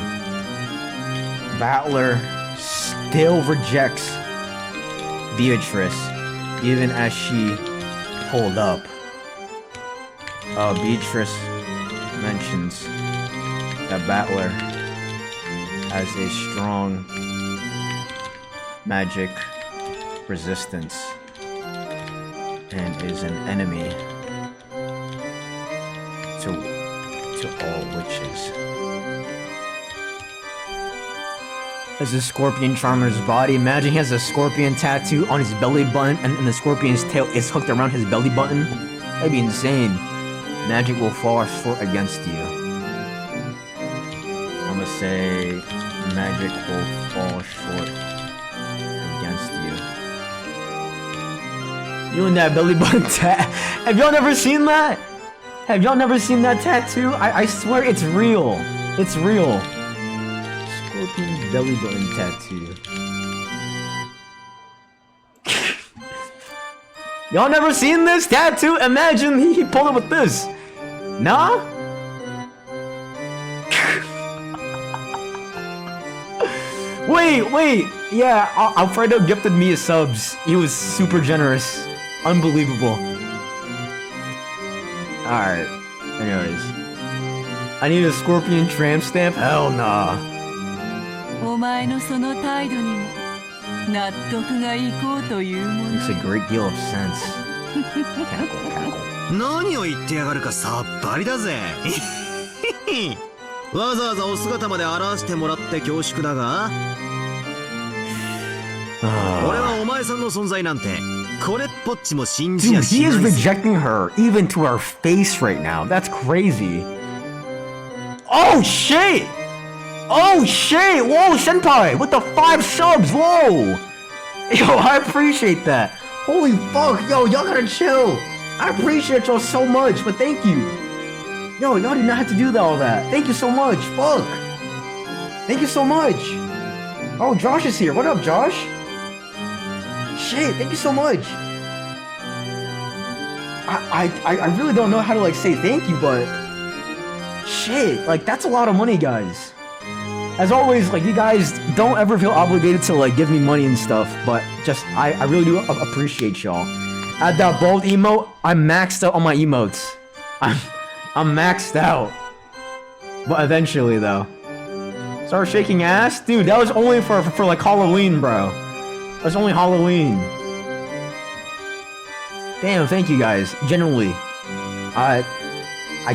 Battler still rejects Beatrice, even as she pulled up. Beatrice mentions that Battler has a strong magic resistance and is an enemy to all witches. There's a scorpion charmer's body. Imagine he has a scorpion tattoo on his belly button and the scorpion's tail is hooked around his belly button. That'd be insane. Magic will fall short against you. I'm gonna say magic will fall short against you. You and that belly button tat. Have y'all never seen that? Have y'all never seen that tattoo? I swear it's real. It's real. Scorpion's belly button tattoo. Y'all never seen this tattoo? Imagine he pulled it with this. Nah? Wait. Yeah, Alfredo gifted me his subs. He was super generous. Unbelievable. Alright. Anyways. I need a scorpion tramp stamp? Hell nah. お前のその態度にも納得がいこうというもの。 Makes a great deal of sense. Cackle. 何を言ってやがるかさっぱりだぜ。わざわざお姿まで表してもらって恐縮だが、俺はお前さんの存在なんてこれっぽっちも信じや Dude, し he ない is ぜ。 rejecting her, even to her face right now. That's crazy. Oh shit! Oh shit! Whoa, senpai! With the 5 subs! Whoa! Yo, I appreciate that. Holy fuck! Yo, y'all gotta chill. I appreciate y'all so much, but thank you. Yo, y'all did not have to do all that. Thank you so much. Fuck. Thank you so much. Oh, Josh is here. What up, Josh? Shit, thank you so much. I really don't know how to like say thank you, but shit, like that's a lot of money, guys. As always, like you guys don't ever feel obligated to like give me money and stuff, but just I really do appreciate y'all. At that bold emote, I'm maxed out on my emotes. I'm maxed out. But eventually though. Start shaking ass? Dude, that was only for like Halloween, bro. That's only Halloween. Damn, thank you guys. Genuinely. I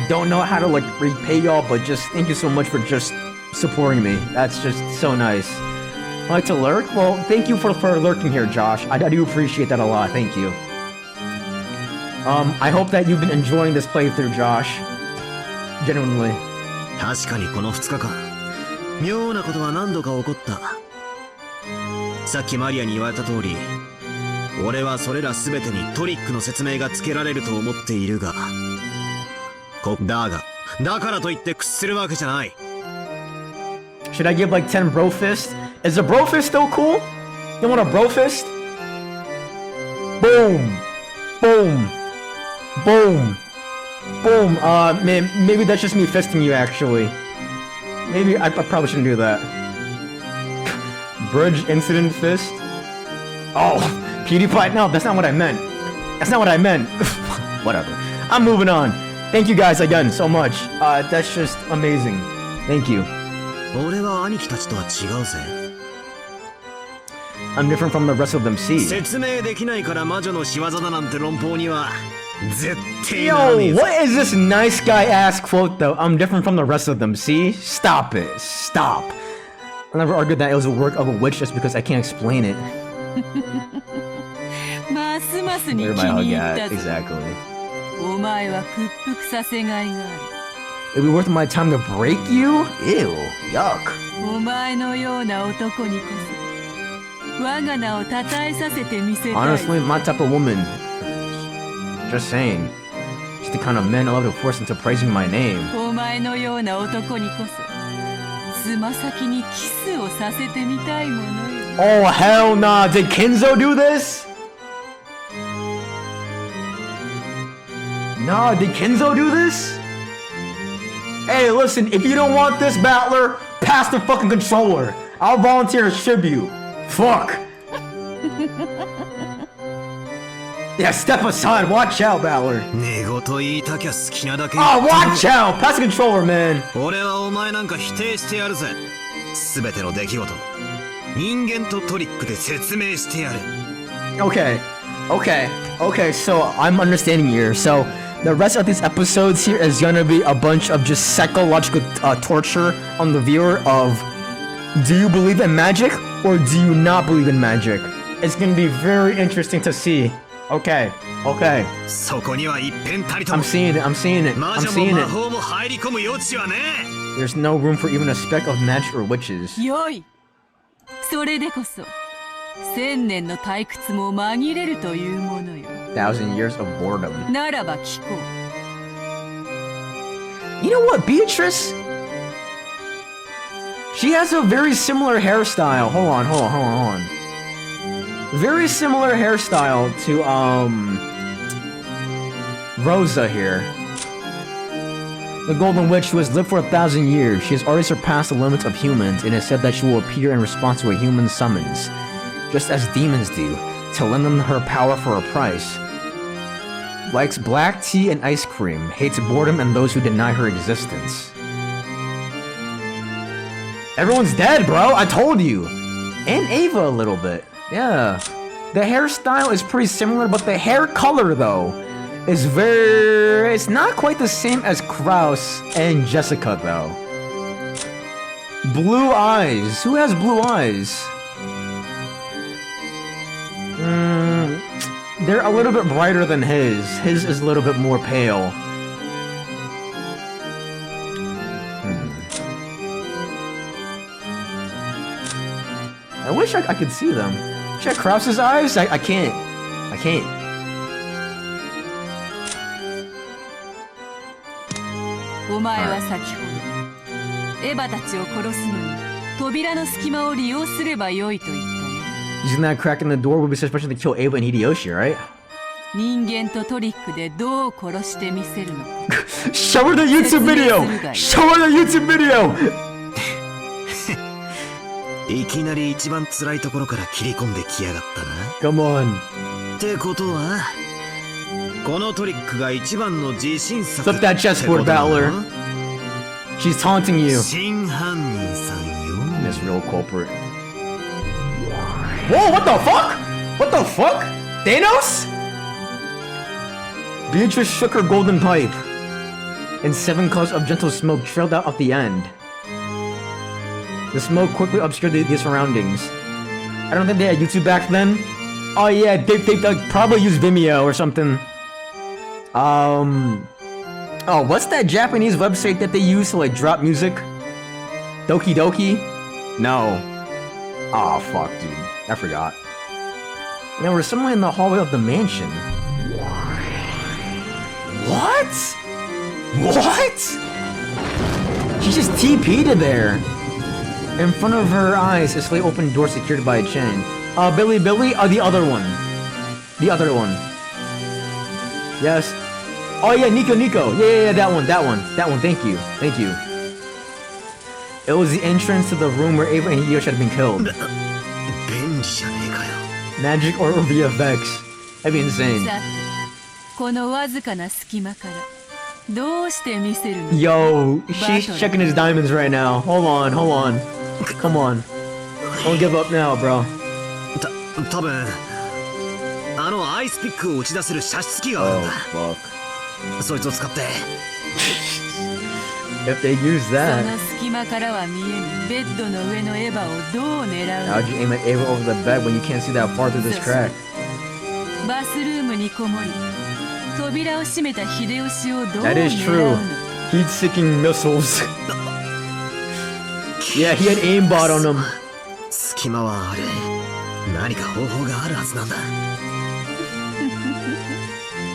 don't know how to like repay y'all, but just thank you so much for just supporting me. That's just so nice. Like to lurk? Well, thank you for lurking here, Josh. I do appreciate that a lot. Thank you. I hope that you've been enjoying this playthrough, Josh. Genuinely. 確かにこの2日間、妙なことは何度か起こった。さっきマリアに言われた通り、俺はそれら全てにトリックの説明がつけられると思っているが、だからといって屈するわけじゃない。Should I give like 10 bro fist? Is the bro fist still cool? You want a bro fist? Boom! Boom! Boom! Boom! Man, maybe that's just me fisting you actually. Maybe I probably shouldn't do that. Bridge incident fist? Oh, PewDiePie? No, that's not what I meant. That's not what I meant. Whatever. I'm moving on. Thank you guys again so much. That's just amazing. Thank you. 俺は兄貴たちとは違うぜ。I'm different from the rest of them, see. 説明できないから魔女の仕業だなんて論法には絶対ならねえ Yo, ぜ。 what is this nice guy ass quote though? I'm different from the rest of them, see? Stop it. Stop. I never argued that it was a work of a witch just because I can't explain it. ますますに Where 気 my に hug 入っ at? たぞ。 Exactly. お前は屈服させがいがある。 It'd be worth my time to break you? Ew. Yuck. お前のような男にこそ我が名を称えさせてみせたい。 Honestly, my type of woman. Just saying. She's the kind of man I love to force into praising my name. お前のような男にこそつま先にキスをさせてみたいものよ。 Oh, hell nah. Did Kinzo do this? Nah, did Kinzo do this? Hey, listen, if you don't want this, Battler, pass the fucking controller. I'll volunteer as tribute. Fuck. Yeah, step aside. Watch out, Battler. 寝言言いたきゃ好きなだけ。 Oh, watch out. Pass the controller, man. 俺はお前なんか否定してやるぜ。全ての出来事、人間とトリックで説明してやる。 Okay. Okay, so I'm understanding here. So the rest of these episodes here is gonna be a bunch of just psychological torture on the viewer of, do you believe in magic or do you not believe in magic? It's gonna be very interesting to see. Okay. そこには一辺たりと I'm seeing it. 魔女も魔法も入り込む余地はね There's no room for even a speck of magic or witches. よい。それでこそ千年の退屈も紛れるというものよ。1,000 years of boredom. ならば聞こう。You know what, Beatrice? She has a very similar hairstyle. Hold on. Very similar hairstyle to Rosa here. The Golden Witch, who has lived for 1,000 years, she has already surpassed the limits of humans, and is said that she will appear in response to a human summons, just as demons do, to lend them her power for a price. Likes black tea and ice cream, hates boredom and those who deny her existence. Everyone's dead, bro! I told you! And Ava a little bit. Yeah. The hairstyle is pretty similar, but the hair color, though, is very... It's not quite the same as Kraus and Jessica, though. Blue eyes. Who has blue eyes? They're a little bit brighter than his. His is a little bit more pale. I wish I could see them. Check Krause's eyes? I can't. Using that crack in the door would be sufficient to kill Ava and Hideyoshi, right? Show her the YouTube video! Show her the YouTube video! いきなり一番辛いところから切り込んできやがったな。Come on. ってことは、このトリックが一番の自信作 Flip that chessboard, Battler. She's taunting you. 真犯人さんよ。 This real culprit. Whoa, what the fuck? What the fuck? Thanos? Beatrice shook her golden pipe, and 7 colors of gentle smoke trailed out of the end. The smoke quickly obscured the surroundings. I don't think they had YouTube back then. Oh yeah, they probably used Vimeo or something. Oh, what's that Japanese website that they use to like drop music? Doki Doki? No. Oh fuck, dude. I forgot. Now we're somewhere in the hallway of the mansion. What? What? She just TP'd it there. In front of her eyes, a slightly open door secured by a chain. Billy, the other one. The other one. Yes. Oh yeah, Nico. Yeah, that one. Thank you. It was the entrance to the room where Ava and Hideyoshi had been killed. Magic or VFX. That'd be insane. Yo, she's checking his diamonds right now. Hold on. Come on. Don't give up now, bro. 多分あのアイスピックを打ち出せる射出機があるんだ。そいつを使って。If they use that, その隙間からは見えぬベッドの上のエヴァをどう狙う？ how'd you aim at Ava over the bed when you can't see that far through this crack? バスルームにこもり扉を閉めた秀吉をどう狙うの？ That is true. Heat-seeking missiles. Yeah, he had aimbot on him. 隙間はあれ。何か方法があるはずなんだ。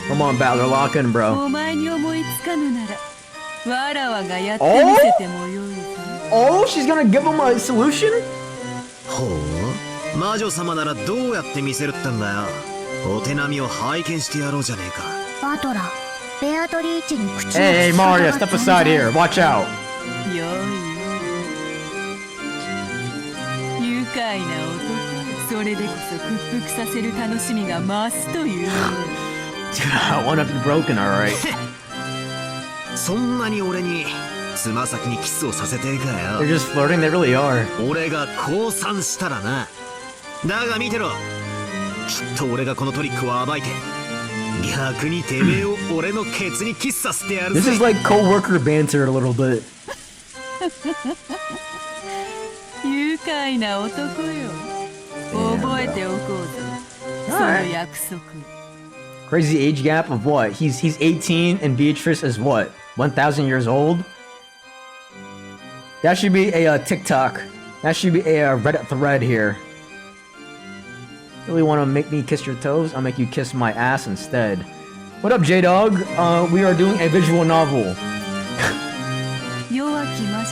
Come on, Battler, lock in, bro. お前に思いつかぬなら、わらわがやってみせてもよいぞ。Oh, she's gonna give him a solution? ほう、魔女様ならどうやって見せるってんだよ。お手並みを拝見してやろうじゃねえか。バトラー、ベアトリーチに口を Hey, Maria, step aside here. Watch out. よいよ。愉快な男。それでこそ屈服させる楽しみが増すという。I want to be broken, alright. そんなに俺につま先にキスをさせてえかよ。 They're just flirting, they really are. 俺が降参したらな。だが見てろ。きっと俺がこのトリックを暴いて逆にてめえを俺のケツにキスさせてやるぜ。 This is like co-worker banter a little bit. 愉快な男よ。覚えておこうぞ。その約束。 Crazy age gap of what? He's 18 and Beatrice is what? 1,000 years old? That should be a TikTok. That should be a Reddit thread here. Really want to make me kiss your toes? I'll make you kiss my ass instead. What up, J-Dog? We are doing a visual novel.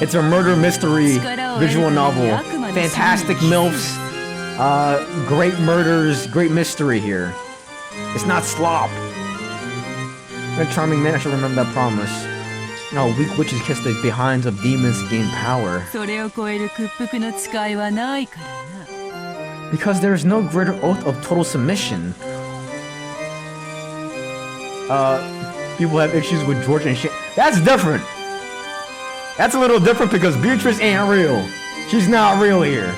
It's a murder mystery visual novel. Fantastic MILFs. Great murders, great mystery here. It's not slop. What a charming man, I should remember that promise. No, weak witches kiss the behinds of demons to gain power. Because there is no greater oath of total submission. People have issues with George and shit. That's different. That's a little different because Beatrice ain't real. She's not real here.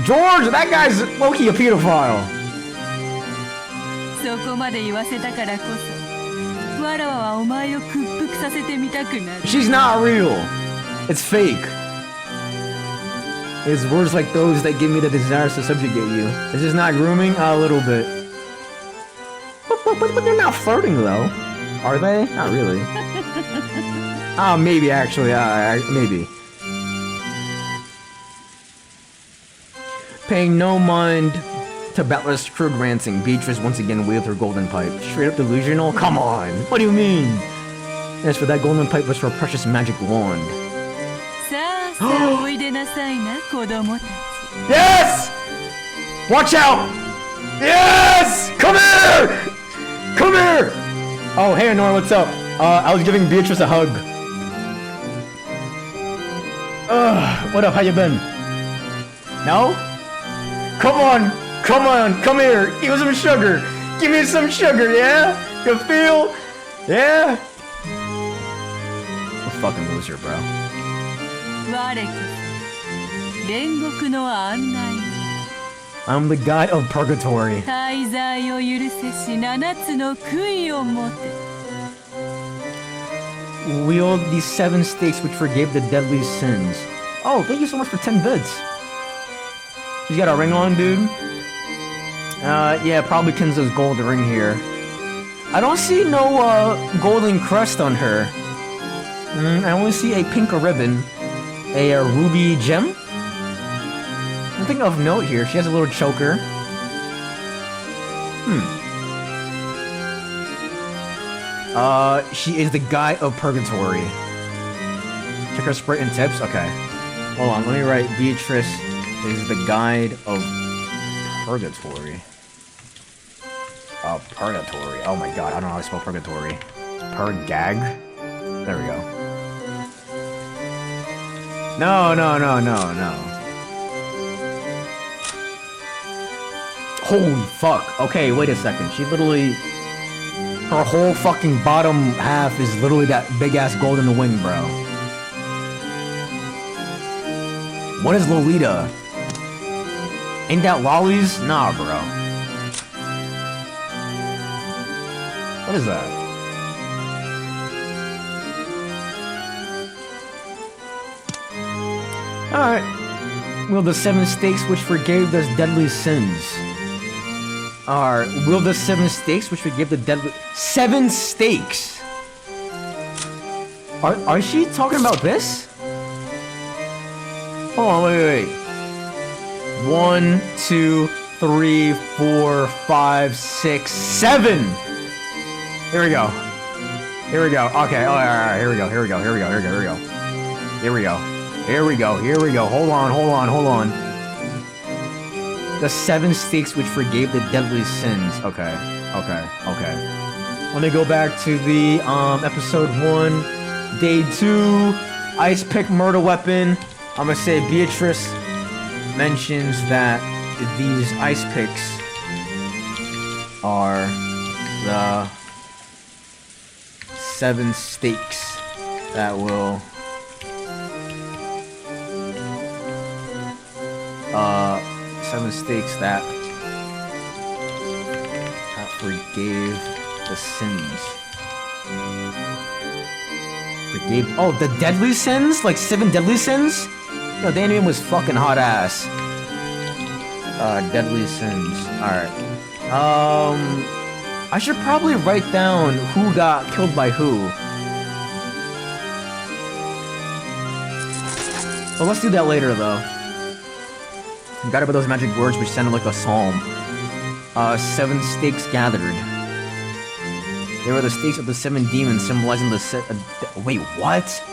George, that guy's low-key a pedophile. She's not real. It's fake. It's words like those that give me the desire to subjugate you. Is this not grooming? A little bit. But they're not flirting though. Are they? Not really. Maybe actually. Maybe. Paying no mind to Battler's crew granting, Beatrice once again waved her golden pipe. Straight up delusional? Come on! What do you mean? As for that golden pipe was her precious magic wand. Yes! Watch out! Yes! Come here! Come here! Oh, hey Nora, what's up? I was giving Beatrice a hug. What up? How you been? No? Come on! Come on! Come here! Give me some sugar! Give me some sugar, yeah? You feel? Yeah? I'm a fucking loser, bro. I'm the guide of purgatory. Wield these 7 stakes which forgave the deadly sins. Oh, thank you so much for 10 bits. She's got a ring on, dude. Yeah, probably Kenzo's gold ring here. I don't see no golden crest on her. I only see a pink ribbon. A ruby gem? Nothing of note here. She has a little choker. She is the guide of purgatory. Check her sprite and tips? Okay. Hold on, let me write Beatrice is the guide of purgatory. Purgatory. Oh my god, I don't know how to spell purgatory. Purgag? There we go. No. Holy fuck. Okay, wait a second. She literally... Her whole fucking bottom half is literally that big-ass gold in the wing, bro. What is Lolita? Ain't that lollies? Nah, bro. What is that? Alright. Wield the 7 stakes which forgave the deadly sins. Wield the 7 stakes which forgave the deadly... 7 stakes? Are she talking about this? Hold on, wait. 1, 2, 3, 4, 5, 6, 7! Here we go. Okay, alright, here we go. Hold on. The 7 stakes which forgave the deadly sins. Okay. Let me go back to the episode 1, day 2, ice pick murder weapon. I'm gonna say Beatrice mentions that these ice picks are the 7 stakes that will 7 stakes that forgave the sins. Forgave. Oh, the deadly sins? Like 7 deadly sins? Yo, the anime was fucking hot ass. Deadly sins. Alright. I should probably write down who got killed by who. But let's do that later, though. Got about those magic words which sounded like a psalm. 7 stakes gathered. They were the stakes of the 7 demons symbolizing the wait, what?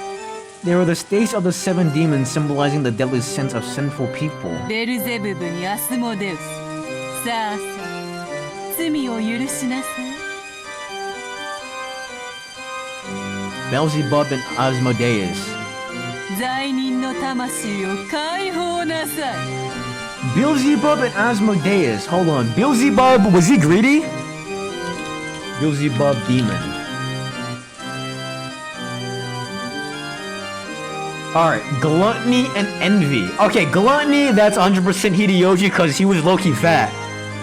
They were the stakes of the 7 demons symbolizing the deadly sins of sinful people. Beelzebub and Asmodeus. Beelzebub and Asmodeus. Hold on. Beelzebub, was he greedy? Beelzebub demon. Alright, gluttony and envy. Okay, gluttony, that's 100% Hideyoshi because he was low-key fat.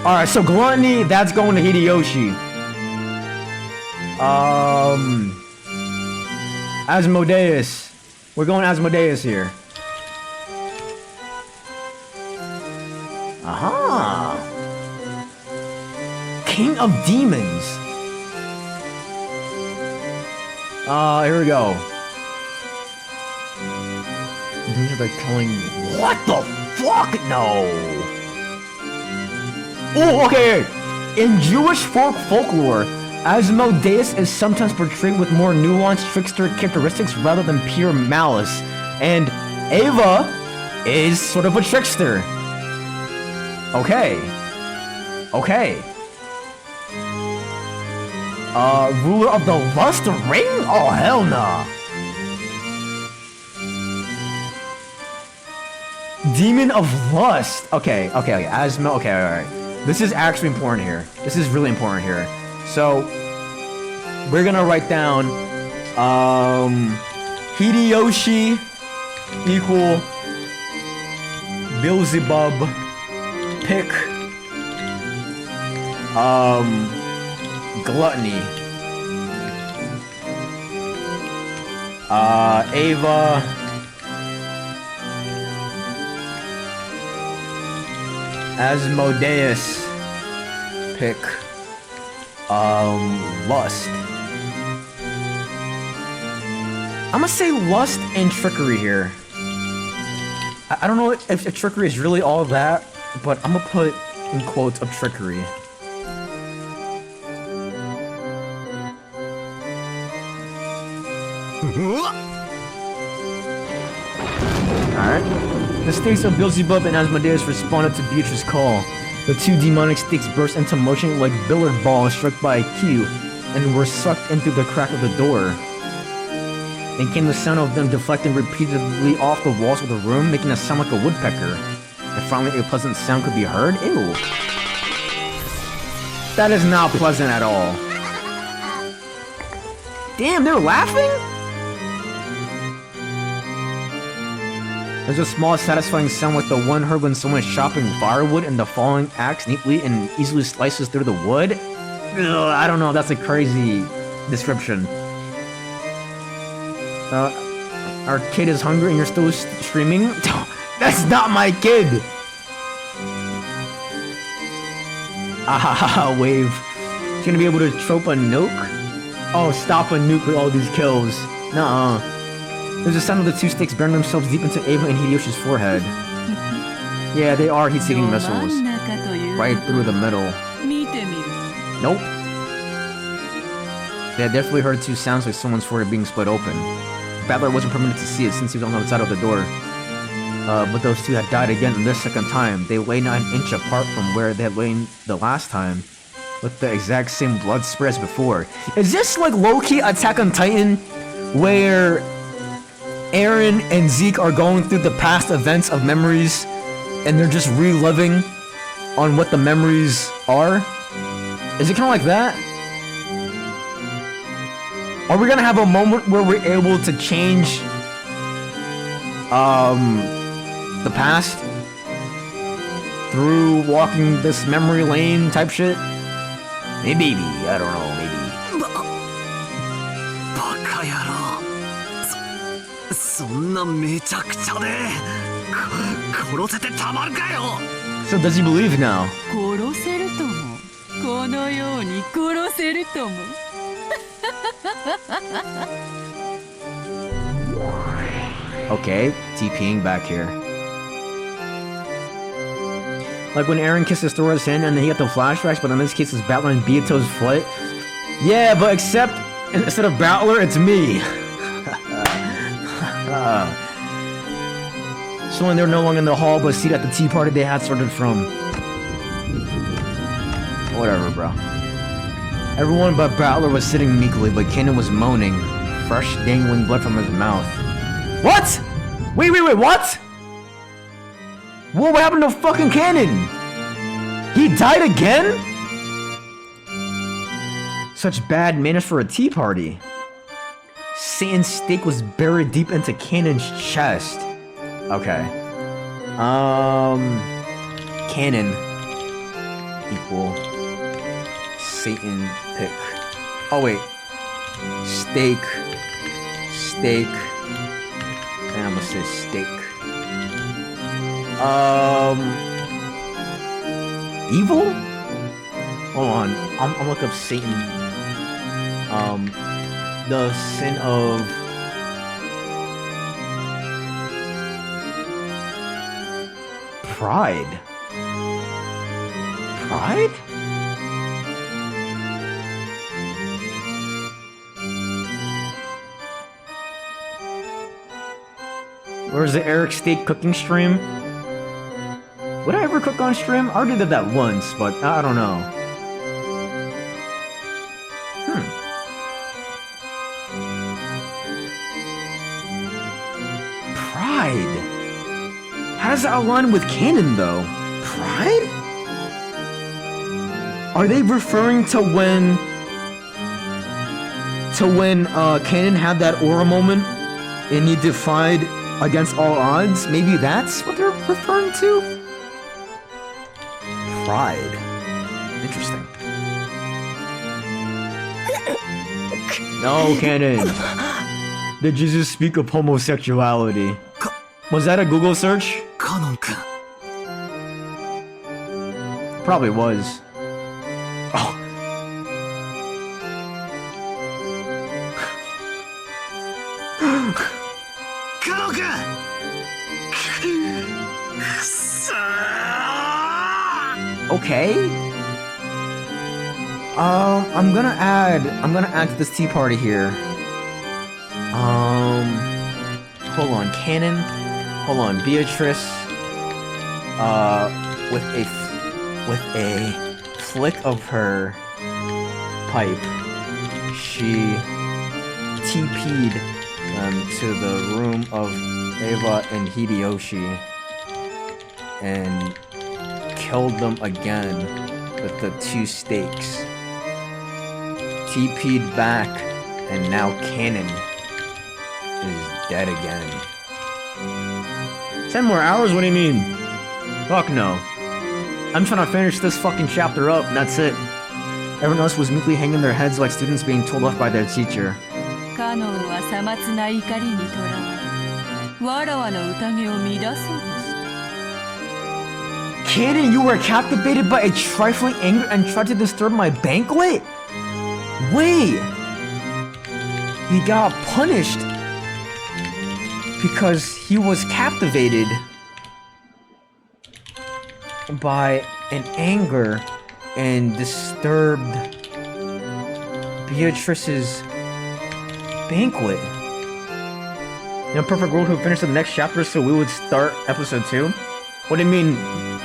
Alright, so gluttony, that's going to Hideyoshi. Asmodeus. We're going Asmodeus here. Aha! King of Demons. Here we go. By killing. What the fuck? No. Oh, okay. In Jewish folklore, Asmodeus is sometimes portrayed with more nuanced trickster characteristics rather than pure malice, and Ava is sort of a trickster. Okay. Okay. Ruler of the Lust Ring? Oh, hell nah. Demon of Lust. Okay. Asmo. Okay, alright. This is actually important here. This is really important here. So, we're gonna write down, Hideyoshi equal Beelzebub pick, gluttony, Ava, Asmodeus pick, lust. I'm gonna say lust and trickery here. I don't know if trickery is really all that, but I'm gonna put in quotes of trickery. Alright. The stakes of Beelzebub and Asmodeus responded to Beatrice's call. The 2 demonic stakes burst into motion like billiard balls struck by a cue, and were sucked in through the crack of the door. Then came the sound of them deflecting repeatedly off the walls of the room, making a sound like a woodpecker. And finally a pleasant sound could be heard. Ew. That is not pleasant at all. Damn, they're laughing? There's a small satisfying sound like the one heard when someone is chopping firewood and the falling axe neatly and easily slices through the wood. Ugh, I don't know, that's a crazy description. Our kid is hungry and you're still streaming? That's not my kid! Ah, wave. She's gonna be able to trope a nuke? Oh, stop a nuke with all these kills. Nuh-uh. There's a sound of the 2 sticks burning themselves deep into Ava and Hideyoshi's forehead. Yeah, they are heat-seeking missiles. Right through the middle. Nope. They had definitely heard 2 sounds like someone's forehead being split open. Battler wasn't permitted to see it since he was on the other side of the door. But those 2 had died again this second time. They lay not an inch apart from where they had lain the last time, with the exact same blood spray as before. Is this like low-key Attack on Titan, where Eren and Zeke are going through the past events of memories, and they're just reliving on what the memories are? Is it kind of like that? Are we gonna have a moment where we're able to change the past through walking this memory lane type shit? Maybe, I don't know, maybe. バカ野郎。そんなめちゃくちゃで殺せてたまるかよ。 So does he believe now? 殺せるともこのように殺せるともOkay, TPing back here. Like when Eren kisses Thora's hand and then he got the flashbacks, but in this case it's Battler and Biyuto's foot. Yeah, but except instead of Battler, it's me. So when they're no longer in the hall, but seated at the tea party they had started from. Whatever, bro. Everyone but Battler was sitting meekly, but Kanan was moaning, fresh dangling blood from his mouth. What? Wait, what? What happened to fucking Kanan? He died again? Such bad manners for a tea party. Satan's stake was buried deep into Kanan's chest. Okay. Kanan equal Satan pick. Oh wait. Stake. And I'm gonna say steak. Evil? Hold on. I'm look up Satan. The sin of pride. Pride? Where's the Eric steak cooking stream? Would I ever cook on stream? I already did that once, but I don't know. Pride? How does that align with Kanan, though? Pride? Are they referring to when Kanan had that aura moment and he defied against all odds? Maybe that's what they're referring to? Pride. Interesting. No, Kanan. Did Jesus speak of homosexuality? Was that a Google search? Probably was. Oh. Okay. I'm gonna add to this tea party here. Hold on, Kanan. Hold on, Beatrice. With a flick of her pipe, she TP'd to the room of Eva and Hideyoshi and killed them again with the 2 stakes. TP'd back, and now Kanan is dead again. 10 more hours? What do you mean? Fuck no. I'm trying to finish this fucking chapter up, and that's it. Everyone else was meekly hanging their heads like students being told off by their teacher. Kanan, you were captivated by a trifling anger and tried to disturb my banquet? Wait! He got punished because he was captivated by an anger and disturbed Beatrice's banquet. In a perfect world, who finished the next chapter so we would start episode 2? What do you mean,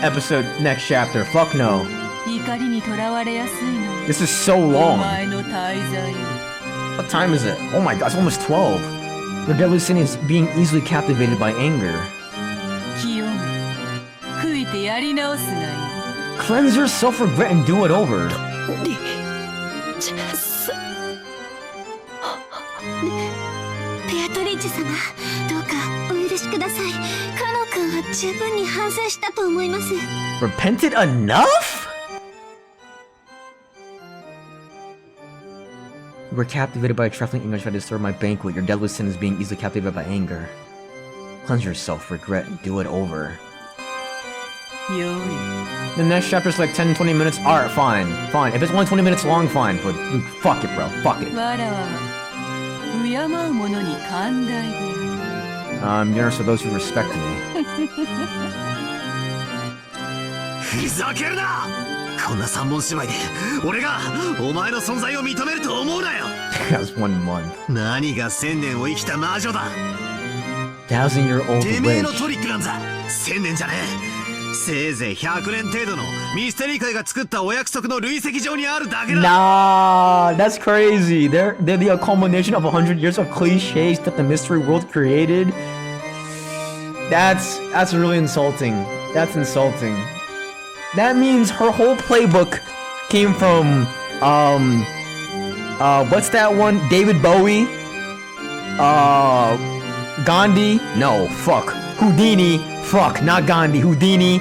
episode next chapter? Fuck no. This is so long. What time is it? Oh my god, it's almost 12. Your deadly sin is being easily captivated by anger. Cleanse your self-regret and do it over. Repented enough? You were captivated by a trifling English that disturbed my banquet. Your deadly sin is being easily captivated by anger. Cleanse yourself, regret, and do it over. The next chapter's like 10-20 minutes. Alright, fine. Fine. If it's only 20 minutes long, fine. But fuck it, bro. Fuck it. I'm generous to those who respect me. ふざけるなこんな三本芝居で俺がお前の存在を認めると思うなよ That's 1 month. 何が1000年を生きた魔女だ 1,000-year-old てめえの witch. トリックなんざ1000年じゃねえせいぜい100年程度のミステリー界が作ったお約束の累積上にあるだけだ Nah, that's crazy. They're the culmination of 100 years of cliches that the mystery world created. That's really insulting. That's insulting. That means her whole playbook came from what's that one? David Bowie? Gandhi? No, fuck. Houdini? Fuck, not Gandhi. Houdini.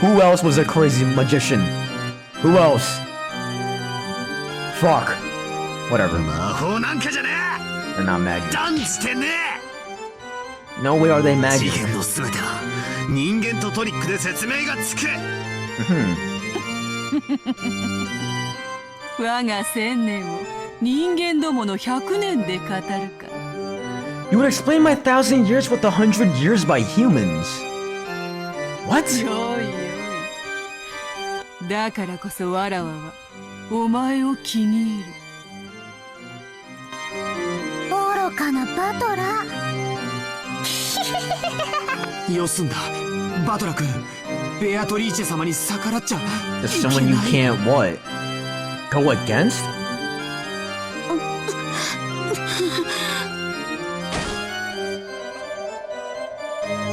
Who else was a crazy magician? Who else? Fuck. Whatever. 魔法なんかじゃね They're not magic. え断じてね No way are they え magic. 事件の全ては人間とトリックで説明がつく 我が1000年を人間どもの100年で語るか You would explain my 1,000 years with 100 years by humans. What? よいよいだからこそわらわはお前を気に入る愚かなバトラよすんだバトラ君ベアトリーチェ様に逆らっちゃ There's someone you can't what? Go against?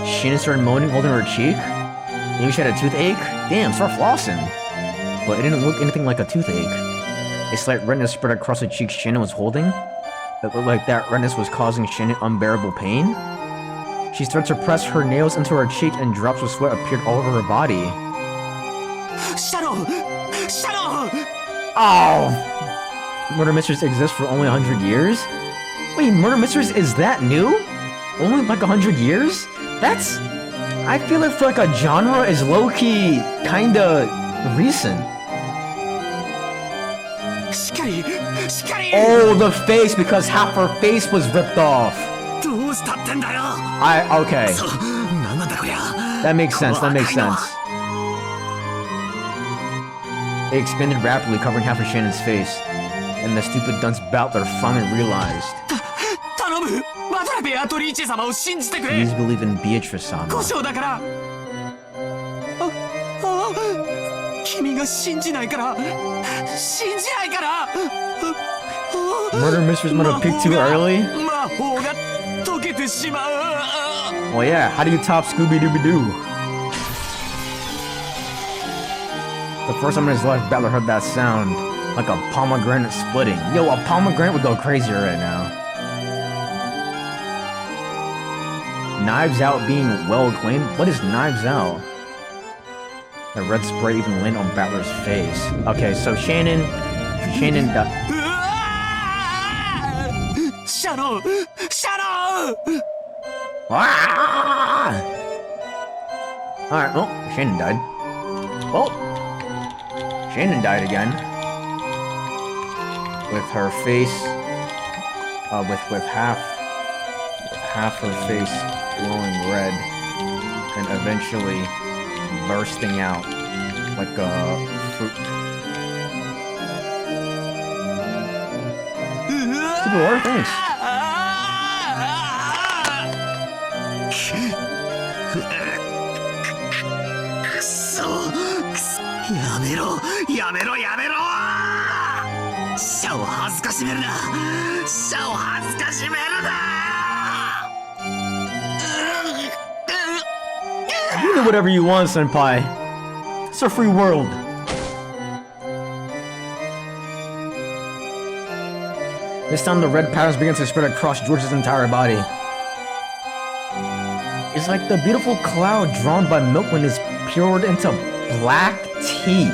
Shannon started moaning, holding her cheek. Maybe she had a toothache? Damn, start flossing. But it didn't look anything like a toothache. A slight redness spread across the cheek Shannon was holding. It looked like that redness was causing Shannon unbearable pain. She started to press her nails into her cheek and drops of sweat appeared all over her body. Shadow! Shadow! Oh! Murder mysteries exist for only 100 years? Wait, murder mysteries is that new? Only like 100 years? That's... I feel like for like a genre is low-key kinda recent. Oh, the face, because half her face was ripped off. Okay. That makes sense, that makes sense. It expanded rapidly, covering half of Shannon's face. And the stupid dunce Battler finally realized. Please believe in Beatrice-sama. Murder mysteries might have peaked too early? Well, yeah, how do you top Scooby-Dooby-Doo? The first time in his life, Battler heard that sound, like a pomegranate splitting. Yo, a pomegranate would go crazy right now. Knives Out being well acclaimed? What is Knives Out? The red spray even landed on Battler's face. Okay, so Shannon died. Shadow! Shadow! Ah! Alright, well, Shannon died. Well, Shannon died again. With her face, with half her face glowing red, and eventually bursting out like a fruit. Super War, thanks. You do whatever you want, senpai. It's a free world. This time the red patterns begin to spread across George's entire body. It's like the beautiful cloud drawn by milk when it's poured into black tea.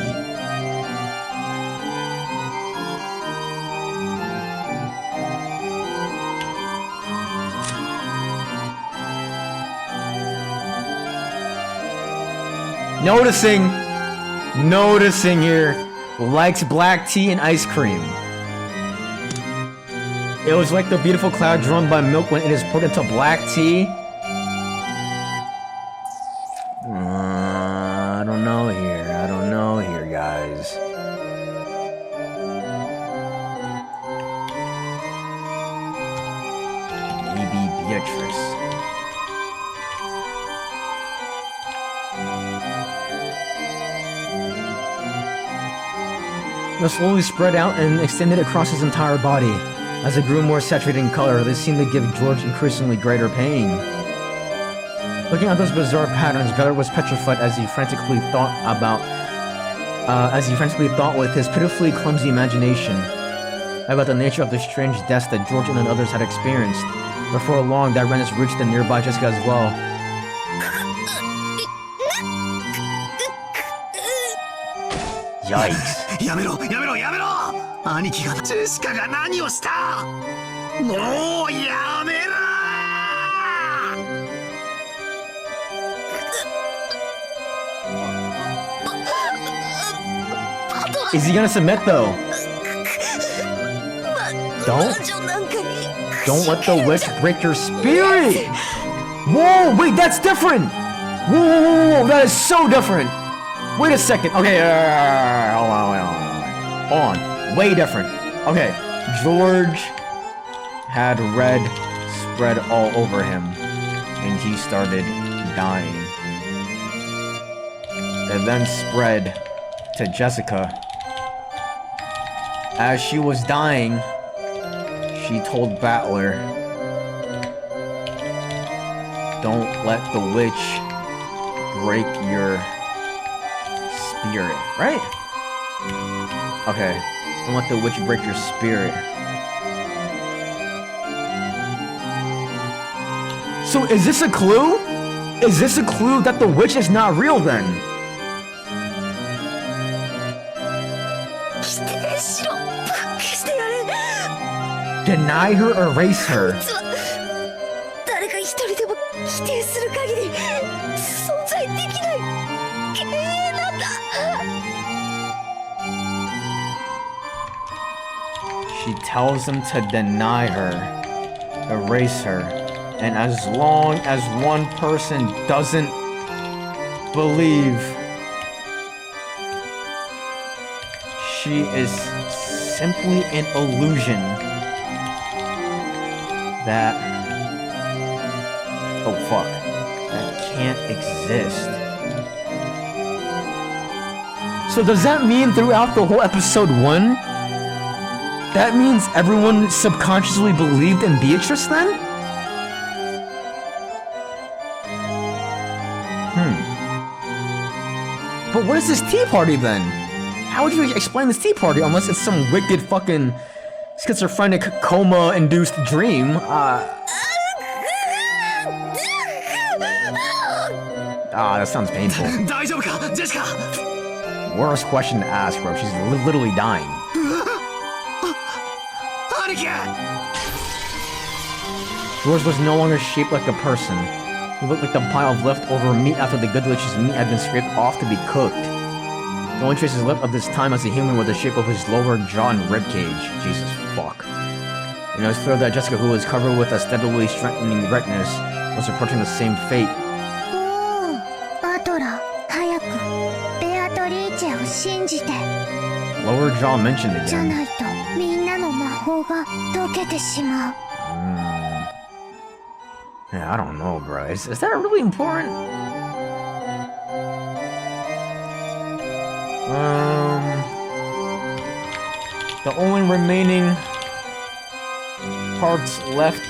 Noticing here, likes black tea and ice cream. It was like the beautiful cloud drawn by milk when it is put into black tea. I don't know here, guys. Maybe Beatrice. It slowly spread out and extended across his entire body. As it grew more saturated in color, this seemed to give George increasingly greater pain. Looking at those bizarre patterns, Ballard was petrified as he frantically thought with his pitifully clumsy imagination about the nature of the strange deaths that George and others had experienced. Before long, that Rennis reached the nearby Jessica as well. Yikes. やめろ兄貴がジェシカが何をしたもうやめろ Is he gonna submit though? Don't let the witch break your spirit! Whoa, wait, that's different! Whoa, that is so different! Wait a second, okay, hold on, way different. Okay, George had red spread all over him, and he started dying. It then spread to Jessica. As she was dying, she told Battler, "Don't let the witch break your spirit." Right? Okay. Don't let the witch break your spirit. So is this a clue? Is this a clue that the witch is not real then? Deny her, erase her. She tells him to deny her, erase her, and as long as one person doesn't believe, she is simply an illusion that, oh fuck, that can't exist. So does that mean throughout the whole episode 1, that means everyone subconsciously believed in Beatrice then? But what is this tea party then? How would you explain this tea party unless it's some wicked fucking schizophrenic coma-induced dream? That sounds painful. Worst question to ask, bro. She's literally dying. George was no longer shaped like a person. He looked like the pile of leftover meat after the good delicious meat had been scraped off to be cooked. The only traces left of this time as a human were the shape of his lower jaw and ribcage. Jesus fuck. And it was clear that Jessica, who was covered with a steadily strengthening redness, was approaching the same fate. Lower jaw mentioned again. Yeah, I don't know, bro. Is that really important? The only remaining parts left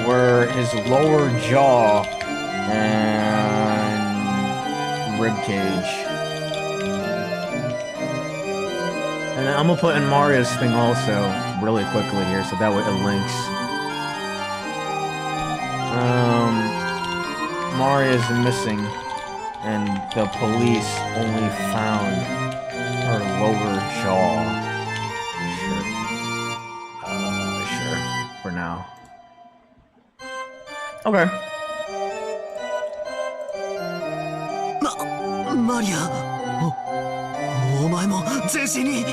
were his lower jaw and ribcage. And then I'm gonna put in Maria's thing also really quickly here, so that way it links. Maria's missing, and the police only found her lower jaw. Sure, for now. Okay. マリア、お前も全身に。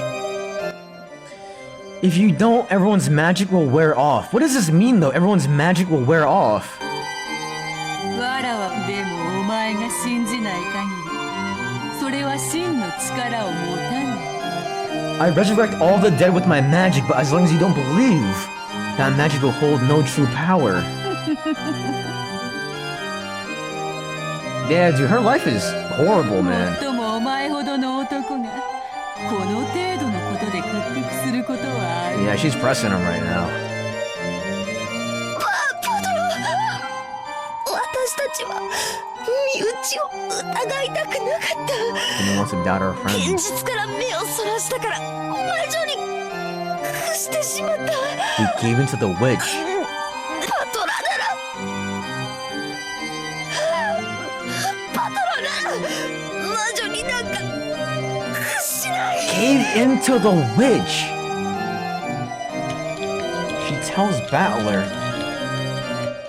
If you don't, everyone's magic will wear off. What does this mean though? Everyone's magic will wear off. わらはでもお前が信じない限り、それは真の力を持たない。 I resurrect all the dead with my magic, but as long as you don't believe, that magic will hold no true power. Yeah, dude, her life is horrible, man. 最もお前ほどの男がこの程度のことで屈服することはある。 Yeah, she's pressing him right now. パドロ、私たちは身内を疑いたくなかった。 He wants to doubt her 現 friend. 実から目をそらしたから魔女に屈してしまった。 He gave into the witch. パトラなら魔女になんか屈しない。 Gave into the witch. She tells Battler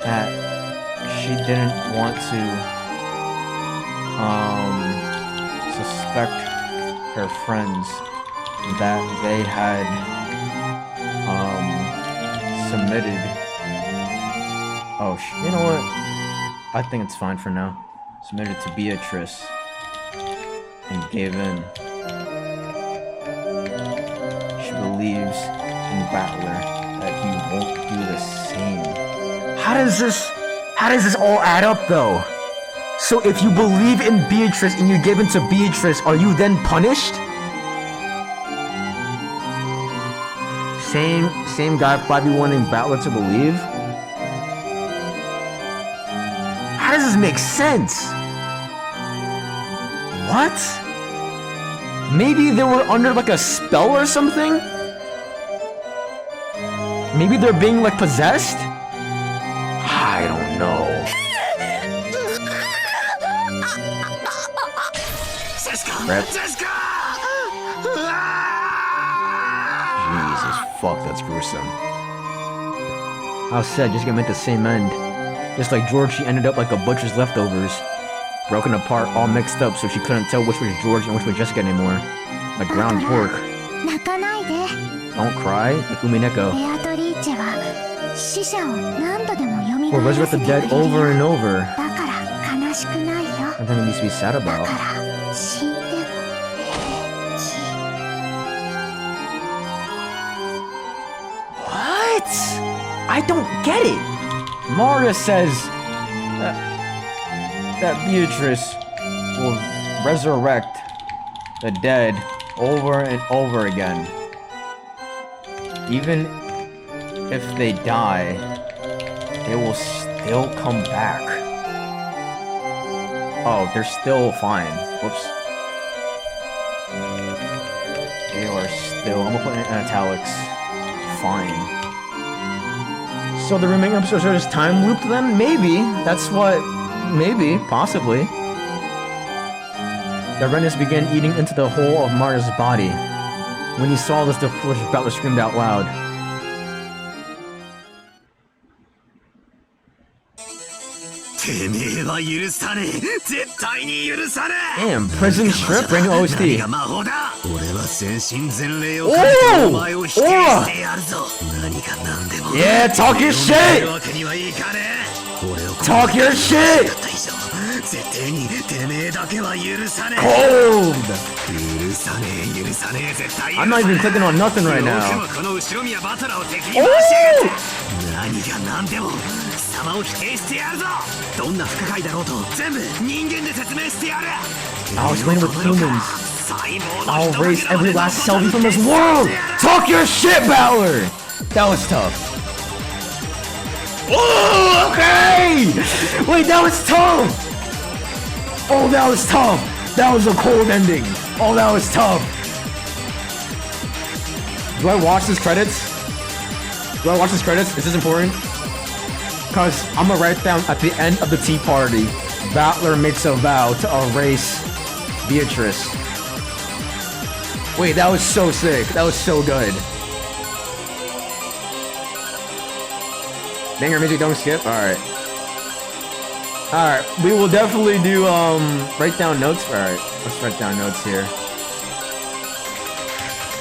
that she didn't want to suspect her friends that they had submitted. Oh, you know what? I think it's fine for now. Submitted to Beatrice and gave in. She believes in Battler that he won't do the same. How does this all add up though? So if you believe in Beatrice and you give in to Beatrice, are you then punished? Same guy probably wanting Battler to believe? How does this make sense? What? Maybe they were under like a spell or something? Maybe they're being like possessed? I don't know. Rip. Jesus, fuck, that's gruesome. How sad, just gonna make the same end. Just like George, she ended up like a butcher's leftovers. Broken apart, all mixed up, so she couldn't tell which was George and which was Jessica anymore. Like ground pork. 泣かないで。 Don't cry, like Umineko. ベアトリーチェは死者を何度でも蘇 Or ら resurrect せ the てくれ dead るよ。 over and over. だから悲しくないよ。 Nothing needs to be sad だ about. から死んでも平気。 What? I don't get it. Maria says that Beatrice will resurrect the dead over and over again. Even if they die, they will still come back. Oh, they're still fine. Whoops. They are still, I'm gonna put it in italics. Fine. So the remaining episodes are just time looped then? Maybe. That's what... Maybe. Possibly. The Renus began eating into the whole of Marta's body. When he saw this, the foolish Battler screamed out loud. Damn, prison strip, bring OST. Yeah, talk your shit! Talk your shit! Cold! I'm not even clicking on nothing right now. I'll explain with humans. I'll erase every last selfie from this world! Talk your shit, Battler! That was tough. Oh, okay! Wait, that was tough! Oh, that was tough! That was a cold ending. Oh, that was tough. Do I watch these credits? Do I watch these credits? Is this important? Because I'm gonna write down at the end of the tea party, Battler makes a vow to erase Beatrice. Wait, that was so sick. That was so good. Banger music, don't skip? Alright. Alright, we will definitely do, write down notes. Alright. Let's write down notes here.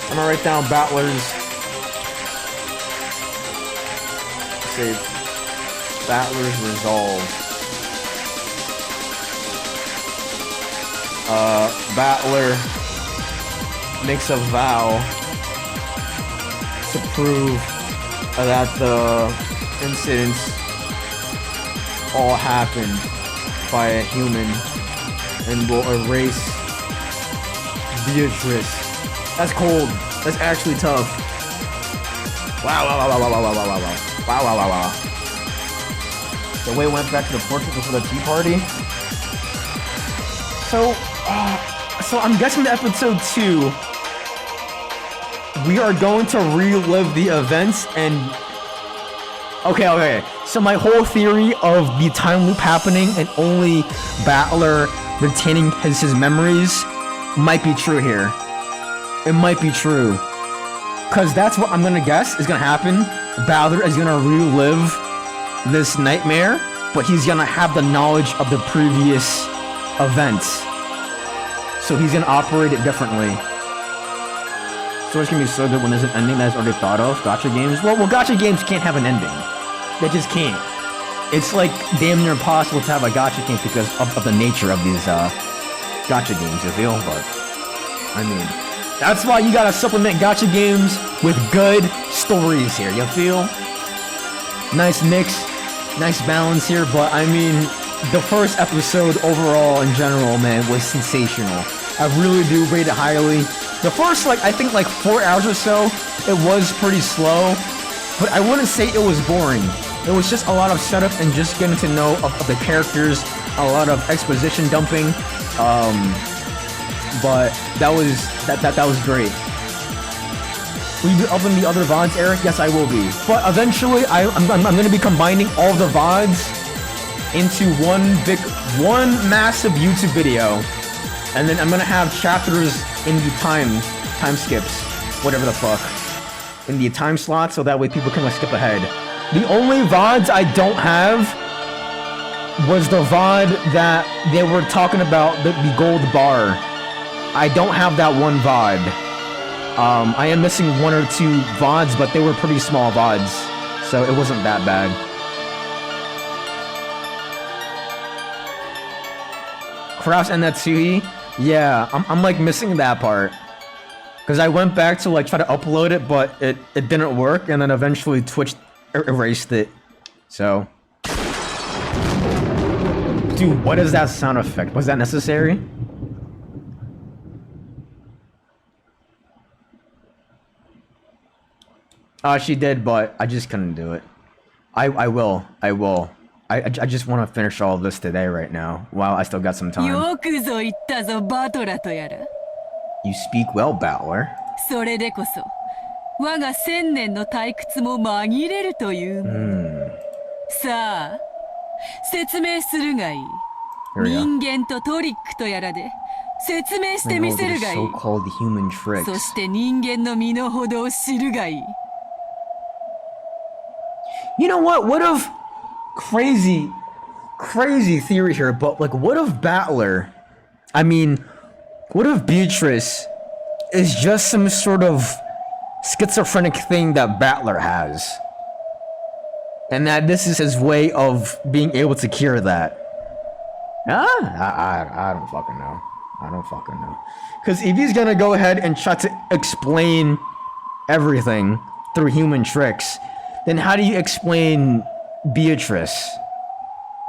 I'm gonna write down Battler's. Say Battler's resolve. Battler makes a vow to prove that the incidents all happened by a human and will erase Beatrice. That's cold. That's actually tough. Wow, wow, wow, wow, wow, wow, wow, wow, wow. Wow, wow, wow, wow. The way it went back to the portrait before the tea party. So I'm guessing the episode 2, we are going to relive the events and... Okay. So my whole theory of the time loop happening and only Battler retaining his memories might be true here. It might be true. Because that's what I'm gonna guess is gonna happen. Battler is gonna relive this nightmare, but he's gonna have the knowledge of the previous events. So he's gonna operate it differently. So it's gonna be so good when there's an ending that's already thought of. Gacha games. Well, gacha games can't have an ending. They just can't. It's like damn near impossible to have a gacha game because of the nature of these gacha games, you feel? But I mean, that's why you gotta supplement gacha games with good stories here, you feel? Nice mix, nice balance here, but I mean, the first episode overall in general, man, was sensational. I really do rate it highly. The first, I think 4 hours or so, it was pretty slow, but I wouldn't say it was boring. It was just a lot of setup and just getting to know of the characters, a lot of exposition dumping, but that was great. Will you be upping the other VODs, Eric? Yes, I will be. But eventually, I'm going to be combining all the VODs into one massive YouTube video, and then I'm going to have chapters in the time skips, whatever the fuck, in the time slot, so that way people can skip ahead. The only VODs I don't have was the VOD that they were talking about, the gold bar. I don't have that one VOD. I am missing 1 or 2 VODs, but they were pretty small VODs, so it wasn't that bad. Cross and Natsui? Yeah, I'm missing that part. Because I went back to try to upload it, but it didn't work, and then eventually Twitch erased it. So. Dude, what is that sound effect? Was that necessary? She did, but I just couldn't do it. I will. I just want to finish all of this today right now, while I still got some time. You speak well, Battler. それでこそ我が1000年の退屈も紛れるというさあ説明するがいい人間とトリックとやらで説明してみせるがいいそして人間の身の程を知るがいい You know what if crazy theory here, but what if Battler, what if Beatrice is just some sort of schizophrenic thing that Battler has? And that this is his way of being able to cure that? I don't fucking know. I don't fucking know. Because if he's gonna go ahead and try to explain everything through human tricks, then how do you explain Beatrice?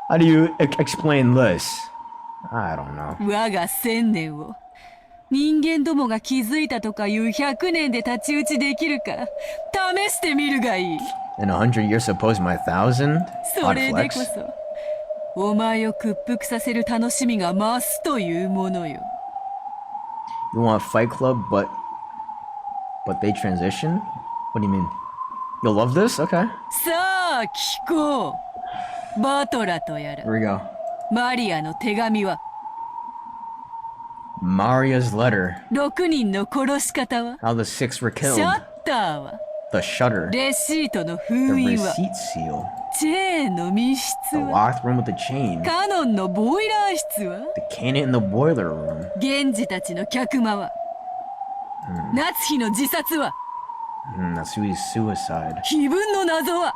How do you explain this? I don't know. 我が1000年を人間どもが気づいたとかいう100年で太刀打ちできるか試してみるがいい In 100 years suppose my 1000? それでこそお前を屈服させる楽しみが増すというものよ You want Fight Club but they transition? What do you mean? You'll love this? Okay. さあ聞こうバトラとやら Here we go. マリアの手紙は Maria's letter. 6人の殺し方は How the 6 were killed. シャッターは The shutter. レシートの The 封印は receipt seal. チェーンの密室 The は locked room with the chain. カノンのボイラー室は The cannon in the boiler room. 源氏たちの客間は、夏日の自殺は、Natsuhi's suicide. 碑文の謎は、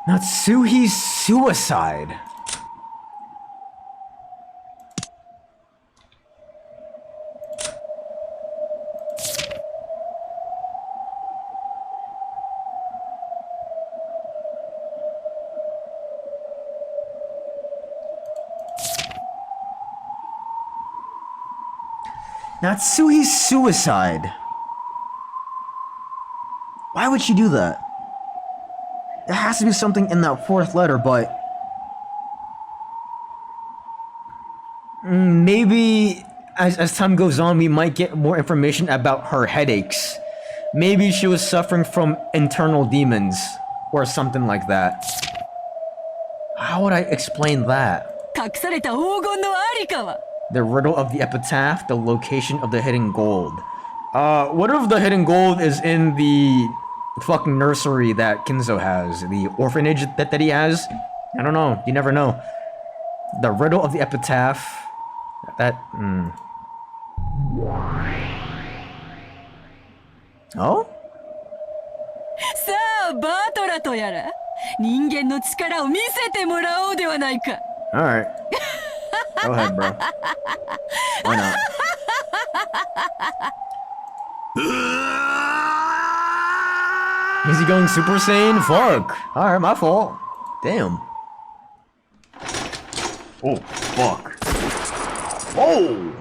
Natsuhi's suicide. Natsuhi's suicide. Why would she do that? There has to be something in that fourth letter, but maybe as time goes on, we might get more information about her headaches. Maybe she was suffering from internal demons or something like that. How would I explain that? 隠された黄金のありかは、 The riddle of the epitaph, the location of the hidden gold. What if the hidden gold is in the fucking nursery that Kinzo has? The orphanage that he has? I don't know. You never know. The riddle of the epitaph. Oh? さあバートラとやら、人間の力を見せてもらおうではないか。 Alright. Go ahead, bro. Why not? Is he going Super Saiyan? Fuck. Alright, my fault. Damn. Oh, fuck. Oh!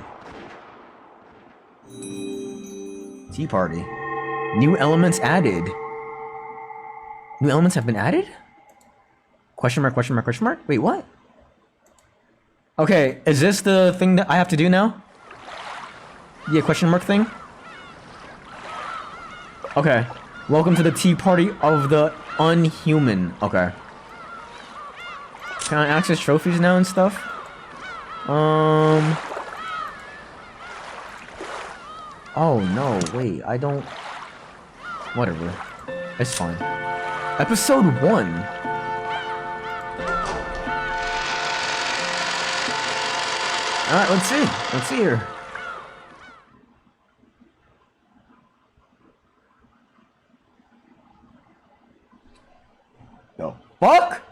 Tea party. New elements added. New elements have been added? Question mark, question mark, question mark? Wait, what? Okay, is this the thing that I have to do now? Yeah, question mark thing? Okay. Welcome to the tea party of the unhuman. Okay. Can I access trophies now and stuff? Oh no, wait, I don't... Whatever. It's fine. Episode 1. Alright, let's see. Let's see here. The fuck?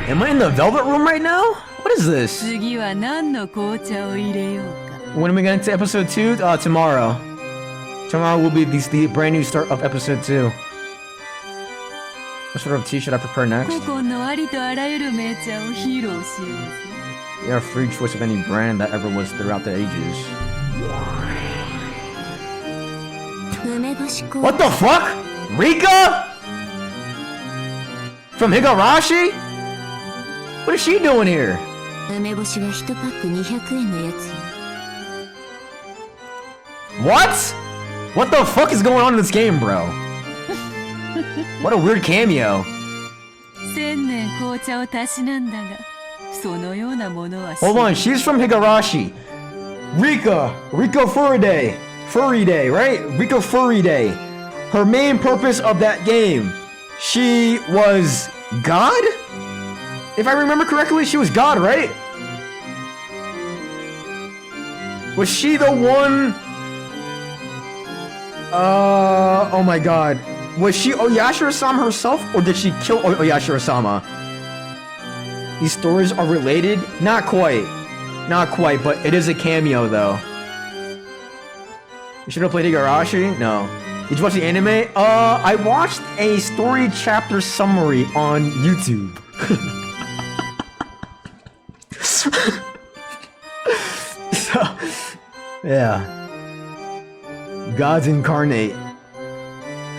Am I in the velvet room right now? What is this? 次は何の紅茶を入れようか。 When are we getting to episode 2? Tomorrow. Tomorrow will be the brand new start of episode 2. What sort of tea should I prepare next? 古今のありとあらゆる名茶を披露しようぜ。 You have free choice of any brand that ever was throughout the ages. What the fuck? Rika? From Higurashi? What is she doing here? 梅干しは1パック200円のやつよ。 What? What the fuck is going on in this game, bro? What a weird cameo. 1000年紅茶をたしなんだが、そのようなものは。 Hold on, she's from Higurashi. Rika Furry Day, right? Rika Furry Day. Her main purpose of that game, she was God? If I remember correctly, she was God, right? Was she the one? Oh my god. Was she Oyashiro-sama herself, or did she kill Oyashiro-sama? These stories are related? Not quite. Not quite, but it is a cameo, though. You should have played Higurashi? No. Did you watch the anime? I watched a story chapter summary on YouTube. So, yeah. Gods incarnate.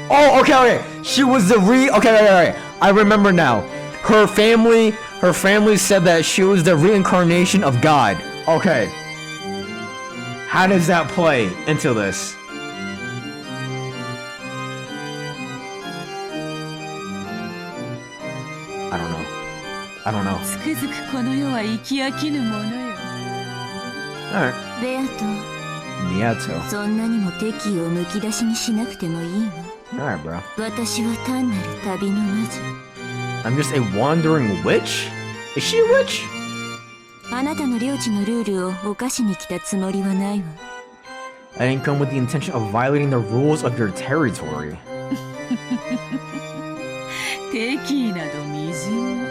Oh, okay. She was the okay. I remember now. Her family said that she was the reincarnation of God. Okay. How does that play into this? I don't know. つくづくこの世は生き飽きぬものよ。Alright. ベアト Miato. そんなにも敵意をむき出しにしなくてもいいの Alright, bro. 私は単なる旅の魔女 I'm just a wandering witch? Is she a witch? あなたの領地のルールを犯しに来たつもりはないわ I didn't come with the intention of violating the rules of your territory. 敵意などみじんも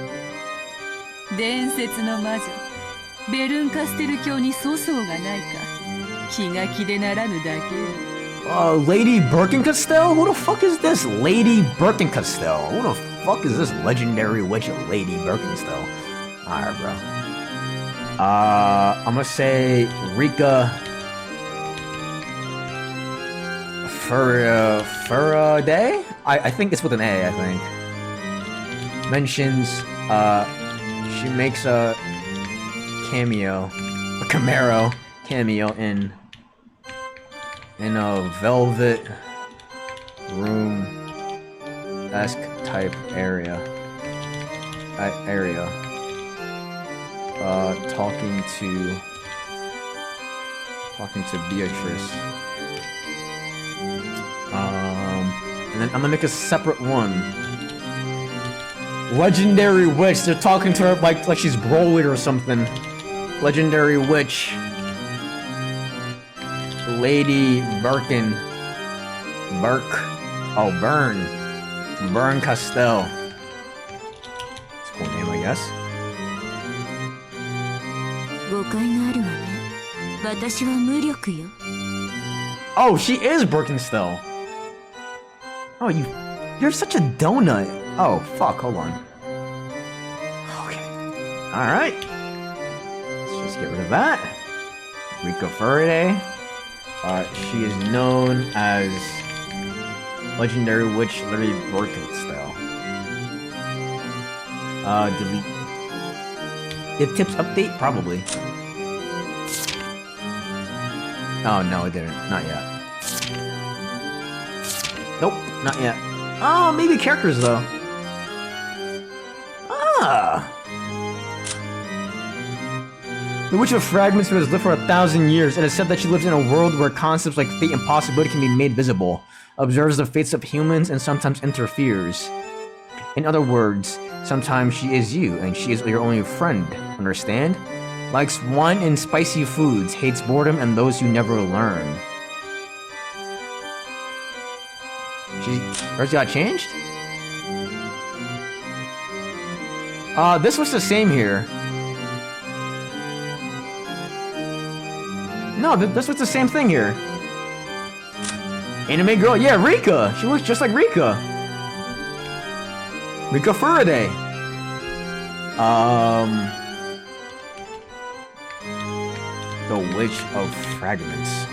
伝説の魔女ベルンカステル教に粗相がないか気が気でならぬだけよ Lady Birkenkastel? Who the fuck is this Lady Birkenkastel? Who the fuck is this legendary witch Lady Birkenkastel? Alright, bro. I'm gonna say Rika Faraday? I think it's with an A, I think. Mentions, she makes a cameo, a Camaro cameo in a velvet room-esque type area. Talking to Beatrice. And then I'm gonna make a separate one. Legendary witch. They're talking to her like she's Broly or something. Legendary witch. Lady Birkin. Burke. Oh, Burn. Burn Castell. It's a cool name, I guess. 誤解があるわね私は無力よ Oh, she is Birkenstell. Oh, you're such a donut. Oh, fuck, hold on. Okay. Alright. Let's just get rid of that. Rika Faraday. She is known as Legendary Witch Larry Birkenstell. Delete. Did tips update? Probably. Oh, no, it didn't. Not yet. Nope, not yet. Oh, maybe characters, though. Ah! The Witch of Fragments has lived for 1,000 years. It is said that she lives in a world where concepts like fate and possibility can be made visible, observes the fates of humans, and sometimes interferes. In other words, sometimes she is you, and she is your only friend, understand? Likes wine and spicy foods, hates boredom and those who never learn. Hers got changed? This was the same here. No, this was the same thing here. Anime girl, yeah, Rika! She looks just like Rika. Rika Faraday. The Witch of Fragments.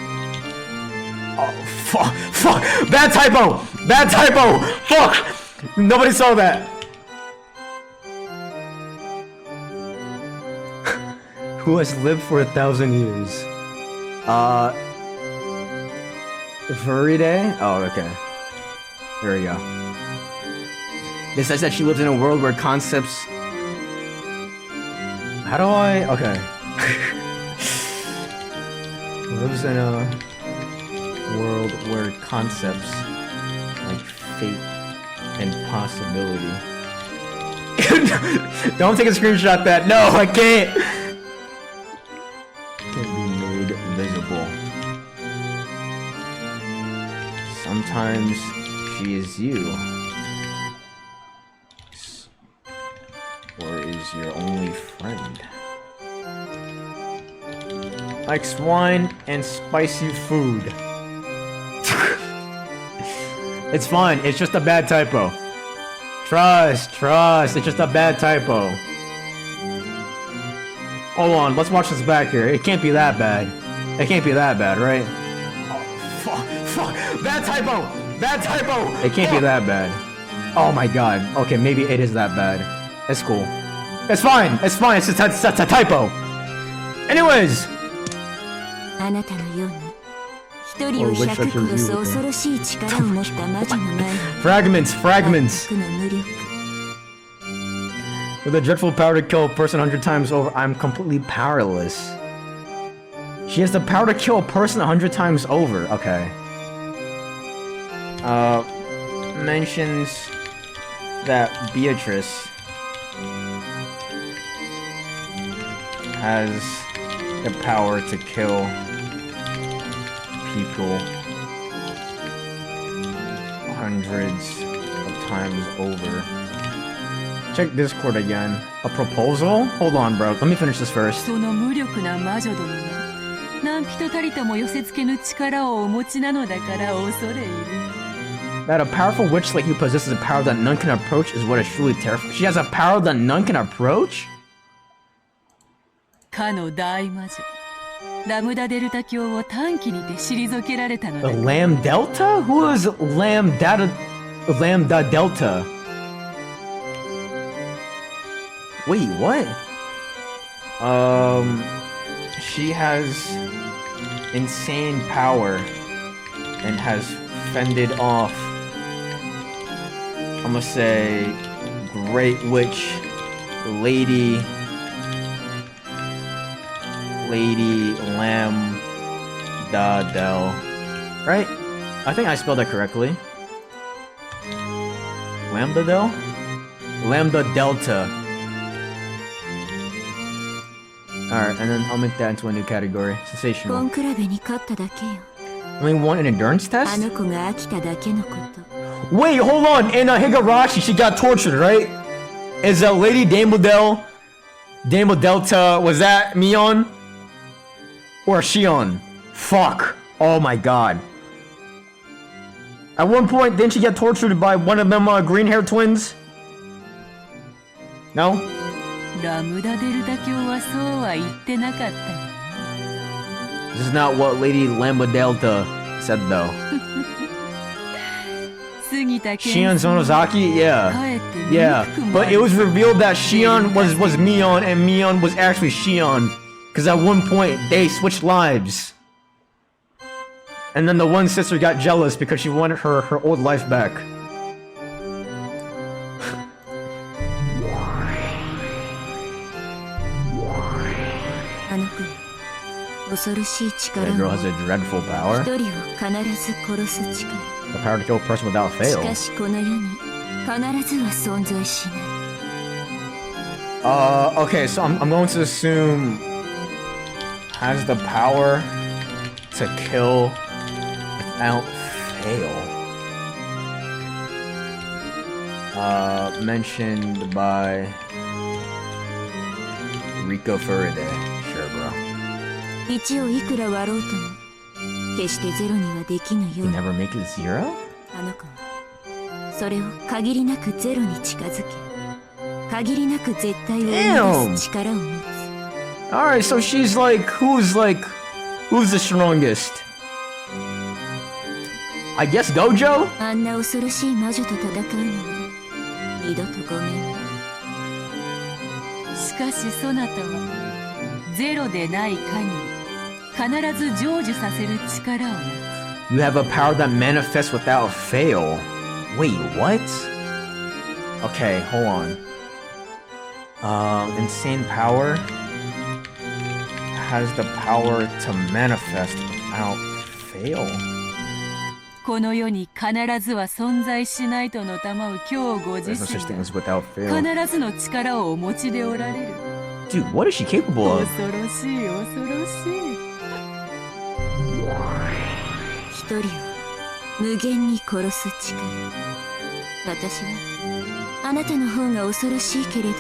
Oh, fuck! Bad typo! Bad typo! Fuck! Nobody saw that! Who has lived for 1,000 years? Furide? Oh, okay. There we go. It says that she lives in a world where concepts... How do I... Okay. Lives in a world where concepts like fate and possibility... Don't take a screenshot of that! No, I can't! Can be made visible. Sometimes she is you. Or is your only friend. Likes wine and spicy food. It's fine, it's just a bad typo. Trust, it's just a bad typo. Hold on, let's watch this back here. It can't be that bad. It can't be that bad, right? Oh, fuck, bad typo! Bad typo! It can't be that bad. Oh my god. Okay, maybe it is that bad. It's cool. It's fine, it's just a typo. Anyways! あなたのように一人を100殺す恐ろしい力を持った魔女の前に Fragments! 僕の無力 With a dreadful power to kill a person 100 times over, I'm completely powerless. She has the power to kill a person 100 times over. Okay. Mentions that Beatrice has the power to kill people hundreds of times over. Check Discord again. A proposal? Hold on, bro. Let me finish this first. その無力な魔女どもが何人たりとも寄せ付けぬ力をお持ちなのだから恐れ入る。That a powerful witch like you possesses a power that none can approach is what is truly terrifying. She has a power that none can approach? かの大魔女ラムダデルタ教を短期にて退けられたのだ。 The Lamb Delta? Who is Lambda Delta? Wait, what? She has insane power and has fended off, I'm gonna say, Great Witch, Lady Lambda-Del. Right? I think I spelled that correctly. Lambda-Del? Lambda Delta. Alright, and then I'll make that into a new category. Sensational. Only one in endurance test? Wait, hold on! In Higurashi, she got tortured, right? Is that Lady Dame Delta, was that Mion? Or Shion? Fuck. Oh my god. At one point, didn't she get tortured by one of them green hair twins? No? ラムダデルタ教はそうは言ってなかった。 This is not what Lady Lambda Delta said though. 杉田 Shion Sonozaki? Yeah. Yeah. But it was revealed that Shion was Mion and Mion was actually Shion. Because at one point, they switched lives. And then the one sister got jealous because she wanted her old life back. That girl has a dreadful power. The power to kill a person without fail. Okay, so I'm going to assume has the power to kill without fail. Mentioned by Rico Faraday. Sure, bro. 1をいくら割ろうとも決してゼロにはできぬよう You never make it zero? あの子はそれを限りなくゼロに近づけ限りなく絶対を生み出す力を持つ Alright, so she's like, who's the strongest? I guess Gojo? あんな恐ろしい魔女と戦うのは二度とごめんしかしそなたはゼロでない限り必ず成就させる力を持つ You have a power that manifests without fail. Wait, what? Okay, hold on. Insane power has the power to manifest without fail. この世に必ずは存在しないとのたまう今日ご自 There's no 身 such thing as without 必 fail. ずの力をお持ちでおられる Dude, what is she capable of? 恐ろしい恐ろしい一人を無限に殺す力私はあなたの方が恐ろしいけれども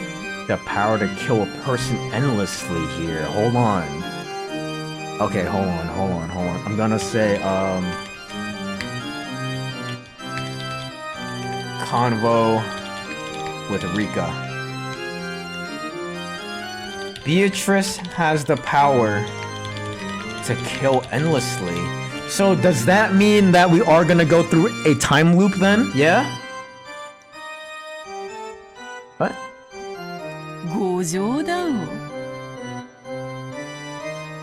The power to kill a person endlessly here. Hold on. Okay, hold on. I'm gonna say, Convo with Rika. Beatrice has the power to kill endlessly. So does that mean that we are gonna go through a time loop then? Yeah? What? ご冗談を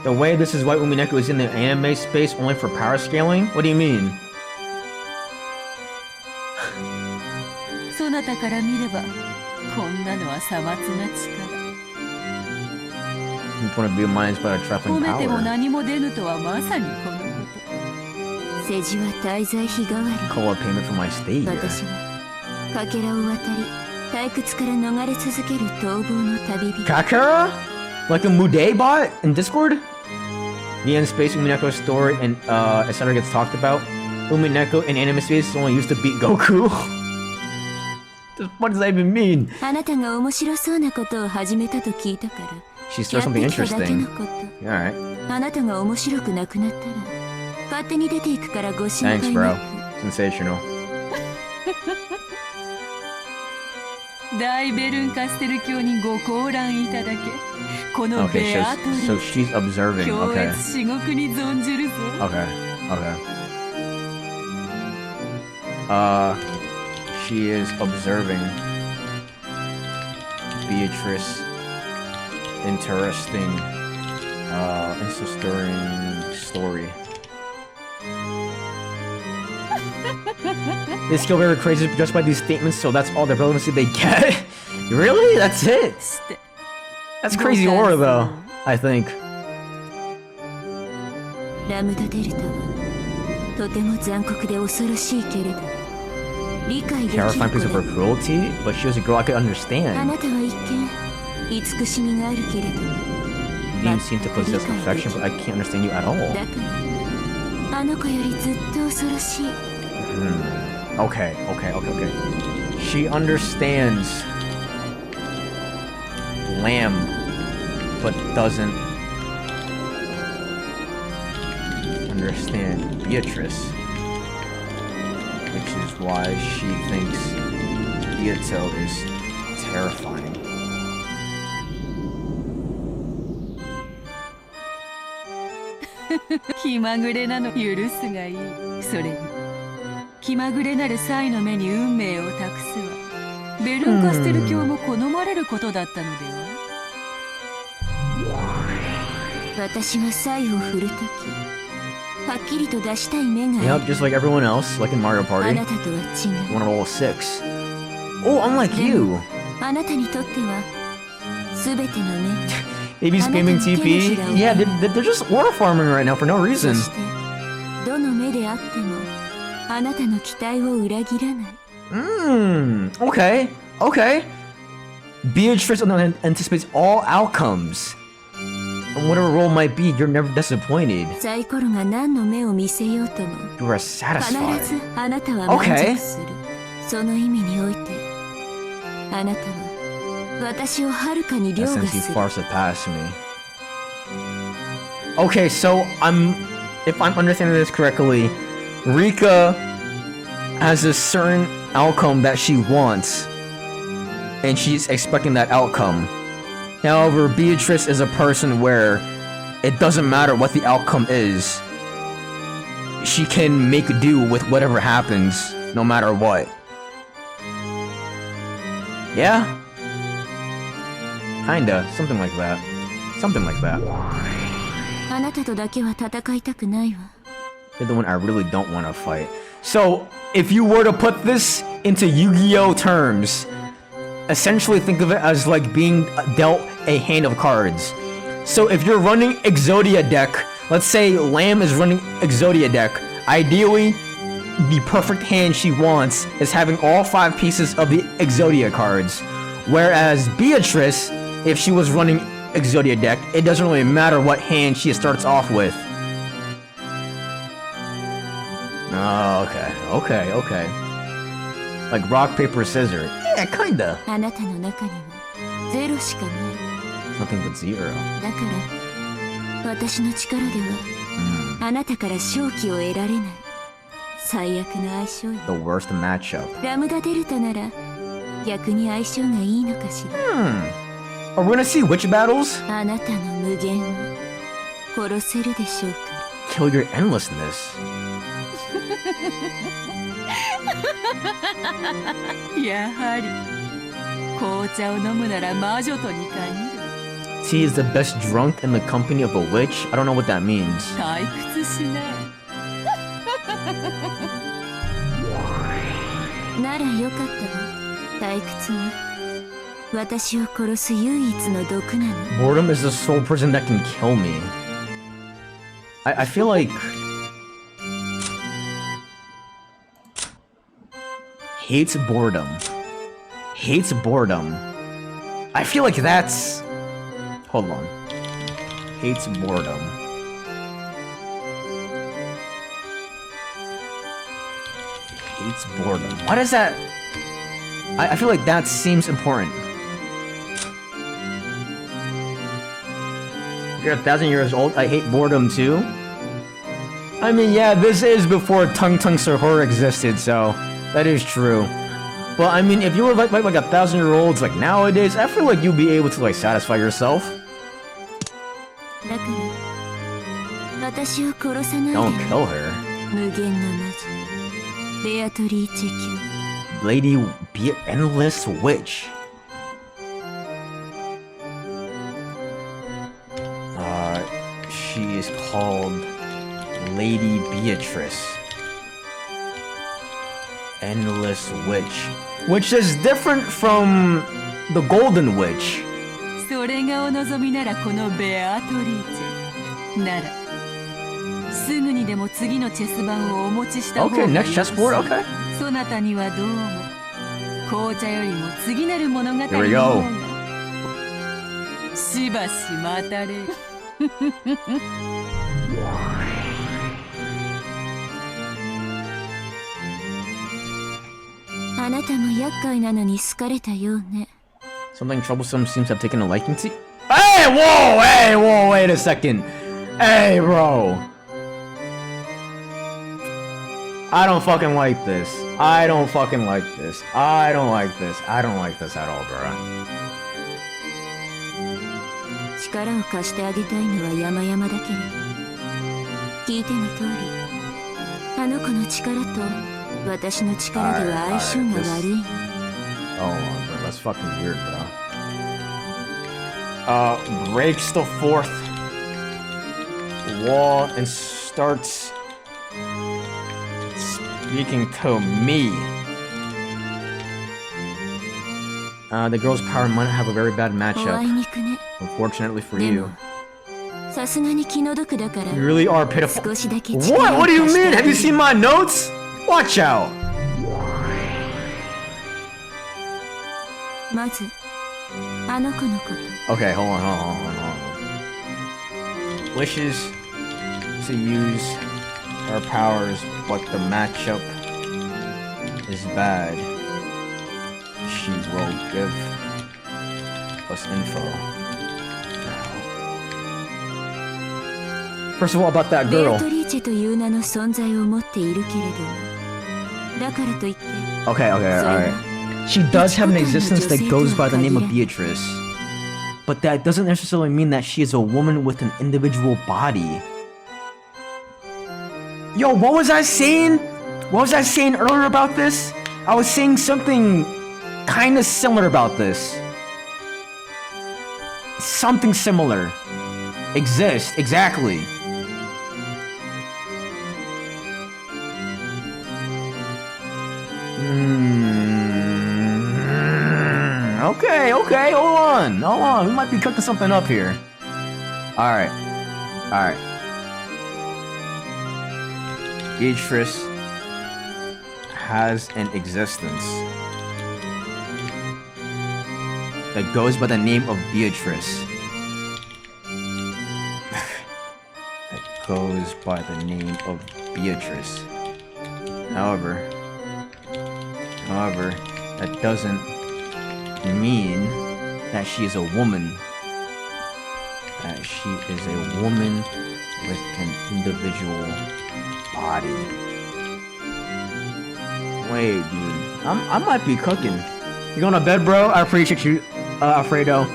The way this is why Umineko is in the anime space only for power scaling? What do you mean? そなたから見ればこんなのはさまつな力 You want to be minds by a 褒 trifling めても power. 何も出ぬとはまさにこのこと。世辞は滞在費代わり。 Call a payment for my stay here. 私はかけらを渡り退屈から逃れ続ける逃亡の旅人。 Kakara? Like a Muday bot in Discord? The end space Umineko story and etc. gets talked about. Umineko in anime space is only used to beat Goku. What does that even mean? あなたが面白そうなことを始めたと聞いたから。 She starts something やってきただけ interesting. のこと。 Alright. あなたが面白くなくなったら勝手に出ていくからご心 Thanks, 配 bro. なく。 Sensational. 大ベルンカステル教にご降覧いただけ。この Okay, ベアトリ so she's observing. 強 Okay. 越至極に存じるぞ。 Okay. She is observing Beatrice. Interesting, stirring story. They skill very crazy just by these statements, so that's all the relevancy they get. Really? That's it? That's crazy aura, though, I think. ラムダデルタはとても残酷で恐ろしいけれど理解できる Terrifying 子 piece of だ her cruelty, but she was a girl I could あ understand. なたは一見慈しみがあるけれど Being seemed to possess affection, but I can't understand you at all. だからあの子よりずっと恐ろしい Okay. She understands Lamb, but doesn't understand Beatrice, which is why she thinks Beato is terrifying. 気まぐれなの許すがいい。それに気まぐれなるサイの目に運命を託すはベルンカステル教も好まれることだったのでは。私がサイを振るときはっきりと出したい目があ Yep, る just like everyone else, like in Mario あ Party. なたとは違 You want to roll a 6. Oh, unlike you. うあなたにとっては全ての目が Maybe spamming TP. Yeah, they're just aura farming right now for no そ reason. してどの目であってもあなたの期待を裏切らない Okay. Beatrice anticipates all outcomes. And whatever role might be, you're never disappointed. サイコロが何の目を見せようとも You are 必 satisfied. ずあなたは満足する、その意味においてあなたは私をはるかに凌 That 駕 since you する far surpass me. Okay, so if I'm understanding this correctly, Rika has a certain outcome that she wants, and she's expecting that outcome. However, Beatrice is a person where it doesn't matter what the outcome is. She can make do with whatever happens, no matter what. Yeah? Kinda. Something like that. あなたとだけは戦いたくないわ You're the one I really don't want to fight. So, if you were to put this into Yu-Gi-Oh terms, essentially think of it as like being dealt a hand of cards. So if you're running Exodia deck, let's say Lamb is running Exodia deck, ideally, the perfect hand she wants is having all 5 pieces of the Exodia cards. Whereas Beatrice, if she was running Exodia deck, it doesn't really matter what hand she starts off with. Oh, okay. Like rock, paper, scissors. Yeah, kinda. あなたの中にはゼロしかない Nothing but 0. だから私の力ではあなたから勝機を得られない最悪の相性よ The worst matchup. ラムダデルタなら逆に相性がいいのかしら Are we gonna see witch battles? あなたの無限を殺せるでしょうか Kill your endlessness. やはり紅茶を飲むなら魔女とに限る Tea is the best drunk in the company of a witch? I don't know what that means. 退屈しないならよかったわ退屈が私を殺す唯一の毒なの。 Boredom is the sole person that can kill me. I feel like hates boredom. Hates boredom. I feel like that's... Hold on. Hates boredom. Hates boredom. Why does that... I feel like that seems important. You're 1,000 years old. I hate boredom too. I mean, yeah, this is before Tung Tung Sahur existed, so that is true. But I mean, if you were like 1,000-year-olds like nowadays, I feel like you'd be able to like satisfy yourself. Don't kill her. Lady be endless witch. She is called Lady Beatrice. Endless witch. Which is different from the Golden Witch. それがお望みならこのベアトリーチェならすぐにでも次のチェス盤をお持ちした方がよろしい。 Okay, next chessboard, okay. そなたにはどうも紅茶よりも次なる物語の方 Here we が go. しばし待たれる。あなたも厄介なのに好かれたようね。 Something troublesome seems to have taken a liking to. Hey, whoa, hey, whoa, wait a second. Hey, bro. I don't fucking like this. I don't fucking like this. I don't like this. I don't like this at all, bro. 力を貸してあげたいのは山々だけれど、聞いての通り、あの子の力と私の力では相性が悪いの。 Oh, bro, that's fucking weird, bro. Breaks the fourth wall and starts speaking to me. The girl's power might have a very bad matchup. Unfortunately for you. さすがに気の毒だから。 You really are pitiful. 少しだけ What? What do you mean? Have you seen my notes? Watch out. まずあの子のこと。 Okay, hold on. Wishes to use her powers, but the matchup is bad. She will give us info. First of all, about that ベ girl. アトリーチェという名の存在を持っているけれども、だからといって。 Okay, alright. She does have an existence that goes by the name of Beatrice. But that doesn't necessarily mean that she is a woman with an individual body. Yo, what was I saying? What was I saying earlier about this? I was saying something kind of similar about this. Something similar. Exist, exactly. Okay, hold on. We might be cooking something up here. Alright. Beatrice has an existence that goes by the name of Beatrice. That goes by the name of Beatrice. However, that doesn't mean that she is a woman. That she is a woman with an individual body. Wait, dude. I might be cooking. You going to bed, bro? I appreciate you, Alfredo.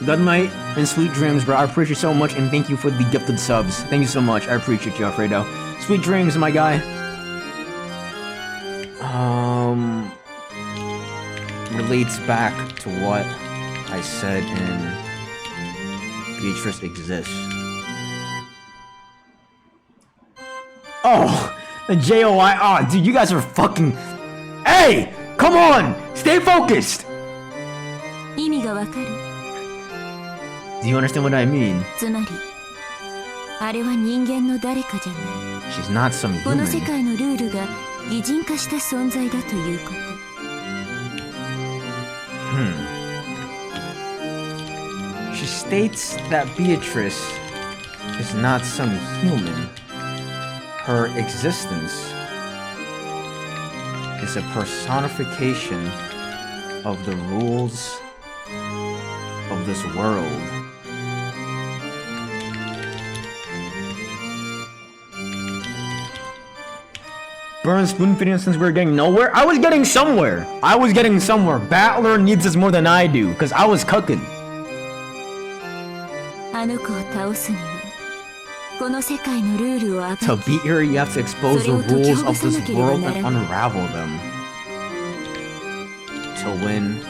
Good night and sweet dreams, bro. I appreciate you so much, and thank you for the gifted subs. Thank you so much. I appreciate you, Alfredo. Sweet dreams, my guy. Relates back to what I said in Beatrice Exists. Oh, the JOI. Oh, dude, you guys are fucking... Hey, come on, stay focused. わかる？ Do you understand what I mean? つまりあれは人間の誰かじゃない。 She's not some この世 human. 界のルールが擬人化した存在だということ。She states that Beatrice is not some human. Her existence is a personification of the rules of this world. Burn spoon feeding since we're getting nowhere? I was getting somewhere! I was getting somewhere. Battler needs this more than I do, because I was cooking. あの子を倒すにはこの世界のルールを暴 To き beat her, you have to expose the rules of this world and unravel them. To win,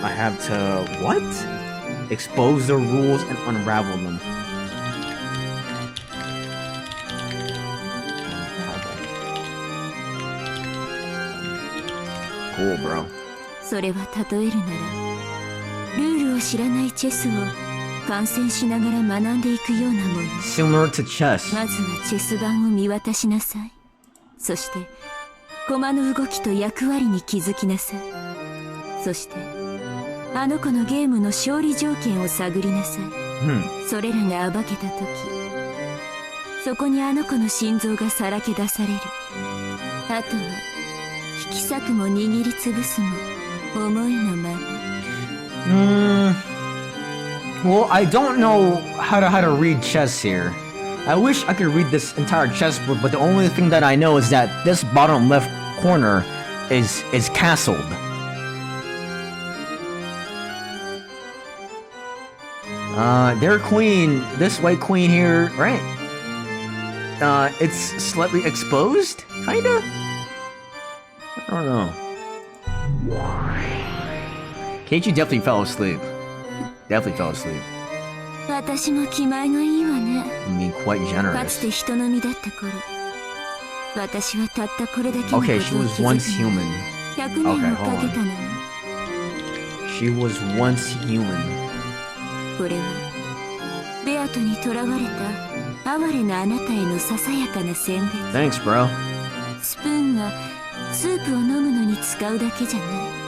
I have to what? Expose the rules and unravel them. Cool, bro. それは例えるならルールを知らないチェスを観戦しながら学んでいくようなもの。 Similar to chess. まずはチェス盤を見渡しなさい。そして駒の動きと役割に気づきなさい。そしてあの子のゲームの勝利条件を探りなさい。それらが暴けた時、そこにあの子の心臓がさらけ出される。あとは引き裂くも握りつぶすも思いのまま。Well, I don't know how to read chess here. I wish I could read this entire chessboard, but the only thing that I know is that this bottom left corner is castled. Their queen, this white queen here, right? It's slightly exposed, kinda? I don't know. Keiichi definitely fell asleep. Definitely fell asleep. 私も気前がいいわね。 I mean, quite かつ generous. て人の身だった頃、私はたったこれだけのことを Okay, 気 she was づ once くのに human. 100年 Okay, もかけたのに。 She was once human. これはベアトに囚われた哀れなあなたへのささやかな選別。 Thanks, bro. スプーンはスープを飲むのに使うだけじゃない。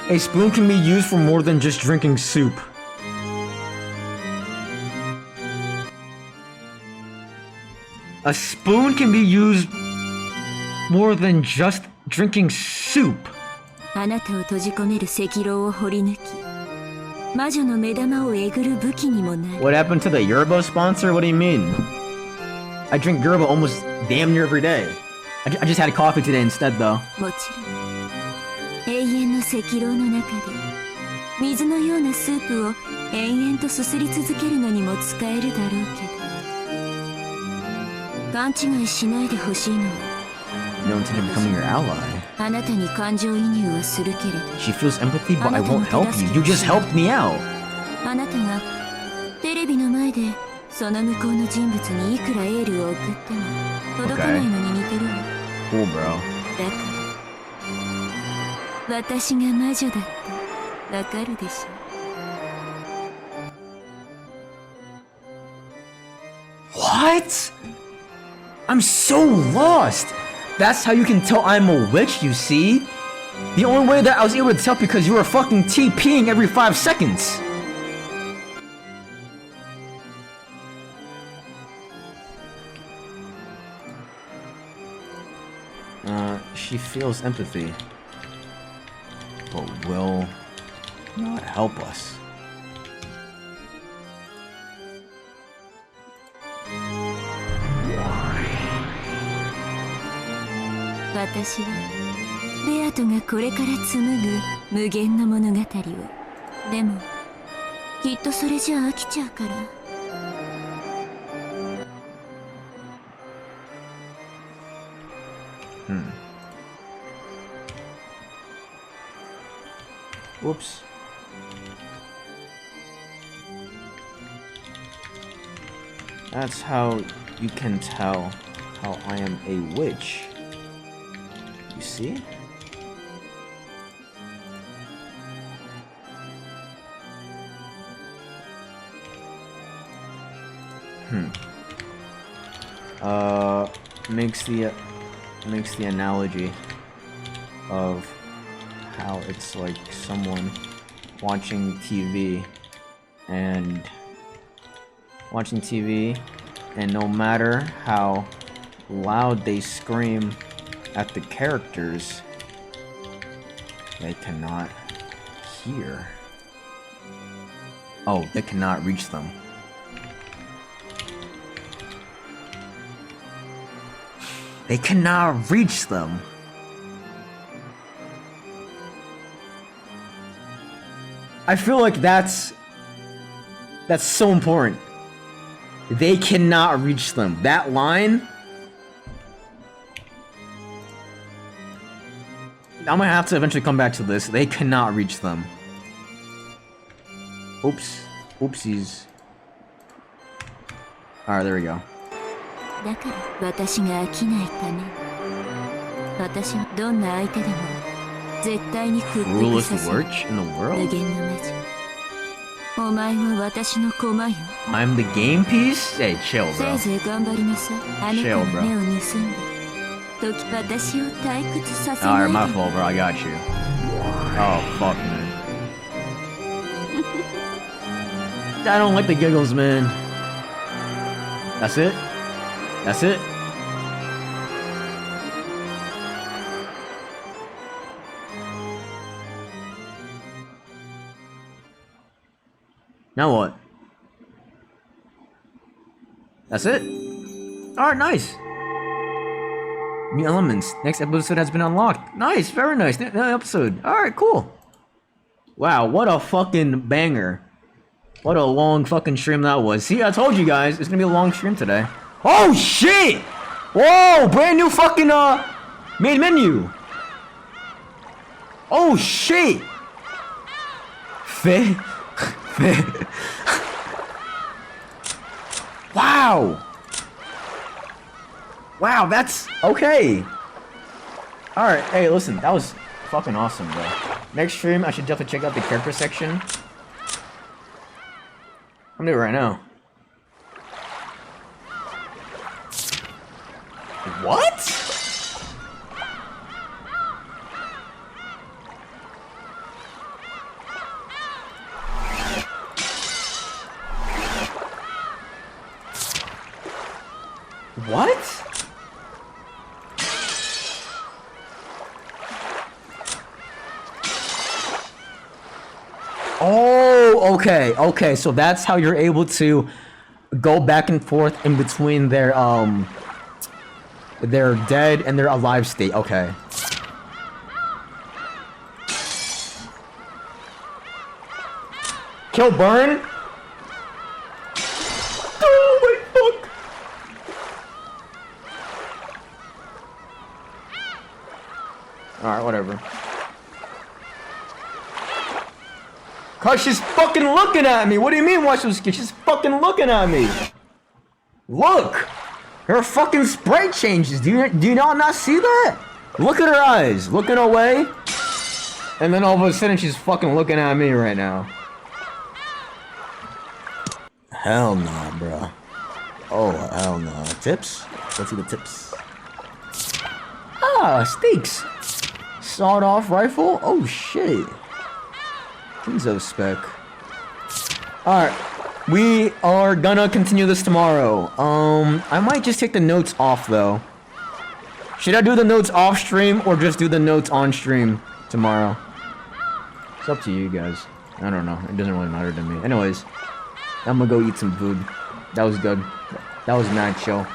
A spoon can be used for more than just drinking soup. A spoon can be used more than just drinking soup. あなたを閉じ込める赤狼を掘り抜き、魔女の目玉をえぐる武器にもなる。 What happened to the Yerba sponsor? What do you mean? I drink yerba almost damn near every day. I just had coffee today instead, though. もちろん永遠の赤狼の中で水のようなスープを延々とすすり続けるのにも使えるだろうけど、勘違いしないでほしいのは No intent of becoming your ally. あなたに感情移入はするけれど、 She feels empathy, but I won't help you. You just helped me out. あなたがテレビの前でその向こうの人物にいくらエールを送っても届かないのに似てるわ。 Cool, bro. だから私が魔女だってわかるでしょ。 What? I'm so lost. That's how you can tell I'm a witch, you see? The only way that I was able to tell because you were fucking TPing every 5 seconds. She feels empathy, but will not help us.「私はベアトがこれから紡ぐ無限の物語を。でもきっとそれじゃ飽きちゃうから。 Whoops. That's how you can tell how I am a witch. You see? makes the analogy of how it's like someone watching TV and no matter how loud they scream at the characters, they cannot hear. Oh, they cannot reach them. They cannot reach them. I feel like that's so important. They cannot reach them. That line, I'm gonna have to eventually come back to this. They cannot reach them. Oops. Oopsies. Alright, there we go. だから私が飽きないため私はどんな相手でも絶対に屈服させる無限の魔女お前は私の駒よ I'm the game piece? Hey, chill, bro. せいぜい頑張りなさいあなたの目を盗んで時私を退屈させないで Alright, my fault, bro. I got you. Oh, fuck, man. I don't like the giggles, man. That's it? That's it? Now what? That's it? Alright, nice. New elements. Next episode has been unlocked. Nice, very nice. New episode. Alright, cool. Wow, what a fucking banger. What a long fucking stream that was. See, I told you guys, it's gonna be a long stream today. Oh shit! Whoa, brand new fucking main menu. Oh shit! Wow! Wow, that's okay. Alright, hey, listen, that was fucking awesome, bro. Next stream, I should definitely check out the character section. I'm doing it right now. What? What? Oh, okay, so that's how you're able to go back and forth in between their dead and their alive state. Okay. Kill burn? Oh my fuck. Alright, whatever. Cause she's fucking looking at me. What do you mean watch those skits? She's fucking looking at me. Look! Her fucking sprite changes. Do you not see that? Look at her eyes. Looking away. And then all of a sudden she's fucking looking at me right now. Hell nah, bro. Oh, hell no. Tips? Let's see the tips. Ah, steaks. Sawed-off rifle? Oh, shit. Kenzo spec. Alright. We are gonna continue this tomorrow. I might just take the notes off, though. Should I do the notes off stream or just do the notes on stream tomorrow? It's up to you guys. I don't know. It doesn't really matter to me. Anyways, I'm gonna go eat some food. That was good. That was mad chill.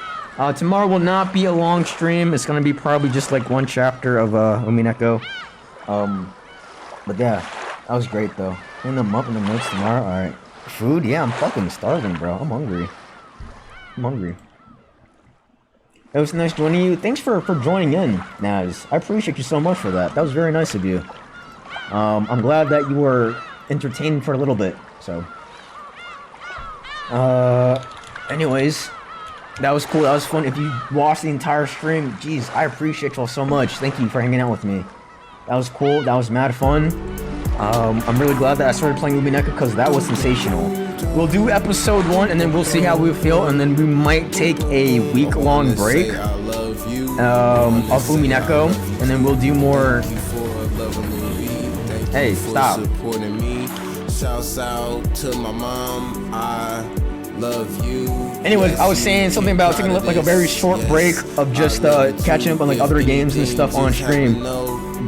Tomorrow will not be a long stream. It's gonna be probably just like one chapter of Umineko. But yeah, that was great though. Clean them up in the notes tomorrow. Alright. Food? Yeah, I'm fucking starving, bro. I'm hungry. It was nice joining you. Thanks for joining in, Naz. I appreciate you so much for that. That was very nice of you. I'm glad that you were entertained for a little bit, so. Anyways, that was cool. That was fun. If you watched the entire stream, jeez, I appreciate y'all so much. Thank you for hanging out with me. That was cool. That was mad fun. I'm really glad that I started playing Umineko because that was sensational. We'll do episode 1 and then we'll see how we feel, and then we might take a week-long break of Umineko, and then we'll do more. Hey, stop. Shouts out to my mom. I love you. Anyways, I was saying something about taking like a very short break of just catching up on like other games and stuff on stream.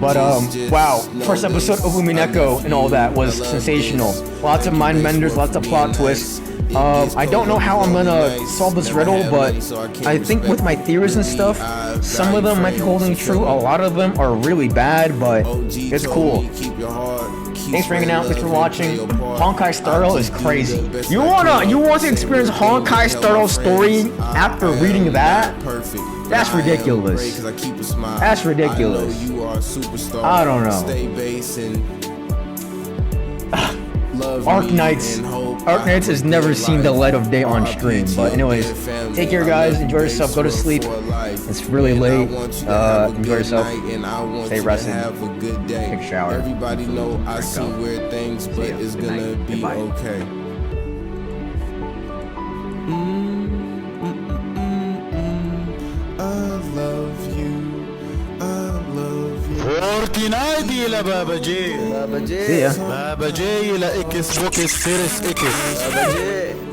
But wow, first episode of Umineko and all that was sensational. Lots of mind benders, lots of plot twists. I don't know how I'm gonna solve this riddle, but I think with my theories and stuff, some of them might be holding true. A lot of them are really bad, but it's cool. Thanks for hanging out. Thanks for watching. Honkai Star Rail is crazy. You want to experience Honkai Star Rail's story after reading that? That's ridiculous. That's ridiculous. I don't know. Arc Knights has never seen the light of day on stream. But anyways, take care, guys. Enjoy yourself. Go to sleep. It's really late. Enjoy yourself. Stay rested. Take a shower. Everybody know I see weird things, but it's gonna be okay. فورتنايت إلى بابا جي See ya. بابا جي إلى إكس بوكس سيريس إكس بابا جي